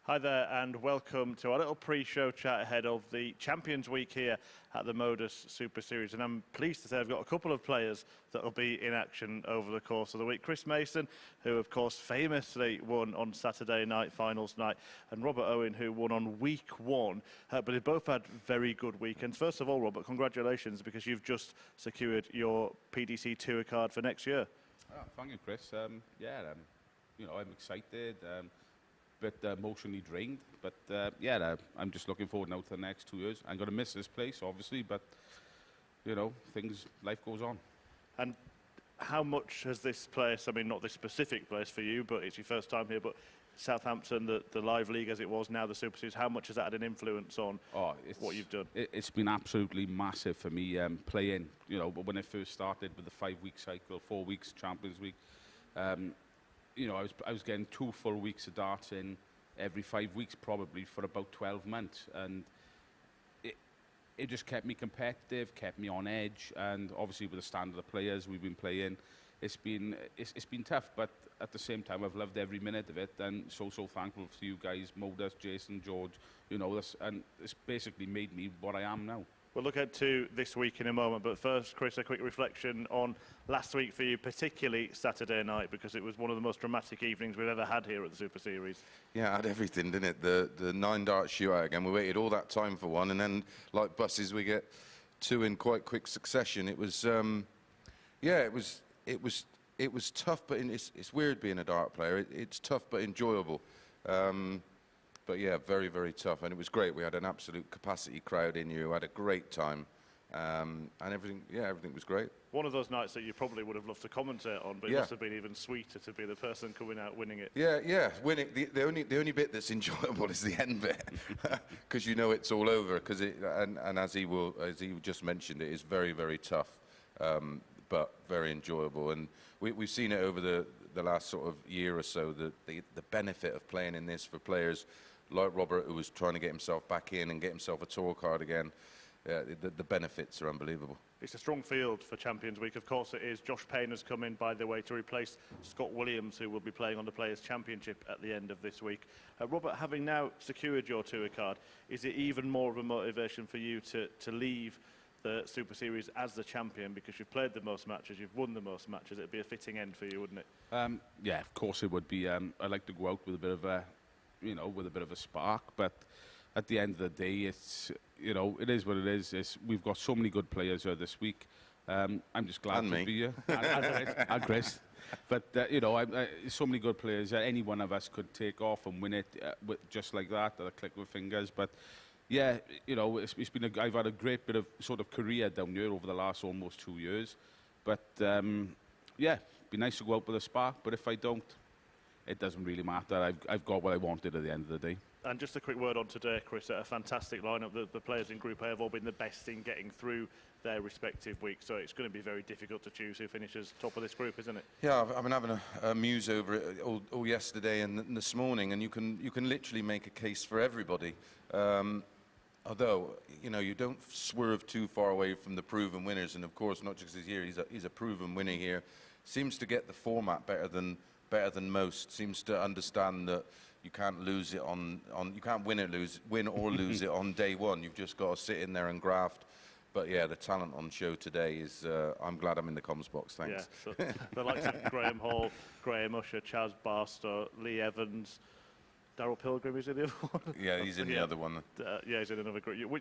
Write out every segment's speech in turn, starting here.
Hi there and welcome to our little pre-show chat ahead of the Champions Week here at the MODUS Super Series. And I'm pleased to say I've got a couple of players that will be in action over the course of the week. Chris Mason, who of course famously won on Saturday night, finals night, and Robert Owen, who won on week one. But they both had very good weekends. First of all, Robert, congratulations because you've just secured your PDC Tour card for next year. Oh, thank you, Chris. I'm excited. Bit emotionally drained, but I'm just looking forward now to the next 2 years. I'm going to miss this place, obviously, but life goes on. And how much has this place, I mean, not this specific place for you, but it's your first time here, but Southampton, the live league as it was, now the Super Series, how much has that had an influence on what you've done? It's been absolutely massive for me playing. But when I first started with the 5-week cycle, 4 weeks Champions Week. I was getting 2 full weeks of darts in every 5 weeks probably for about 12 months, and it just kept me competitive, kept me on edge, and obviously with the standard of players we've been playing, it's been tough, but at the same time I've loved every minute of it, and so thankful to you guys, Modus, Jason, George, and it's basically made me what I am now. We'll look ahead to this week in a moment, but first, Chris, a quick reflection on last week for you, particularly Saturday night, because it was one of the most dramatic evenings we've ever had here at the Super Series. Yeah, it had everything, didn't it? The 9-dart shootout again. We waited all that time for one, and then, like buses, we get 2 in quite quick succession. It was, it was tough, but it's weird being a dart player. It's tough but enjoyable. But yeah, very, very tough, and it was great. We had an absolute capacity crowd in here. We had a great time, and everything was great. One of those nights that you probably would have loved to commentate on, but it must have been even sweeter to be the person coming out winning it. Yeah, winning. The only bit that's enjoyable is the end bit, because it's all over. And as he just mentioned, it is very, very tough, but very enjoyable. And we've seen it over the last sort of year or so, the benefit of playing in this for players like Robert, who was trying to get himself back in and get himself a tour card again. The benefits are unbelievable. It's a strong field for Champions Week, of course it is. Josh Payne has come in, by the way, to replace Scott Williams, who will be playing on the Players' Championship at the end of this week. Robert, having now secured your tour card, is it even more of a motivation for you to leave the Super Series as the champion, because you've played the most matches, you've won the most matches? It'd be a fitting end for you, wouldn't it? Yeah, of course it would be. I'd like to go out with a bit of a spark, but at the end of the day, it is what it is. We've got so many good players here this week. I'm just glad to be here. And Chris. But so many good players. Any one of us could take off and win it just like that, at a click of fingers. But yeah, it's been I've had a great bit of sort of career down here over the last almost 2 years. But yeah, it'd be nice to go out with a spark. But if I don't, it doesn't really matter. I've got what I wanted at the end of the day. And just a quick word on today, Chris. A fantastic lineup. The players in Group A have all been the best in getting through their respective weeks, so it's going to be very difficult to choose who finishes top of this group, isn't it? Yeah, I've been having a muse over it all yesterday and this morning, and you can literally make a case for everybody. Although you don't swerve too far away from the proven winners, and of course not just this year. He's a proven winner here. Seems to get the format better than most. Seems to understand that you can't lose it you can't win or lose it on day one. You've just got to sit in there and graft. But yeah, the talent on show today is. I'm glad I'm in the comms box. Thanks. Yeah, so the likes of Graham Hall, Graham Usher, Chaz, Barstow, Lee Evans, Daryl Pilgrim is in the other one. Yeah, he's in the other one. Yeah, he's in another group. Do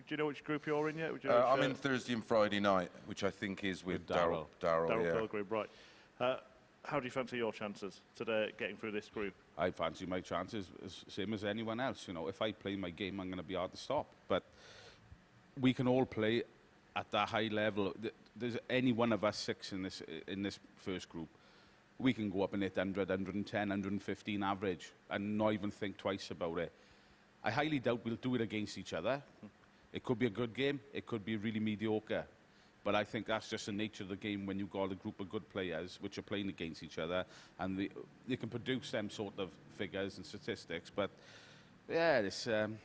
you know which group you're in yet? I'm in Thursday and Friday night, which I think is with Daryl. Daryl Pilgrim, right. How do you fancy your chances today getting through this group? I fancy my chances same as anyone else. If I play my game, I'm going to be hard to stop. But we can all play at that high level. There's any one of us 6 in this first group. We can go up and hit 100, 110, 115 average and not even think twice about it. I highly doubt we'll do it against each other. It could be a good game. It could be really mediocre. But I think that's just the nature of the game when you've got a group of good players which are playing against each other, and they can produce them sort of figures and statistics. But yeah, it's going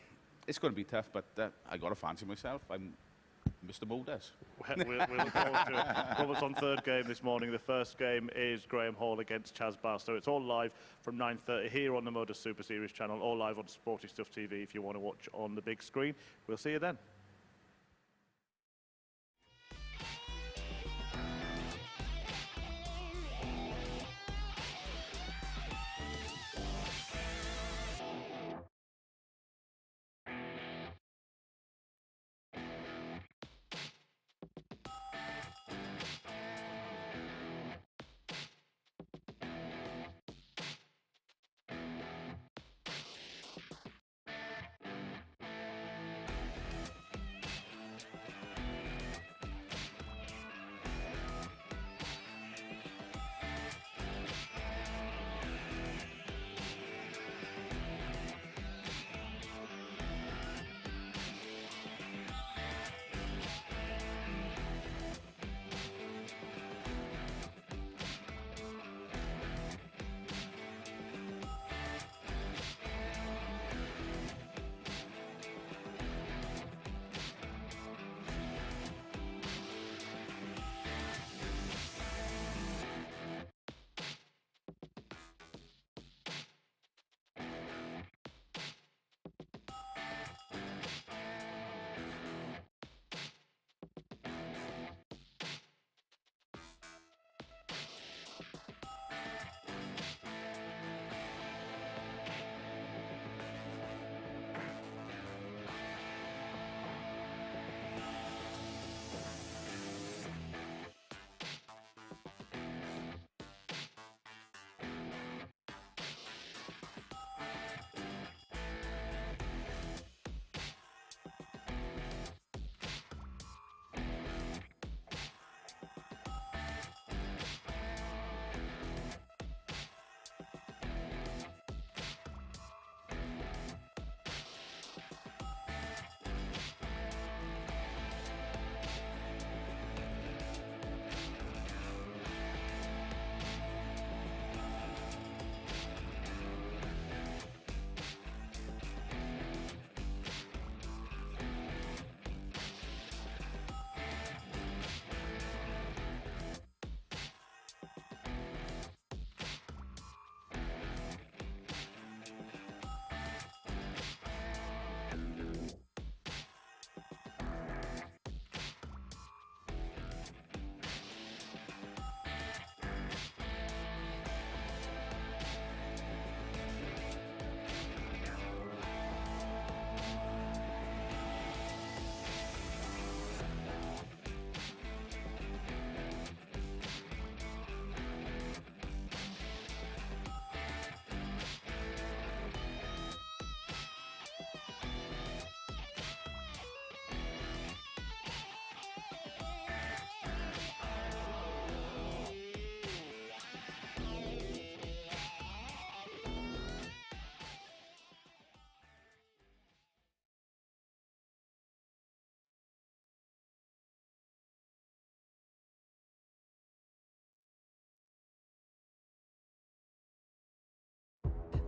to be tough. But I got to fancy myself. Mr. MODUS. We'll look forward to it. Robert's on third game this morning. The first game is Graham Hall against Chaz Barstow. It's all live from 9:30 here on the MODUS Super Series channel, all live on Sporty Stuff TV if you want to watch on the big screen. We'll see you then.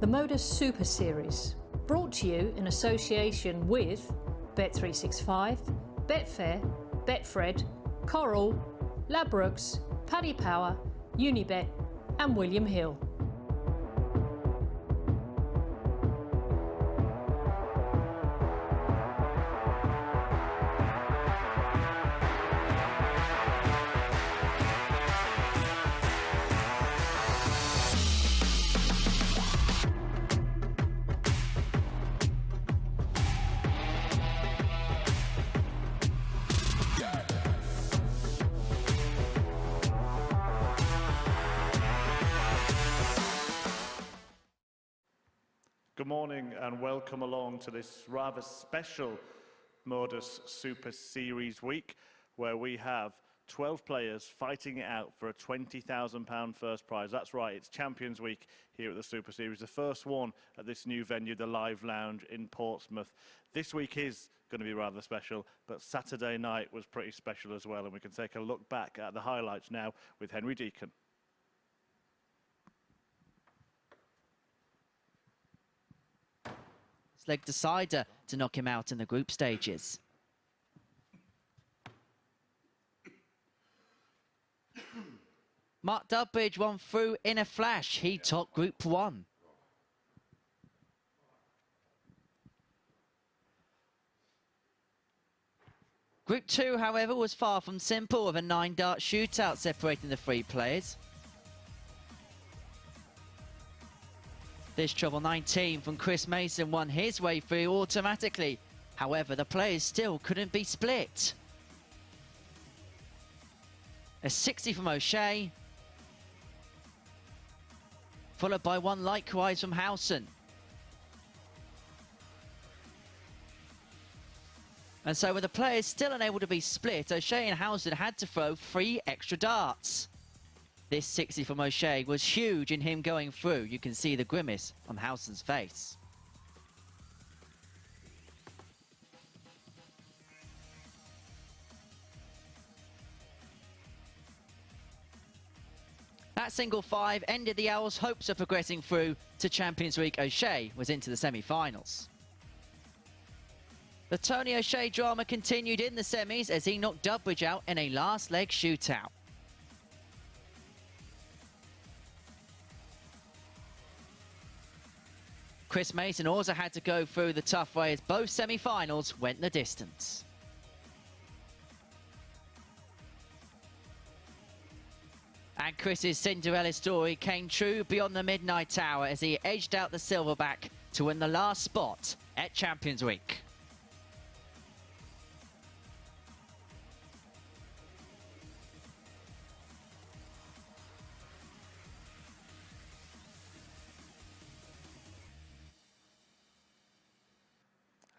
The MODUS Super Series, brought to you in association with Bet365, Betfair, Betfred, Coral, Ladbrokes, Paddy Power, Unibet and William Hill. Good morning and welcome along to this rather special MODUS Super Series week where we have 12 players fighting it out for a £20,000 first prize. That's right, it's Champions Week here at the Super Series, the first one at this new venue, the Live Lounge in Portsmouth. This week is going to be rather special, but Saturday night was pretty special as well, and we can take a look back at the highlights now with Henry Deacon. Leg decider to knock him out in the group stages. Mark Dudbridge won through in a flash. He topped Group 1. Group 2, however, was far from simple, with a 9-dart shootout separating the 3 players. This treble 19 from Chris Mason won his way through automatically. However, the players still couldn't be split. A 60 from O'Shea, followed by one likewise from Howson. And so with the players still unable to be split, O'Shea and Howson had to throw 3 extra darts. This 60 from O'Shea was huge in him going through. You can see the grimace on Howson's face. That single 5 ended the Owls' hopes of progressing through to Champions Week. O'Shea was into the semi-finals. The Tony O'Shea drama continued in the semis as he knocked Dudbridge out in a last leg shootout. Chris Mason also had to go through the tough way as both semi-finals went the distance. And Chris's Cinderella story came true beyond the midnight hour as he edged out the silverback to win the last spot at Champions Week.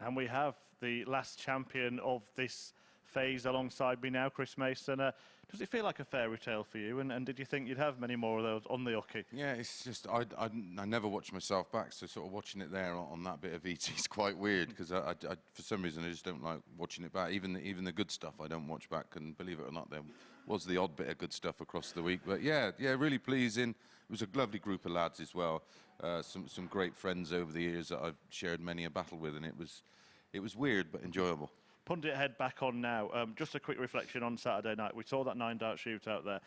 And we have the last champion of this phase alongside me now, Chris Mason. Does it feel like a fairy tale for you? And did you think you'd have many more of those on the hockey? Yeah, it's just, I never watch myself back, so sort of watching it there on that bit of ET is quite weird, because I for some reason, I just don't like watching it back. Even the good stuff I don't watch back, and believe it or not, there was the odd bit of good stuff across the week. But yeah, really pleasing. It was a lovely group of lads as well. Some great friends over the years that I've shared many a battle with, and it was weird but enjoyable. Pundit head back on now. Just a quick reflection on Saturday night. We saw that 9-dart shootout there.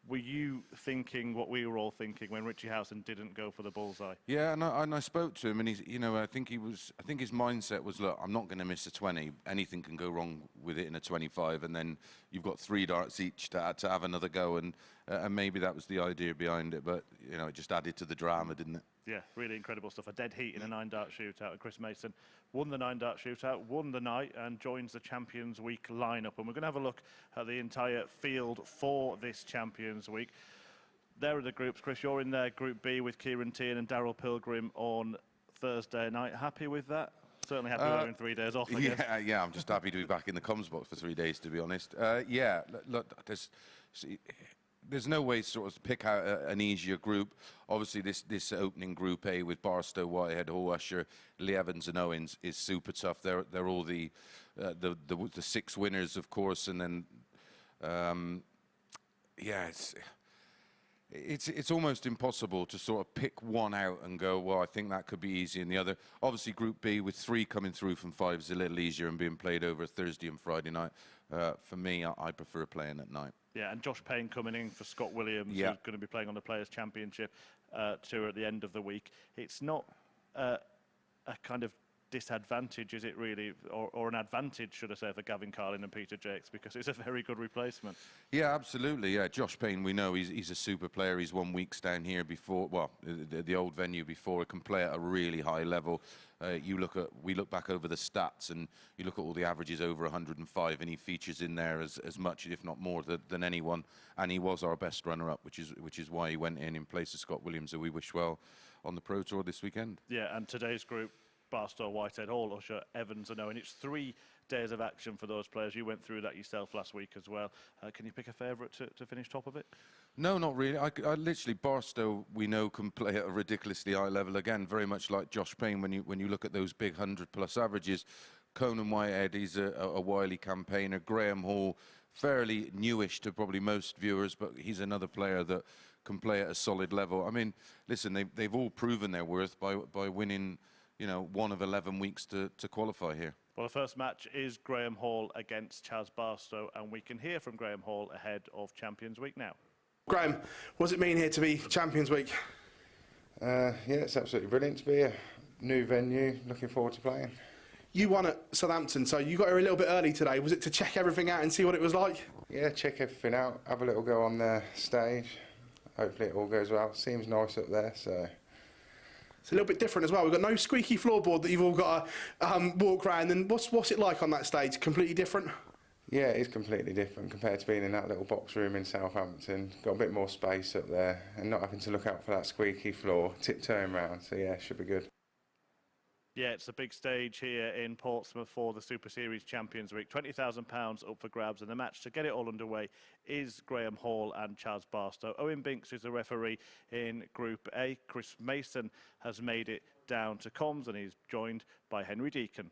Were you thinking what we were all thinking when Richie Howson didn't go for the bullseye? Yeah, and I spoke to him, and he's, you know, I think his mindset was, look, I'm not going to miss a 20. Anything can go wrong with it in a 25, and then you've got 3 darts each to have another go, and maybe that was the idea behind it, but you know, it just added to the drama, didn't it? Yeah, really incredible stuff. A dead heat in a 9-dart shootout. And Chris Mason won the 9-dart shootout, won the night, and joins the Champions Week lineup. And we're going to have a look at the entire field for this Champions Week. There are the groups. Chris, you're in there, Group B, with Kieran Tierney and Daryl Pilgrim on Thursday night. Happy with that? Certainly happy with having 3 days off, I guess. Yeah, I'm just happy to be back in the comms box for 3 days, to be honest. Yeah, look, there's no way to sort of pick out an easier group. Obviously, this opening Group A with Barstow, Whitehead, Usher, Lee Evans and Owens is super tough. They're all the 6 winners, of course, and then yeah, it's almost impossible to sort of pick one out and go, well, I think that could be easy, and the other. Obviously, Group B with 3 coming through from 5 is a little easier and being played over Thursday and Friday night. For me, I prefer playing at night. Yeah, and Josh Payne coming in for Scott Williams, yeah, who's going to be playing on the Players' Championship tour at the end of the week. It's not a kind of disadvantage, is it really, or an advantage, should I say, for Gavin Carlin and Peter Jakes, because it's a very good replacement. Yeah, absolutely. Yeah, Josh Payne, we know he's a super player. He's won weeks down here before, well, the old venue before. He can play at a really high level. We look back over the stats, and you look at all the averages over 105, and he features in there as much, if not more, than anyone. And he was our best runner-up, which is why he went in place of Scott Williams, who we wish well on the Pro Tour this weekend. Yeah, and today's group, Barstow, Whitehead, Hall, Usher, Evans and Owen. It's 3 days of action for those players. You went through that yourself last week as well. Can you pick a favourite to finish top of it? No, not really. I literally, Barstow, we know, can play at a ridiculously high level. Again, very much like Josh Payne, when you look at those big 100-plus averages. Conan Whitehead, he's a wily campaigner. Graham Hall, fairly newish to probably most viewers, but he's another player that can play at a solid level. I mean, listen, they've all proven their worth by winning, you know, 1 of 11 weeks to qualify here. Well, the first match is Graham Hall against Chaz Barstow, and we can hear from Graham Hall ahead of Champions Week now. Graham, what does it mean here to be Champions Week? Yeah, it's absolutely brilliant to be here. New venue, looking forward to playing. You won at Southampton, so you got here a little bit early today. Was it to check everything out and see what it was like? Yeah, check everything out, have a little go on the stage. Hopefully it all goes well. Seems nice up there, so... It's a little bit different as well. We've got no squeaky floorboard that you've all got to walk around. And what's it like on that stage? Completely different? Yeah, it is completely different compared to being in that little box room in Southampton. Got a bit more space up there and not having to look out for that squeaky floor, tiptoeing around. So yeah, it should be good. Yeah, it's a big stage here in Portsmouth for the Super Series Champions Week. £20,000 up for grabs, and the match to get it all underway is Graham Hall and Chaz Barstow. Owen Binks is the referee in Group A. Chris Mason has made it down to comms, and he's joined by Henry Deacon.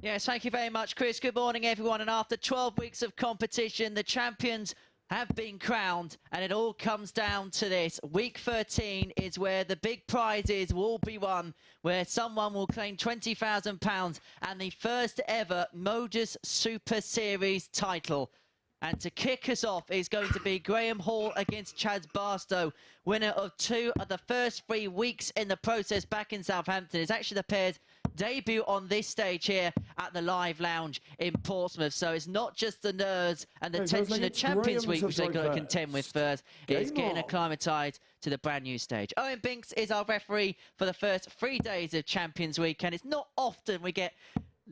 Yes, thank you very much, Chris. Good morning, everyone. And after 12 weeks of competition, the champions have been crowned, and it all comes down to this. Week 13 is where the big prizes will be won, where someone will claim £20,000 and the first ever MODUS Super Series title. And to kick us off is going to be Graham Hall against Chaz Barstow, winner of 2 of the first 3 weeks in the process back in Southampton. It's actually the pair's debut on this stage here at the Live Lounge in Portsmouth. So it's not just the nerves and the tension of Champions Week which they're going to contend with first. It's getting acclimatised to the brand new stage. Owen Binks is our referee for the first 3 days of Champions Week, and it's not often we get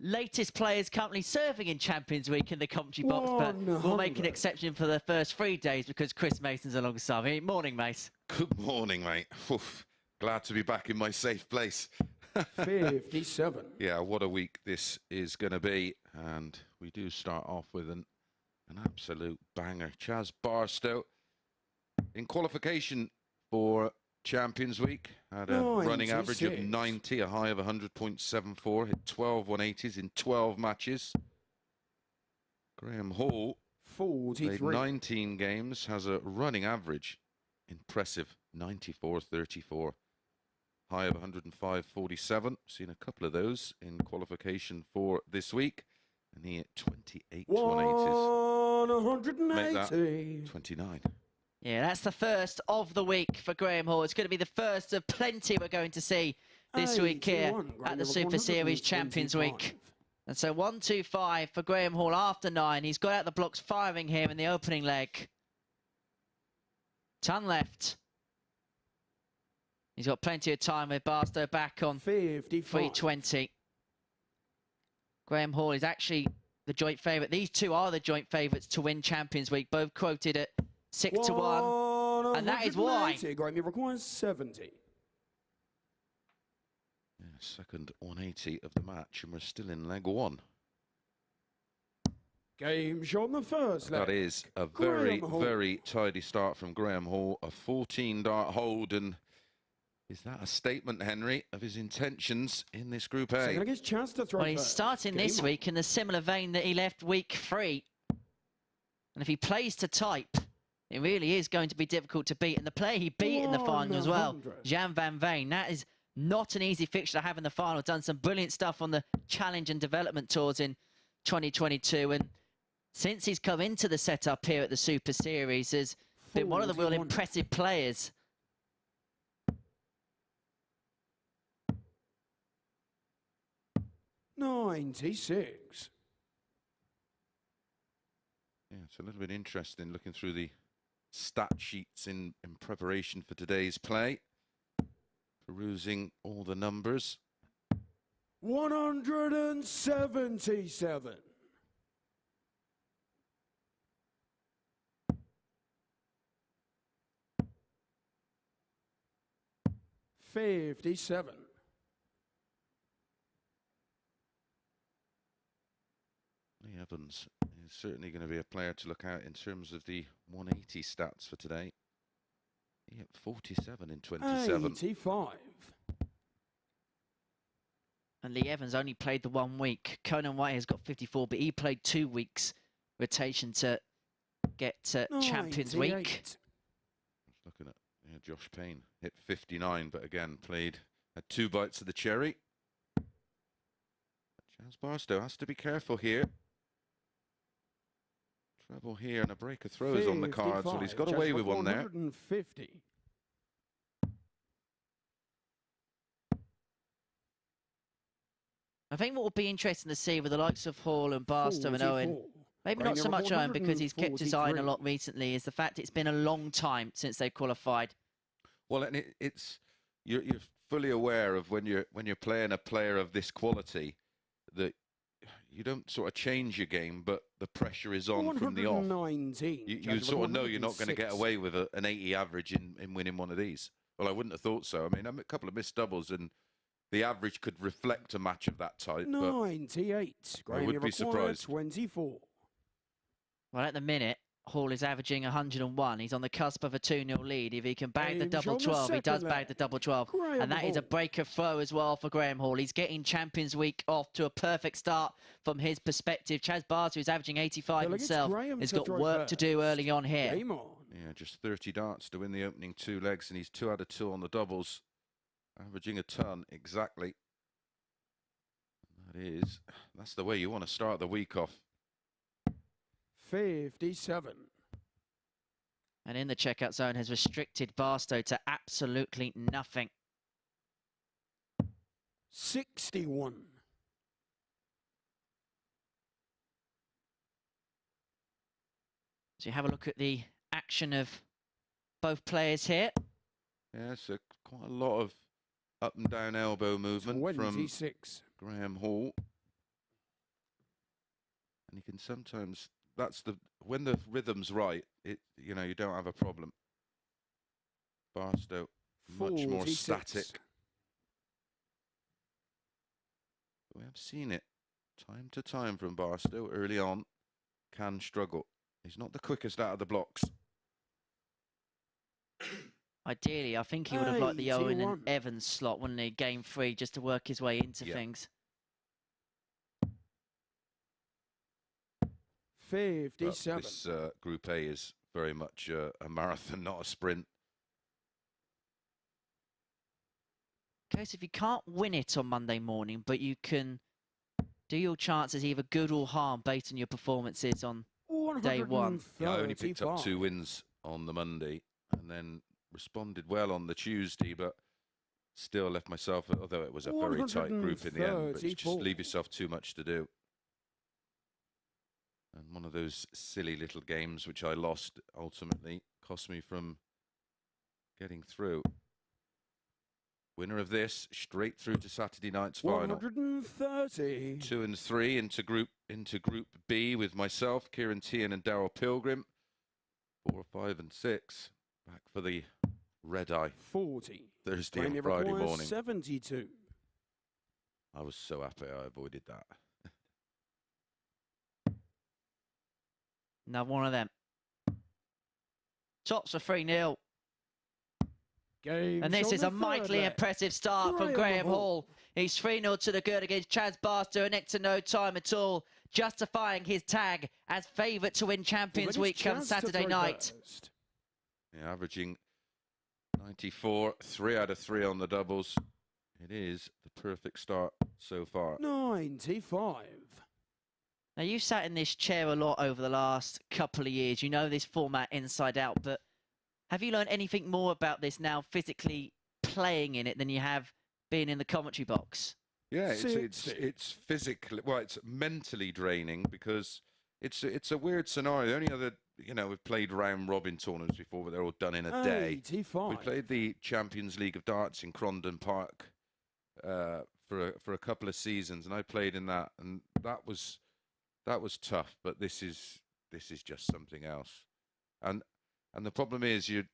latest players currently serving in Champions Week in the commentary box, but we'll make an exception for the first 3 days because Chris Mason's alongside me. Morning, Mace. Good morning, mate. Oof. Glad to be back in my safe place. 57. Yeah, what a week this is going to be. And we do start off with an absolute banger. Chaz Barstow in qualification for Champions Week had a running average of 90, a high of 100.74, hit 12 180s in 12 matches. Graham Hall, 43. played 19 games, has a running average, impressive, 94.34. High of 105.47. Seen a couple of those in qualification for this week. And he hit 28 180s. 180. 29. Yeah, that's the first of the week for Graham Hall. It's going to be the first of plenty we're going to see this week here at the Super Series Champions Week. And so 1-2-5 for Graham Hall after 9. He's got out the blocks firing here in the opening leg. Ton left. He's got plenty of time with Barstow back on 320. Graham Hall is actually the joint favourite. These two are the joint favourites to win Champions Week, both quoted at 6 to 1. And that is why. Graham, he requires 70. Yeah, second 180 of the match, and we're still in leg 1. Game shot on the first leg. That is a very, very tidy start from Graham Hall. A 14-dart hold, and is that a statement, Henry, of his intentions in this Group A? So gets chance to throw well, he's starting this week in the similar vein that he left week 3. And if he plays to type, it really is going to be difficult to beat. And the player he beat in the final as well, Jan van Veen, that is not an easy fixture to have in the final. Done some brilliant stuff on the Challenge and Development Tours in 2022. And since he's come into the setup here at the Super Series, has been one of the real impressive players. $96. Yeah, it's a little bit interesting looking through the stat sheets in preparation for today's play. Perusing all the numbers. 177. $57. Evans is certainly going to be a player to look out in terms of the 180 stats for today. He hit 47 in 27. 85. And Lee Evans only played the 1 week. Conan Whitehead has got 54, but he played 2 weeks rotation to get Champions Week. Just looking at Josh Payne, hit 59, but again had 2 bites of the cherry. Chaz Barstow has to be careful here. Treble here and a break of throws on the cards. Well, he's got away with one there. 150. I think what will be interesting to see with the likes of Hall and Barstow and Owen, 44. maybe not so much Owen because he's kept his eye on a 143. lot recently, is the fact it's been a long time since they qualified. Well, and you're fully aware of when you're playing a player of this quality that you don't sort of change your game, but the pressure is on from the off. 119. You sort of know you're not going to get away with an 80 average in winning one of these. Well, I wouldn't have thought so. I mean, a couple of missed doubles and the average could reflect a match of that type. 98. I would be surprised. 24. Well, at the minute, Hall is averaging 101. He's on the cusp of a 2-0 lead. If he can bag the double 12, he does bag the double 12. And that is a break of throw as well for Graham Hall. He's getting Champions Week off to a perfect start from his perspective. Chaz Barstow, who's averaging 85 himself, has got work to do early on here. Game on. Yeah, just 30 darts to win the opening 2 legs, and he's 2 out of 2 on the doubles, averaging a ton exactly. That's the way you want to start the week off. 57. And in the checkout zone has restricted Barstow to absolutely nothing. 61. So you have a look at the action of both players here. Yeah, so quite a lot of up and down elbow movement 26. from Graham Hall. And you can sometimes, when the rhythm's right, you don't have a problem. Barstow, much more 46. static. We have seen it time to time from Barstow early on, can struggle. He's not the quickest out of the blocks. Ideally, I think he would have liked the Owen and Evans slot, wouldn't he? Game 3, just to work his way into things. 57. This Group A is very much a marathon, not a sprint. Okay, so if you can't win it on Monday morning, but you can do your chances either good or harm based on your performances on day 1. Yeah, I only picked up 2 wins on the Monday and then responded well on the Tuesday, but still left myself, although it was a very tight group in the end, but you just leave yourself too much to do. And one of those silly little games which I lost ultimately cost me from getting through. Winner of this, straight through to Saturday night's final. 130. 2 and 3 into Group B with myself, Kieran Tian and Darryl Pilgrim. 4, 5 and 6. Back for the red eye. 40. Thursday and Friday morning. 72. I was so happy I avoided that. Now one of them. Tops for 3-0. And this is a mightily impressive start from Graham Hall. He's 3-0 to the good against Chaz Barstow in next to no time at all, justifying his tag as favourite to win Champions Week come Saturday night. Yeah, averaging 94, 3 out of 3 on the doubles. It is the perfect start so far. 95. Now, you've sat in this chair a lot over the last couple of years. You know this format inside out, but have you learned anything more about this now physically playing in it than you have being in the commentary box? Yeah, it's physically, well, it's mentally draining because it's a weird scenario. The only other, we've played round robin tournaments before, but they're all done in a day. 85. We played the Champions League of Darts in Crondon Park for a couple of seasons, and I played in that, and that was tough. But this is just something else, and the problem is you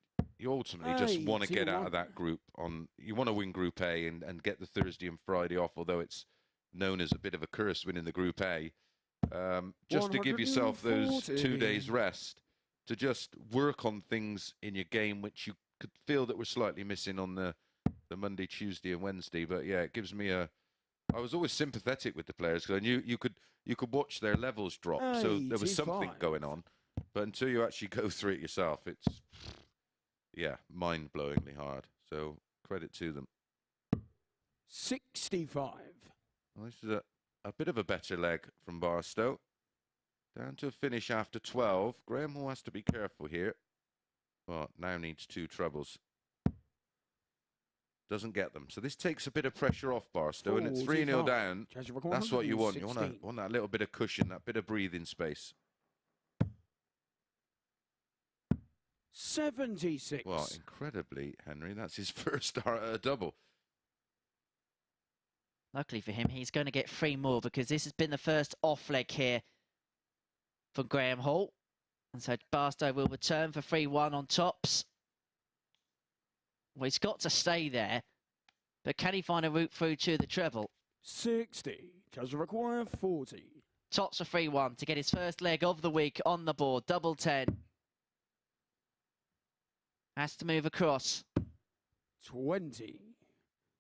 ultimately just want to get out of that group. You want to win Group A and get the Thursday and Friday off, although it's known as a bit of a curse winning the Group A. Just to give yourself those 2 days rest to just work on things in your game which you could feel that were slightly missing on the Monday, Tuesday and Wednesday. But yeah, it gives me I was always sympathetic with the players because I knew you could watch their levels drop, so there was something going on. But until you actually go through it yourself, it's, mind-blowingly hard. So credit to them. 65. Well, this is a bit of a better leg from Barstow. Down to a finish after 12. Graham Hall has to be careful here. Well, now needs 2 trebles. Doesn't get them. So this takes a bit of pressure off Barstow, and it's 3-0 down. That's what you want. You want that little bit of cushion, that bit of breathing space. 76. Well, incredibly, Henry, that's his first start at a double. Luckily for him, he's going to get 3 more because this has been the first off leg here for Graham Hall. And so Barstow will return for 3-1 on tops. Well, he's got to stay there, but can he find a route through to the treble? 60. Chaz require 40. Tops for 3-1 to get his first leg of the week on the board. Double 10. Has to move across. 20.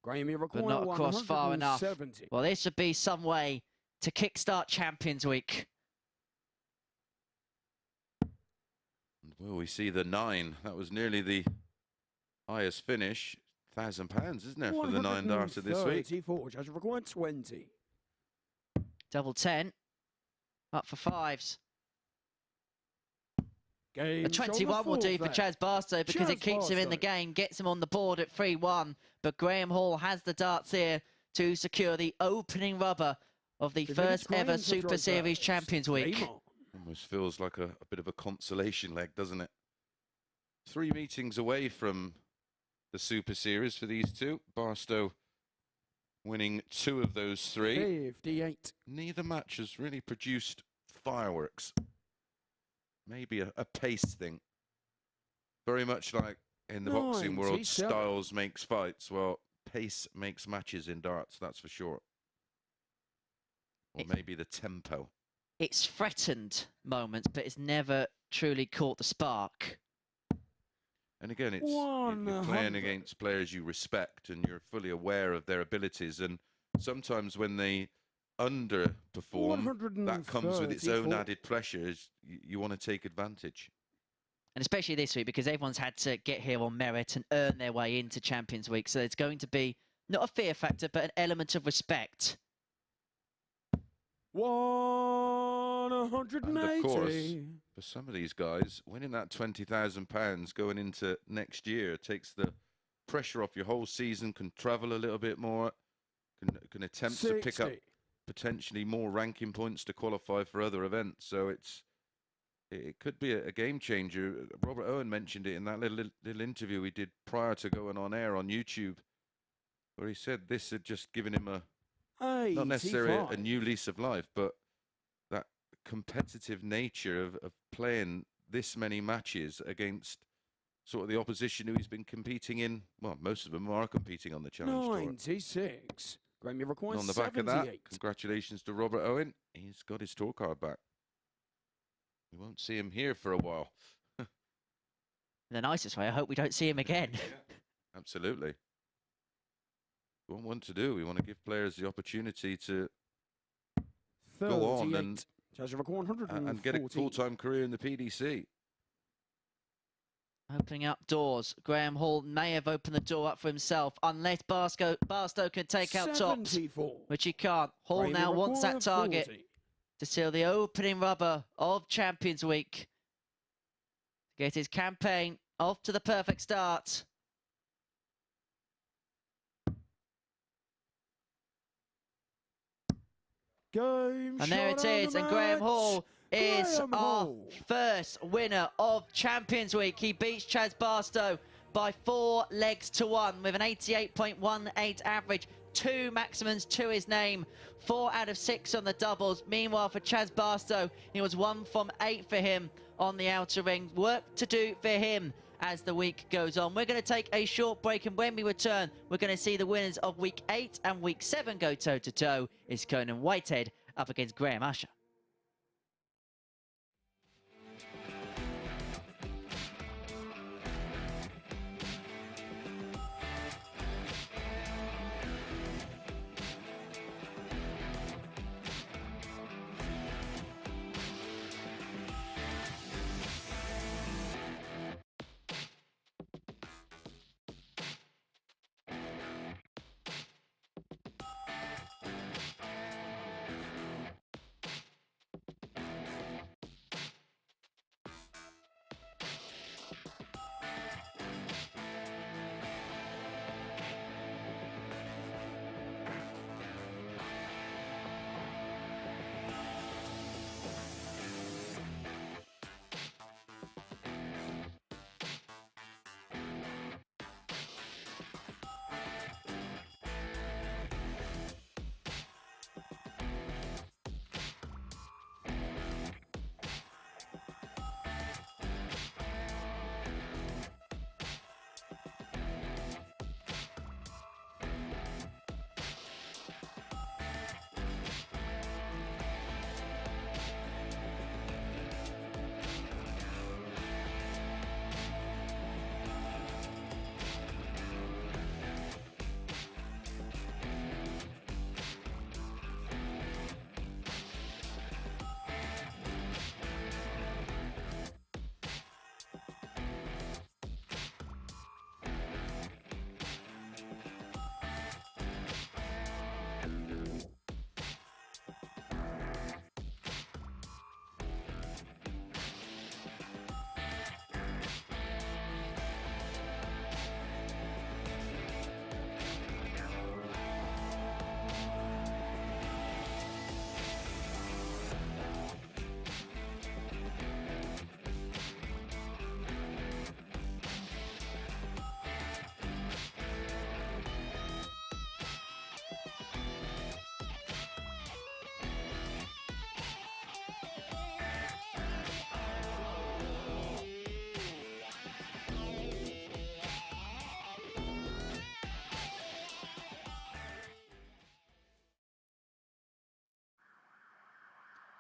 Graham, you require But not across far enough. 170. Well, this would be some way to kickstart Champions Week. Well, we see the 9. That was nearly the highest finish. £1,000, isn't it, for the 9 darter this week? 34. Chaz require 20. Double 10. Up for 5s. Game A 21 will do for Chaz Barstow because it keeps him in the game, gets him on the board at 3-1. But Graham Hall has the darts here to secure the opening rubber of the first ever Super Series Champions Week. Almost feels like a bit of a consolation leg, doesn't it? 3 meetings away from the Super Series for these two. Barstow winning 2 of those 3. 58. Neither match has really produced fireworks. Maybe a pace thing. Very much like in the boxing world, styles makes fights. Well, pace makes matches in darts, that's for sure. Or maybe the tempo. It's threatened moments, but it's never truly caught the spark. And again, it's you're playing against players you respect and you're fully aware of their abilities. And sometimes when they underperform, that comes with its own added pressures. You want to take advantage. And especially this week, because everyone's had to get here on merit and earn their way into Champions Week. So there's going to be not a fear factor, but an element of respect. 180. And of course, for some of these guys, winning that £20,000 going into next year takes the pressure off your whole season, can travel a little bit more, can attempt 60. to pick up potentially more ranking points to qualify for other events. So it could be a game changer. Robert Owen mentioned it in that little interview we did prior to going on air on YouTube, where he said this had just given him not necessarily a new lease of life, but that competitive nature of playing this many matches against sort of the opposition who he's been competing in. Well, most of them are competing on the Challenge Tour. 96. Graham, you require On the back 78. of that, congratulations to Robert Owen. He's got his tour card back. We won't see him here for a while. In the nicest way, I hope we don't see him again. Yeah, absolutely. We want to do. We want to give players the opportunity to go on and get a full-time career in the PDC. Opening up doors. Graham Hall may have opened the door up for himself, unless Barstow can take out tops, which he can't. Hall now wants that target to seal the opening rubber of Champions Week. To get his campaign off to the perfect start. And there it is, and Graham Hall is our first winner of Champions Week. He beats Chaz Barstow by 4 legs to 1 with an 88.18 average, 2 maximums to his name, 4 out of 6 on the doubles. Meanwhile, for Chaz Barstow, it was 1 from 8 for him on the outer ring. Work to do for him as the week goes on. We're going to take a short break, and when we return, we're going to see the winners of Week 8 and Week 7 go toe-to-toe. It's Conan Whitehead up against Graham Usher.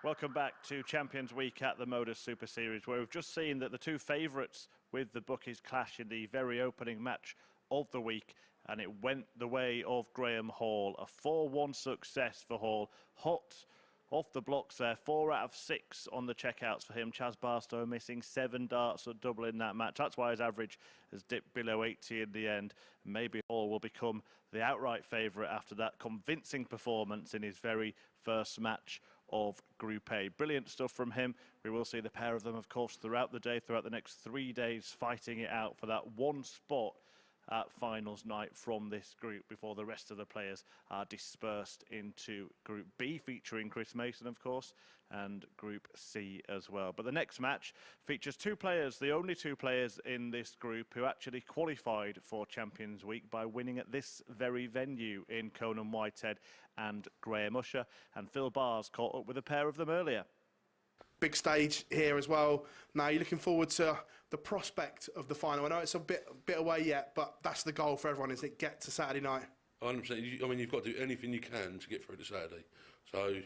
Welcome back to Champions Week at the MODUS Super Series, where we've just seen that the two favourites with the bookies clash in the very opening match of the week, and it went the way of Graham Hall. A 4-1 success for Hall. Hot off the blocks there, 4 out of 6 on the checkouts for him. Chaz Barstow missing 7 darts at double in that match. That's why his average has dipped below 80 in the end. Maybe Hall will become the outright favourite after that convincing performance in his very first match of Group A. Brilliant stuff from him. We will see the pair of them, of course, throughout the day, throughout the next 3 days, fighting it out for that one spot at finals night from this group before the rest of the players are dispersed into Group B, featuring Chris Mason, of course, and Group C as well. But the next match features 2 players, the only 2 players in this group who actually qualified for Champions Week by winning at this very venue in Conan Whitehead and Graham Usher. And Phil Bars caught up with a pair of them earlier. Big stage here as well. Now you're looking forward to the prospect of the final. I know it's a bit away yet, but that's the goal for everyone, isn't it? Get to Saturday night. 100%. I mean, you've got to do anything you can to get through to Saturday. So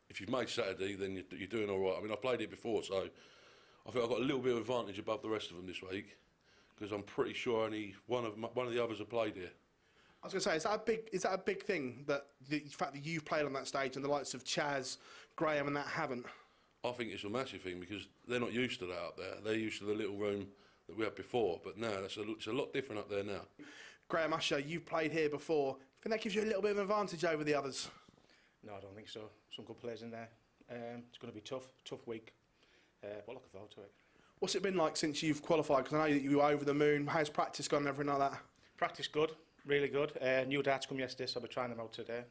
if you've made Saturday, then you're doing all right. I mean, I've played it before, so I think I've got a little bit of advantage above the rest of them this week, because I'm pretty sure only one of the others have played here. I was going to say, is that a big thing, that the fact that you've played on that stage and the likes of Chaz, Graham and that haven't? I think it's a massive thing, because they're not used to that up there. They're used to the little room that we had before, but now it's a lot different up there now. Graham Usher, you've played here before. I think that gives you a little bit of an advantage over the others. No, I don't think so. Some good players in there. It's going to be tough week, but looking forward to it. What's it been like since you've qualified? Because I know that you were over the moon. How's practice gone and everything like that? Practice good, really good. New darts come yesterday, so I'll be trying them out today.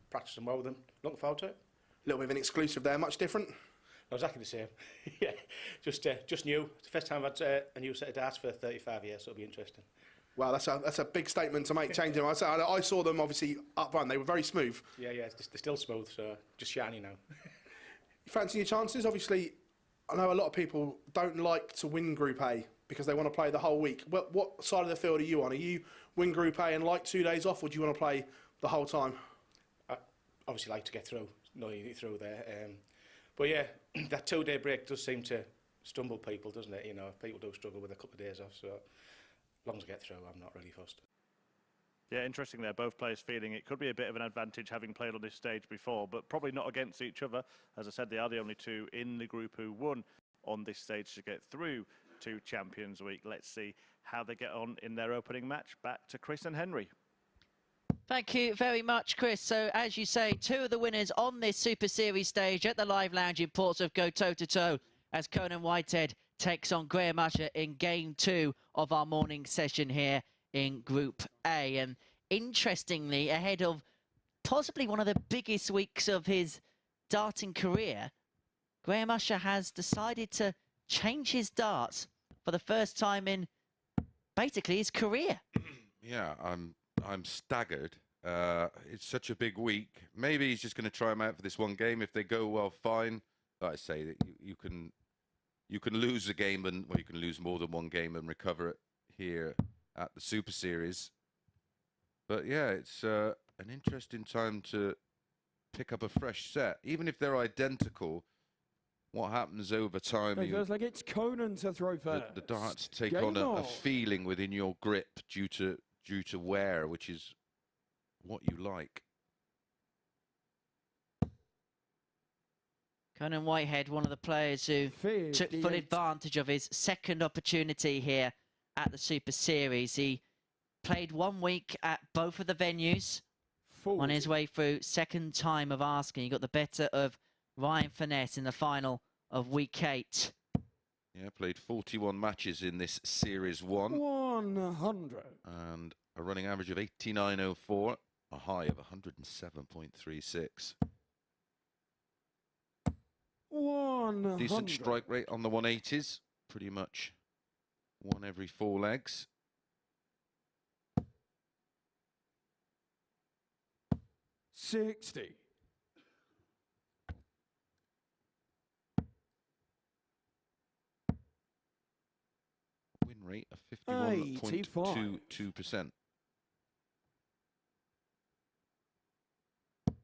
Practicing well with them. Looking forward to it. A little bit of an exclusive there. Much different? No, exactly the same. Yeah, just new. It's the first time I've had a new set of darts for 35 years, so it'll be interesting. Wow, that's a big statement to make, changing them. I saw them obviously up front. They were very smooth. Yeah, they're still smooth, so just shiny now. You fancy your chances? Obviously, I know a lot of people don't like to win Group A because they want to play the whole week. What side of the field are you on? Are you win Group A and like 2 days off, or do you want to play the whole time? I obviously like to get through, not get through there. But yeah, that 2-day break does seem to stumble people, doesn't it? You know, people do struggle with a couple of days off, so as long as I get through, I'm not really fussed. Yeah, interesting there. Both players feeling it could be a bit of an advantage having played on this stage before, but probably not against each other. As I said, they are the only 2 in the group who won on this stage to get through to Champions Week. Let's see how they get on in their opening match. Back to Chris and Henry. Thank you very much, Chris. So, as you say, 2 of the winners on this Super Series stage at the Live Lounge in Portsmouth go toe-to-toe as Conan Whitehead takes on Graham Usher in Game 2 of our morning session here in Group A. And interestingly, ahead of possibly one of the biggest weeks of his darting career, Graham Usher has decided to change his darts for the first time in basically his career. Yeah, I'm staggered. It's such a big week. Maybe he's just going to try them out for this one game. If they go well, fine. Like I say, that you can lose a game, and you can lose more than one game and recover it here at the Super Series. But yeah, it's an interesting time to pick up a fresh set, even if they're identical. What happens over time? It feels like it's Conan to throw first. The darts take on a feeling within your grip due to wear, which is what you like. Conan Whitehead, one of the players who took full advantage of his second opportunity here at the Super Series. He played 1 week at both of the venues on his way through. Second time of asking. He got the better of Ryan Finesse in the final of week 8. Yeah, played 41 matches in this Series 1. 100. And a running average of 89.04, a high of 107.36. 100. Decent strike rate on the 180s, pretty much 1 every 4 legs. $60. Win rate of 51.22%.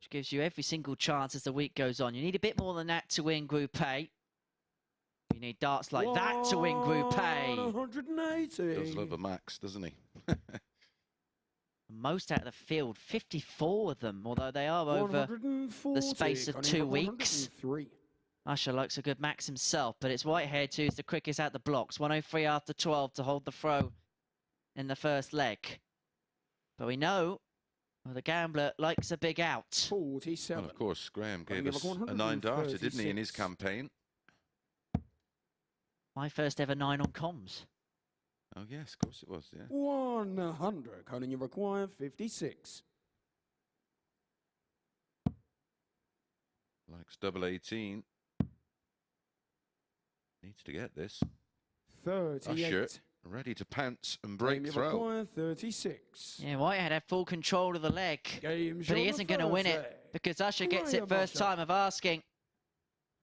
which gives you every single chance as the week goes on. You need a bit more than that to win Group A. You need darts like that to win Group A. 180. Does love a max, doesn't he? Most out of the field, 54 of them, although they are over the space of 2 weeks. Usher likes a good max himself, but it's Whitehead who's the quickest out the blocks. 103 after 12 to hold the throw in the first leg. But we know the gambler likes a big out. 47. Well, of course, Graham gave us a 9-darter, didn't he, in his campaign? My first ever 9 on comms. Oh, yes, of course it was, yeah. 100. Conan, you require 56. Likes double 18. Needs to get this. 38. Usher ready to pounce and break Game throw. require 36. Yeah, Whitehead had full control of the leg, but he isn't going to win it because Usher gets it first time of asking.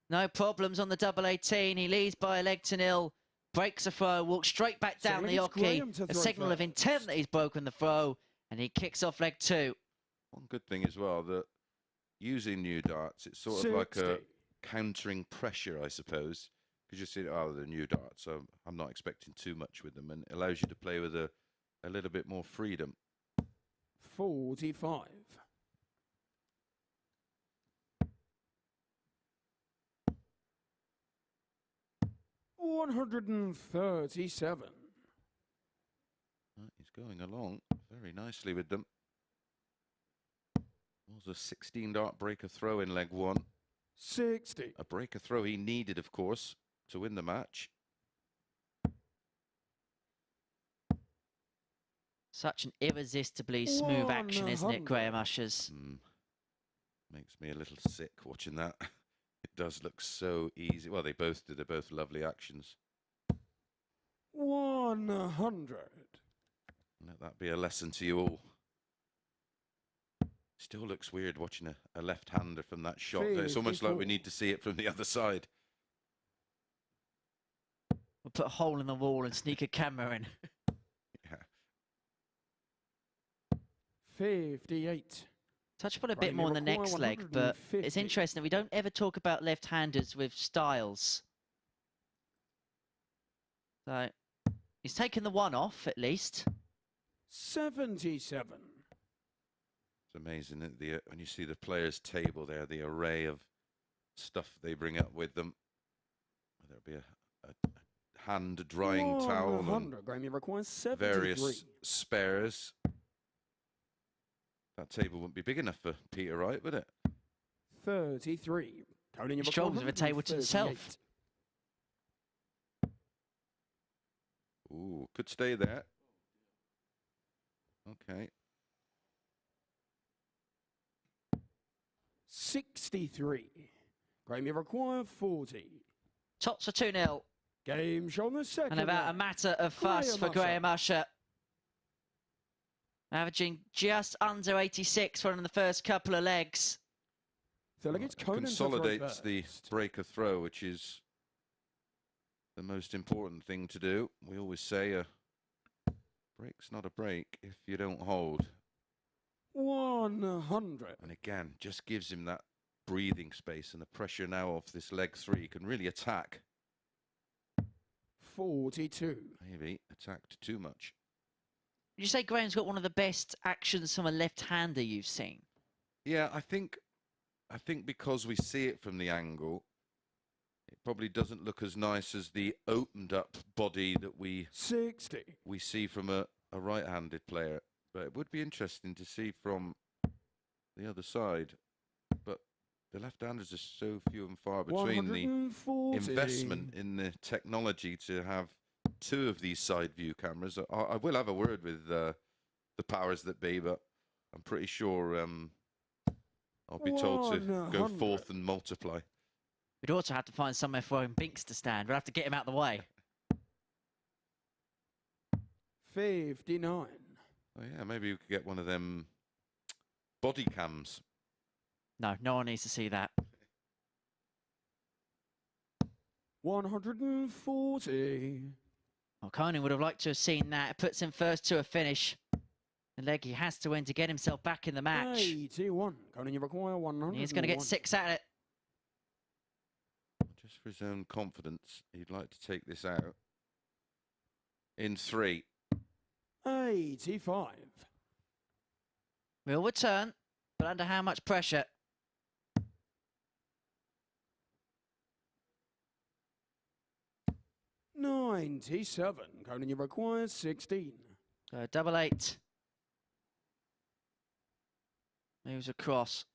No problems on the double 18. He leads by a leg to nil. Breaks a throw, walks straight back down the hockey. A signal of intent that he's broken the throw, and he kicks off leg 2. One good thing as well, that using new darts, it's sort of like a countering pressure, I suppose. Because you see, oh, they're new darts, so I'm not expecting too much with them, and it allows you to play with a little bit more freedom. 45. $137. He's going along very nicely with them. Was a 16-dart breaker throw in leg 1. 60. A breaker throw he needed, of course, to win the match. Such an irresistibly smooth action, isn't it, Graham Usher's? Makes me a little sick watching that. It does look so easy. Well, they both did. They're both lovely actions. 100. Let that be a lesson to you all. Still looks weird watching a left-hander from that shot. It's almost like we need to see it from the other side. We'll put a hole in the wall and sneak a camera in. Yeah. 58. Touch upon a bit more on the next leg, but it's interesting that we don't ever talk about left-handers with styles. So he's taken the 1 off at least. 77. It's amazing that when you see the players' table there, the array of stuff they bring up with them. There'll be a hand-drying towel and various spares. That table wouldn't be big enough for Peter Wright, would it? 33. His shoulders of a table to himself. Ooh, could stay there. Okay. 63. Graham, you require 40. Tops for 2-0. Game shown the second. And about a matter of fuss for Graham Usher. Averaging just under 86 for the first couple of legs. So like it's Conan consolidates the breaker throw, which is the most important thing to do. We always say a break's not a break if you don't hold. 100. And again, just gives him that breathing space, and the pressure now off this leg 3. He can really attack. 42. Maybe attacked too much. Would you say Graham's got one of the best actions from a left-hander you've seen? Yeah, I think because we see it from the angle, it probably doesn't look as nice as the opened up body that we see from a right-handed player. But it would be interesting to see from the other side. But the left-handers are so few and far between. The investment in the technology to have 2 of these side view cameras. I will have a word with the powers that be, but I'm pretty sure I'll be told to go forth and multiply. We'd also have to find somewhere for Owen Binks to stand. We'll have to get him out of the way. 59. Oh yeah, maybe we could get one of them body cams. No, no one needs to see that. 140. Well, Conan would have liked to have seen that. It puts him first to a finish. The leg he has to win to get himself back in the match. 81. Conan, you require 100. He's going to get 6 at it. Just for his own confidence, he'd like to take this out in 3. 85. Will return, but under how much pressure? $97. Conan, you require 16. So double 8. Moves across.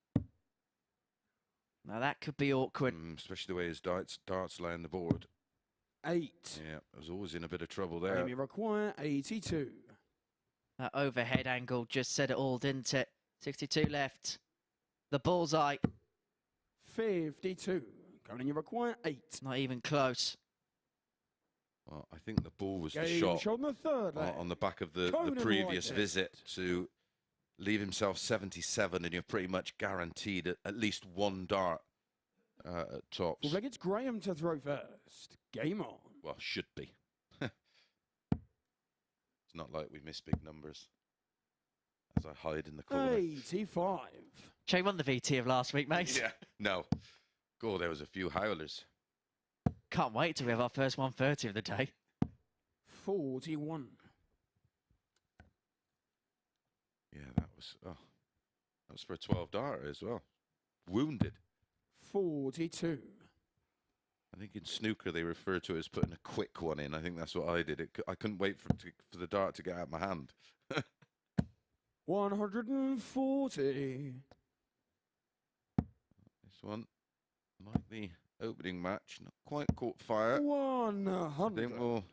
Now that could be awkward. Especially the way his darts lay on the board. 8. Yeah, I was always in a bit of trouble there. Conan, you require 82. That overhead angle just said it all, didn't it? 62 left. The bullseye. 52. Conan, you require 8. Not even close. Well, I think the ball was the Game shot on the third leg. on the back of the Conan previous Whitehead. visit to leave himself 77, and you're pretty much guaranteed at least 1 dart at tops. Well, it's Graham to throw first. Game on. Well, should be. It's not like we miss big numbers. As I hide in the corner. 85. Che won the VT of last week, mate. Yeah, no. God, there was a few howlers. Can't wait till we have our first 130 of the day. 41. Yeah, that was for a 12 darter as well. Wounded. 42. I think in snooker they refer to it as putting a quick one in. I think that's what I did. I couldn't wait for the dart to get out of my hand. 140. This one, like the opening match, not quite caught fire. 100. I think we'll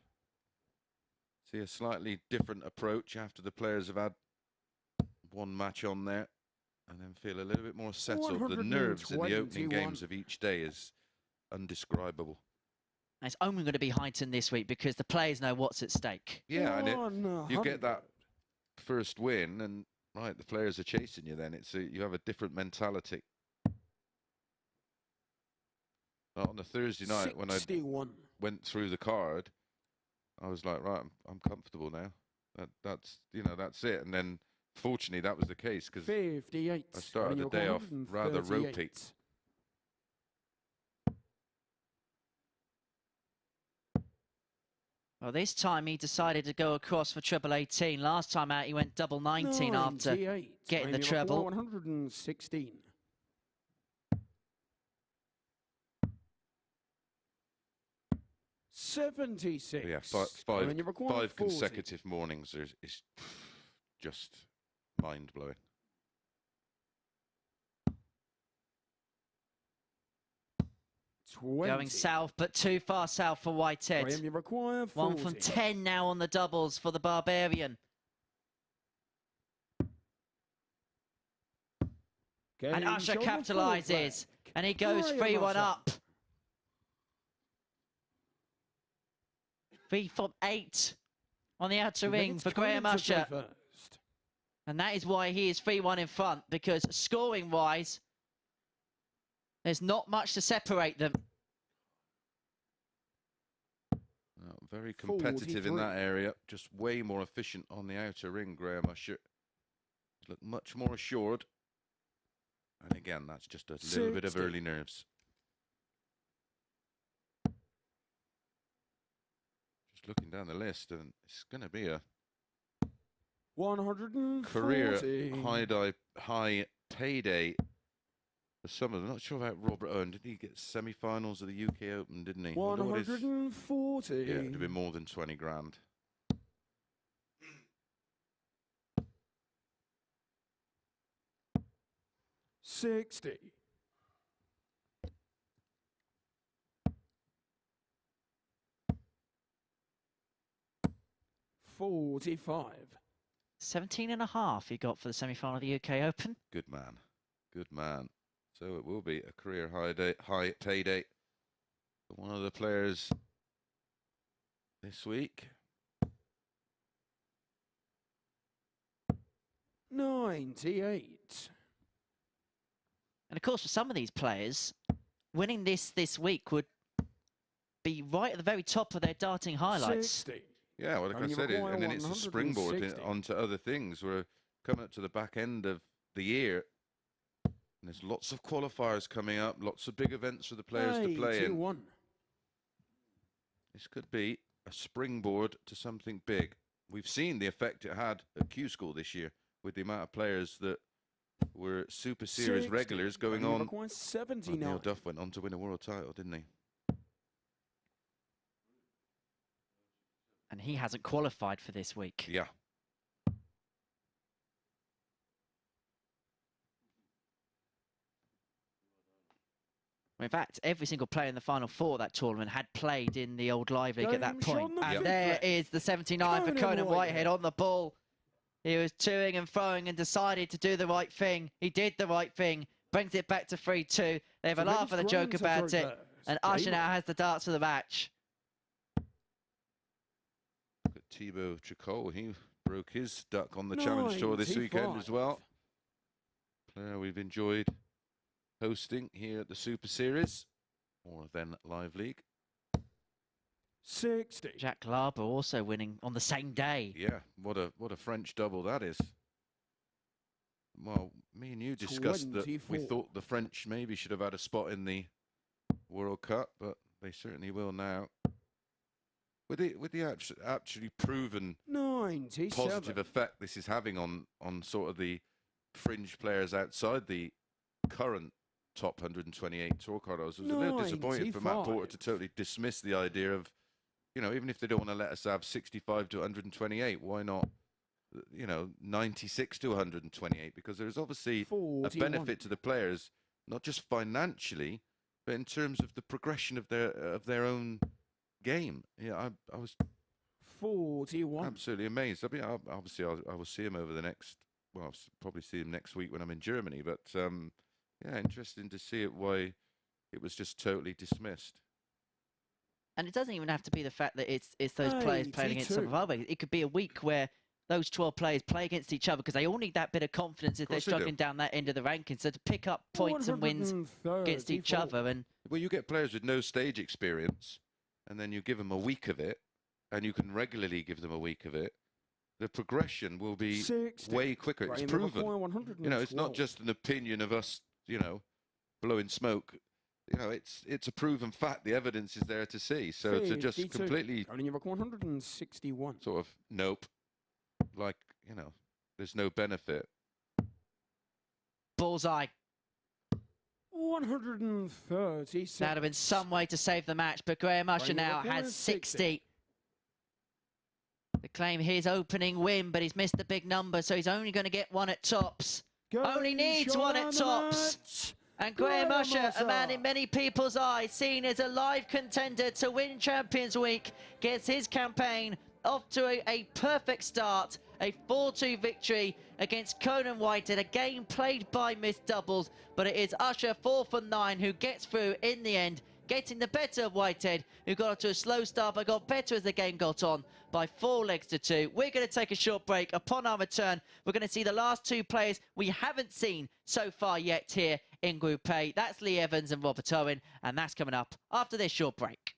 see a slightly different approach after the players have had one match on there and then feel a little bit more settled. The nerves in the opening games of each day is undescribable. And it's only going to be heightened this week because the players know what's at stake. Yeah, and you get that first win and, right, the players are chasing you then. You have a different mentality. On the Thursday night, 61. When I went through the card, I was like, right, I'm comfortable now. That's it. And then, fortunately, that was the case because 58. I started the day off rather ropey. Well, this time he decided to go across for treble 18. Last time out, he went double 19 after getting the treble. 116. $76. Yeah, five consecutive mornings is just mind-blowing. Going south, but too far south for Whitehead. You require 40. 1 from 10 now on the doubles for the Barbarian. And Usher capitalises, and he goes 3-1 up. 3 from 8 on the outer ring for Graham Usher. And that is why he is 3-1 in front, because scoring-wise, there's not much to separate them. Very competitive in that area. Just way more efficient on the outer ring, Graham Usher. Look much more assured. And again, that's just a little bit of early nerves. Just looking down the list, and it's going to be a 140. Career high payday for some of them. Not sure about Robert Owen. Did he get semi-finals of the UK Open, didn't he? 140. Yeah, it would be more than 20 grand. $60. 45. 17.5 he got for the semi-final of the UK Open. Good man. Good man. So it will be a career high payday for one of the players this week. 98. And of course, for some of these players, winning this week would be right at the very top of their darting highlights. 60. Yeah, well, like I said, and then it's a springboard onto other things. We're coming up to the back end of the year, and there's lots of qualifiers coming up, lots of big events for the players to play in. This could be a springboard to something big. We've seen the effect it had at Q School this year with the amount of players that were Super Series regulars going on. Neil Duff went on to win a world title, didn't he? And he hasn't qualified for this week. Yeah. In fact, every single player in the Final Four of that tournament had played in the old Live League at that point. And there is the 79 for Conan Whitehead on the ball. He was toing and throwing and decided to do the right thing. He did the right thing. Brings it back to 3-2. They have a laugh at the joke about it. And Usher now has the darts of the match. Look at Thibaut Tricot. He broke his duck on the Challenge Tour this weekend as well. Player we've enjoyed hosting here at the Super Series, or then Live League. 60. Jack Larber also winning on the same day. Yeah, what a French double that is. Well, me and you discussed 24. That we thought the French maybe should have had a spot in the World Cup, but they certainly will now. With the actually proven 97. Positive effect this is having on sort of the fringe players outside the current top 128 tour card. I was a little disappointed for Matt Porter to totally dismiss the idea of, you know, even if they don't want to let us have 65 to 128, why not, you know, 96 to 128? Because there's obviously 41. A benefit to the players, not just financially, but in terms of the progression of their own game. Yeah, I was 41. Absolutely amazed. I mean, obviously I will see him over the next. Well, I'll probably see him next week when I'm in Germany. But yeah, interesting to see why it was just totally dismissed. And it doesn't even have to be the fact that it's those players playing against some of our players. It could be a week where those 12 players play against each other because they all need that bit of confidence if they're struggling down that end of the rankings. So to pick up points and wins against each other. And well, you get players with no stage experience, and then you give them a week of it, and you can regularly give them a week of it. The progression will be way quicker. It's proven. You know, it's not just an opinion of us, you know, blowing smoke. You know, it's a proven fact. The evidence is there to see. So to just completely 161. Sort of nope, like, you know, there's no benefit. Bullseye. 136. That'd have been some way to save the match, but Graham Usher now has 60. They claim his opening win, but he's missed the big number, so he's only going to get one at tops. Only needs one at tops. And Graham Usher, a man in many people's eyes, seen as a live contender to win Champions Week, gets his campaign off to a perfect start. A 4-2 victory against Conan Whitehead, a game played by missed doubles, but it is Usher 4 for 9 who gets through in the end, getting the better of Whitehead, who got off to a slow start but got better as the game got on by 4 legs to 2. We're going to take a short break. Upon our return, we're going to see the last two players we haven't seen so far yet here in Group A. That's Lee Evans and Robert Owen, and that's coming up after this short break.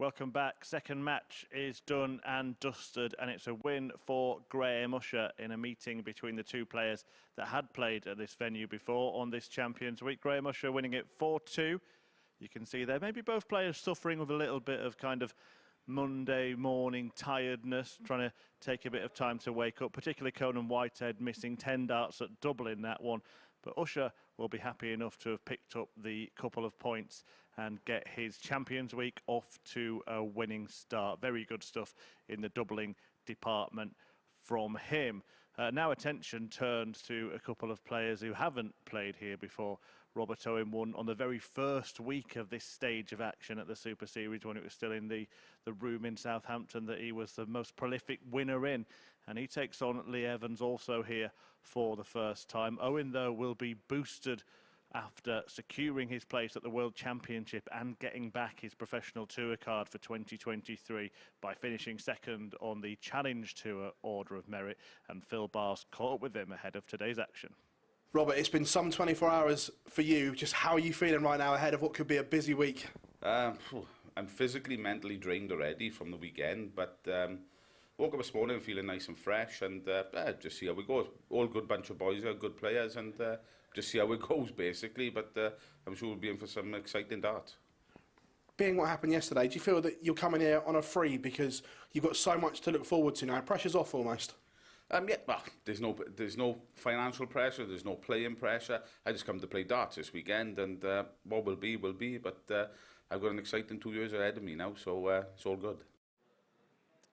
Welcome back. Second match is done and dusted, and it's a win for Graham Usher in a meeting between the two players that had played at this venue before on this Champions Week. Graham Usher winning it 4-2. You can see there, maybe both players suffering with a little bit of kind of Monday morning tiredness, trying to take a bit of time to wake up, particularly Conan Whitehead missing 10 darts at double in that one. But Usher will be happy enough to have picked up the couple of points and get his Champions Week off to a winning start. Very good stuff in the doubling department from him. Now attention turns to a couple of players who haven't played here before. Robert Owen won on the very first week of this stage of action at the Super Series when it was still in the room in Southampton that he was the most prolific winner in. And he takes on Lee Evans also here for the first time. Owen, though, will be boosted after securing his place at the World Championship and getting back his professional tour card for 2023 by finishing second on the Challenge Tour Order of Merit. And Phil Bars caught up with him ahead of today's action. Robert, it's been some 24 hours for you. Just how are you feeling right now ahead of what could be a busy week? I'm physically, mentally drained already from the weekend, but woke up this morning feeling nice and fresh, and just see how we go. All good bunch of boys, good players, and just see how it goes, basically. But I'm sure we'll be in for some exciting darts. Being what happened yesterday, do you feel that you're coming here on a free because you've got so much to look forward to now? Pressure's off almost. Yeah, well, there's no financial pressure, there's no playing pressure. I just come to play darts this weekend, and what will be, will be. But I've got an exciting 2 years ahead of me now, so it's all good.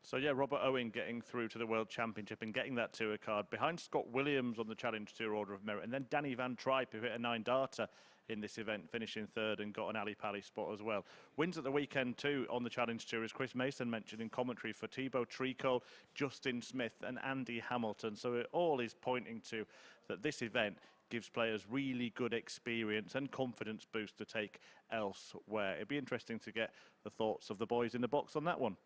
So, yeah, Robert Owen getting through to the World Championship and getting that tour card behind Scott Williams on the Challenge Tour Order of Merit, and then Danny Van Tripe, who hit a 9-darter in this event, finishing third and got an Ali Pally spot as well. Wins at the weekend too on the Challenge Tour, as Chris Mason mentioned in commentary, for Thibaut Tricot, Justin Smith and Andy Hamilton. So it all is pointing to that this event gives players really good experience and confidence boost to take elsewhere. It'd be interesting to get the thoughts of the boys in the box on that one.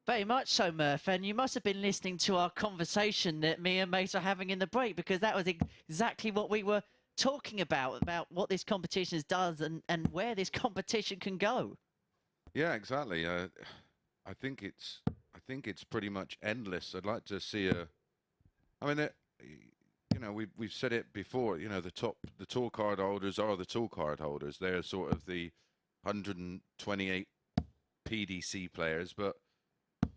Very much so, Murph, and you must have been listening to our conversation that me and Mate are having in the break, because that was exactly what we were talking about what this competition does and where this competition can go. Yeah, exactly. I think it's pretty much endless. I'd like to see you know, we've said it before. You know, the tour card holders are the tour card holders. They're sort of the 128 PDC players, but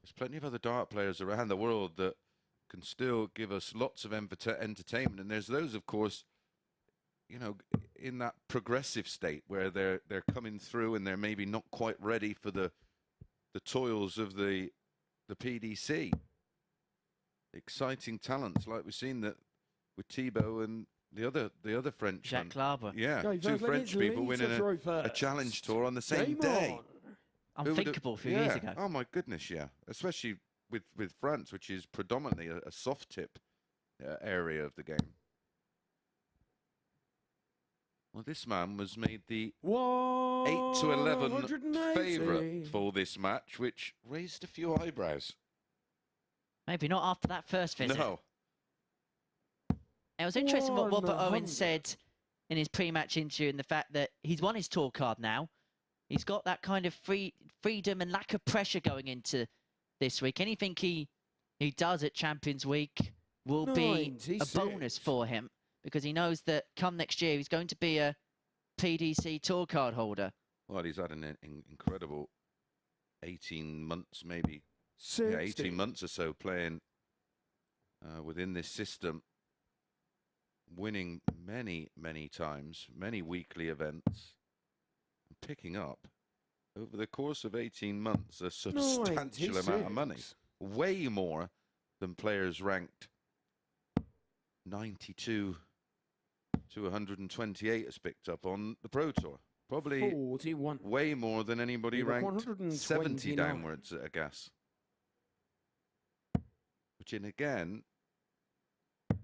there's plenty of other dart players around the world that can still give us lots of entertainment. And there's those, of course, you know, in that progressive state where they're coming through and they're maybe not quite ready for the toils of the PDC. Exciting talents like we've seen that with Thibaut and the other French Jacques Labre. Yeah, two French people winning a challenge tour on the same day. Unthinkable a few years ago. Oh my goodness, yeah. Especially with France, which is predominantly a soft tip area of the game. Well, this man was made the 8-11 favourite for this match, which raised a few eyebrows. Maybe not after that first visit. No. It was interesting what Robert Owen said in his pre-match interview, and the fact that he's won his tour card now. He's got that kind of freedom and lack of pressure going into this week. Anything he does at Champions Week will be a bonus for him, because he knows that come next year he's going to be a PDC tour card holder. Well, he's had an incredible 18 months, maybe 18 months or so playing within this system, winning many times, many weekly events, and picking up over the course of 18 months a substantial amount of money, way more than players ranked 92 to 128 has picked up on the Pro Tour. Probably 41. Way more than anybody ranked 70 downwards at a guess. Which, again,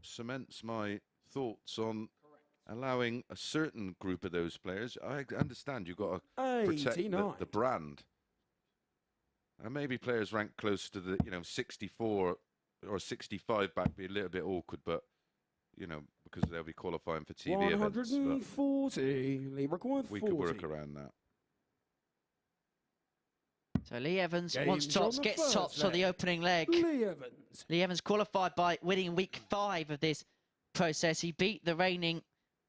cements my thoughts on allowing a certain group of those players. I understand you've got to protect the brand. And maybe players ranked close to the 64 or 65 back be a little bit awkward, but because they'll be qualifying for TV 140. events. We could work around that. So Lee Evans Games wants tops, on the gets first tops for the leg. opening leg. Lee Evans. Lee Evans qualified by winning week 5 of this process. He beat the reigning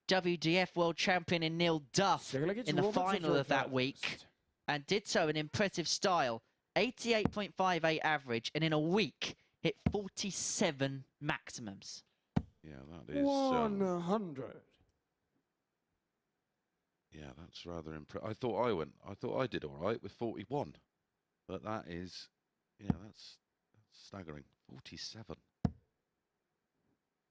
WDF World Champion in Neil Duff in the final of that week, and did so in impressive style. 88.58 average, and in a week hit 47 maximums. Yeah, that is 100. Yeah, that's rather impressive. I thought I did all right with 41, but that is, yeah, that's staggering. 47.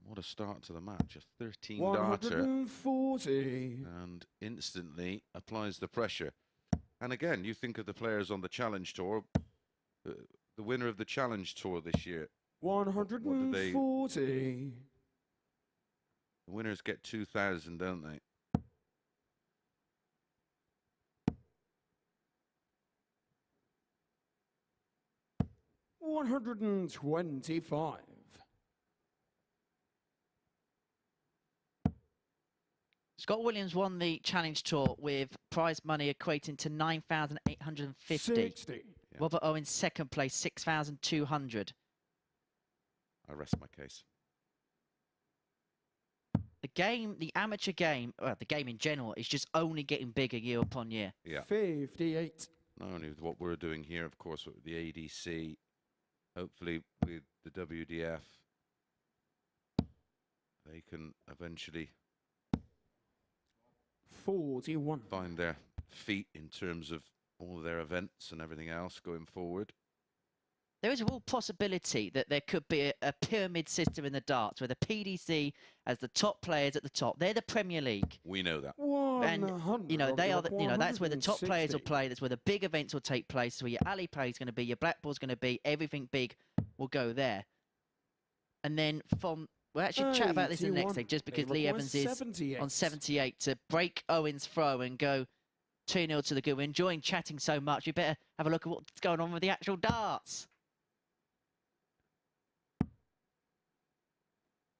What a start to the match. A 13 darter. 140. And instantly applies the pressure. And again, you think of the players on the Challenge Tour, the winner of the Challenge Tour this year. 140. The winners get 2,000, don't they? $125. Scott Williams won the Challenge Tour with prize money equating to 9,850. 60. Yeah. Robert Owen second place, 6,200. I rest my case. The game, the amateur game, well, the game in general, is just only getting bigger year upon year. Yeah. 58. Not only with what we're doing here, of course, with the ADC, hopefully with the WDF, they can eventually 41. find their feet in terms of all of their events and everything else going forward. There is a real possibility that there could be a pyramid system in the darts where the PDC has the top players at the top. They're the Premier League. We know that. 100. You know, they are. That's where the top players will 160. play. That's where the big events will take place. Where your Alipay is going to be, your Blackpool's going to be. Everything big will go there. And then we'll actually chat about this in the next 81. thing, just because They Lee require Evans is 78. on 78 to break Owen's throw and go 2-0 to the good. We're enjoying chatting so much. You better have a look at what's going on with the actual darts.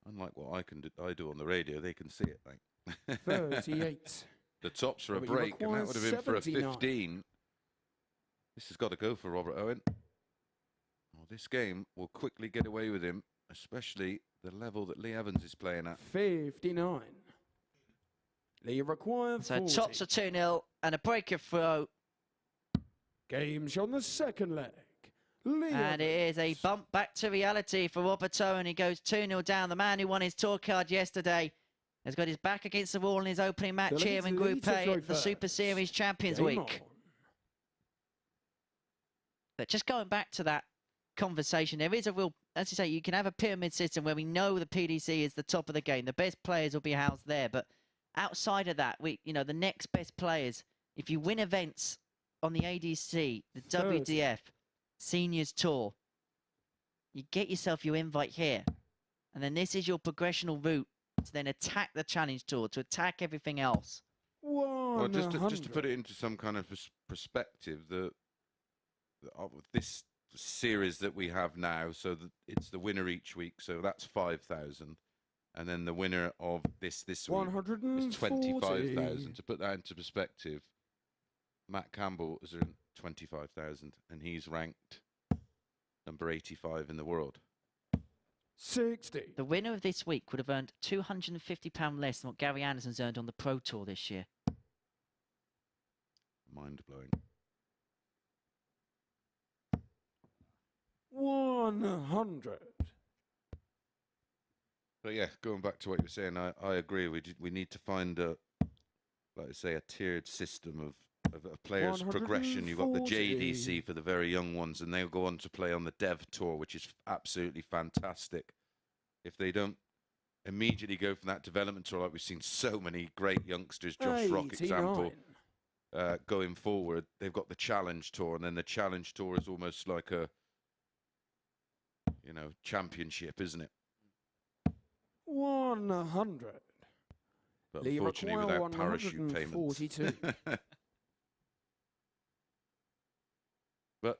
Unlike what I do on the radio, they can see it. Like 38. the tops for a But you break, and that require would have been for a 79. 15. This has got to go for Robert Owen. Well, this game will quickly get away with him, especially the level that Lee Evans is playing at. 59. Lee requires So 40. tops are 2-0 and a breaker throw. Games on the second leg. Lee And it is a bump back to reality for Robert Owen. He goes 2-0 down. The man who won his tour card yesterday has got his back against the wall in his opening match The here in leader Group A, goes the Super first. Series Champions Game Week. on. But just going back to that conversation, there is a real, as you say, you can have a pyramid system where we know the PDC is the top of the game. The best players will be housed there. But outside of that, the next best players, if you win events on the ADC, the 30. WDF, Seniors Tour, you get yourself your invite here. And then this is your progressional route to then attack the Challenge Tour, to attack everything else. Well, just to put it into some kind of perspective, this series that we have now, so that it's the winner each week, so that's 5,000, and then the winner of this week is 25,000. To put that into perspective, Matt Campbell has earned 25,000, and he's ranked number 85 in the world. 60. The winner of this week would have earned £250 less than what Gary Anderson's earned on the Pro Tour this year. Mind-blowing. 100. But yeah, going back to what you were saying, I agree. We need to find like I say, a tiered system of a players' progression. You've got the 140. JDC for the very young ones, and they'll go on to play on the Dev Tour, which is absolutely fantastic. If they don't immediately go from that development tour, like we've seen so many great youngsters, Josh Rock example, 89. going forward, they've got the Challenge Tour, and then the Challenge Tour is almost like a, championship, isn't it? 100. But Lee unfortunately, require without parachute payments. 142. But,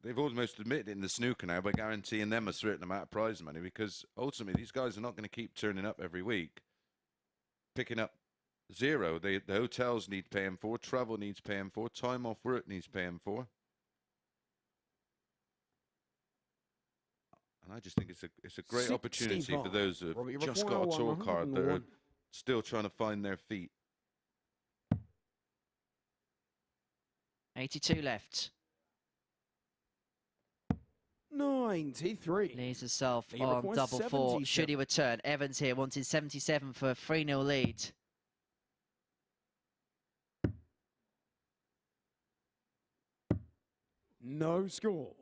they've almost admitted in the snooker now by guaranteeing them a certain amount of prize money, because ultimately these guys are not going to keep turning up every week, picking up zero. The hotels need paying for, travel needs paying for, time off work needs paying for. I just think it's a great opportunity for those who have just got a tour card that are still trying to find their feet. 82 left. 93. Leaves herself He on requires double 4. 77. Should he return? Evans here wanted 77 for a 3-0 lead. No score.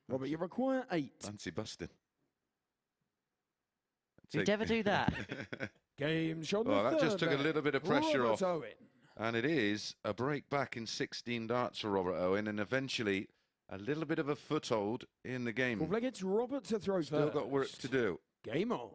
Robert, you require 8. Fancy busting. You'd never do that. Game shot. Well, that just took a little bit of pressure Robert off. Owen. And it is a break back in 16 darts for Robert Owen, and eventually a little bit of a foothold in the game. Full flag, it's Robert to throw Still first. got work to do. Game on.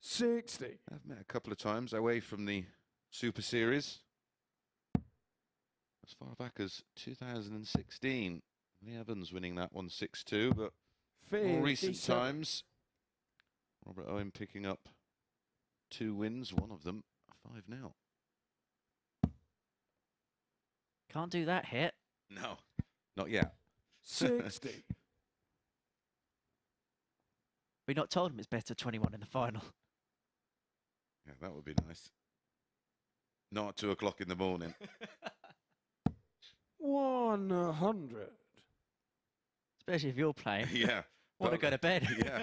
$60. I've met a couple of times away from the Super Series. As far back as 2016. Lee Evans winning that one 6-2, but more recent times, Robert Owen picking up 2 wins, one of them 5-0. Can't do that hit. No, not yet. 60. We've not told him it's better 21 in the final. Yeah, that would be nice. Not at 2 o'clock in the morning. 100. Especially if you're playing. Yeah. Want to go to bed. Yeah.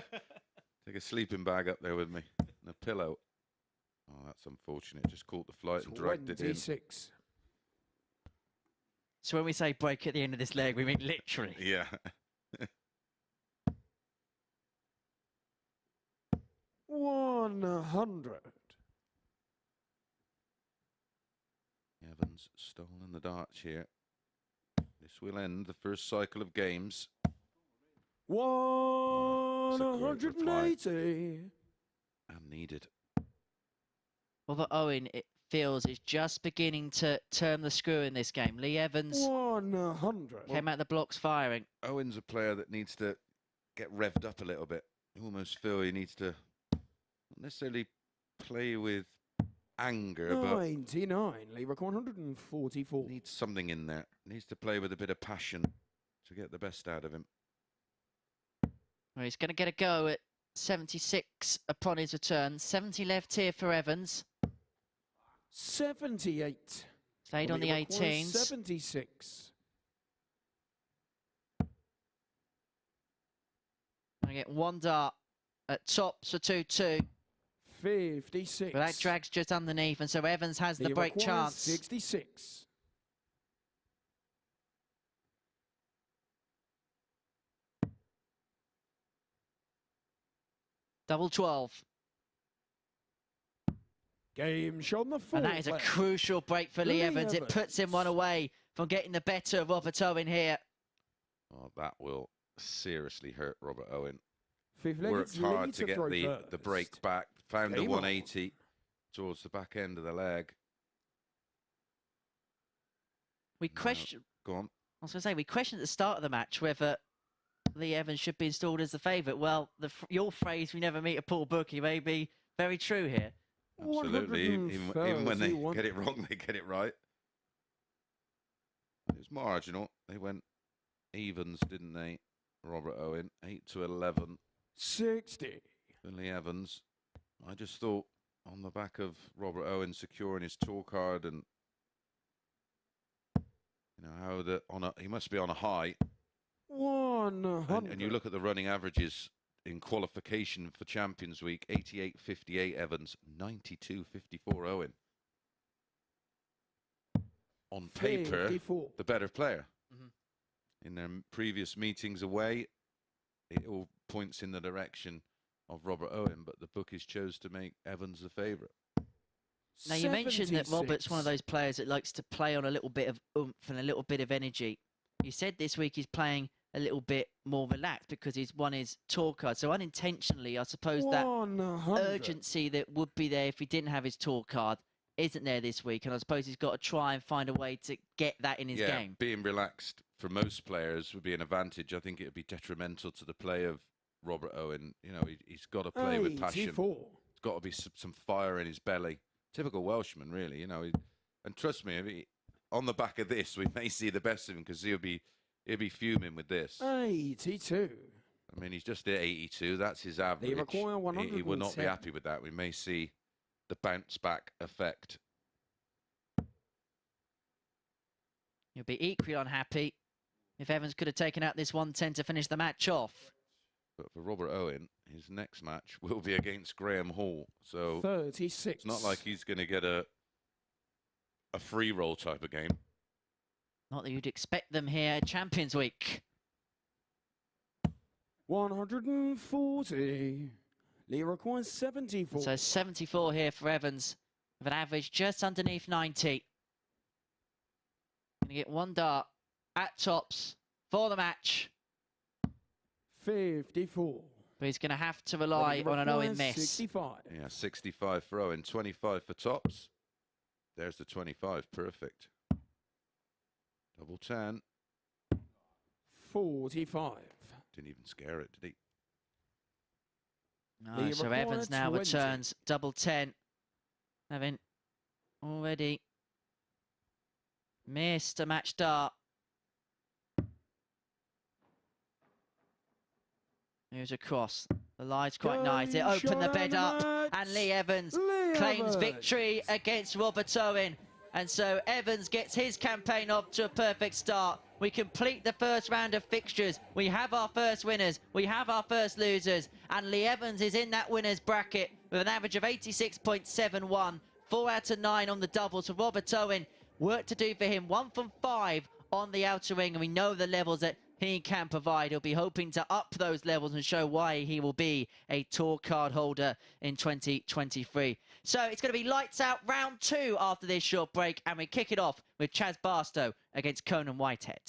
Take a sleeping bag up there with me and a pillow. Oh, that's unfortunate. Just caught the flight and dragged it in. 26. So when we say break at the end of this leg, we mean literally. Yeah. 100. Evans stolen the darts here. This will end the first cycle of games. 180. And needed. Robert Owen, it feels, is just beginning to turn the screw in this game. Lee Evans 100. came out the blocks firing. Owen's a player that needs to get revved up a little bit. You almost feel he needs to not necessarily play with anger, 99. Lee Rock 144. but needs something in there. Needs to play with a bit of passion to get the best out of him. Well, he's going to get a go at 76 upon his return. 70 left here for Evans. 78. Played on the 18s. 76. Going to get 1 dart at tops for 2-2. 56. But that drags just underneath, and so Evans has the break chance. 66. Double 12. Game shot on the full. And that is a crucial break for Lee Evans. It puts him one away from getting the better of Robert Owen here. Oh, that will seriously hurt Robert Owen. Fifth leg, Worked it's hard Lee to get throw the break first. back. Found a Game on. 180 towards the back end of the leg. We question. Go on. I was going to say, we questioned at the start of the match whether Lee Evans should be installed as the favourite. Well, your phrase, "we never meet a poor bookie," may be very true here. Absolutely. Even when they get it wrong, they get it right. It was marginal. They went evens, didn't they? Robert Owen, 8-11. 60. Lee Evans. I just thought on the back of Robert Owen securing his tour card and you know how he must be on a high. 100. And you look at the running averages in qualification for Champions Week, 88.58 Evans, 92.54 Owen. On paper, 54. the better player. Mhm. In their previous meetings away, it all points in the direction of Robert Owen, but the bookies chose to make Evans the favourite. Now, you mentioned that 76. Robert's one of those players that likes to play on a little bit of oomph and a little bit of energy. You said this week he's playing a little bit more relaxed because he's won his tour card. So unintentionally, I suppose that 100. urgency that would be there if he didn't have his tour card isn't there this week. And I suppose he's got to try and find a way to get that in his game. Being relaxed for most players would be an advantage. I think it would be detrimental to the play of Robert Owen. You know, he's got to play with passion. 84. He's got to be some fire in his belly. Typical Welshman, really, you know. And trust me, on the back of this, we may see the best of him because he'll be fuming with this. 82. I mean, he's just at 82. That's his average. They require 110. He will not be happy with that. We may see the bounce back effect. He'll be equally unhappy if Evans could have taken out this 110 to finish the match off. But for Robert Owen, his next match will be against Graham Hall. So 36. It's not like he's going to get a free roll type of game. Not that you'd expect them here at Champions Week. 140. Lee requires 74. So 74 here for Evans, with an average just underneath 90. Going to get one dart at tops for the match. 54. But he's going to have to rely on an Owen miss. 65. Yeah, 65 for Owen, 25 for tops. There's the 25, perfect. Double 10. 45. Didn't even scare it, did he? No, so Evans now 20. returns double 10, having already missed a match dart. Here's across. The line's quite nice. It opened the bed up, and Lee Evans claims victory against Robert Owen. And so Evans gets his campaign off to a perfect start. We complete the first round of fixtures. We have our first winners. We have our first losers. And Lee Evans is in that winners bracket with an average of 86.71. 4 out of 9 on the doubles for Robert Owen. Work to do for him. 1 from 5 on the outer ring. And we know the levels that he can provide. He'll be hoping to up those levels and show why he will be a tour card holder in 2023. So it's going to be lights out round 2 after this short break, and we kick it off with Chaz Barstow against Conan Whitehead.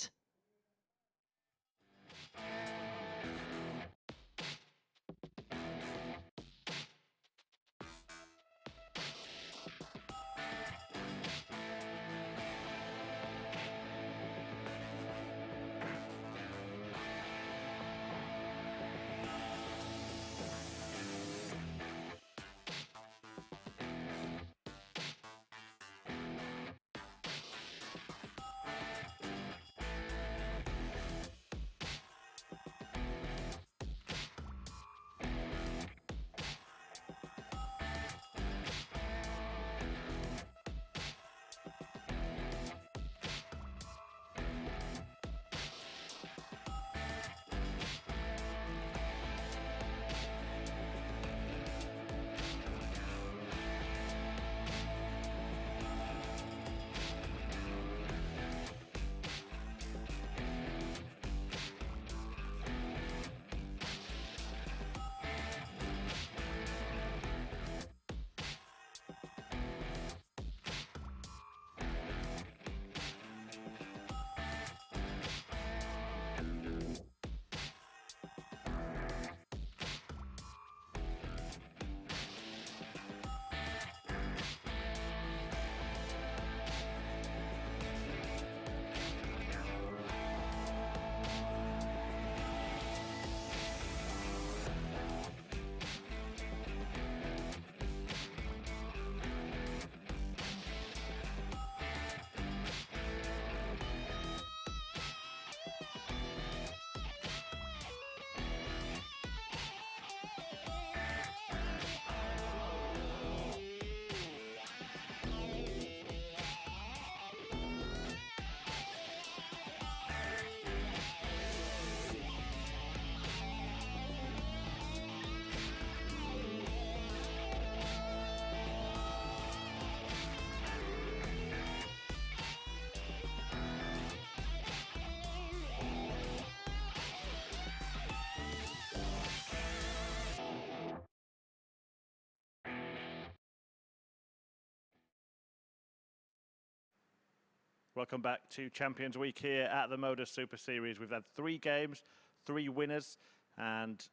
Welcome back to Champions Week here at the MODUS Super Series. We've had 3 games, 3 winners, and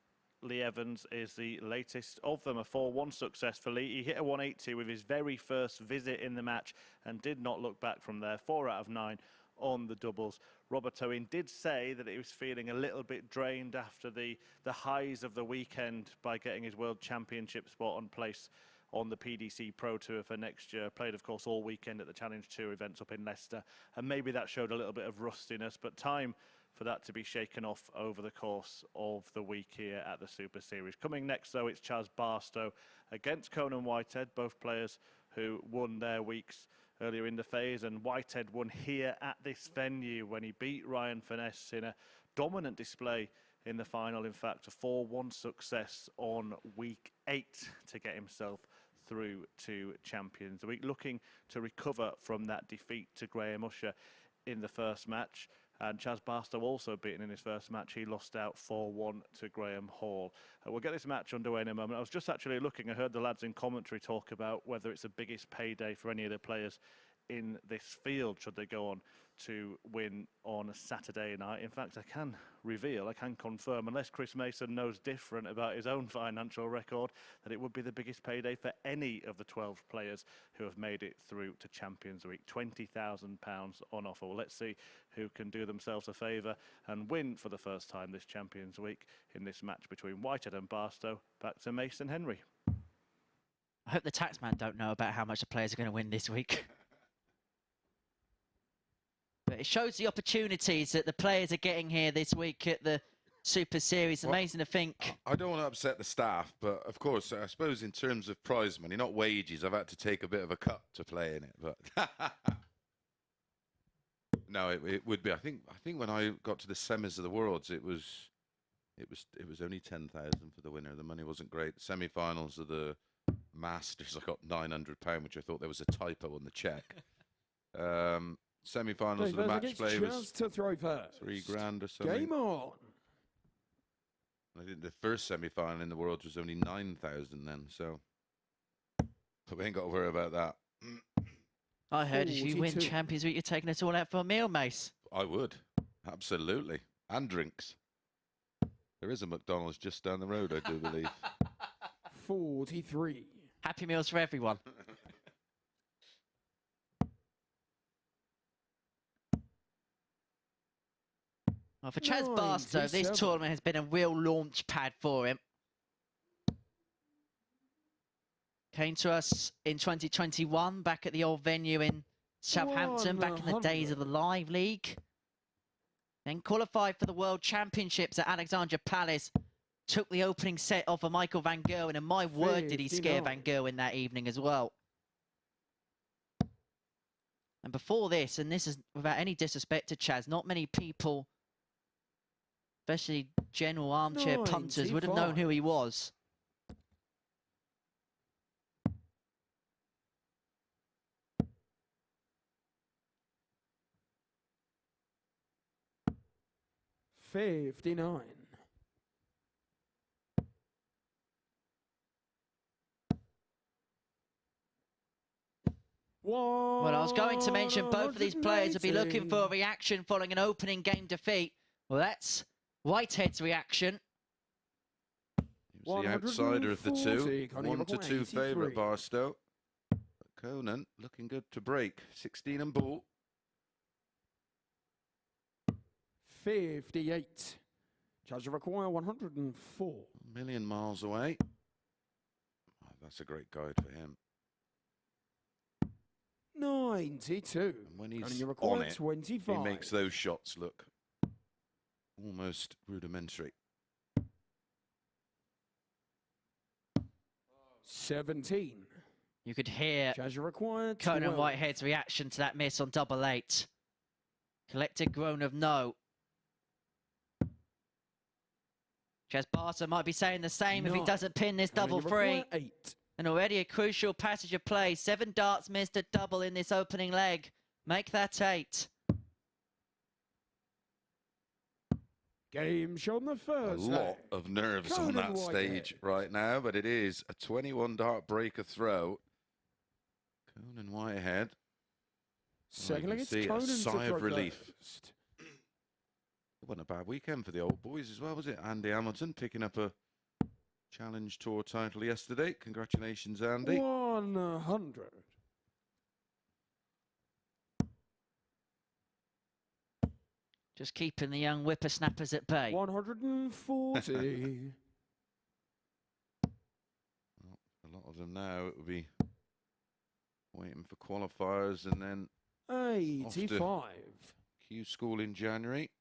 Lee Evans is the latest of them, a 4-1 success for Lee. He hit a 180 with his very first visit in the match and did not look back from there. 4 out of 9 on the doubles. Robert Owen did say that he was feeling a little bit drained after the highs of the weekend by getting his World Championship spot on place on the PDC Pro Tour for next year. Played, of course, all weekend at the Challenge Tour events up in Leicester, and maybe that showed a little bit of rustiness, but time for that to be shaken off over the course of the week here at the Super Series. Coming next, though, it's Chaz Barstow against Conan Whitehead, both players who won their weeks earlier in the phase, and Whitehead won here at this venue when he beat Ryan Finesse in a dominant display in the final. In fact, a 4-1 success on week 8 to get himself through to Champions Week, looking to recover from that defeat to Graham Usher in the first match. And Chaz Barstow also beaten in his first match. He lost out 4-1 to Graham Hall. We'll get this match underway in a moment. I was just actually looking, I heard the lads in commentary talk about whether it's the biggest payday for any of the players in this field should they go on to win on a Saturday night. In fact, I can reveal, I can confirm, unless Chris Mason knows different about his own financial record, that it would be the biggest payday for any of the 12 players who have made it through to Champions Week. £20,000 on offer. Well, let's see who can do themselves a favour and win for the first time this Champions Week in this match between Whitehead and Barstow. Back to Mason Henry. I hope the taxman don't know about how much the players are going to win this week. But it shows the opportunities that the players are getting here this week at the Super Series. Amazing to think. I don't want to upset the staff, but of course, I suppose in terms of prize money, not wages, I've had to take a bit of a cut to play in it. But no, it would be. I think when I got to the semis of the Worlds, it was only 10,000 for the winner. The money wasn't great. Semi-finals of the Masters, I got £900, which I thought there was a typo on the check. Semi-finals of the match play was to throw first. £3,000 or something. Game on. I think the first semi-final in the World was only 9,000 then, so we ain't got to worry about that. I heard if you win Champions Week, you're taking us all out for a meal, Mace. I would, absolutely, and drinks. There is a McDonald's just down the road, I do believe. 43. Happy meals for everyone. Well, for Chaz Barstow, this tournament has been a real launch pad for him. Came to us in 2021, back at the old venue in Southampton, back in the days of the Live League. Then qualified for the World Championships at Alexandra Palace. Took the opening set off of Michael van Gerwen, and my word, did he scare Van Gerwen that evening as well. And before this, and this is without any disrespect to Chaz, not many people, especially general armchair punters, would have known who he was. $59. Well, I was going to mention both of these players will be looking for a reaction following an opening game defeat. Well, that's Whitehead's reaction. He was the outsider of the two. 1-2 favourite Barstow. But Conan looking good to break. 16 and ball. 58. Chaz require 104. A million miles away. Oh, that's a great guide for him. 92. And when he's on it, 25. He makes those shots look almost rudimentary. 17. You could hear required Conan Whitehead's reaction to that miss on double 8. Collected groan of no. Chaz Barstow might be saying the same if he doesn't pin this double 3. 8. And already a crucial passage of play. 7 darts missed a double in this opening leg. Make that 8. Game shown the first. A lot of nerves on that stage right now, but it is a 21 dart breaker throw. Conan Whitehead. Second leg, it's see Conan a sigh of relief. First. It wasn't a bad weekend for the old boys as well, was it? Andy Hamilton picking up a Challenge Tour title yesterday. Congratulations, Andy. 100. Just keeping the young whippersnappers at bay. 140. Well, a lot of them now, it will be waiting for qualifiers and then 85. Q School in January.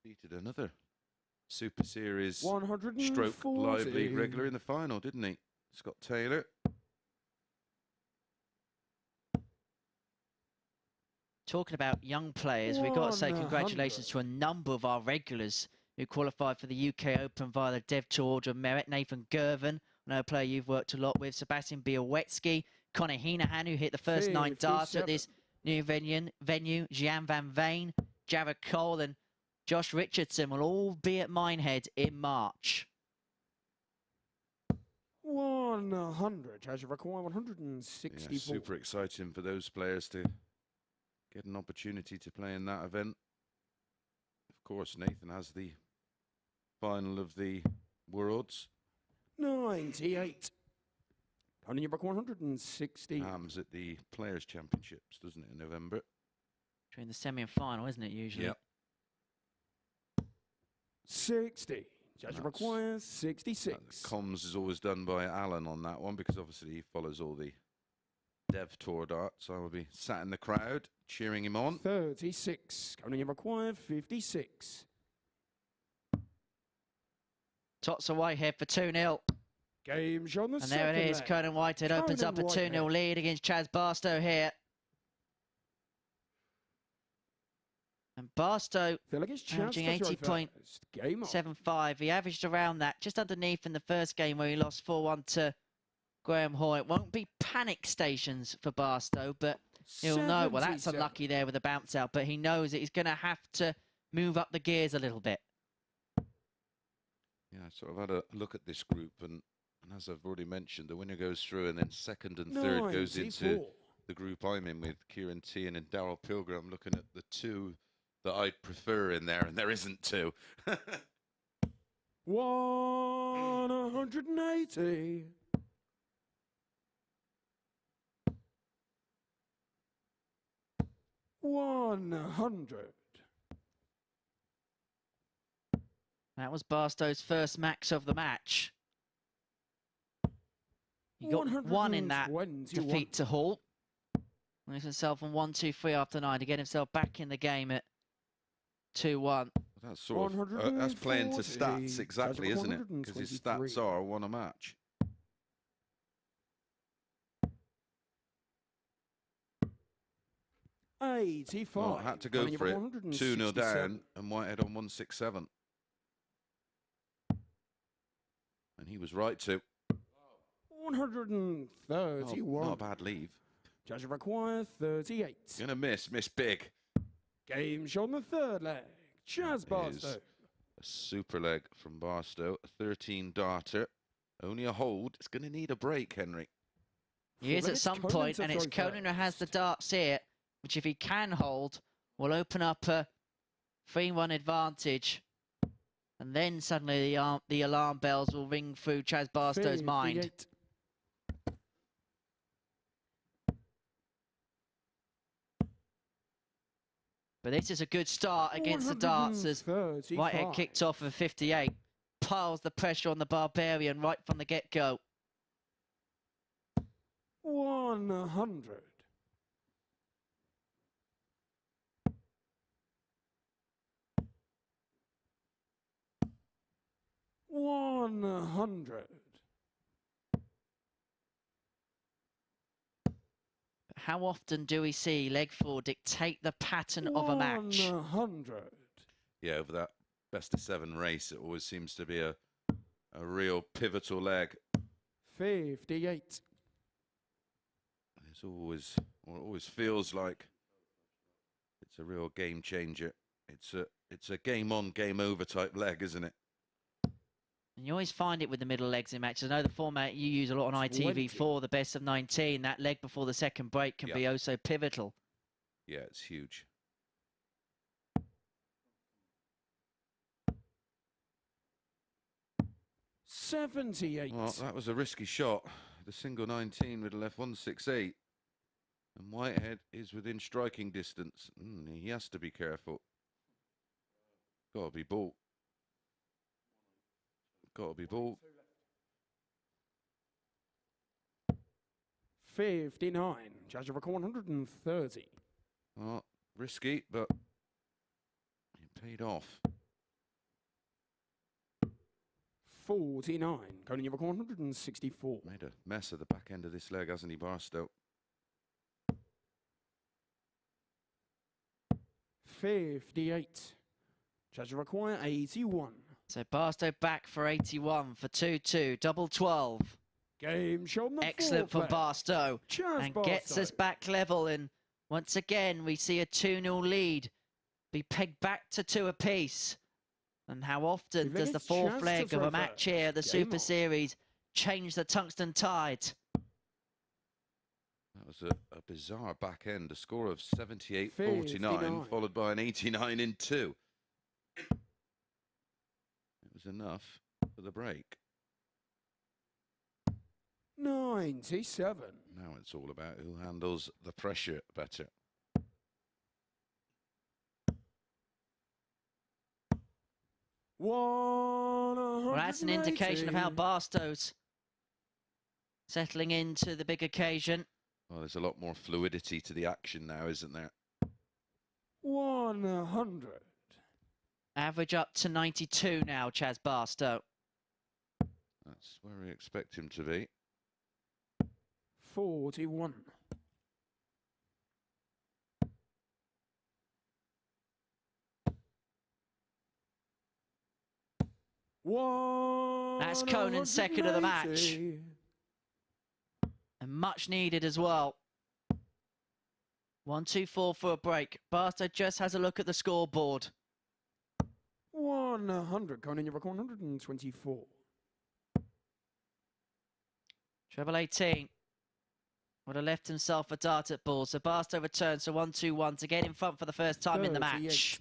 Beated another Super Series stroke live league regular in the final, didn't he? Scott Taylor. Talking about young players, we've got to say congratulations to a number of our regulars who qualified for the UK Open via the Dev Tour Order of Merit. Nathan Gervin, I know a player you've worked a lot with. Sebastian Białowski, Connor Heenahan, who hit the first 9 darts at this new venue. Gian Van Veen, Jared Cole and Josh Richardson will all be at Minehead in March. 100. As you require, 164. Yeah, super exciting for those players to get an opportunity to play in that event. Of course, Nathan has the final of the Worlds. 98. Only you 160. Hams at the Players' Championships, doesn't it, in November? During the semi and final, isn't it, usually? Yep. 60. Judge requires 66. Comms is always done by Alan on that one because obviously he follows all the Dev Tour darts. So I will be sat in the crowd cheering him on. 36. Only you require 56. Tots Whitehead for 2-0. Game on the and there it is. Conan Whitehead opens up a 2-0 lead against Chaz Barstow here. And Barstow averaging 80.75. He averaged around that, just underneath in the first game where he lost 4-1 to Graham Hoy. It won't be panic stations for Barstow, but he'll know, well, that's unlucky there with the bounce out, but he knows that he's going to have to move up the gears a little bit. Yeah, I sort of had a look at this group, and as I've already mentioned, the winner goes through, and then second and third goes into the group I'm in with Kieran T and Darryl Pilgrim. I'm looking at the two that I'd prefer in there, and there isn't two. 180. That was Barstow's first max of the match. He got 1 in that defeat to Hall. Makes himself on 1-2-3 after 9 to get himself back in the game at 2-1. That's sort of that's playing to stats exactly, isn't it? Because his stats are 1 a match. Well, had to go for it. 2-0 down, and Whitehead on 167. And he was right to. 131. Not a bad leave. Judge require 38. Gonna miss big. Game on the third leg. Chaz Barstow. A super leg from Barstow. A 13 darter. Only a hold. It's gonna need a break, Henry. He is at some point, and it's Conan who has the darts here, which if he can hold, will open up a 3-1 advantage. And then suddenly the alarm bells will ring through Chaz Barstow's mind. But this is a good start against the darts as Whitehead kicked off with 58. Piles the pressure on the Barbarian right from the get-go. 100. 100. How often do we see leg 4 dictate the pattern of a match? 100. Yeah, over that best of 7 race, it always seems to be a real pivotal leg. 58. It's always, or it always feels like it's a real game changer. It's a game on, game over type leg, isn't it? And you always find it with the middle legs in matches. I know the format you use a lot on ITV4, the best of 19. That leg before the second break can be oh so pivotal. Yeah, it's huge. $78. Well, that was a risky shot. The single 19 with a left 168. And Whitehead is within striking distance. He has to be careful. Got to be ball. Got to be ball. 59. Judge of a 130. Oh, risky, but it paid off. 49. Conan, you have a 164. Made a mess of the back end of this leg, hasn't he, Barstow? 58. Judge require 81. So Barstow back for 81 for 2-2, double 12. Game show number Excellent four from player. Barstow. Chaz And Barstow. gets us back level. And once again, we see a 2-0 lead be pegged back to 2 apiece. And how often does the fourth leg of a match here, the Super Series, change the tungsten tide? That was a bizarre back end, a score of 78-49, followed by an 89 in 2. It was enough for the break. 97. Now it's all about who handles the pressure better. Well, that's an indication of how Barstow's settling into the big occasion. Well, there's a lot more fluidity to the action now, isn't there? 100. Average up to 92 now, Chaz Barstow. That's where we expect him to be. 41. That's Conan's second of the match. And much needed as well. 1-2-4 for a break. Barstow just has a look at the scoreboard. 100. Conan, you record 124. Treble 18 would have left himself a dart at ball. So Barstow returns to 1-2-1 to get in front for the first time in the match.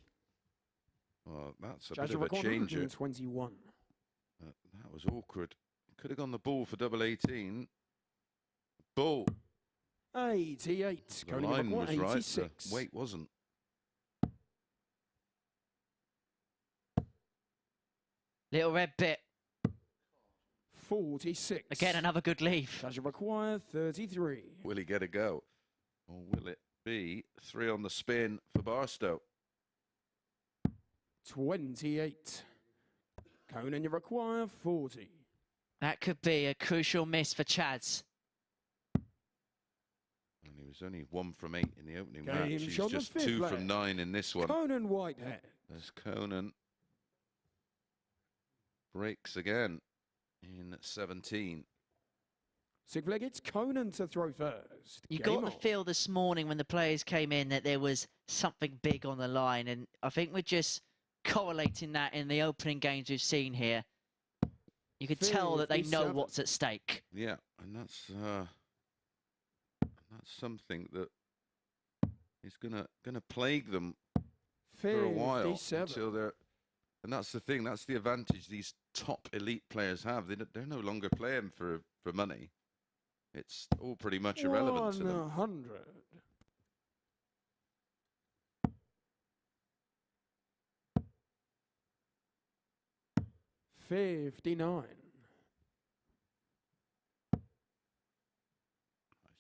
Well, that's a bit of a changer. 121. That was awkward. Could have gone the ball for double 18. Ball. 88. The line was 86. right. The weight wasn't. Little red bit. 46. Again, another good leave. Does require 33. Will he get a go? Or will it be 3 on the spin for Barstow? 28. Conan, you require 40. That could be a crucial miss for Chaz. And he was only 1 from 8 in the opening match. He's shot just the 2 fifth from 9 in this one. Conan Whitehead. As Conan breaks again in 17. Sixth leg, it's Conan to throw first. You got the feel this morning when the players came in that there was something big on the line, and I think we're just correlating that in the opening games we've seen here. You could tell that they know what's at stake. Yeah, and that's something that is gonna plague them for a while until they're. And that's the thing. That's the advantage these top elite players have. They're no longer playing for money. It's all pretty much irrelevant to them. 100. $59.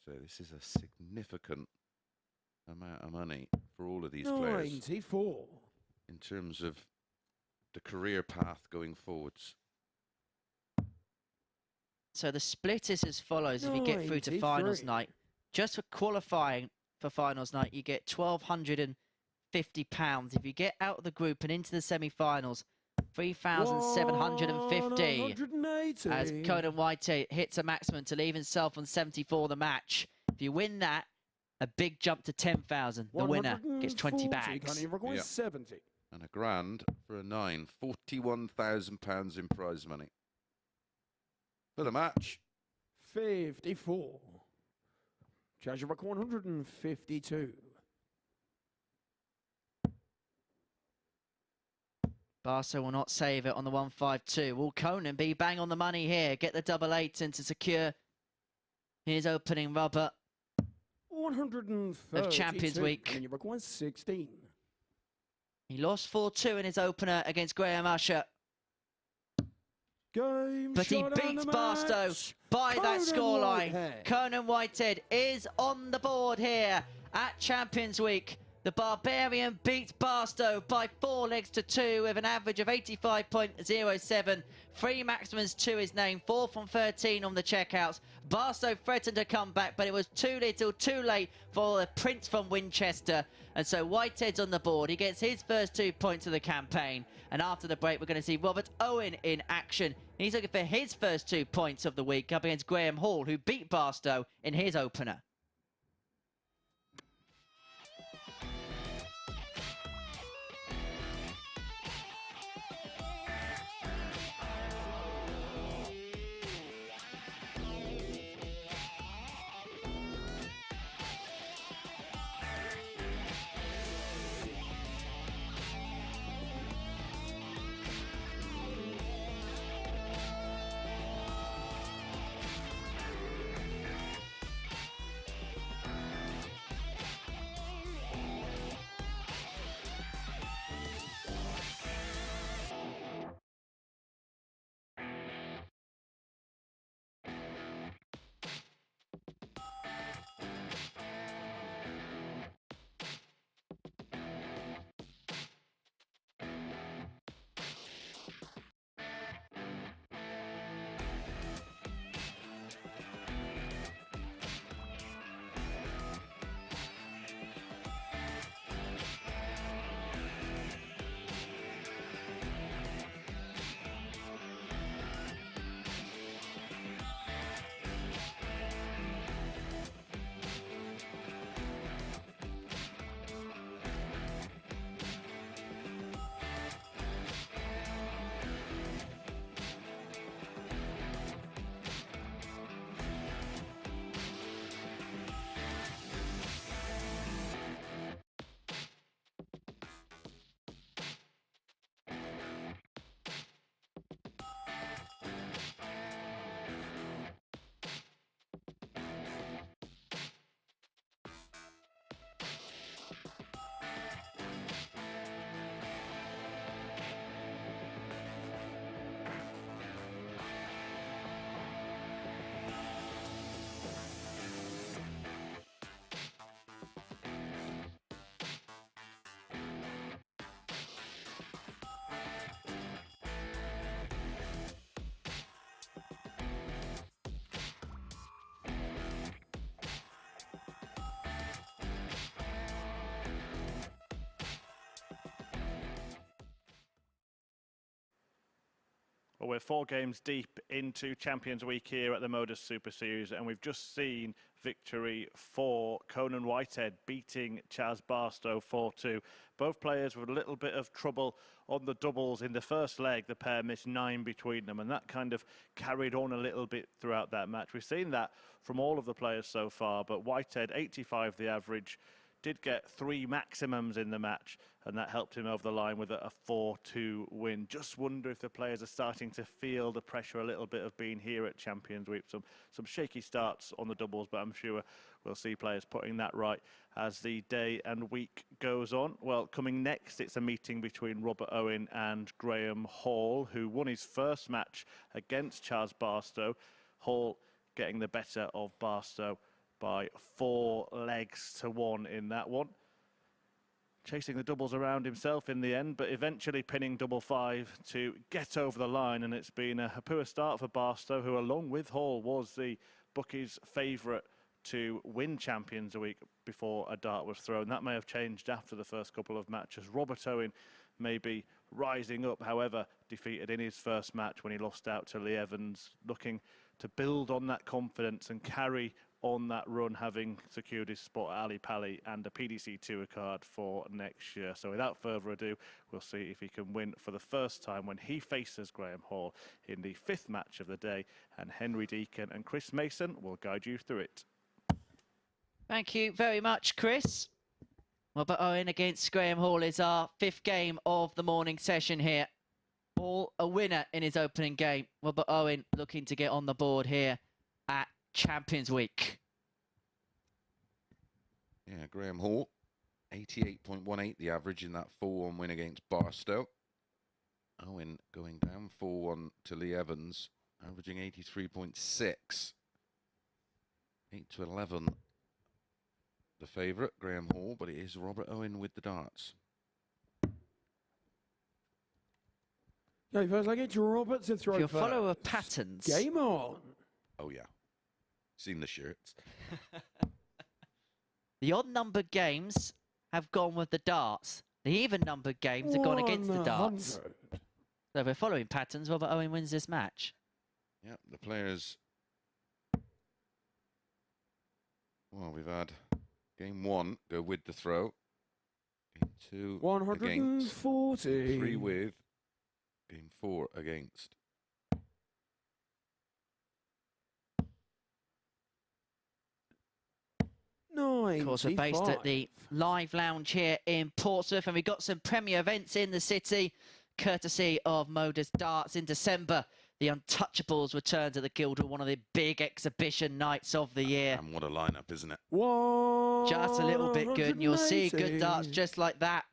So this is a significant amount of money for all of these players. 94. In terms of the career path going forwards. So the split is as follows. If you get through to finals night, just for qualifying for finals night, you get £1,250. If you get out of the group and into the semi-finals, 3,750. As Conan Whitehead hits a maximum to leave himself on 74 the match. If you win that, a big jump to 10,000. The winner gets 20 bags. Yep. 70. And a grand for a 9. £41,000 in prize money. For the match. 54. Charge of 152. Barstow will not save it on the 152. Will Conan be bang on the money here? Get the double 8 and to secure his opening rubber. 132. of Champions Week. And you require 16. He lost 4-2 in his opener against Graham Usher. But he beats Barstow by that scoreline. Conan Whitehead is on the board here at Champions Week. The Barbarian beats Barstow by 4 legs to 2 with an average of 85.07. 3 maximums to his name, 4 from 13 on the checkouts. Barstow threatened to come back, but it was too little, too late for the Prince from Winchester. And so Whitehead's on the board. He gets his first 2 points of the campaign. And after the break, we're going to see Robert Owen in action. He's looking for his first 2 points of the week up against Graham Hall, who beat Barstow in his opener. Well, we're 4 games deep into Champions Week here at the MODUS Super Series, and we've just seen victory for Conan Whitehead, beating Chaz Barstow 4-2. Both players with a little bit of trouble on the doubles in the first leg. The pair missed 9 between them, and that kind of carried on a little bit throughout that match. We've seen that from all of the players so far, but Whitehead, 85 the average, did get 3 maximums in the match, and that helped him over the line with a 4-2 win. Just wonder if the players are starting to feel the pressure a little bit of being here at Champions Week. Some shaky starts on the doubles, but I'm sure we'll see players putting that right as the day and week goes on. Well, coming next, it's a meeting between Robert Owen and Graham Hall, who won his first match against Chaz Barstow. Hall getting the better of Barstow by 4 legs to 1 in that one. Chasing the doubles around himself in the end, but eventually pinning double 5 to get over the line. And it's been a poor start for Barstow, who along with Hall was the bookies' favourite to win Champions Week before a dart was thrown. That may have changed after the first couple of matches. Robert Owen may be rising up, however, defeated in his first match when he lost out to Lee Evans, looking to build on that confidence and carry on that run, having secured his spot at Ali Pali and a PDC Tour card for next year. So without further ado, we'll see if he can win for the first time when he faces Graham Hall in the 5th match of the day, and Henry Deacon and Chris Mason will guide you through it. Thank you very much, Chris. Robert Owen against Graham Hall is our 5th game of the morning session here. Hall a winner in his opening game. Robert Owen looking to get on the board here at Champions Week. Yeah, Graham Hall, 88.18 the average in that 4-1 win against Barstow. Owen going down 4-1 to Lee Evans, averaging 83.6. 8-11. The favourite, Graham Hall, but it is Robert Owen with the darts. Okay, first leg, it's Robert to throw. If you're a first. follower of patterns. Game on. Oh, yeah. Seen the shirts. The odd-numbered games have gone with the darts. The even-numbered games have gone against the darts. 100. So if we're following patterns, Robert Owen wins this match. Yep, the players. Well, we've had game 1 go with the throw. Game 2 against. 140. 3 with. Game 4 against. Of course, we're based at the Live Lounge here in Portsmouth, and we've got some premier events in the city, courtesy of Modus Darts. In December, the Untouchables return to the Guildhall, one of the big exhibition nights of the year. And what a lineup, isn't it? Just a little bit good, and you'll see good darts just like that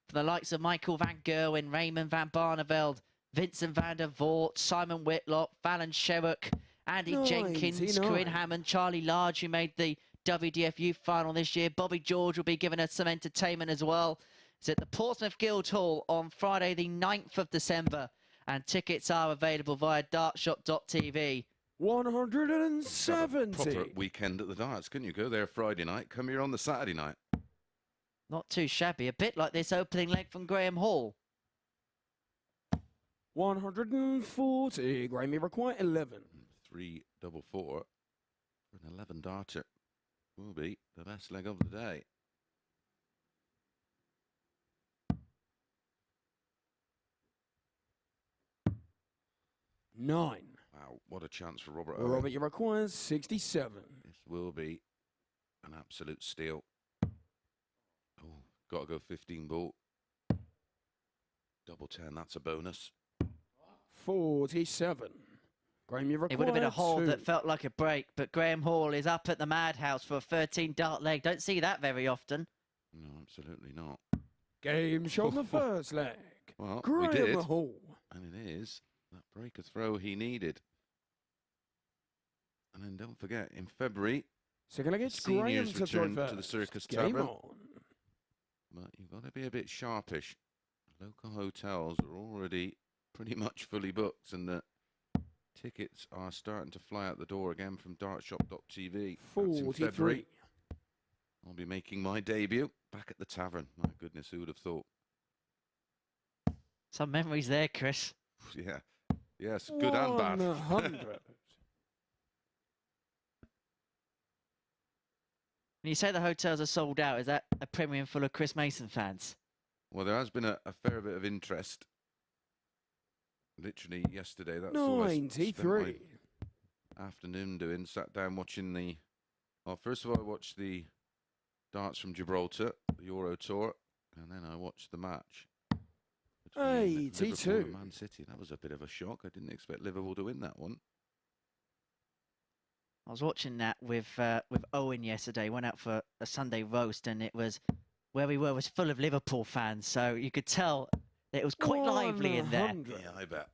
from the likes of Michael van Gerwen, Raymond van Barneveld, Vincent van der Voort, Simon Whitlock, Fallon Sherrock, Andy Jenkins, Corinne Hammond, Charlie Large, who made the WDF Youth Final this year. Bobby George will be giving us some entertainment as well. It's at the Portsmouth Guildhall on Friday the 9th of December, and tickets are available via dartshop.tv. 170. Proper weekend at the darts, couldn't you? Go there Friday night, come here on the Saturday night. Not too shabby, a bit like this opening leg from Graham Hall. 140. Graham, you require 11. 3-4-4 for an 11 darter. Will be the best leg of the day. Nine. Wow, what a chance for Robert Owen. Robert, you require 67. This will be an absolute steal. Oh, got to go 15 ball. Double 10, that's a bonus. 47. Graham, you require It would have been a hole 2. that felt like a break, but Graham Hall is up at the Madhouse for a 13 dart leg. Don't see that very often. No, absolutely not. Game show on the first leg. Well, Graham we did. Hall. And it is that breaker throw he needed. And then don't forget, in February, Second leg, it's Graham seniors to throw return first. to the Circus Game Tavern. on. But you've got to be a bit sharpish. Local hotels are already pretty much fully booked, and the tickets are starting to fly out the door again from dartshop.tv. That's in 43. February. I'll be making my debut back at the tavern. My goodness, who would have thought? Some memories there, Chris. Yeah. Yes, good and bad. 100. When you say the hotels are sold out, is that a premium full of Chris Mason fans? Well, there has been a fair bit of interest. Literally yesterday, that's all I spent 93. my afternoon doing. Sat down watching the... Well, first of all, I watched the darts from Gibraltar, the Euro Tour, and then I watched the match between 82. Liverpool and Man City. That was a bit of a shock. I didn't expect Liverpool to win that one. I was watching that with Owen yesterday. Went out for a Sunday roast, and it was where we were was full of Liverpool fans. So you could tell that it was quite lively in there. 100. Yeah, I bet.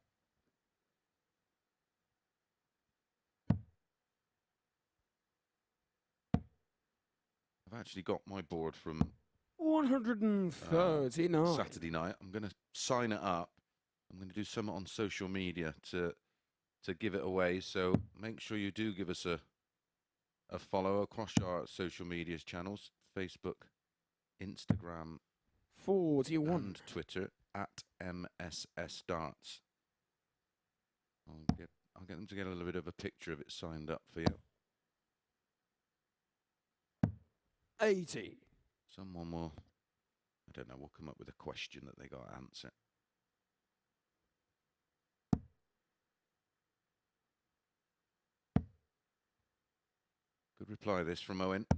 I've actually got my board from 139. Saturday night. I'm going to sign it up. I'm going to do something on social media to give it away. So make sure you do give us a follow across our social media channels, Facebook, Instagram, 41. and Twitter at MSS Darts. I'll get them to get a little bit of a picture of it signed up for you. 80. Someone will, I don't know, we'll come up with a question that they got to answer. Good reply this from Owen. 10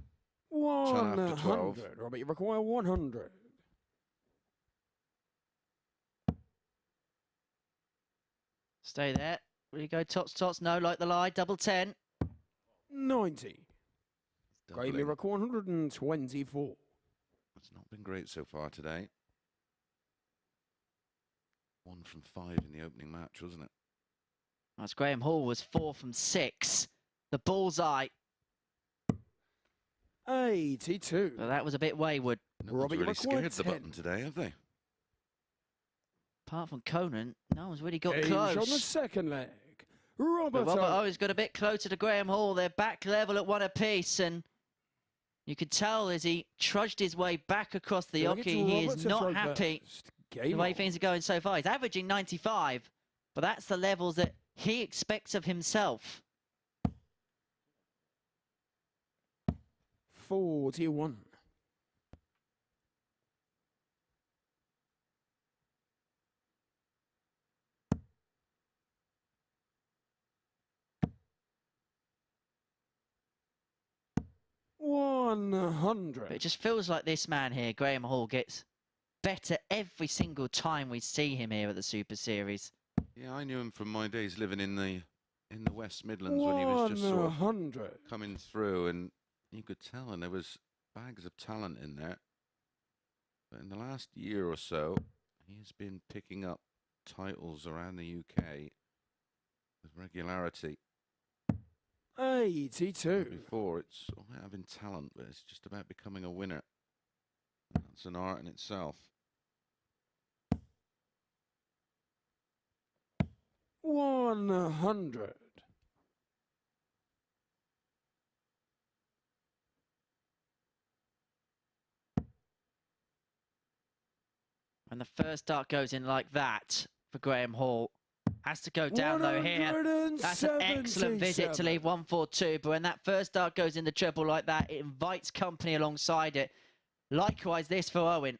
after 12. 100. Robert, you require 100. Stay there. Will you go tots? No, like the lie. Double 10. 90. Graham Miracle 124. It's not been great so far today. 1 from 5 in the opening match, wasn't it? As Graham Hall was 4 from 6. The bullseye. 82. So that was a bit wayward. No one's really scared the button today, have they? Apart from Conan, no one's really got Gauge close. on the second leg. But Robert Owen's got a bit closer to Graham Hall. They're back level at 1 apiece, and you could tell as he trudged his way back across the hockey, he is not happy the way things are going so far. He's averaging 95, but that's the levels that he expects of himself. 41. But it just feels like this man here, Graham Hall, gets better every single time we see him here at the Super Series. Yeah, I knew him from my days living in the West Midlands when he was just sort of coming through, and you could tell, and there was bags of talent in there. But in the last year or so, he has been picking up titles around the UK with regularity. 82. Before, it's all about having talent, but it's just about becoming a winner. That's an art in itself. 100. And the first dart goes in like that for Graham Hall. Has to go down though here. That's an excellent visit to leave 142. But when that first dart goes in the treble like that, it invites company alongside it. Likewise, this for Owen.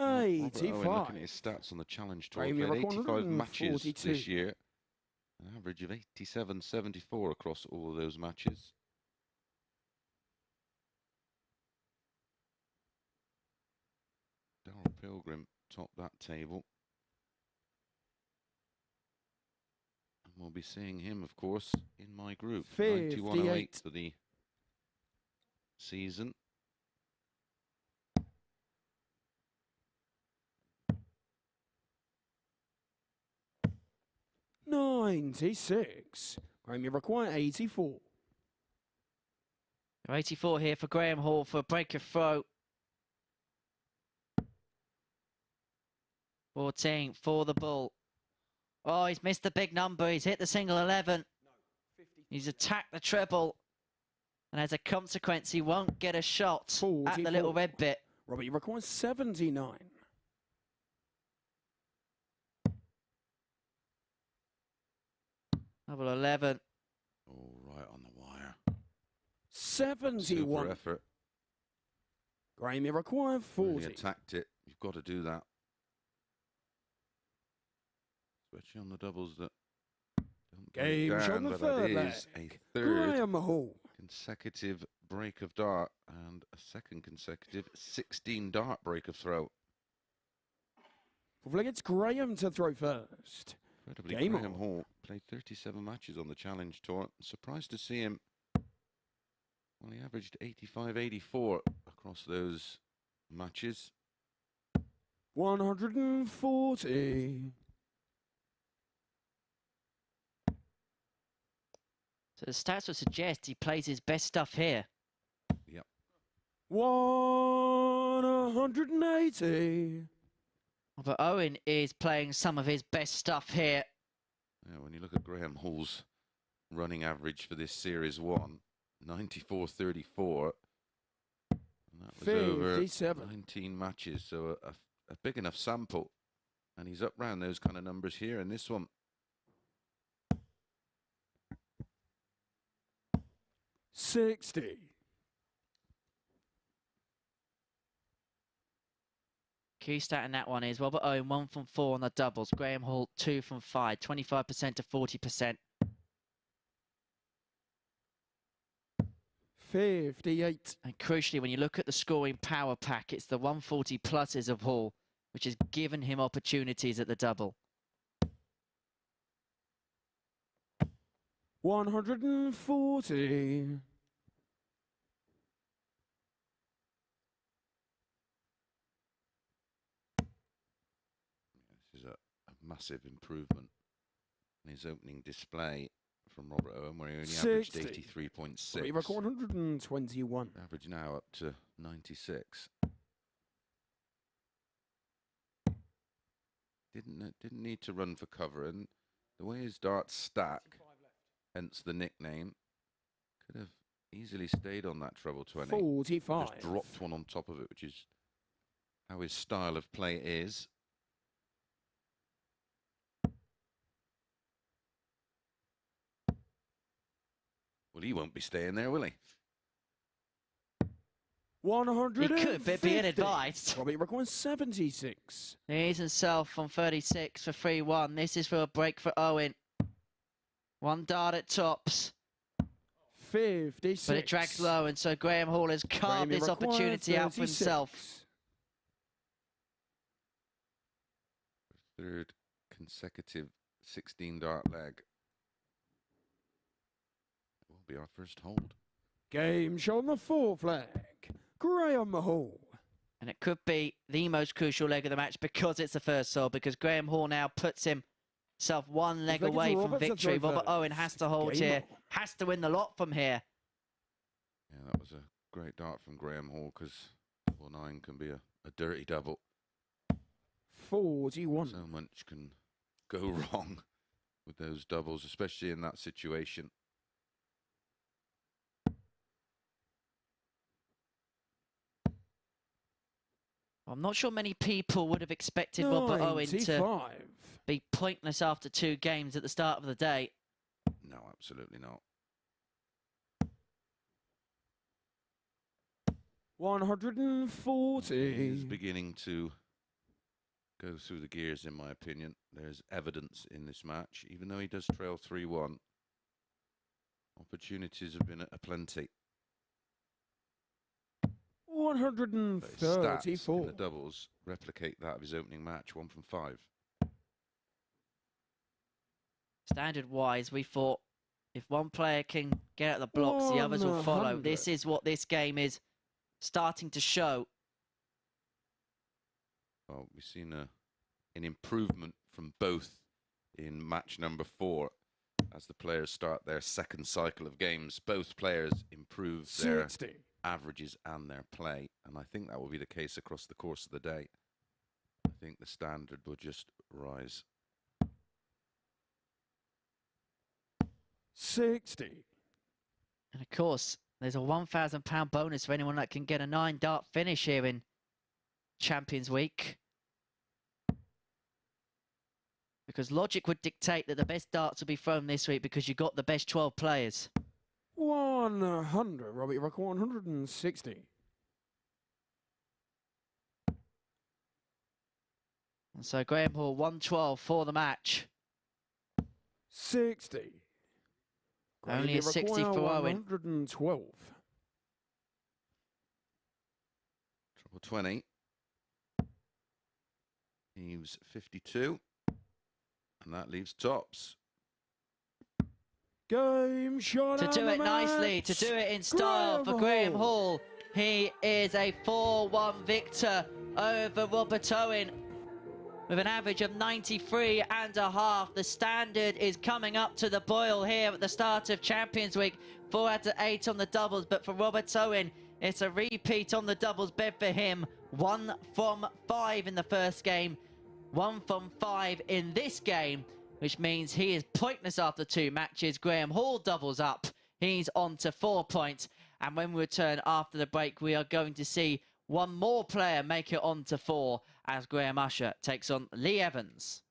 85. Owen, looking at his stats on the challenge tour, played 85 matches this year. An average of 87.74 across all of those matches. Darryl Pilgrim topped that table. And we'll be seeing him, of course, in my group. 91.08 for the season. $96. Graham, you require 84. 84 here for Graham Hall for a break of throw. 14 for the bull. Oh, he's missed the big number. He's hit the single 11. He's attacked the treble. And as a consequence, he won't get a shot 44. At the little red bit. Robert, you require 79. Double 11. Oh, right on the wire. 71. Super effort. Graham, you require 40. Really attacked it. You've got to do that. Especially on the doubles that don't Game on the third leg. A third Graham Hall. consecutive break of dart and a second consecutive 16 dart break of throw. Hopefully it's Graham to throw first. Incredibly, Game Graham on. Hall played 37 matches on the Challenge Tour. Surprised to see him. Well, he averaged 85-84 across those matches. 140. So the stats would suggest he plays his best stuff here. Yep. 180. But Owen is playing some of his best stuff here. Yeah, when you look at Graham Hall's running average for this Series 1, 94.34. And that was 57. over 19 matches, so a big enough sample. And he's up round those kind of numbers here in this one. 60. Key stat in that one is Robert Owen 1 from 4 on the doubles. Graham Hall 2 from 5, 25% to 40%. 58. And crucially, when you look at the scoring power pack, it's the 140 pluses of Hall, which has given him opportunities at the double. 140. This is a massive improvement in his opening display from Robert Owen, where he only averaged 83.6. Record 121. Average now up to 96. Didn't need to run for cover, and the way his darts stack, hence the nickname, could have easily stayed on that treble 20. 45. Just dropped one on top of it, which is how his style of play is. Well, he won't be staying there, will he? 150. He could, but be advised. Robbie requires 76. He's himself on 36 for 3-1. This is for a break for Owen. One dart at tops. 56. But it drags low, and so Graham Hall has carved this opportunity out for himself. Third consecutive 16-dart leg. Will be our first hold. Game show on the 4th leg. Graham Hall. And it could be the most crucial leg of the match because it's the first hold, because Graham Hall now puts himself one leg away from victory. Robert Owen has to hold here, has to win the lot from here. Yeah, that was a great dart from Graham Hall, because double 9 can be a dirty double. 41. So much can go wrong with those doubles, especially in that situation. I'm not sure many people would have expected Robert Owen to be pointless after 2 games at the start of the day. No, absolutely not. 140. He's beginning to go through the gears, in my opinion. There's evidence in this match, even though he does trail 3-1. Opportunities have been aplenty. 134. In the doubles replicate that of his opening match, 1 from 5. Standard-wise, we thought if one player can get out the blocks, the others will follow. This is what this game is starting to show. Well, we've seen an improvement from both in match number 4. As the players start their second cycle of games, both players improve their averages and their play. And I think that will be the case across the course of the day. I think the standard will just rise. 60. And of course, there's a £1,000 bonus for anyone that can get a 9-dart finish here in Champions Week. Because logic would dictate that the best darts will be thrown this week because you got the best 12 players. 100. Robbie Rock 160. And so Graham Hall 112 for the match. 60. Only a 60 for Owen. 112. Treble 20. Leaves 52. And that leaves tops. Game shot. To do it nicely, to do it in style for Graham Hall. He is a 4-1 victor over Robert Owen with an average of 93.5. The standard is coming up to the boil here at the start of Champions Week. 4 out of 8 on the doubles, but for Robert Owen, it's a repeat on the doubles bed for him. 1 from 5 in the first game, 1 from 5 in this game, which means he is pointless after 2 matches. Graham Hall doubles up. He's on to 4 points. And when we return after the break, we are going to see one more player make it on to 4 as Graham Usher takes on Lee Evans.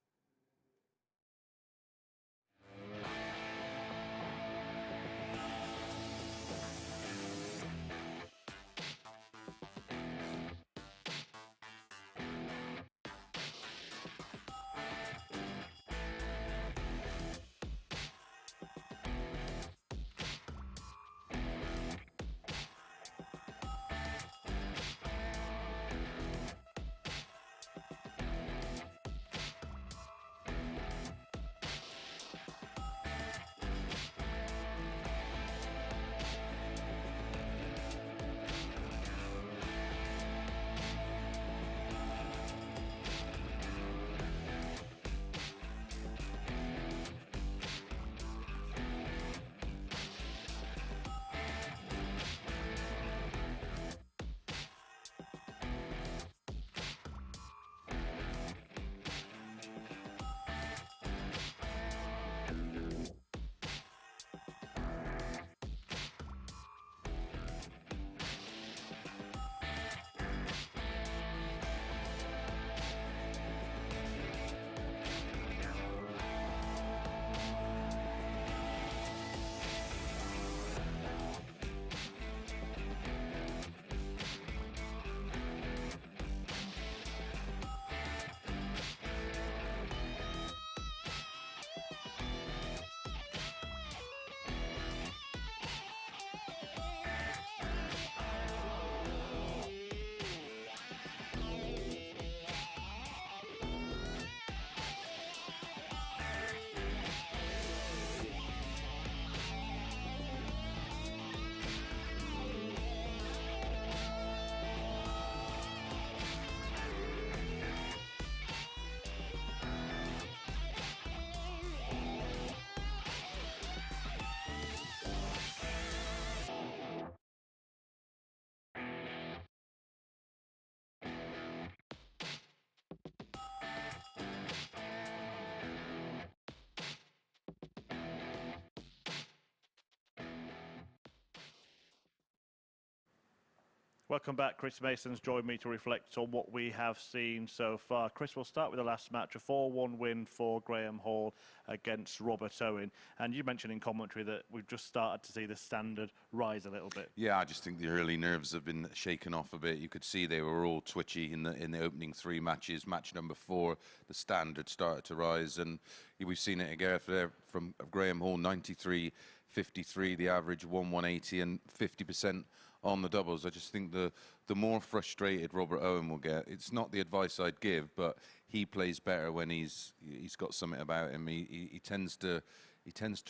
Welcome back. Chris Mason's joined me to reflect on what we have seen so far. Chris, we'll start with the last match, a 4-1 win for Graham Hall against Robert Owen. And you mentioned in commentary that we've just started to see the standard rise a little bit. Yeah, I just think the early nerves have been shaken off a bit. You could see they were all twitchy in the opening 3 matches. Match number 4, the standard started to rise, and we've seen it again from Graham Hall, 93, 53, the average 180 and 50% on the doubles. I just think the more frustrated Robert Owen will get, it's not the advice I'd give, but he plays better when he's got something about him. He tends to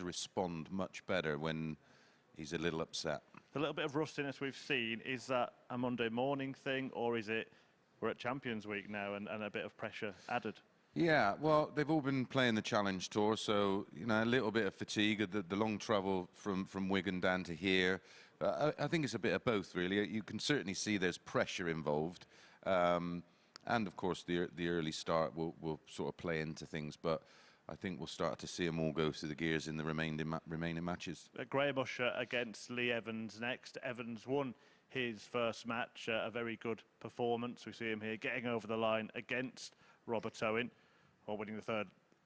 respond much better when he's a little upset. The little bit of rustiness we've seen, is that a Monday morning thing, or is it we're at Champions Week now and a bit of pressure added? Yeah, well, they've all been playing the Challenge Tour, so a little bit of fatigue, the long travel from Wigan down to here. I think it's a bit of both, really. You can certainly see there's pressure involved, and of course the early start will sort of play into things. But I think we'll start to see them all go through the gears in the remaining matches. Graham Usher against Lee Evans next. Evans won his first match, a very good performance. We see him here getting over the line against Robert Owen, or winning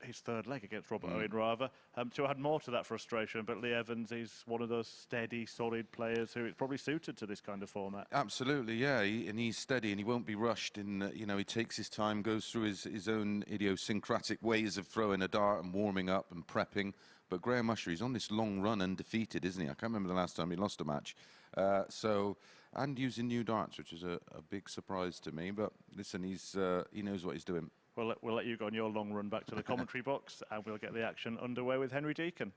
his third leg against Robert Owen, rather. To add more to that frustration, but Lee Evans is one of those steady, solid players who is probably suited to this kind of format. Absolutely, yeah, and he's steady and he won't be rushed. He takes his time, goes through his own idiosyncratic ways of throwing a dart and warming up and prepping. But Graham Usher, he's on this long run undefeated, isn't he? I can't remember the last time he lost a match. And using new darts, which is a big surprise to me. But listen, he knows what he's doing. We'll let you go on your long run back to the commentary box, and we'll get the action underway with Henry Deacon.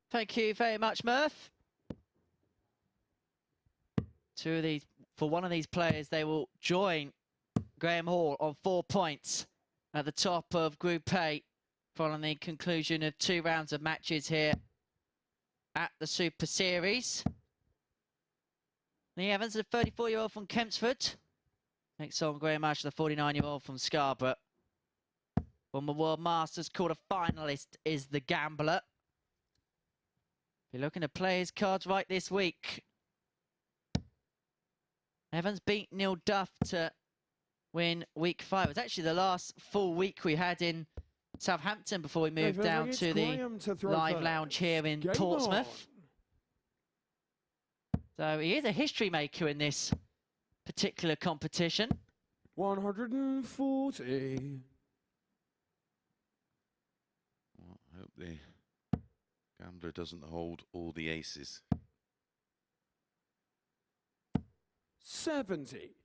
Thank you very much, Murph. For one of these players, they will join Graham Hall on 4 points at the top of Group A, following the conclusion of 2 rounds of matches here at the Super Series. Lee Evans, the 34-year-old from Kempsford, takes on Graham Usher, the 49-year-old from Scarborough. Former World Masters Quarter finalist is the Gambler. If you're looking to play his cards right this week, Evans beat Neil Duff to win week 5. It was actually the last full week we had in Southampton before we moved down to the live lounge here in Portsmouth. So he is a history maker in this particular competition. 140. Well, I hope the Gambler doesn't hold all the aces. 70.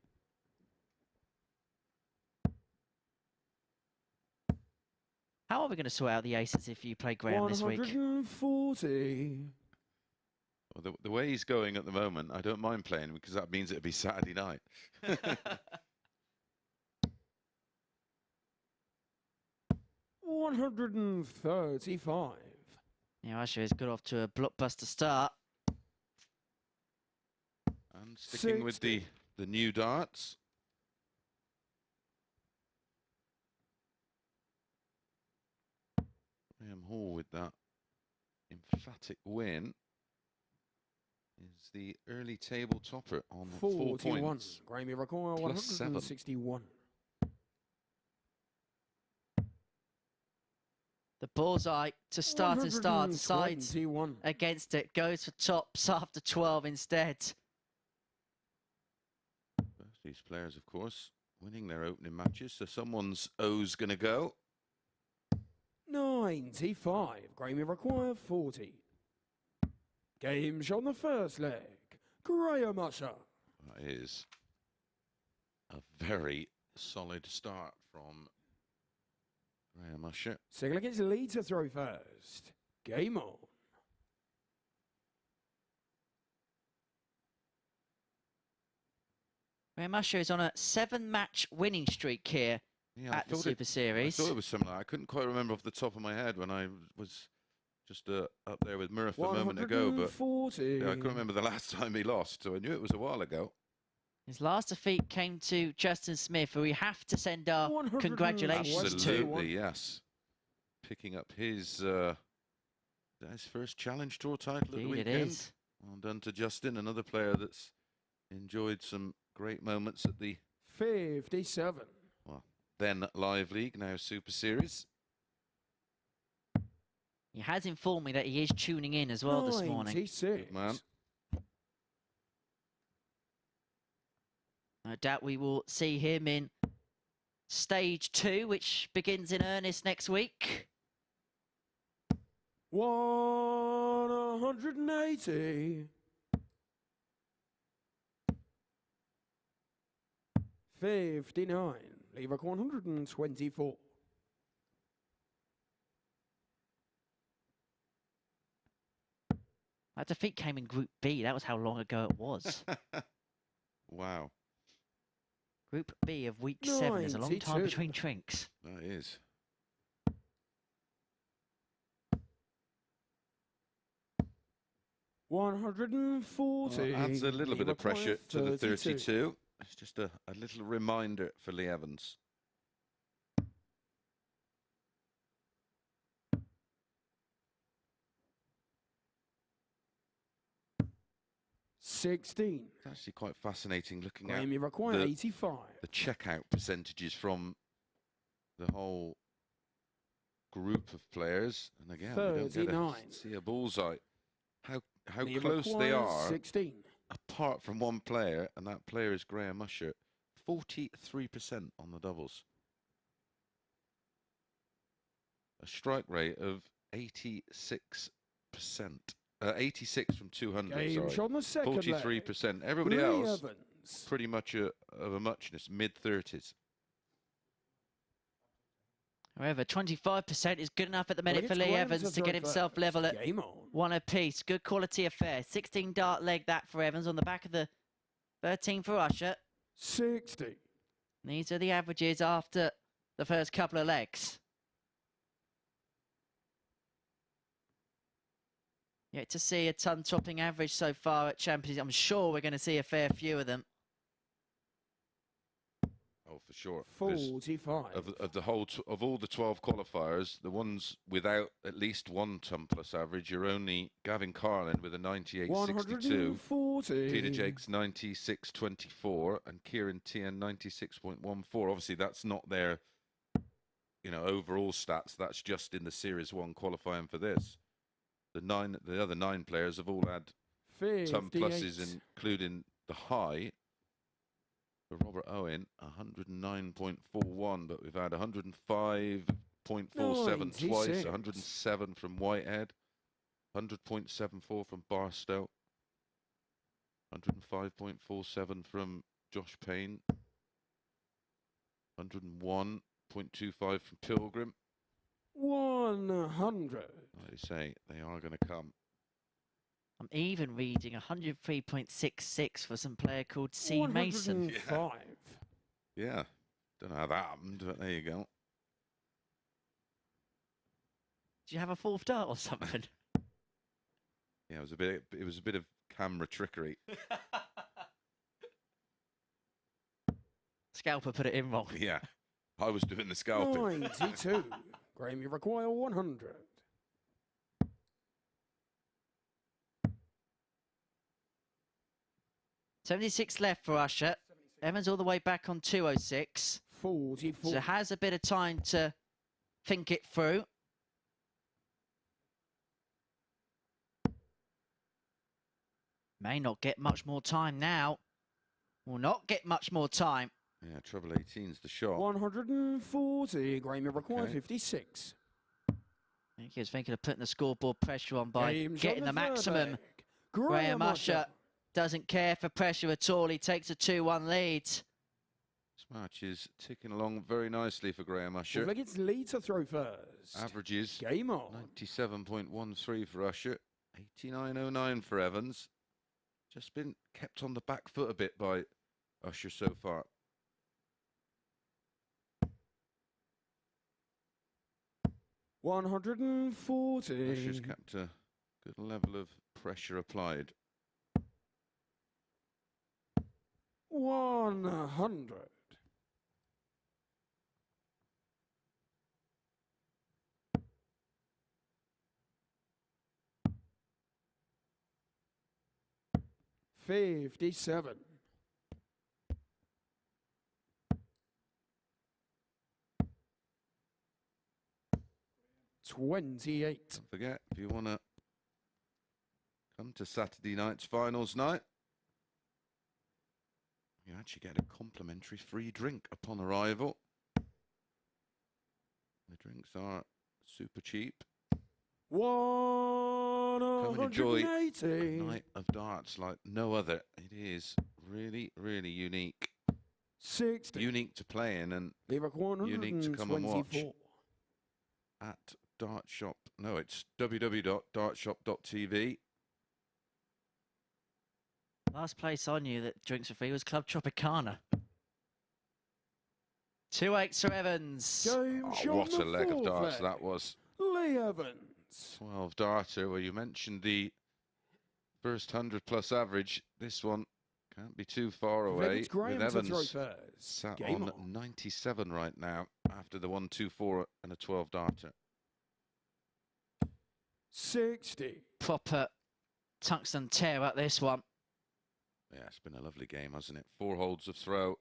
How are we going to sort out the aces if you play Graham this week? 140. Well, the way he's going at the moment, I don't mind playing because that means it'll be Saturday night. 135. Yeah, Usher has got off to a blockbuster start. And sticking with the new darts. Graham Hall with that emphatic win is the early table topper on 4 points. Graham, you require 161. The bullseye to start and start. Sides against it. Goes for tops after 12 instead. These players, of course, winning their opening matches. So someone's O's going to go. 95. Graham, you require 40. Game shot on the first leg. Graham Usher. That is a very solid start from Graham Usher. Second against Lee to throw first. Game on. Graham Usher is on a 7-match winning streak here at the Super Series. I thought it was similar. I couldn't quite remember off the top of my head when I was just up there with Murph a moment ago, but yeah, I couldn't remember the last time he lost, so I knew it was a while ago. His last defeat came to Justin Smith, who we have to send our congratulations to. Absolutely, yes. Picking up his first Challenge Tour title at the weekend. It is. Well done to Justin, another player that's enjoyed some great moments at the 57. Well, then Live League, now Super Series. He has informed me that he is tuning in as well this morning. 96. Good man. No doubt we will see him in stage 2, which begins in earnest next week. 180. 59. Lever 124. That defeat came in Group B. That was how long ago it was. Wow. Group B of week 7. There's a long time 92. between drinks. That is. $140. Well, adds a little bit of pressure to the 32. 32. It's just a little reminder for Lee Evans. $16. It's actually quite fascinating looking Claim you at require 85. the checkout percentages from the whole group of players. And again, we don't get 39. see a bullseye. How You close they require are, 16. apart from one player, and that player is Graham Usher. 43% on the doubles. A strike rate of 86%. 86 from 200, Game sorry. shot on the second leg. 43%. Everybody Lee else, Evans. pretty much of a muchness, mid-30s. However, 25% is good enough at the minute Well, for it's Lee Graham Evans to to get throw himself first. level at Game on. 1 apiece. Good quality affair. 16 dart leg that for Evans on the back of the 13 for Usher. 60. These are the averages after the first couple of legs. Yet to see a ton-topping average so far at Champions. I'm sure we're going to see a fair few of them. Oh, for sure. Because 45. of all the 12 qualifiers, the ones without at least one ton plus average are only Gavin Carlin with a 98.62, 140. Peter Jakes 96.24, and Kieran Tian 96.14. Obviously, that's not their, overall stats. That's just in the Series 1 qualifying for this. The other 9 players have all had 58. ton pluses, including the high. For Robert Owen, 109.41, but we've had 105.47 twice, 96. 107 from Whitehead, 100.74 from Barstow, 105.47 from Josh Payne, 101.25 from Pilgrim. 100. Like I say, they are going to come. I'm even reading 103.66 for some player called C. Mason. 105. Yeah, don't know how that happened, but there you go. Do you have a fourth dart or something? Yeah, it was a bit of camera trickery. Scalper put it in wrong. Yeah, I was doing the scalping. 92. Graham, you require 100. $76 left for Usher. Evans all the way back on 206. 44. So has a bit of time to think it through. May not get much more time now. Will not get much more time. Yeah, treble 18's the shot. 140. Graham, you require Okay. 56. I think he was thinking of putting the scoreboard pressure on by Game's getting on the third maximum. leg. Graham Usher doesn't care for pressure at all. He takes a 2-1 lead. This match is ticking along very nicely for Graham Looks Usher. like it's Lee to throw first. Averages Game on. 97.13 for Usher, 89.09 for Evans. Just been kept on the back foot a bit by Usher so far. $140. Usher's kept a good level of pressure applied. 100. 57. 28. Don't forget, if you want to come to Saturday night's finals night, you actually get a complimentary free drink upon arrival. The drinks are super cheap. 180. Come and enjoy a night of darts like no other. It is really, really unique. 60. Unique to play in and unique to come and watch. At Dart Shop. No, it's www.dartshop.tv. Last place I knew that drinks were free was Club Tropicana. 2-8 for Evans. What a leg of darts that was. Lee Evans. 12 darter. Well, you mentioned the first 100+ average. This one can't be too far away. With Evans sat on 97 right now after the 1-2-4 and a 12 darter. 60. Proper tungsten tear at this one. Yeah, it's been a lovely game, hasn't it? 4 holds of throw.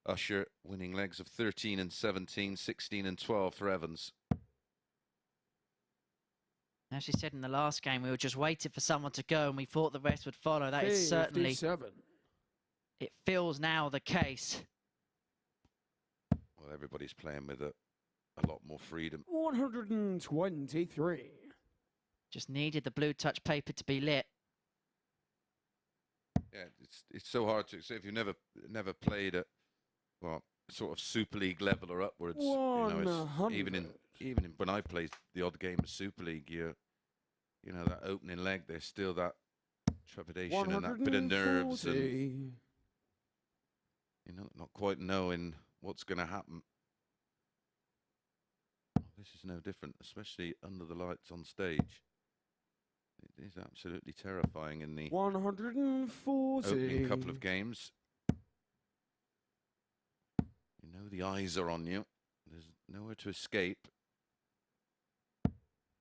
Usher winning legs of 13 and 17, 16 and 12 for Evans. As she said in the last game, we were just waiting for someone to go and we thought the rest would follow. That is certainly, it feels now the case. Well, everybody's playing with a lot more freedom. 123. Just needed the blue touch paper to be lit. Yeah, it's so hard to say if you've never played at, well, sort of Super League level or upwards. You know, it's, even in when I play the odd game of Super League, you know that opening leg, there's still that trepidation and that bit of nerves, and not quite knowing what's going to happen. This is no different, especially under the lights on stage. It is absolutely terrifying in the 140. opening couple of games. You know the eyes are on you. There's nowhere to escape.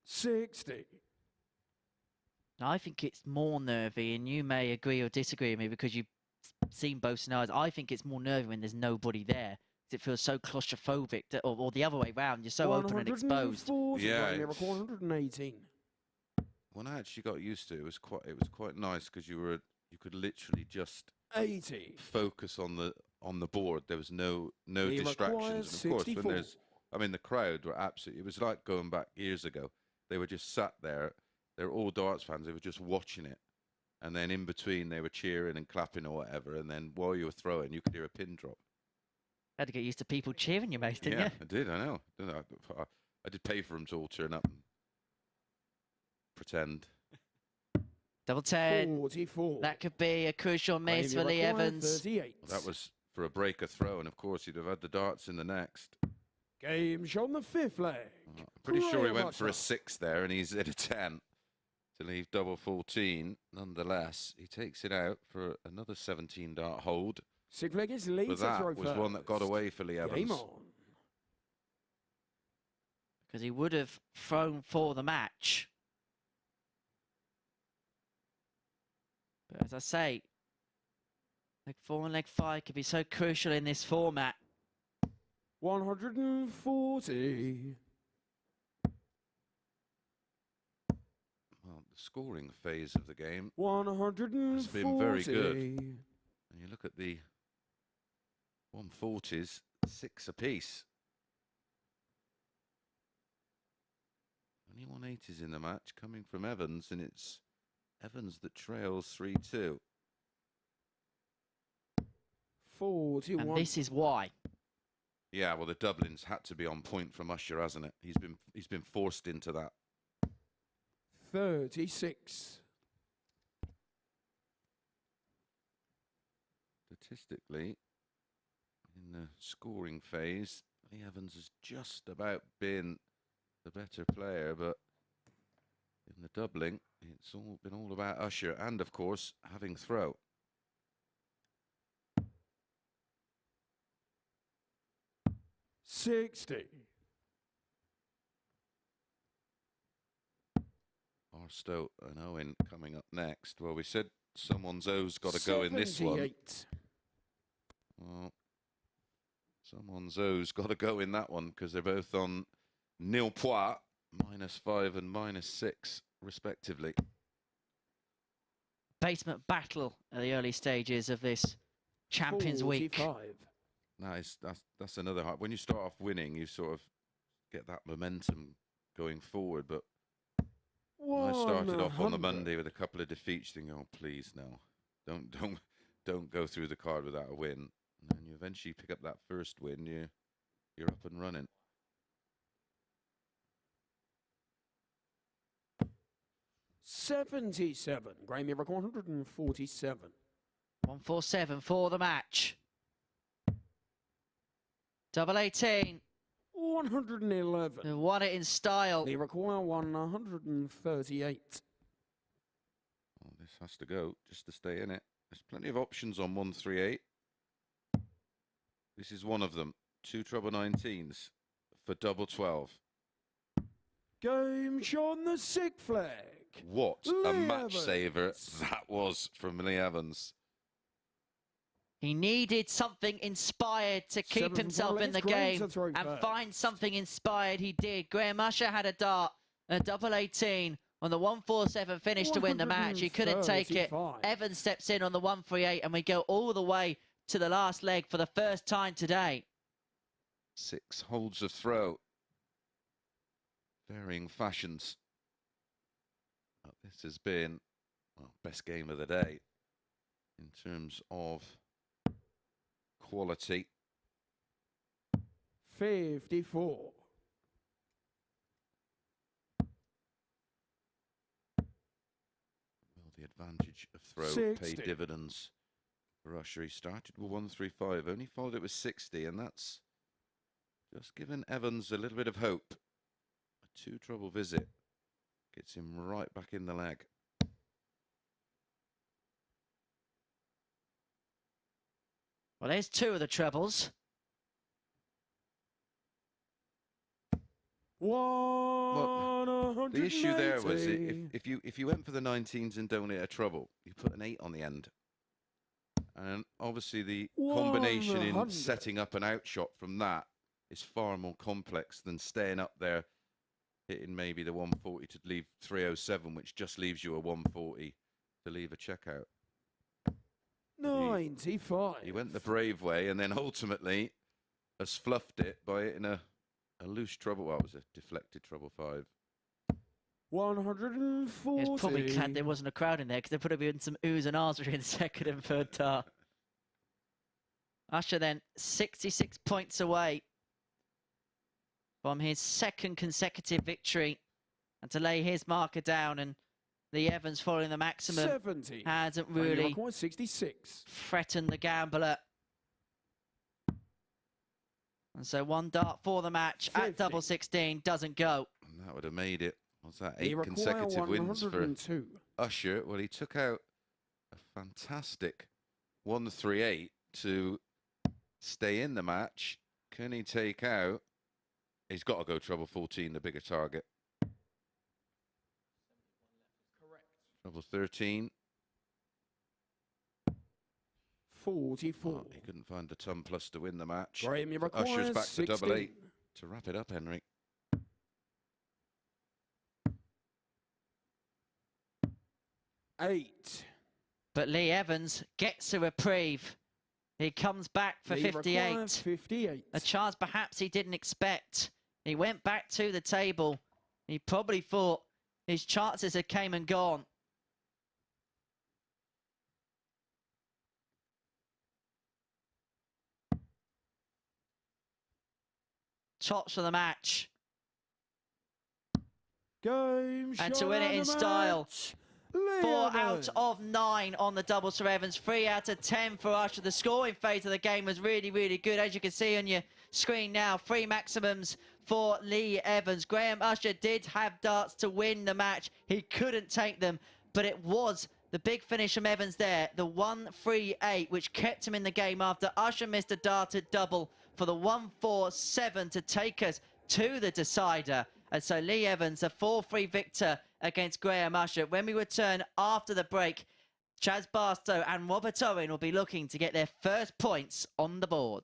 60. I think it's more nervy, and you may agree or disagree with me because you've seen both scenarios. I think it's more nervy when there's nobody there. It feels so claustrophobic, that, or the other way round. You're so open and exposed. Yeah, 118. When I actually got used to it, it was quite nice because you could literally just 80. focus on the board. There was no distractions. And of course, when there's, I mean, the crowd were absolutely. It was like going back years ago. They were just sat there. They're all darts fans. They were just watching it, and then in between they were cheering and clapping or whatever. And then while you were throwing, you could hear a pin drop. Had to get used to people cheering you, mate, didn't you? Yeah, I did. I know. I did pay for them to all turn up and pretend. Double 10. 44. That could be a crucial miss for Lee Evans. 38. That was for a breaker throw, and of course he'd have had the darts in the next. Game's on the 5th leg. I'm pretty sure he went for a 6 there, and he's at a 10 to leave double 14. Nonetheless, he takes it out for another 17 dart hold. 6th leg is Lee. But that was one that got away for Lee Evans. Game on. Because he would have thrown for the match. But as I say, leg 4 and leg 5 could be so crucial in this format. 140. Well, the scoring phase of the game 140. has been very good. And you look at the 140s, 6 apiece. Only 180s in the match coming from Evans, and it's Evans that trails 3-2. 41. And this is why. Yeah, well, the Dublin's had to be on point from Usher, hasn't it? He's been forced into that. 36. Statistically, in the scoring phase, Lee Evans has just about been the better player, but in the doubling, it's all been all about Usher and, of course, having throw. Barstow and Owen coming up next. Well, we said Someone's O's got to go in this one. 78. Well, someone's O's got to go in that one because they're both on nil points, -5 and -6, respectively. Basement battle at the early stages of this Champions Week. 45. Nice. That's another hard. When you start off winning, you sort of get that momentum going forward. But I started off on the 100. Monday with a couple of defeats, thinking, "Oh, please, no, don't go through the card without a win." And then you eventually pick up that first win. You're up and running. 77. Graham, you're 147. 147 for the match. Double 18. 111. Who won it in style. They require 138. Well, this has to go just to stay in it. There's plenty of options on 138. This is one of them. 2 treble 19s for double 12. Game shot on the SIG flag. What a Lee match Evans. saver that was from Lee Evans. He needed something inspired to keep 7 himself in the Graham game to throw and first. find something inspired. He did. Graham Usher had a dart, a double 18 on the 147 finish to win the match. He couldn't take it. 135. Evans steps in on the 138 and we go all the way to the last leg for the first time today. 6 holds of throw. Varying fashions. But this has been, well, best game of the day in terms of quality. 54. Well, the advantage of throw 60. paid dividends for Usher. He started with 135, only followed it with 60, and that's just given Evans a little bit of hope. A 2 treble visit gets him right back in the leg. Well, there's 2 of the trebles. Well, the issue there was if you went for the 19s and don't hit a treble, you put an 8 on the end. And obviously the combination in 100. setting up an outshot from that is far more complex than staying up there, hitting maybe the 140 to leave 307, which just leaves you a 140 to leave a checkout. 95. He went the brave way and then ultimately has fluffed it by hitting a loose treble. Well, it was a deflected treble 5. 140. He was probably glad there wasn't a crowd in there because there would have been some oohs and ahs between the second and third dart. Usher then 66 points away from his second consecutive victory and to lay his marker down, and Lee Evans following the maximum 70. hasn't And you're really required 66. threatened the gambler. And so 1 dart for the match 50. at double 16 doesn't go. And that would have made it. What's that? They 8 require consecutive wins for 102. Usher. Well, he took out a fantastic 138 to stay in the match. Can he take out? He's got to go treble 14, the bigger target. Treble 13. 44. Oh, he couldn't find the ton plus to win the match. Graham, you Usher's require back to 16. double 8 to wrap it up, Henry. 8. But Lee Evans gets a reprieve. He comes back for Lee 58. requires 58. A chance perhaps he didn't expect. He went back to the table. He probably thought his chances had came and gone. Tops for the match. Game And shot to win it on in the style. match, Lee 4 Evans. out of 9 on the doubles for Evans. 3 out of 10 for Usher. The scoring phase of the game was really, really good. As you can see on your screen now, 3 maximums for Lee Evans. Graham Usher did have darts to win the match. He couldn't take them, but it was the big finish from Evans there, the 138, which kept him in the game after Usher missed a darted double for the 147 to take us to the decider. And so Lee Evans, a 4-3 victor against Graham Usher. When we return after the break, Chaz Barstow and Robert Owen will be looking to get their first points on the board.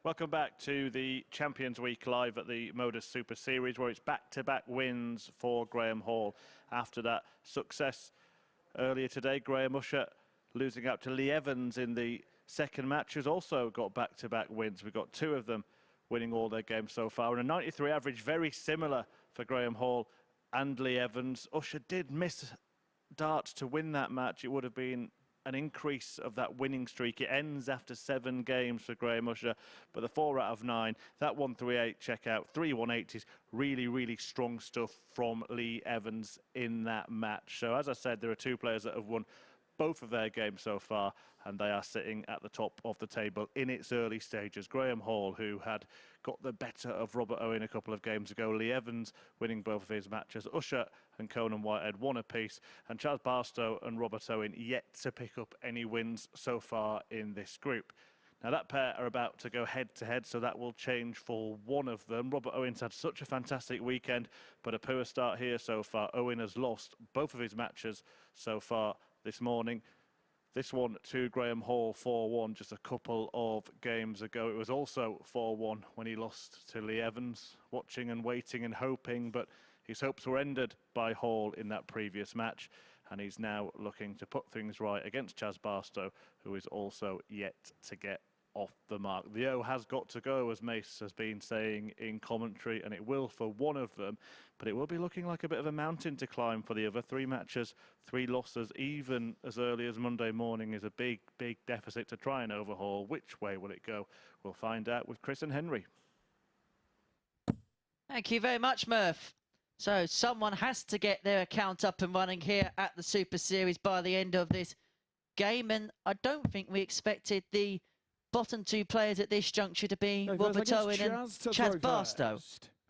Welcome back to the Champions Week live at the MODUS Super Series, where it's back-to-back wins for Graham Hall. After that success earlier today, Graham Usher losing out to Lee Evans in the second match has also got back-to-back wins. We've got two of them winning all their games so far. And a 93 average, very similar for Graham Hall and Lee Evans. Usher did miss darts to win that match. It would have been an increase of that winning streak. It ends after 7 games for Graham Usher, but the 4 out of 9, that 138 checkout, 3 180s, really, really strong stuff from Lee Evans in that match. So as I said, there are 2 players that have won both of their games so far, and they are sitting at the top of the table in its early stages. Graham Hall, who had got the better of Robert Owen a couple of games ago. Lee Evans winning both of his matches. Usher and Conan Whitehead one apiece. And Chaz Barstow and Robert Owen yet to pick up any wins so far in this group. Now that pair are about to go head-to-head, so that will change for one of them. Robert Owen's had such a fantastic weekend, but a poor start here so far. Owen has lost both of his matches so far this morning. This one to Graham Hall 4-1 just a couple of games ago. It was also 4-1 when he lost to Lee Evans. Watching and waiting and hoping, but his hopes were ended by Hall in that previous match. And he's now looking to put things right against Chaz Barstow, who is also yet to get off the mark. The O has got to go, as Mace has been saying in commentary, and it will for one of them, but it will be looking like a bit of a mountain to climb for the other. 3 matches, 3 losses, even as early as Monday morning is a big, big deficit to try and overhaul. Which way will it go? We'll find out with Chris and Henry. Thank you very much, Murph. So someone has to get their account up and running here at the Super Series by the end of this game, and I don't think we expected the bottom 2 players at this juncture to be Robert Owen and Chaz Barstow.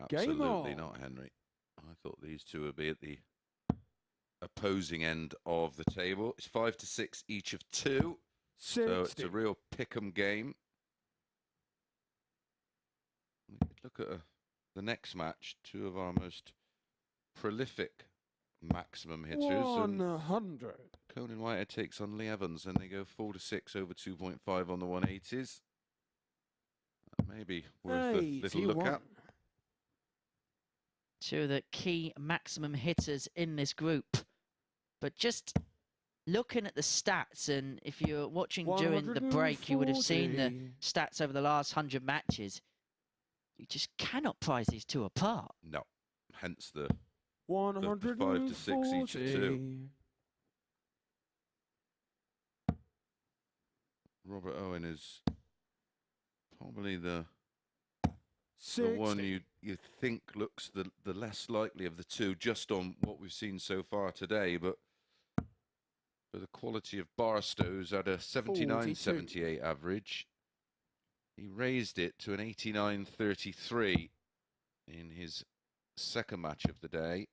Absolutely not, Henry. I thought these two would be at the opposing end of the table. It's 5-6 each of 2, so it's a real pick-em game. We could look at the next match. 2 of our most prolific maximum hitters. 100. Conan Whitehead takes on Lee Evans, and they go 4-6 over 2.5 on the 180s. Maybe worth a little look at. 2 of the key maximum hitters in this group. But just looking at the stats, and if you're watching during the break, you would have seen the stats over the last 100 matches. You just cannot prize these 2 apart. No, hence the 140. 5-6 each of 2. Robert Owen is probably the one you think looks the less likely of the 2, just on what we've seen so far today. But for the quality of Barstow's at a 79-78 average, he raised it to an 89-33 in his second match of the day.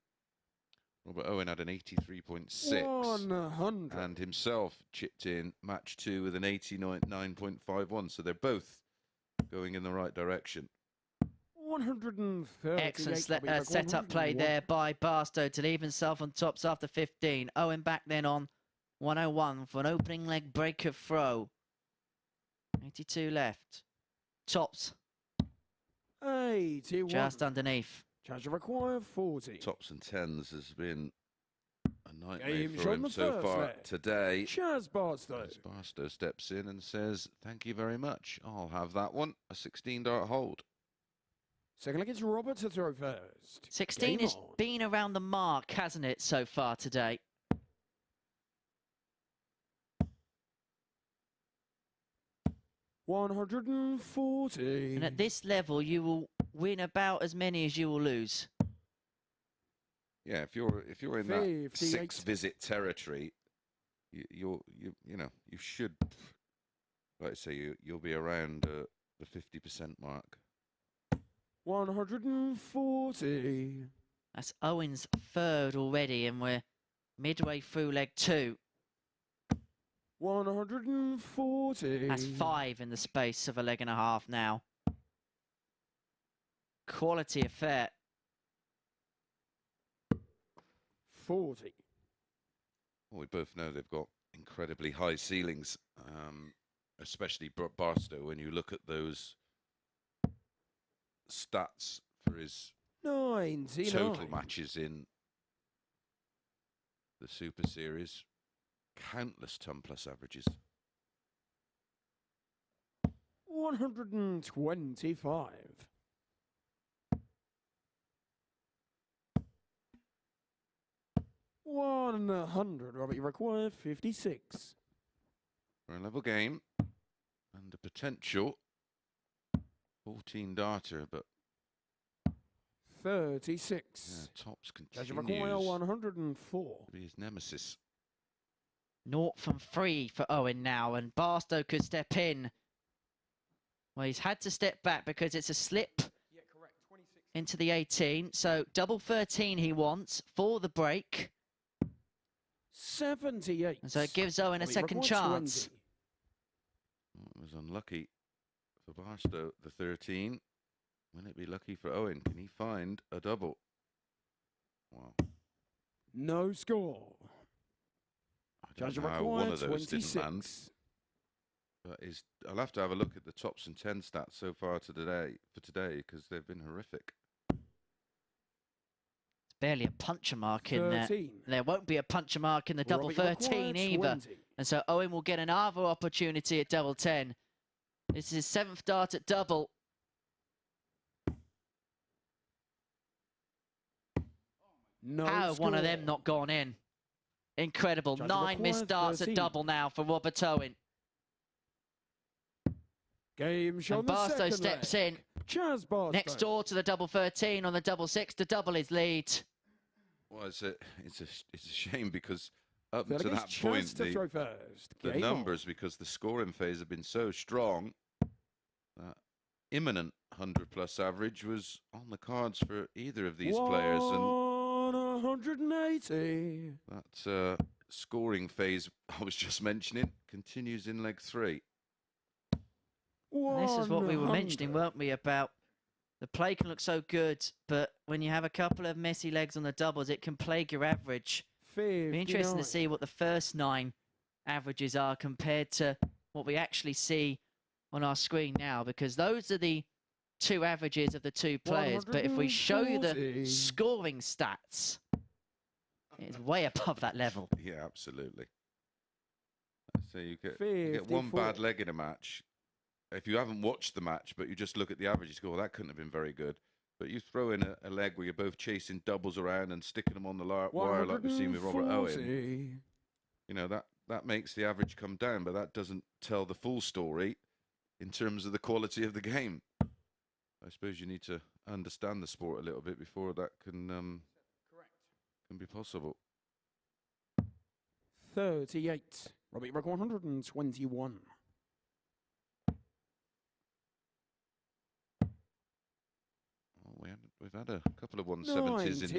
Robert Owen had an 83.6 and himself chipped in match 2 with an 89.51. So they're both going in the right direction. 130. Excellent setup play there by Barstow to leave himself on tops after 15. Owen back then on 101 for an opening leg breaker throw. 82 left. Tops. 81. Just underneath. Charge required 40. Tops and 10s has been a nightmare Game for him so far leg. today. Chaz Barstow. As Barstow steps in and says, "Thank you very much. I'll have that one." A 16-dart hold. Second leg is Robert to throw first. 16 has been around the mark, hasn't it, so far today? $140. And at this level, you will win about as many as you will lose. Yeah, if you're in that 6-visit territory, you should, like I say, you'll be around the 50% mark. 140. That's Owen's 3rd already, and we're midway through leg 2. 140. That's 5 in the space of a leg and a half now. Quality affair. 40. Well, we both know they've got incredibly high ceilings, especially Barstow. When you look at those stats for his 99. total matches in the Super Series, countless ton-plus averages. 125. 100. Robert, you require 56. For a level game and a potential 14-darter, but 36. yeah, Tops Does you require 104? to be his nemesis. 0 from 3 for Owen now, and Barstow could step in. Well, he's had to step back because it's a slip into the 18. So double 13 he wants for the break. 78. And so it gives Owen a second chance. Well, it was unlucky for Barstow, the 13. Will it be lucky for Owen? Can he find a double? Wow. No score. I don't know how one of those didn't land. But I'll have to have a look at the tops and 10 stats so far today, because they've been horrific. It's barely a puncture mark in there. 13. There won't be a puncture mark in the double 13 either. And so Owen will get another opportunity at double 10. This is his 7th dart at double. No How have one of them score. not gone in? Incredible. Judge 9 missed darts 13. at double now for Robert Owen. Game shown And the Barstow second steps leg. in. Chaz Barstow. Next door to the double 13 on the double 6 to double his lead. Well, it's a shame because up Then to that against point, Chaz to throw first. the Game numbers, because the scoring phase have been so strong, that imminent 100-plus average was on the cards for either of these players. And 180. that scoring phase I was just mentioning continues in leg 3. And this is what we were mentioning, weren't we, about the play can look so good, but when you have a couple of messy legs on the doubles, it can plague your average. It'll be interesting to see what the first 9 averages are compared to what we actually see on our screen now, because those are the 2 averages of the 2 players. But if we show you the scoring stats, it's way above that level. Yeah, absolutely. So you get one bad leg in a match. If you haven't watched the match, but you just look at the average, you go, well, that couldn't have been very good. But you throw in a leg where you're both chasing doubles around and sticking them on the wire like we've seen with Robert Owen. You know, that makes the average come down, but that doesn't tell the full story in terms of the quality of the game. I suppose you need to understand the sport a little bit before that can be possible. 38. Robbie Rock 121. We've had a couple of 170s in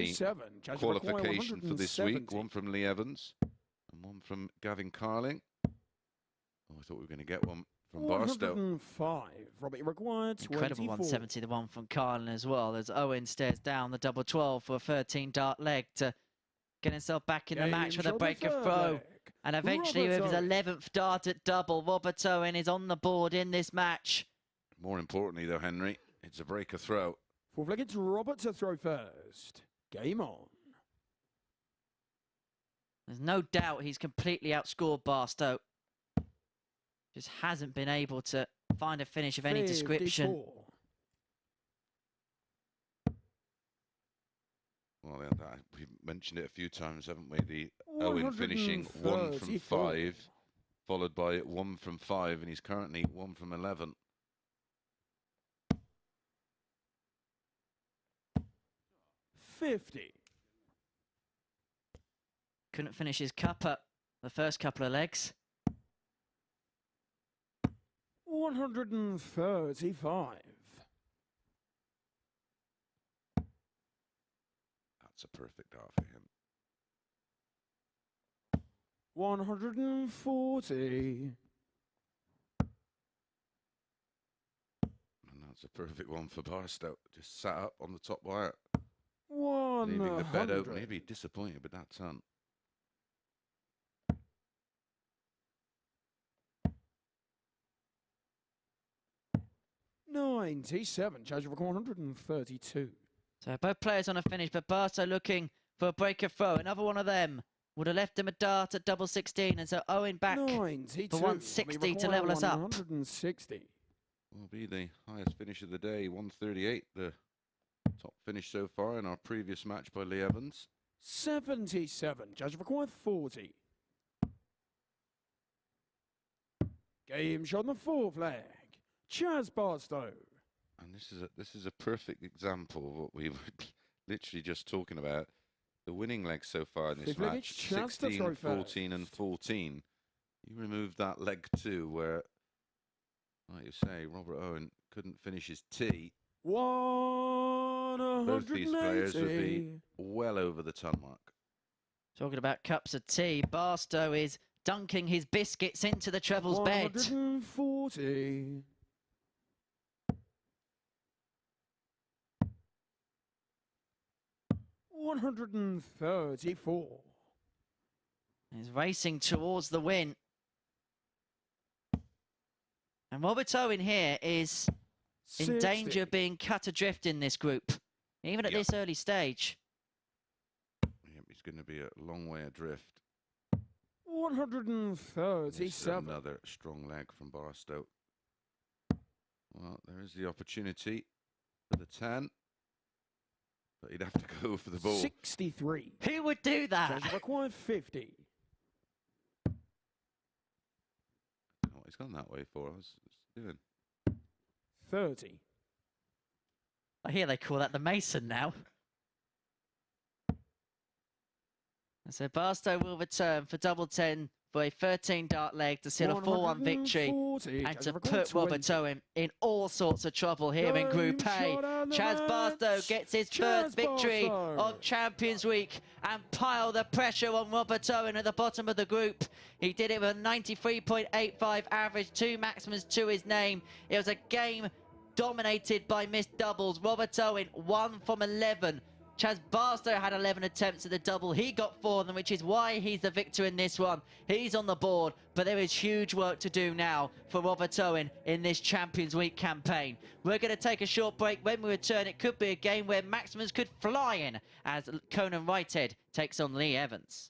the qualification for this week. One from Lee Evans and one from Gavin Carling. Oh, I thought we were going to get one from Barstow. 105. Robert required 24. Incredible 170, the one from Carlin as well. As Owen stares down the double 12 for a 13 dart leg to get himself back in the match with a breaker throw. And eventually with his 11th dart at double, Robert Owen is on the board in this match. More importantly though, Henry, it's a breaker throw. 4th leg, it's Robert to throw first. Game on. There's no doubt he's completely outscored Barstow. Just hasn't been able to find a finish of any description. Well, we've mentioned it a few times, haven't we? The Owen finishing 1 from 5, followed by 1 from 5, and he's currently 1 from 11. 50. Couldn't finish his cuppa the first couple of legs. 135. That's a perfect dart for him. 140. And that's a perfect one for Barstow. Just sat up on the top wire. 100. Leaving the bed open. Maybe disappointed, but that's on. $97. Charge of 132. So both players on a finish, but Barstow looking for a breaker throw. Another one of them would have left him a dart at double 16, and so Owen back 92. for 160 to level us up. 160. Will be the highest finish of the day, 138. The top finish so far in our previous match by Lee Evans. 77. Judge required 40. Game shot on the 4th leg. Chaz Barstow. And this is a perfect example of what we were literally just talking about. The winning legs so far in this match, 16, 14 and 14. You remove that leg 2 where, like you say, Robert Owen couldn't finish his tee. 180. Both these players would be well over the ton mark. Talking about cups of tea, Barstow is dunking his biscuits into the treble's bed. 140. $134. He's racing towards the win. And Robert Owen here is in danger of being cut adrift in this group, even at this early stage. Yep, he's going to be a long way adrift. 137. Another strong leg from Barstow. Well, there is the opportunity for the 10. But he'd have to go for the ball. 63. Who would do that? Chaz required 50. Oh, he's gone that way for us. What's he doing? 30. I hear they call that the Mason now. And so Barstow will return for double 10 for a 13-dart leg to seal a 4-1 victory and to put Robert Owen in all sorts of trouble here in Group A. Chaz Barstow gets his first victory of Champions Week and pile the pressure on Robert Owen at the bottom of the group. He did it with a 93.85 average, 2 maximums to his name. It was a game dominated by missed doubles. Robert Owen 1 from 11. Chaz Barstow had 11 attempts at the double. He got 4 of them, which is why he's the victor in this one. He's on the board, but there is huge work to do now for Robert Owen in this Champions Week campaign. We're going to take a short break. When we return, it could be a game where maximums could fly in as Conan Whitehead takes on Lee Evans.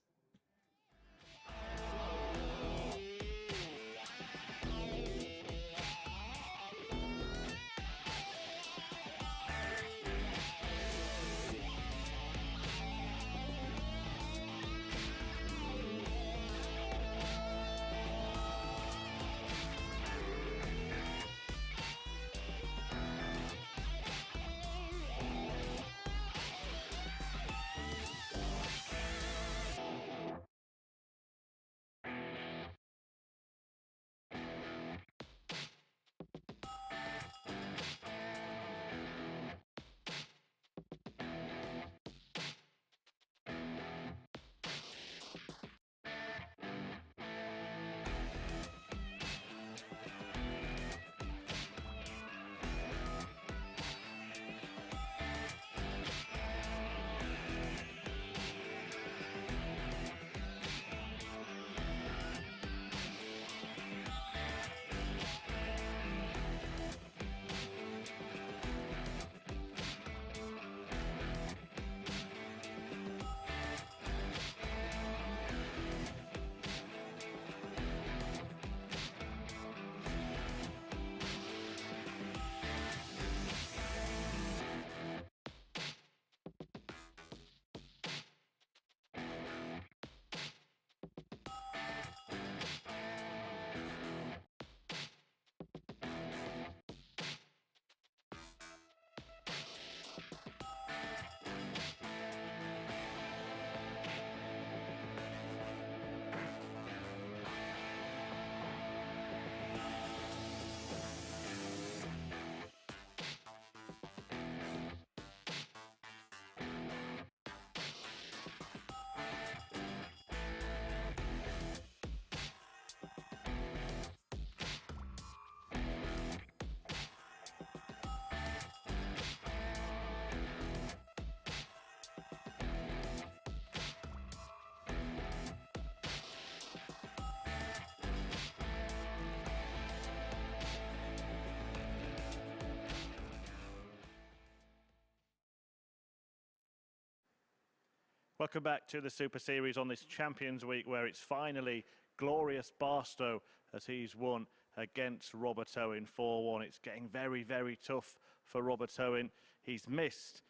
Welcome back to the Super Series on this Champions Week, where it's finally glorious Barstow as he's won against Robert Owen 4-1. It's getting very, very tough for Robert Owen. He's missed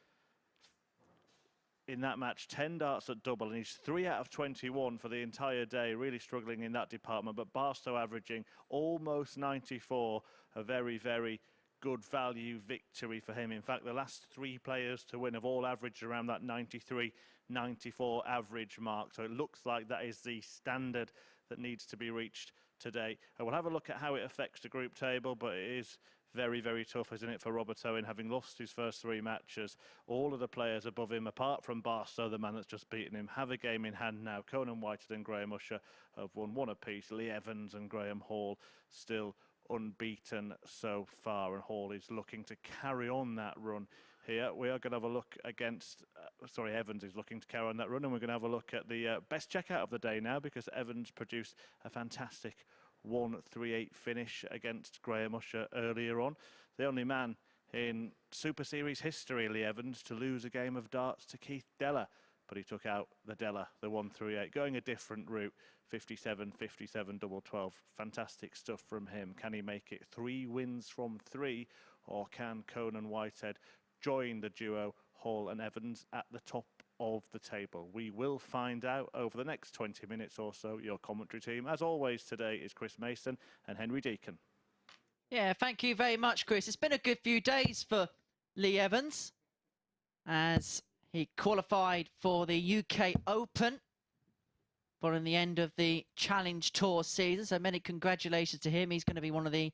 in that match 10 darts at double, and he's 3 out of 21 for the entire day, really struggling in that department. But Barstow averaging almost 94, a very, very good value victory for him. In fact, the last 3 players to win have all averaged around that 93, 94 average mark. So it looks like that is the standard that needs to be reached today. And we'll have a look at how it affects the group table, but it is very, very tough, isn't it, for Robert Owen, having lost his first 3 matches. All of the players above him, apart from Barstow, the man that's just beaten him, have a game in hand now. Conan Whitehead and Graham Usher have won 1 apiece. Lee Evans and Graham Hall still unbeaten so far, and Hall is looking to carry on that run here. We are going to have a look against, Evans is looking to carry on that run, and we're going to have a look at the best checkout of the day now, because Evans produced a fantastic 1-3-8 finish against Graham Usher earlier on. The only man in Super Series history, Lee Evans, to lose a game of darts to Keith Deller but he took out the Della, the 138, going a different route, 57, 57, double 12. Fantastic stuff from him. Can he make it 3 wins from 3, or can Conan Whitehead join the duo Hall and Evans at the top of the table? We will find out over the next 20 minutes or so. Your commentary team, as always, today is Chris Mason and Henry Deacon. Yeah, thank you very much, Chris. It's been a good few days for Lee Evans as he qualified for the UK Open following the end of the Challenge Tour season. So many congratulations to him. He's going to be one of the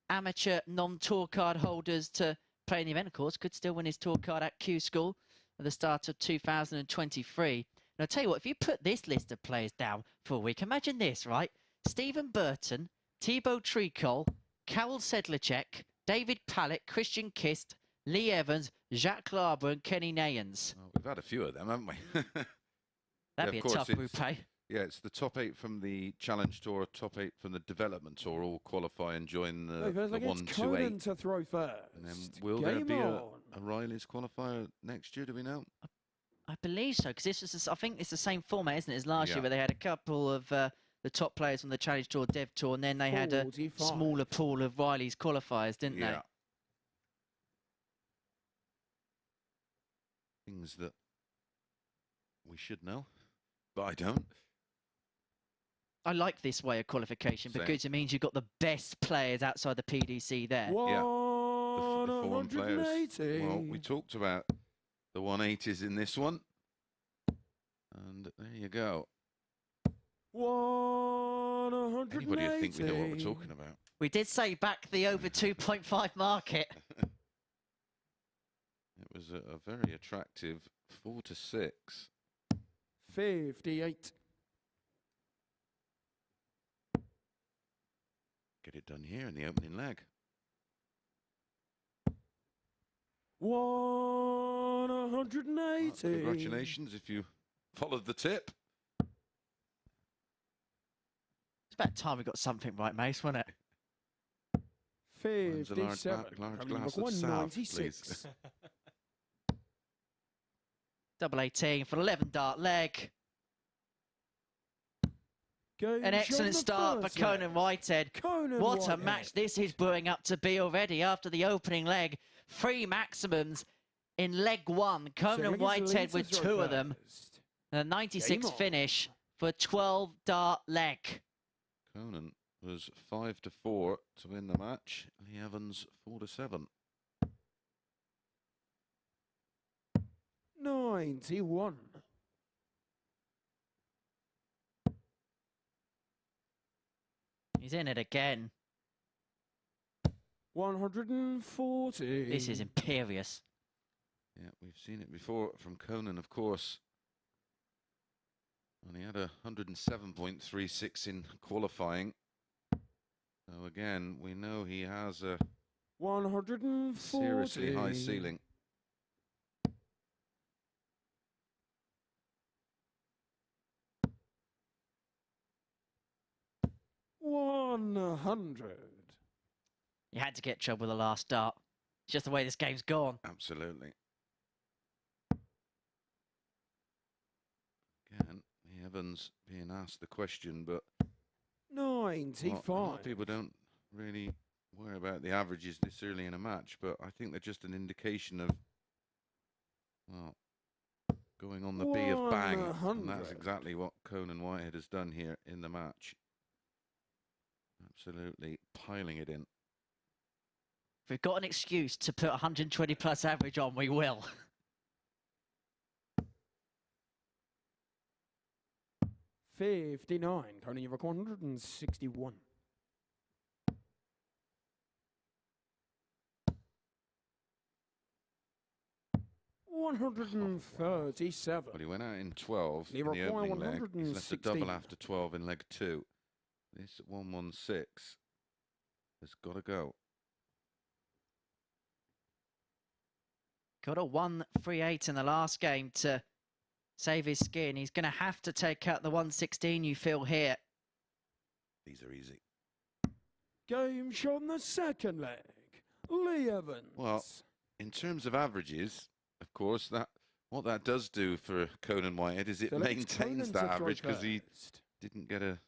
amateur non-tour card holders to play in the event, of course. Could still win his tour card at Q School at the start of 2023. And I'll tell you what, if you put this list of players down for a week, imagine this, right? Stephen Burton, Thibaut Tricol, Karol Sedlacek, David Pallett, Christian Kist, Lee Evans, Jacques Larber and Kenny Nayans. Well, we've had a few of them, haven't we? That'd be a tough group, eh? Yeah, it's the top 8 from the Challenge Tour, top 8 from the Development Tour, all qualify and join the 1-2-8. To throw first. And then will there be a Riley's qualifier next year, do we know? I believe so, because this was, I think it's the same format, isn't it, as last year, where they had a couple of the top players from the Challenge Tour, Dev Tour, and then they had a smaller pool of Riley's qualifiers, didn't they? Things that we should know, but I don't. I like this way of qualification because it means you've got the best players outside the PDC there. Yeah, the foreign players. Well, we talked about the 180s in this one, and there you go. 180. Anybody would think we know what we're talking about. We did say back the over 2.5 market. It was a very attractive 4-6. 58. Get it done here in the opening leg. 180. Congratulations if you followed the tip. It's about time we got something right, Mace, wasn't it? 57. Large glass of Sav, please. Double 18 for 11 dart leg. An excellent start for Conan Whitehead. What a match this is brewing up to be already after the opening leg. 3 maximums in leg 1. Conan Whitehead with 2 of them. And a 96 finish for 12 dart leg. Conan was 5-4 to win the match. Lee Evans 4-7. 91. He's in it again. 140. This is imperious. Yeah, we've seen it before from Conan, of course. And he had 107.36 in qualifying. So again, we know he has a 140. seriously high ceiling. $100. You had to get trouble with the last dart. It's just the way this game's gone. Absolutely. Again, Evans being asked the question, but 95. A lot of people don't really worry about the averages this early in a match, but I think they're just an indication of, well, going on the B of bang. And that's exactly what Conan Whitehead has done here in the match. Absolutely piling it in. If we've got an excuse to put 120 plus average on, we will. $59. Conan, you record 161. $137. Well, he went out in 12 in the opening leg. He's left a double after 12 in leg 2. This 116 has got to go. Got a 138 in the last game to save his skin. He's going to have to take out the 116, you feel, here. These are easy. Game shot on the second leg. Lee Evans. Well, in terms of averages, of course, that What that does do for Conan Whitehead is it maintains that average because he didn't get a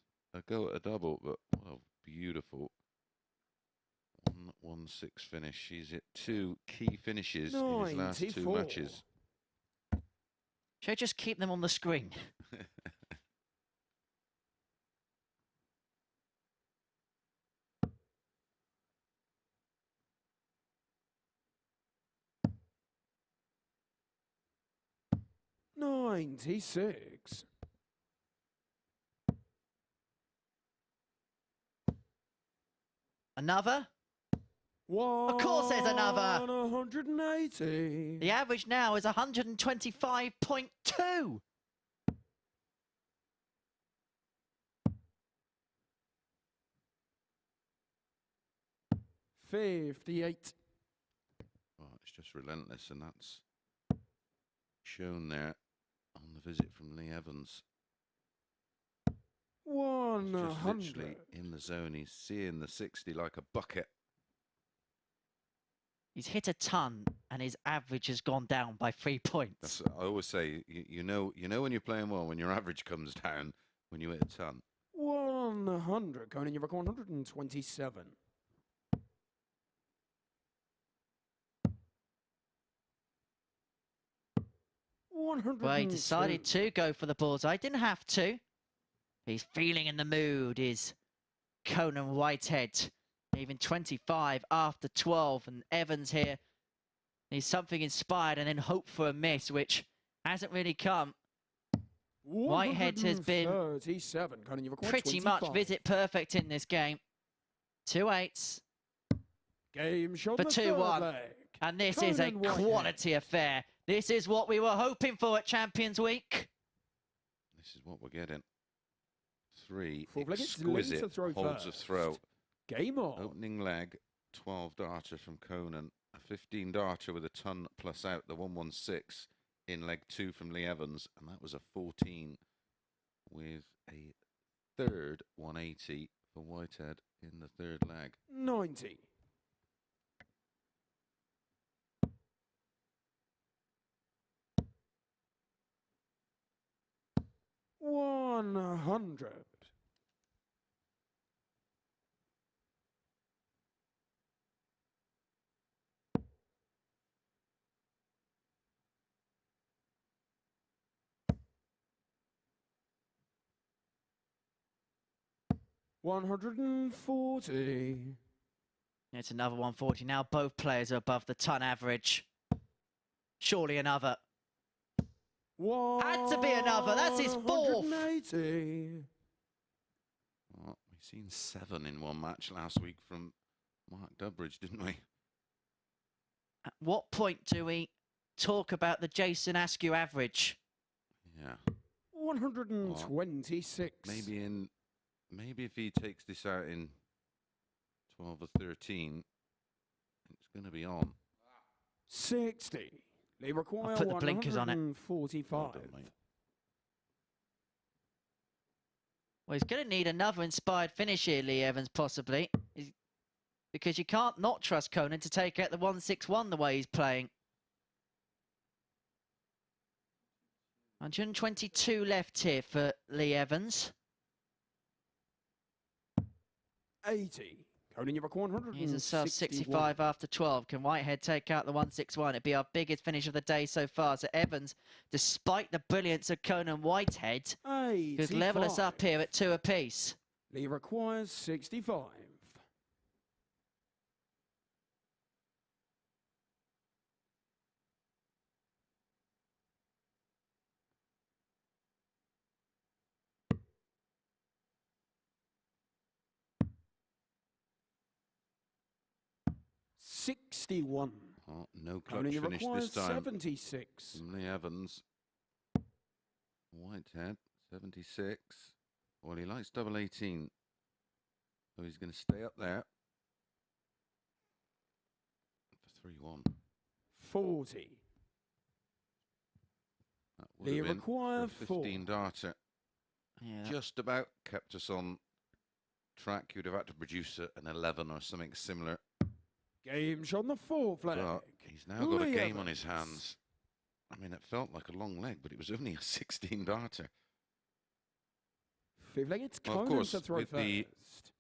go at a double. But what a beautiful 1-1-6 finish. He's at 2 key finishes in his last 2 matches. Should I just keep them on the screen? $96. Another? Of course there's another. 180. The average now is 125.2. $58. Oh, it's just relentless, and that's shown there on the visit from Lee Evans. He's just 100. literally in the zone. He's seeing the 60 like a bucket. He's hit a ton, and his average has gone down by 3 points. I always say, you know when you're playing well, when your average comes down, when you hit a ton. 100. Conan, you record 127. Well, he decided to go for the bullseye. Didn't have to. He's feeling in the mood, is Conan Whitehead. Even 25 after 12. And Evans here needs something inspired and then hope for a miss, which hasn't really come. Whitehead has been pretty much visit perfect in this game. 2 8s Game shot for 2-1. And this is a quality affair. This is what we were hoping for at Champions Week. This is what we're getting. 3 exquisite holds of throw. Game on. Opening leg, 12 darter from Conan. A 15 darter with a ton plus out, the 116 in leg 2 from Lee Evans. And that was a 14 with a third 180 for Whitehead in the third leg. 90. $100. $140. It's another 140. Now both players are above the ton average. Surely another. Had to be another. That's his 4th. 180. Well, we've seen 7 in one match last week from Mark Durbridge, didn't we? At what point do we talk about the Jason Askew average? Yeah. 126. Well, maybe if he takes this out in 12 or 13, it's going to be on. 60. They require I'll put the blinkers on it. 145. Well done, mate. Well, he's going to need another inspired finish here, Lee Evans, possibly. Because you can't not trust Conan to take out the 161 the way he's playing. 122 left here for Lee Evans. 80. Conan, you record 161. He's a sub 65 after 12. Can Whitehead take out the 161? It'd be our biggest finish of the day so far. So Evans, despite the brilliance of Conan Whitehead, could level us up here at 2 apiece. Lee requires 65. $61. Oh, no clutch finish this time. 76. From Lee Evans. Whitehead, 76. Well, he likes double 18. So he's going to stay up there. For 3-1. 40. That would have been for a 15 darter. Yeah. Just about kept us on track. You'd have had to produce an 11 or something similar. Game shot on the 4th flag. But he's now got a game on his hands. I mean, it felt like a long leg, but it was only a 16 darter. Fifth leg, it's Well, of Conan course, to throw with the first.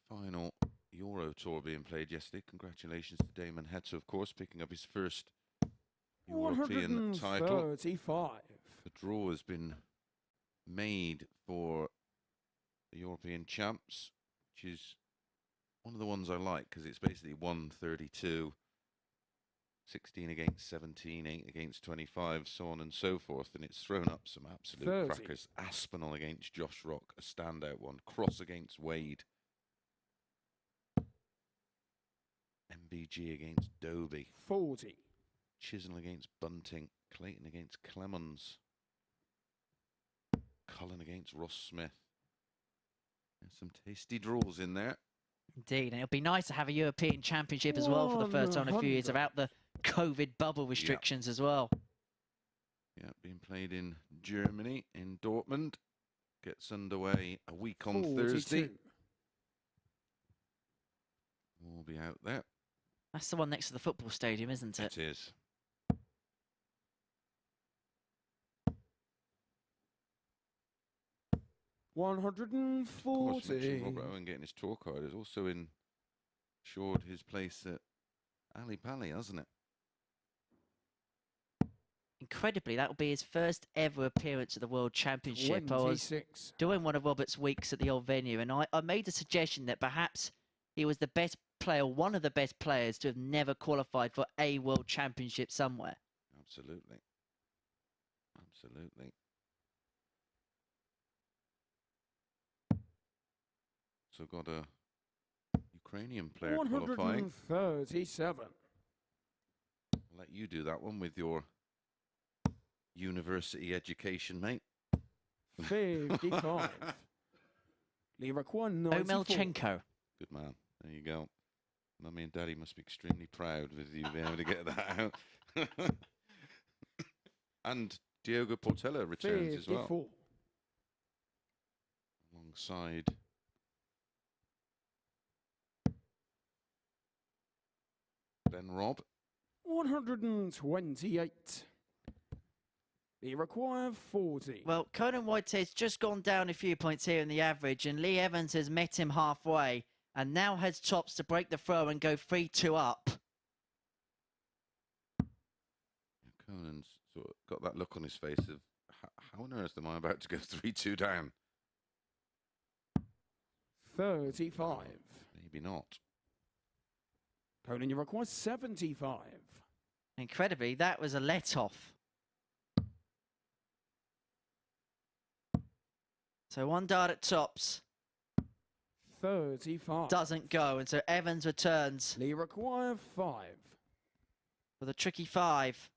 final Euro Tour being played yesterday, congratulations to Damon Hetzer, of course, picking up his first European title. 135. The draw has been made for the European champs, which is one of the ones I like because it's basically 132, 16 against 17, 8 against 25, so on and so forth. And it's thrown up some absolute 30. crackers. Aspinall against Josh Rock, a standout one. Cross against Wade. MBG against Doby. 40. Chisnell against Bunting. Clayton against Clemens. Cullen against Ross Smith. There's some tasty draws in there. Indeed, and it'll be nice to have a European Championship as well for the first time in a few years, without the COVID bubble restrictions as well. Yeah, being played in Germany, in Dortmund. Gets underway a week on 42. Thursday. We'll be out there. That's the one next to the football stadium, isn't it? It is. Of course, mentioned 140. Robert Owen getting his tour card has also ensured his place at Ali Pali, hasn't it? Incredibly, that will be his first ever appearance at the World Championship. I was 26. doing one of Robert's weeks at the old venue, and I made the suggestion that perhaps he was the best player, one of the best players to have never qualified for a World Championship somewhere. Absolutely. Absolutely. So got a Ukrainian player qualifying. 137. I'll let you do that one with your university education, mate. 55. Lirakwan 94. Omelchenko. Good man. There you go. Mummy and Daddy must be extremely proud with you being able to get that out. And Diogo Portela returns as well. 54. Alongside Ben Robb. 128. They require 40. Well, Conan Whitehead's just gone down a few points here in the average, and Lee Evans has met him halfway, and now has tops to break the throw and go 3-2 up. Conan's sort of got that look on his face of, how on earth am I about to go 3-2 down? 35. Maybe not. Conan, you require 75. Incredibly, that was a let-off. So one dart at tops. 35. Doesn't go, and so Evans returns. Lee require 5. With a tricky 5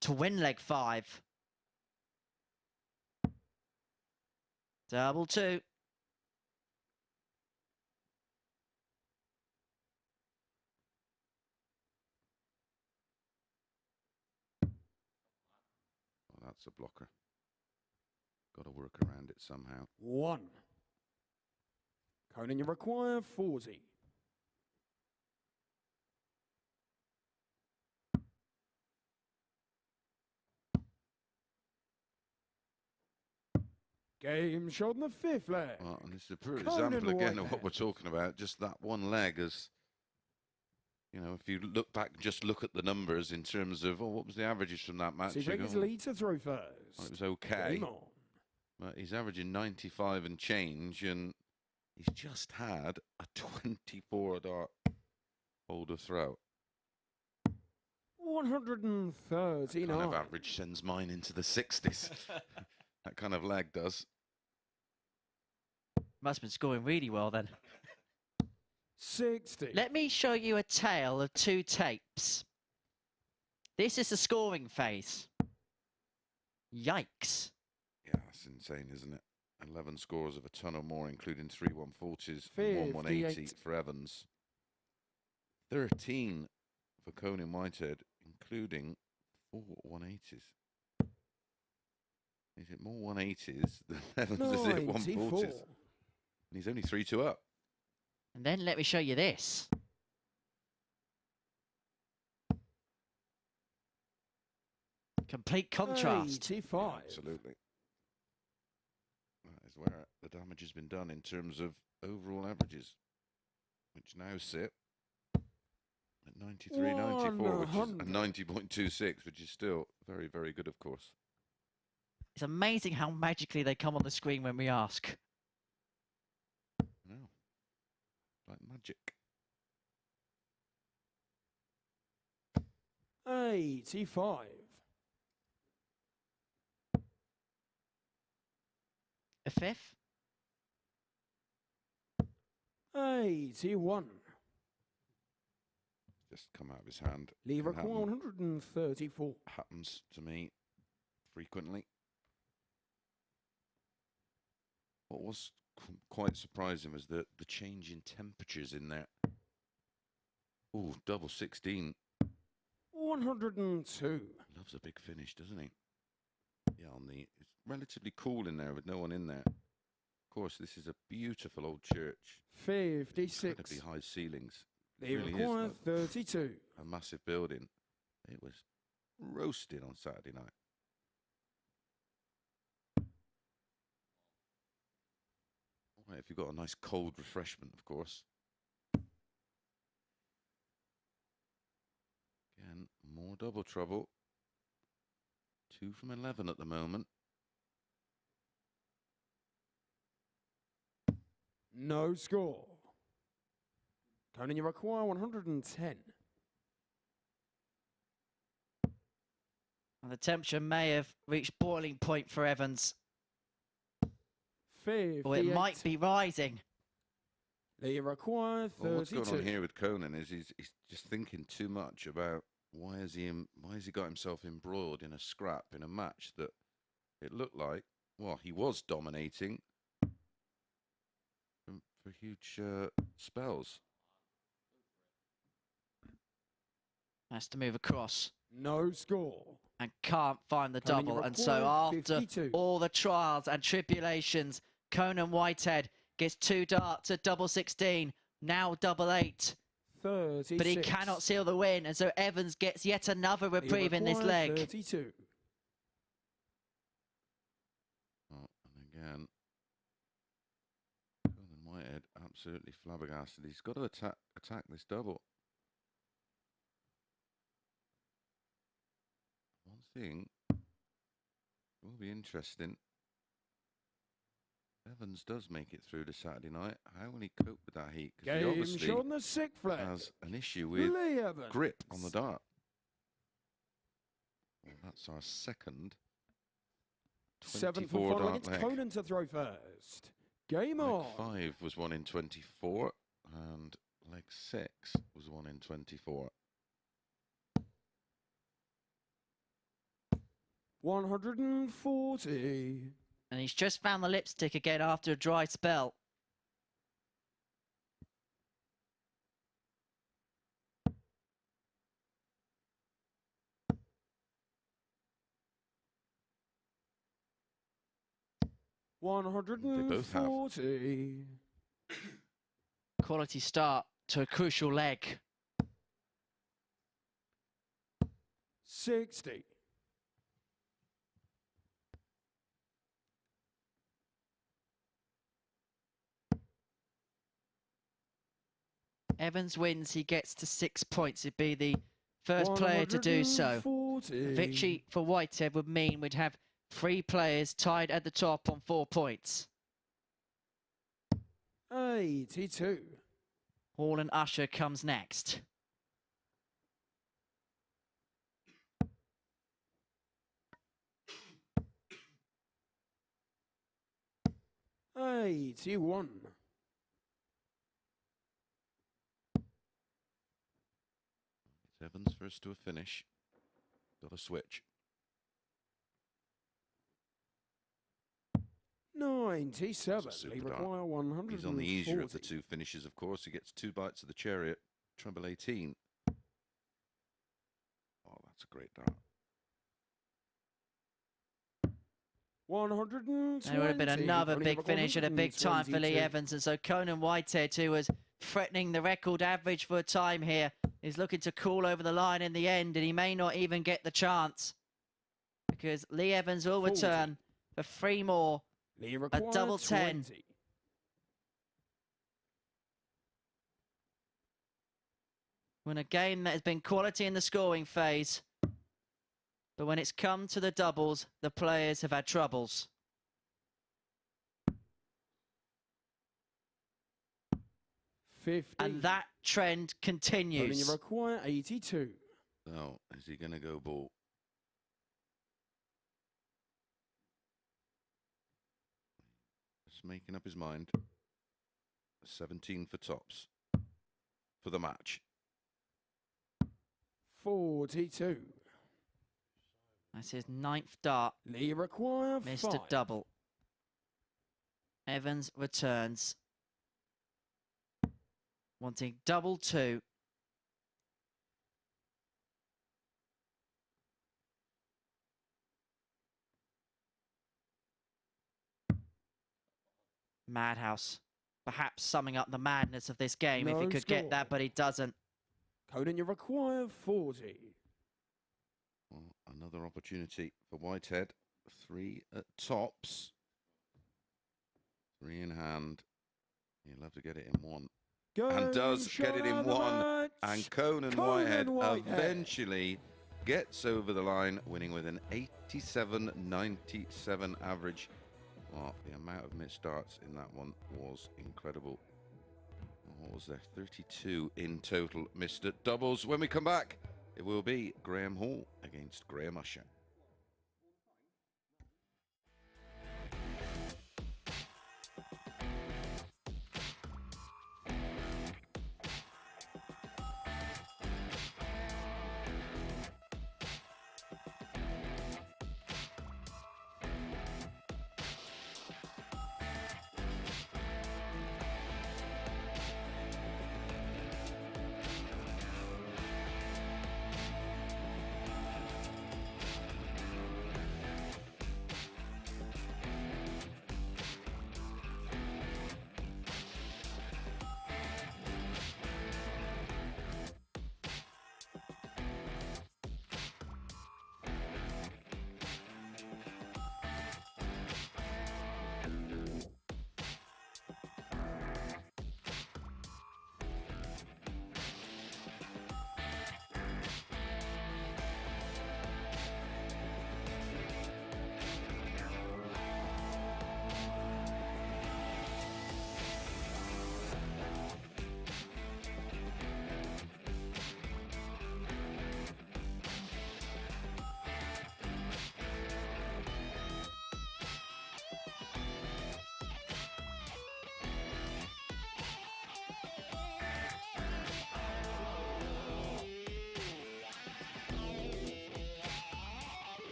to win leg 5. Double 2. Well, that's a blocker. Got to work around it somehow. 1. Conan, you require 40. Game shot in the 5th leg. Well, and this is a poor Conan example again of what Whitehead. we're talking about. Just that one leg as, you know, if you look back, just look at the numbers in terms of, oh, what was the averages from that match? See, You go, his lead to throw first. well, it was okay. Game on. But he's averaging 95 and change, and he's just had a 24 dart holder throw. 139. Kind of average sends mine into the 60s. That kind of lag does. Must have been scoring really well then. 60. Let me show you a tale of 2 tapes. This is the scoring phase. Yikes. Yeah, that's insane, isn't it? 11 scores of a ton or more, including 3 140s and 1 180 58. for Evans. 13 for Conan Whitehead, including 4 180s. He's hit more 180s than Evans has hit 94. 140s. And he's only 3-2 up. And then let me show you this. Complete contrast. 85. Absolutely. That is where the damage has been done in terms of overall averages, which now sit at 93.94, which is 90.26, which is still very, very good, of course. It's amazing how magically they come on the screen when we ask. No, like magic. 85. A fifth. 81. Just come out of his hand. Leave Can require happen. 134. Happens to me frequently. What was quite surprising was the change in temperatures in there. Ooh, double 16. 102. Loves a big finish, doesn't he? Yeah, it's relatively cool in there with no one in there. Of course, this is a beautiful old church. 56. Incredibly high ceilings. They Really require is 32. a massive building. It was roasting on Saturday night. All right, if you've got a nice cold refreshment, of course. Again, more double trouble. 2 from 11 at the moment. No score. Conan, you require 110. And the temperature may have reached boiling point for Evans. 58. Or it might be rising. They require 32. Well, what's going on here with Conan is he's just thinking too much about why has he got himself embroiled in a scrap in a match that it looked like, well, he was dominating for huge spells. Has to move across. No score. And can't find the Conan, you double. And so require after 52. all the trials and tribulations, Conan Whitehead gets 2 darts at double 16, now double 8. 36. But he cannot seal the win, and so Evans gets yet another reprieve in this leg. 32. Oh, and again, Conan Whitehead absolutely flabbergasted. He's got to attack this double. One thing will be interesting. Evans does make it through to Saturday night. How will he cope with that heat? Because he Game obviously shot on the 6th flag. has an issue with Lee Evans. grip on the dart. Well, that's our second 7th 24 and final dart against leg. Conan to throw first. Game Leg on. 5 was 1 in 24, and leg 6 was 1 in 24. 140. And he's just found the lipstick again after a dry spell. They both have. 140. Quality start to a crucial leg. 60. Evans wins, he gets to 6 points. He'd be the first player to do so. 140. Victory for Whitehead would mean we'd have 3 players tied at the top on 4 points. 82. Hall and Usher comes next. Hey, 81. It's Evans first to a finish. Got a switch. 97. It's a They super dart. require 140. He's on the easier of the 2 finishes, of course. He gets 2 bites of the chariot, treble 18. Oh, that's a great dart. 120. There would have been another Only big require finish at a big time for Lee 122. Evans. And so Conan Whitehead, who was threatening the record average for a time here, is looking to crawl over the line in the end, and he may not even get the chance. because Lee Evans will 40. return for 3 more. Lee A required double 10. 20. In a game that has been quality in the scoring phase, but when it's come to the doubles, the players have had troubles. 50. And that trend Only continues. you require 82. So, is he going to go ball? Just making up his mind. 17 for tops for the match. 42. That's his 9th dart. Lee require Missed 5. a double. Evans returns. Wanting double 2. Madhouse. Perhaps summing up the madness of this game if he No could score. get that, but he doesn't. Conan, you require 40. Well, another opportunity for Whitehead. 3 at tops. 3 in hand. He'll have to get it in 1. And does get it in 1. And Conan Whitehead eventually gets over the line, winning with an 87.97 average. Well, the amount of missed starts in that one was incredible. What was there? 32 in total missed at doubles. When we come back, it will be Graham Hall against Graham Usher.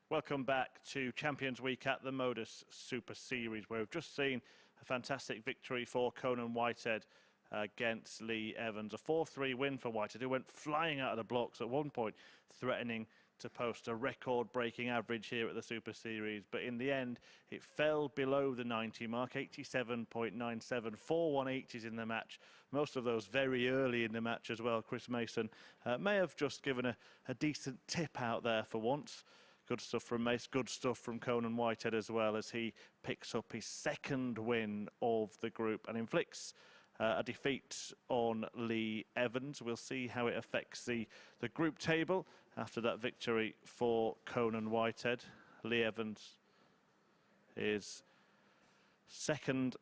Welcome back to Champions Week at the MODUS Super Series, where we've just seen a fantastic victory for Conan Whitehead against Lee Evans. A 4-3 win for Whitehead, who went flying out of the blocks at one point, threatening to post a record-breaking average here at the Super Series. But in the end, it fell below the 90 mark, 87.97, 4 180s in the match. Most of those very early in the match as well. Chris Mason may have just given a decent tip out there for once. Good stuff from Mace, good stuff from Conan Whitehead as well, as he picks up his second win of the group and inflicts a defeat on Lee Evans. We'll see how it affects the group table after that victory for Conan Whitehead. Lee Evans is second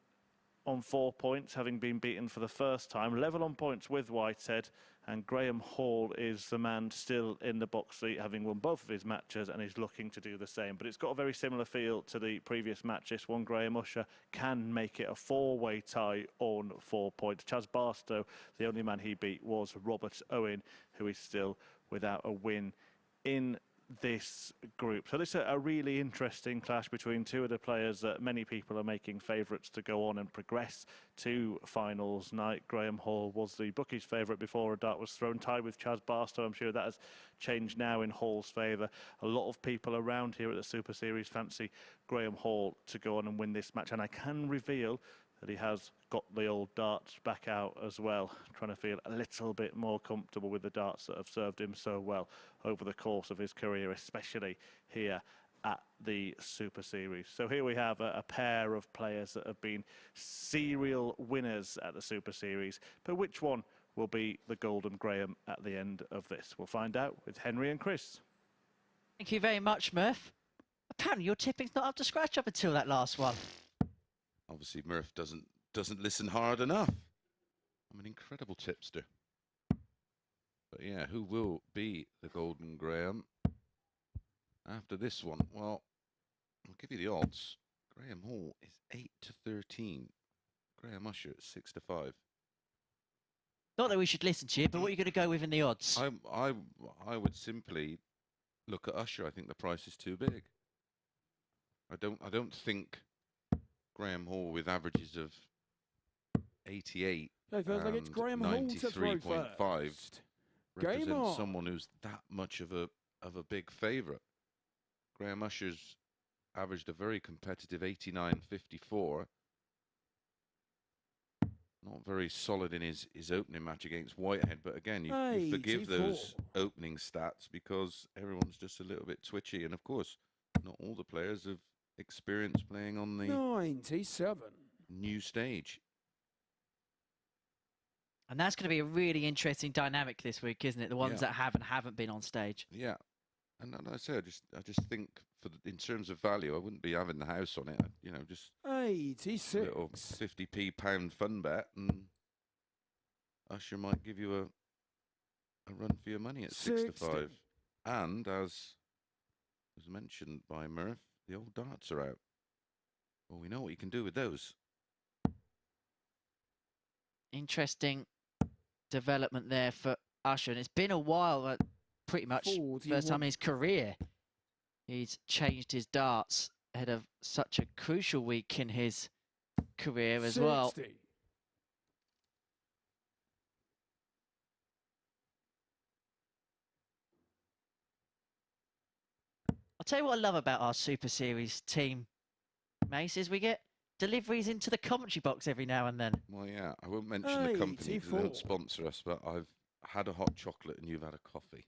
on 4 points, having been beaten for the first time. Level on points with Whitehead, and Graham Hall is the man still in the box seat, having won both of his matches, and is looking to do the same. But it's got a very similar feel to the previous match. This one, Graham Usher can make it a 4-way tie on 4 points. Chaz Barstow, the only man he beat was Robert Owen, who is still without a win in this group. So this is a really interesting clash between two of the players that many people are making favourites to go on and progress to finals night. Graham Hall was the bookies' favourite before a dart was thrown, tied with Chaz Barstow. I'm sure that has changed now in Hall's favour. A lot of people around here at the Super Series fancy Graham Hall to go on and win this match, and I can reveal that he has got the old darts back out as well, trying to feel a little bit more comfortable with the darts that have served him so well over the course of his career, especially here at the Super Series. So here we have a pair of players that have been serial winners at the Super Series, but which one will be the Golden Graham at the end of this? We'll find out with Henry and Chris. Thank you very much, Murph. Apparently your tipping's not up to scratch up until that last one. Obviously, Murph doesn't listen hard enough. I'm an incredible tipster. But yeah, who will be the Golden Graham after this one? Well, I'll give you the odds. Graham Hall is 8-13. Graham Usher 6-5. Not that we should listen to you, but what are you going to go with in the odds? I would simply look at Usher. I think the price is too big. I don't think Graham Hall with averages of 88 and 93.5 represents someone who's that much of a big favourite. Graham Usher's averaged a very competitive 89.54. Not very solid in his opening match against Whitehead, but again, you forgive those opening stats because everyone's just a little bit twitchy, and of course, not all the players have experience playing on the 97 new stage. And that's going to be a really interesting dynamic this week, isn't it? The ones that have and haven't been on stage. Yeah, and I say I just think in terms of value, I wouldn't be having the house on it. You know, just 86 a little 50p pound fun bet, and Usher might give you a run for your money at 6-5. And as was mentioned by Murph, the old darts are out. Well, we know what you can do with those. Interesting development there for Usher. And it's been a while, pretty much 41. First time in his career, he's changed his darts ahead of such a crucial week in his career as 60. well. I'll tell you what I love about our Super Series team, Mace, is we get deliveries into the commentary box every now and then. Well, yeah, I won't mention the company because they don't sponsor us, but I've had a hot chocolate and you've had a coffee.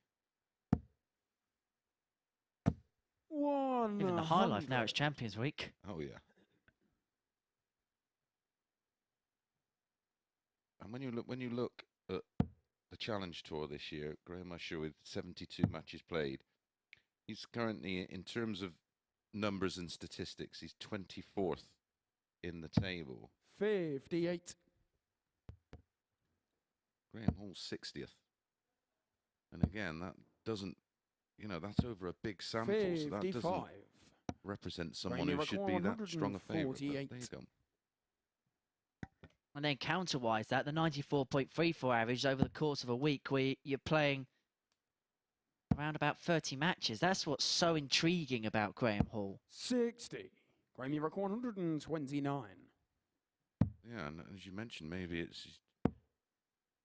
Living the high life now, it's Champions Week. Oh, yeah. And when you look at the Challenge Tour this year, Graham Usher with 72 matches played, he's currently, in terms of numbers and statistics, he's 24th in the table. 58. Graham Hall 60th. And again, that doesn't, that's over a big sample, 55. so that doesn't represent someone who should be that strong a favourite. There you go. And then counter-wise that, the 94.34 average over the course of a week where you're playing around about 30 matches. That's what's so intriguing about Graham Hall. 60. Graham, you record 129. Yeah, and as you mentioned, maybe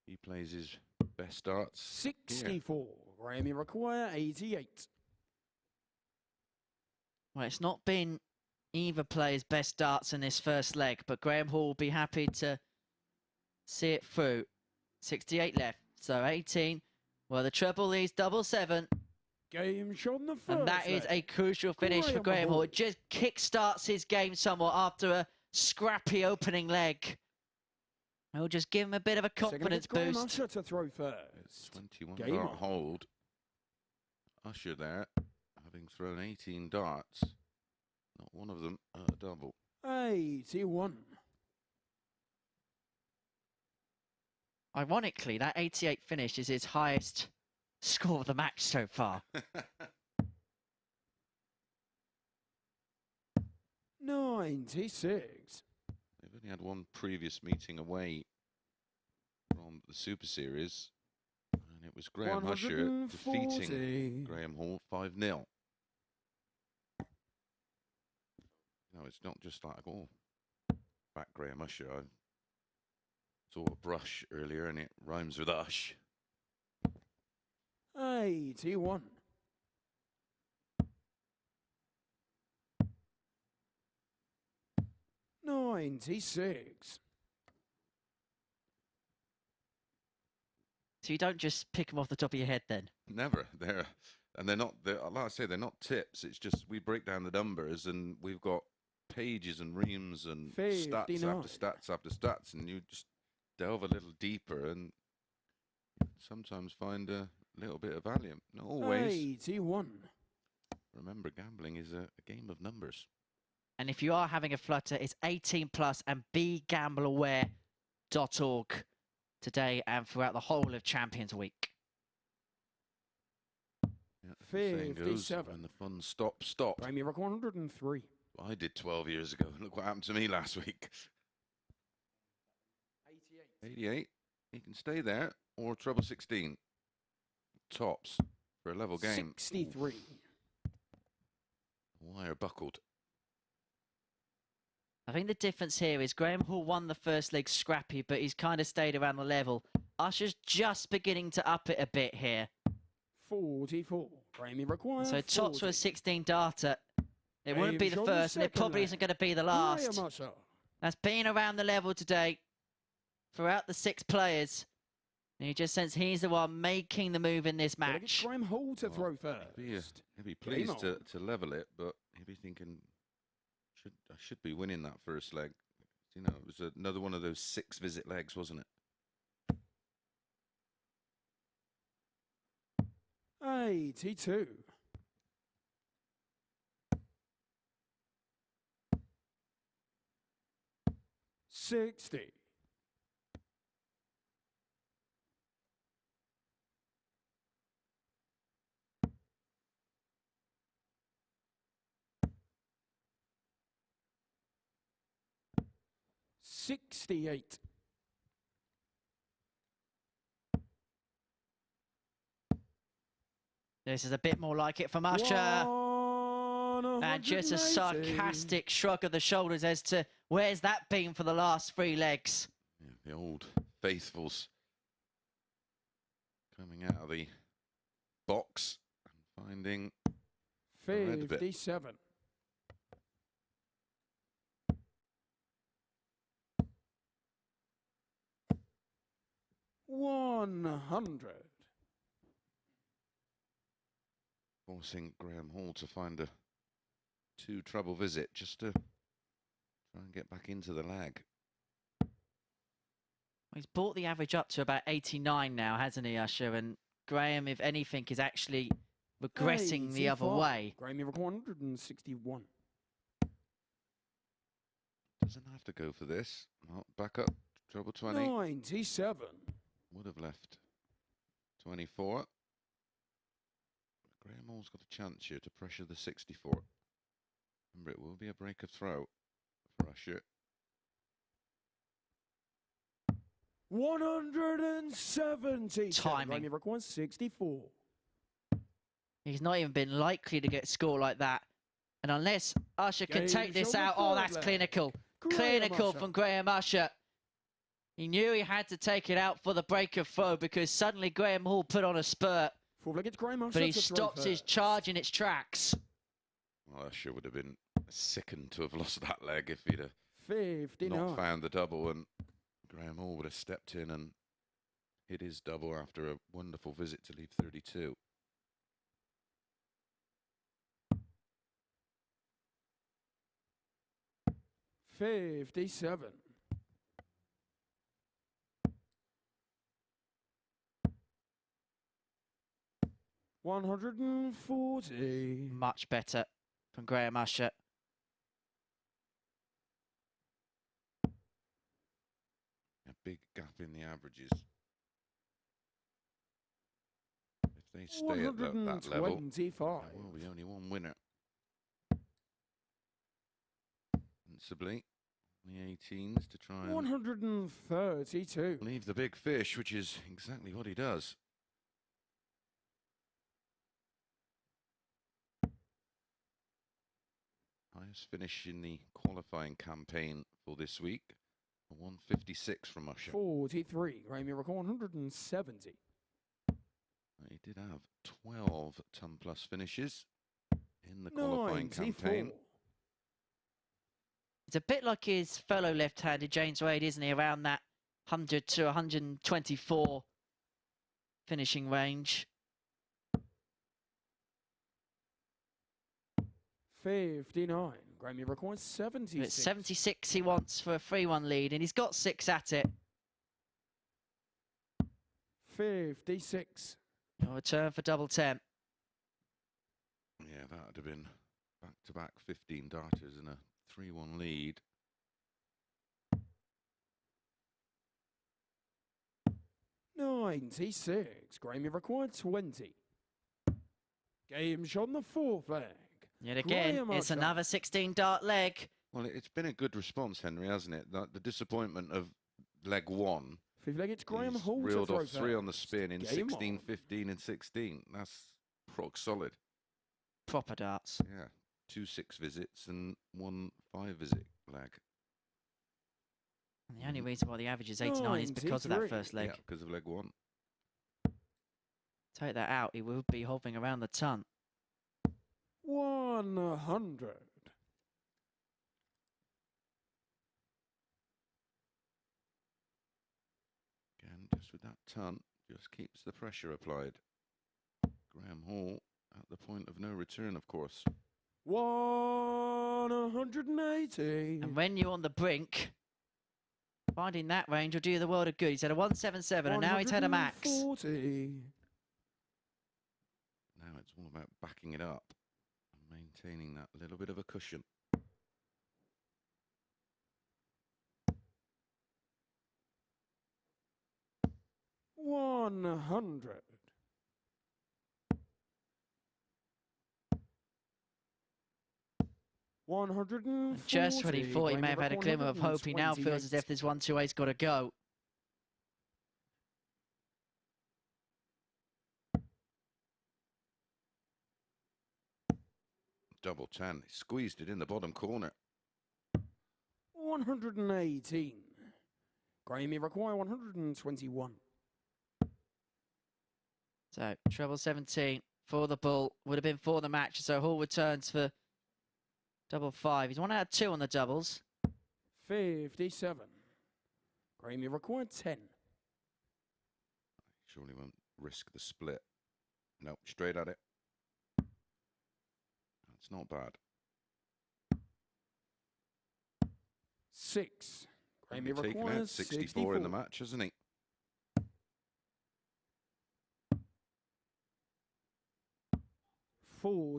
he plays his best darts 64. Here. Graham, you require 88. Well, it's not been either player's best darts in this first leg, but Graham Hall will be happy to see it through. 68 left, so 18. Well, the treble is 7-7. Game shot in the first and that leg. is a crucial finish for Graham Hall. It just kick-starts his game somewhat after a scrappy opening leg. We'll just give him a bit of a confidence boost. Usher to throw first. 21 dart hold. Usher there, having thrown 18 darts. Not one of them a double. 81. Ironically, that 88 finish is his highest score of the match so far. 96. They've only had one previous meeting away from the Super Series, and it was Graham Usher defeating Graham Hall 5-0. No, it's not just like, oh, back Graham Usher. I saw a brush earlier, and it rhymes with Ush. 81. 96. So you don't just pick them off the top of your head then? Never. They're not, like I say, they're not tips. It's just we break down the numbers, and we've got pages and reams and 59. stats after stats after stats, and you just delve a little deeper and sometimes find a little bit of value. Not always. 81. Remember, gambling is a game of numbers. And if you are having a flutter, it's 18 plus and begambleaware.org today and throughout the whole of Champions Week. Yeah, the saying goes, 57. when the fun stops, stop. Premier Rock 103. I did 12 years ago. Look what happened to me last week. 88. He can stay there, or treble 16. Tops for a level game. 63. Wire buckled. I think the difference here is Graham Hall won the first leg scrappy, but he's kind of stayed around the level. Usher's just beginning to up it a bit here. 44. Premier required. So tops for a 16 darter. It wouldn't be the first, and it probably isn't going to be the last. That's been around the level today throughout the 6 players. And you just sense he's the one making the move in this match. Graham Hall to throw first. He'll be pleased to level it, but he'll be thinking, I should be winning that first leg. You know, it was another one of those 6 visit legs, wasn't it? 82. 60. 68. This is a bit more like it from Usher. And just a sarcastic shrug of the shoulders as to where's that been for the last 3 legs. Yeah, the old faithfuls coming out of the box and finding 57. 100. Forcing Graham Hall to find a 2 treble visit just to try and get back into the lag. He's brought the average up to about 89 now, hasn't he, Usher? And Graham, if anything, is actually regressing the other way. Graham, you're 161. Doesn't have to go for this. Well, back up, treble 20. 97. Would have left 24. Graham Hall's got a chance here to pressure the 64. Remember, it will be a break of throw for Usher. 170. Timing. Graham, you're 64. He's not even been likely to get a score like that. And unless Usher can take this out, oh, that's clinical. Clinical from Graham Usher. He knew he had to take it out for the break of throw because suddenly Graham Hall put on a spurt. But he stops his charge in its tracks. Well, Usher would have been sickened to have lost that leg if he'd have 59. not found the double, and Graham Hall would have stepped in and hit his double after a wonderful visit to leave 32. $57. 140. Much better from Graham Usher. big gap in the averages. If they stay at that level, there will be only one winner. Sensibly, the 18s to try and 132. leave the big fish, which is exactly what he does. Highest finish in the qualifying campaign for this week, a 156 from Usher. 43. Graham, you record 170. He did have 12 ton-plus finishes in the qualifying 94. campaign. It's a bit like his fellow left-handed James Wade, isn't he? Around that 100 to 124 finishing range. 59. Graham, you record 76. It's 76 he wants for a 3-1 lead, and he's got 6 at it. 56. A return for double 10. Yeah, that would have been back-to-back 15 darters and a 3-1 lead. $96. Graham, you required 20. Game shot on the 4th leg. Yet again, Graham it's Usher. another 16-dart leg. Well, it's been a good response, Henry, hasn't it? The disappointment of leg 1. 5th leg, it's Graham He's Hall to reeled throw off 3 first. on the spin in Game 16, on. 15 and 16. That's rock solid. Proper darts. Yeah, 2 6 visits and 1 5 visit leg. And the only reason why the average is 89 is because of that 93. first leg. Yeah, because of leg 1. Take that out, he will be hovering around the ton. 100. Again, just with that ton, just keeps the pressure applied. Graham Hall at the point of no return, of course. 180. And when you're on the brink, finding that range will do you the world of good. He's had a 177 and now he's had a max. 140. Now it's all about backing it up and maintaining that little bit of a cushion. $100. Just when he thought he may have had a glimmer of hope, he now feels as if this 1-2-8's got to go. Double 10. He squeezed it in the bottom corner. 118. Graham, you require 121. So, treble 17 for the bull. Would have been for the match. So, Hall returns for double 5. He's 1 out of 2 on the doubles. 57. Graham, you require 10. Surely won't risk the split. Nope, straight at it. That's not bad. 6. Graham, you He's taken require out 64 in the match, hasn't he?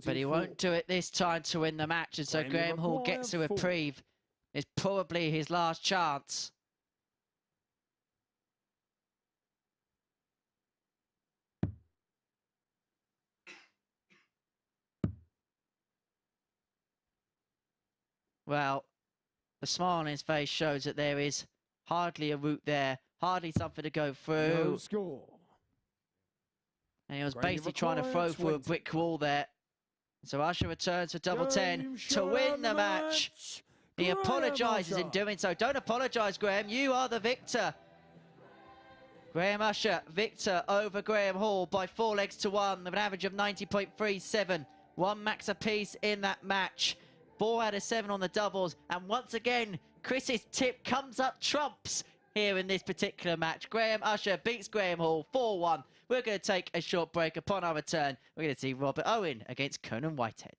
But he won't do it this time to win the match. And so Graham Hall gets a reprieve. It's probably his last chance. Well, the smile on his face shows that there is hardly a route there, hardly something to go through. No score. And he was basically trying to throw through a brick wall there. So Usher returns for double 10 to win the match. He apologises in doing so. Don't apologise, Graham. You are the victor. Graham Usher, victor over Graham Hall by 4 legs to 1 with an average of 90.37. 1 max apiece in that match. 4 out of 7 on the doubles. And once again, Chris's tip comes up trumps here in this particular match. Graham Usher beats Graham Hall 4-1. We're going to take a short break. Upon our return, we're going to see Robert Owen against Conan Whitehead.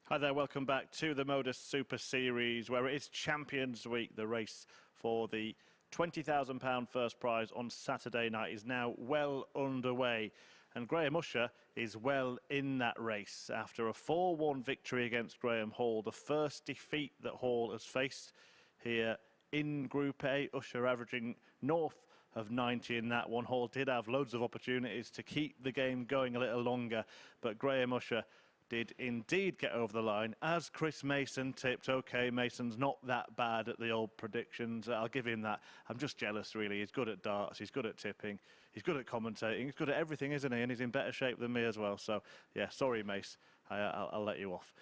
Hi there, welcome back to the MODUS Super Series, where it is Champions Week. The race for the £20,000 first prize on Saturday night is now well underway. And Graham Usher is well in that race after a 4-1 victory against Graham Hall, the first defeat that Hall has faced here in Group A. Usher averaging north of 90 in that one. Hall did have loads of opportunities to keep the game going a little longer, but Graham Usher did indeed get over the line, as Chris Mason tipped. OK, Mason's not that bad at the old predictions. I'll give him that. I'm just jealous, really. He's good at darts, he's good at tipping, he's good at commentating, he's good at everything, isn't he? And he's in better shape than me as well. So, yeah, sorry, Mace. I'll let you off.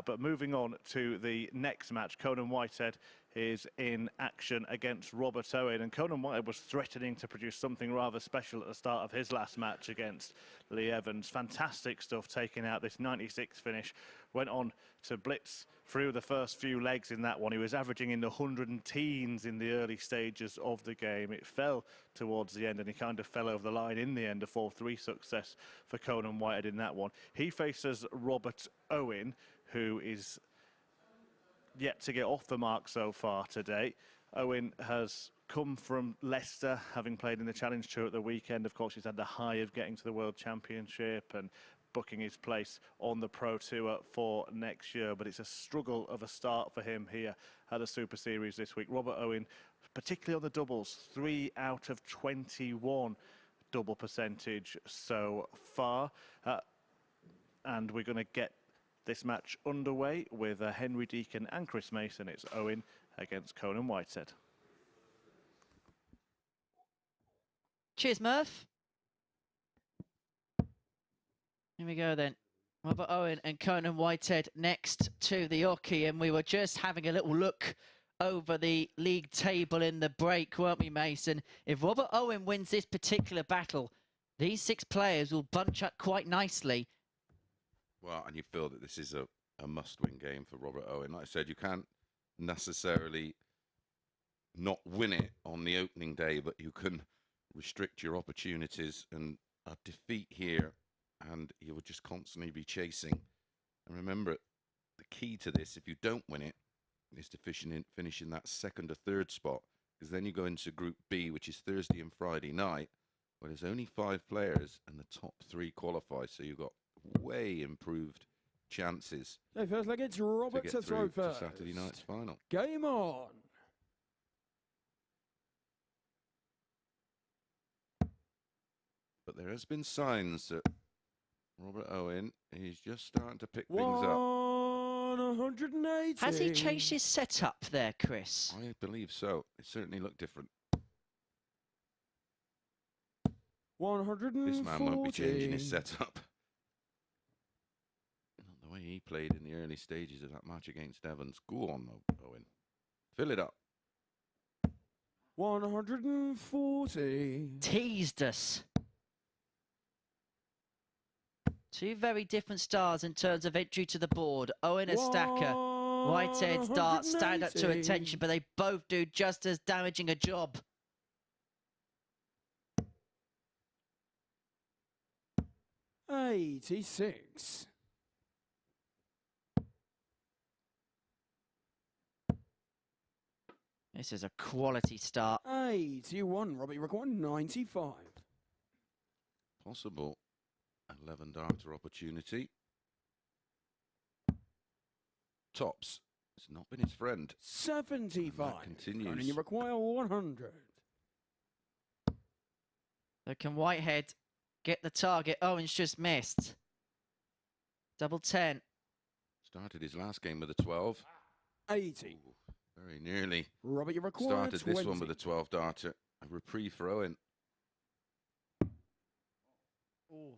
But moving on to the next match, Conan Whitehead is in action against Robert Owen. And Conan Whitehead was threatening to produce something rather special at the start of his last match against Lee Evans. Fantastic stuff, taking out this 96 finish. Went on to blitz through the first few legs in that one. He was averaging in the 110s in the early stages of the game. It fell towards the end, and he kind of fell over the line in the end. A 4-3 success for Conan Whitehead in that one. He faces Robert Owen, who is yet to get off the mark so far today. Owen has come from Leicester, having played in the Challenge Tour at the weekend. Of course, he's had the high of getting to the World Championship and booking his place on the Pro Tour for next year. But it's a struggle of a start for him here at the Super Series this week. Robert Owen, particularly on the doubles, 3 out of 21 double percentage so far. And we're going to get this match underway with Henry Deacon and Chris Mason. It's Owen against Conan Whitehead. Cheers, Murph. Here we go then. Robert Owen and Conan Whitehead next to the Oki, and we were just having a little look over the league table in the break, weren't we, Mason? If Robert Owen wins this particular battle, these 6 players will bunch up quite nicely. Well, and you feel that this is a must-win game for Robert Owen. Like I said, you can't necessarily not win it on the opening day, but you can restrict your opportunities, and a defeat here, and you will just constantly be chasing. And remember, the key to this, if you don't win it, is to finish in that second or third spot, because then you go into Group B, which is Thursday and Friday night, where there's only 5 players, and the top 3 qualify, so you've got way improved chances. So first leg, it's Robert to throw first. To Saturday night's final. Game on. But there has been signs that Robert Owen is just starting to pick things up. 180. Has he changed his setup there, Chris? I believe so. It certainly looked different. 140. This man won't be changing his setup. Not the way he played in the early stages of that match against Evans. Go on, Owen. Fill it up. 140. Teased us. 2 very different styles in terms of entry to the board. Owen a stacker. Whitehead's darts stand up to attention, but they both do just as damaging a job. $86. This is a quality start. 81. Robbie required 95. Possible 11 darter opportunity. Tops. It's not been his friend. 75. Continues. And you require 100. So can Whitehead get the target? Owen's just missed. Double 10. Started his last game with a 12. 80. Ooh, very nearly. Robert, you require Started 20. this one with a 12 darter. A reprieve for Owen. Ooh.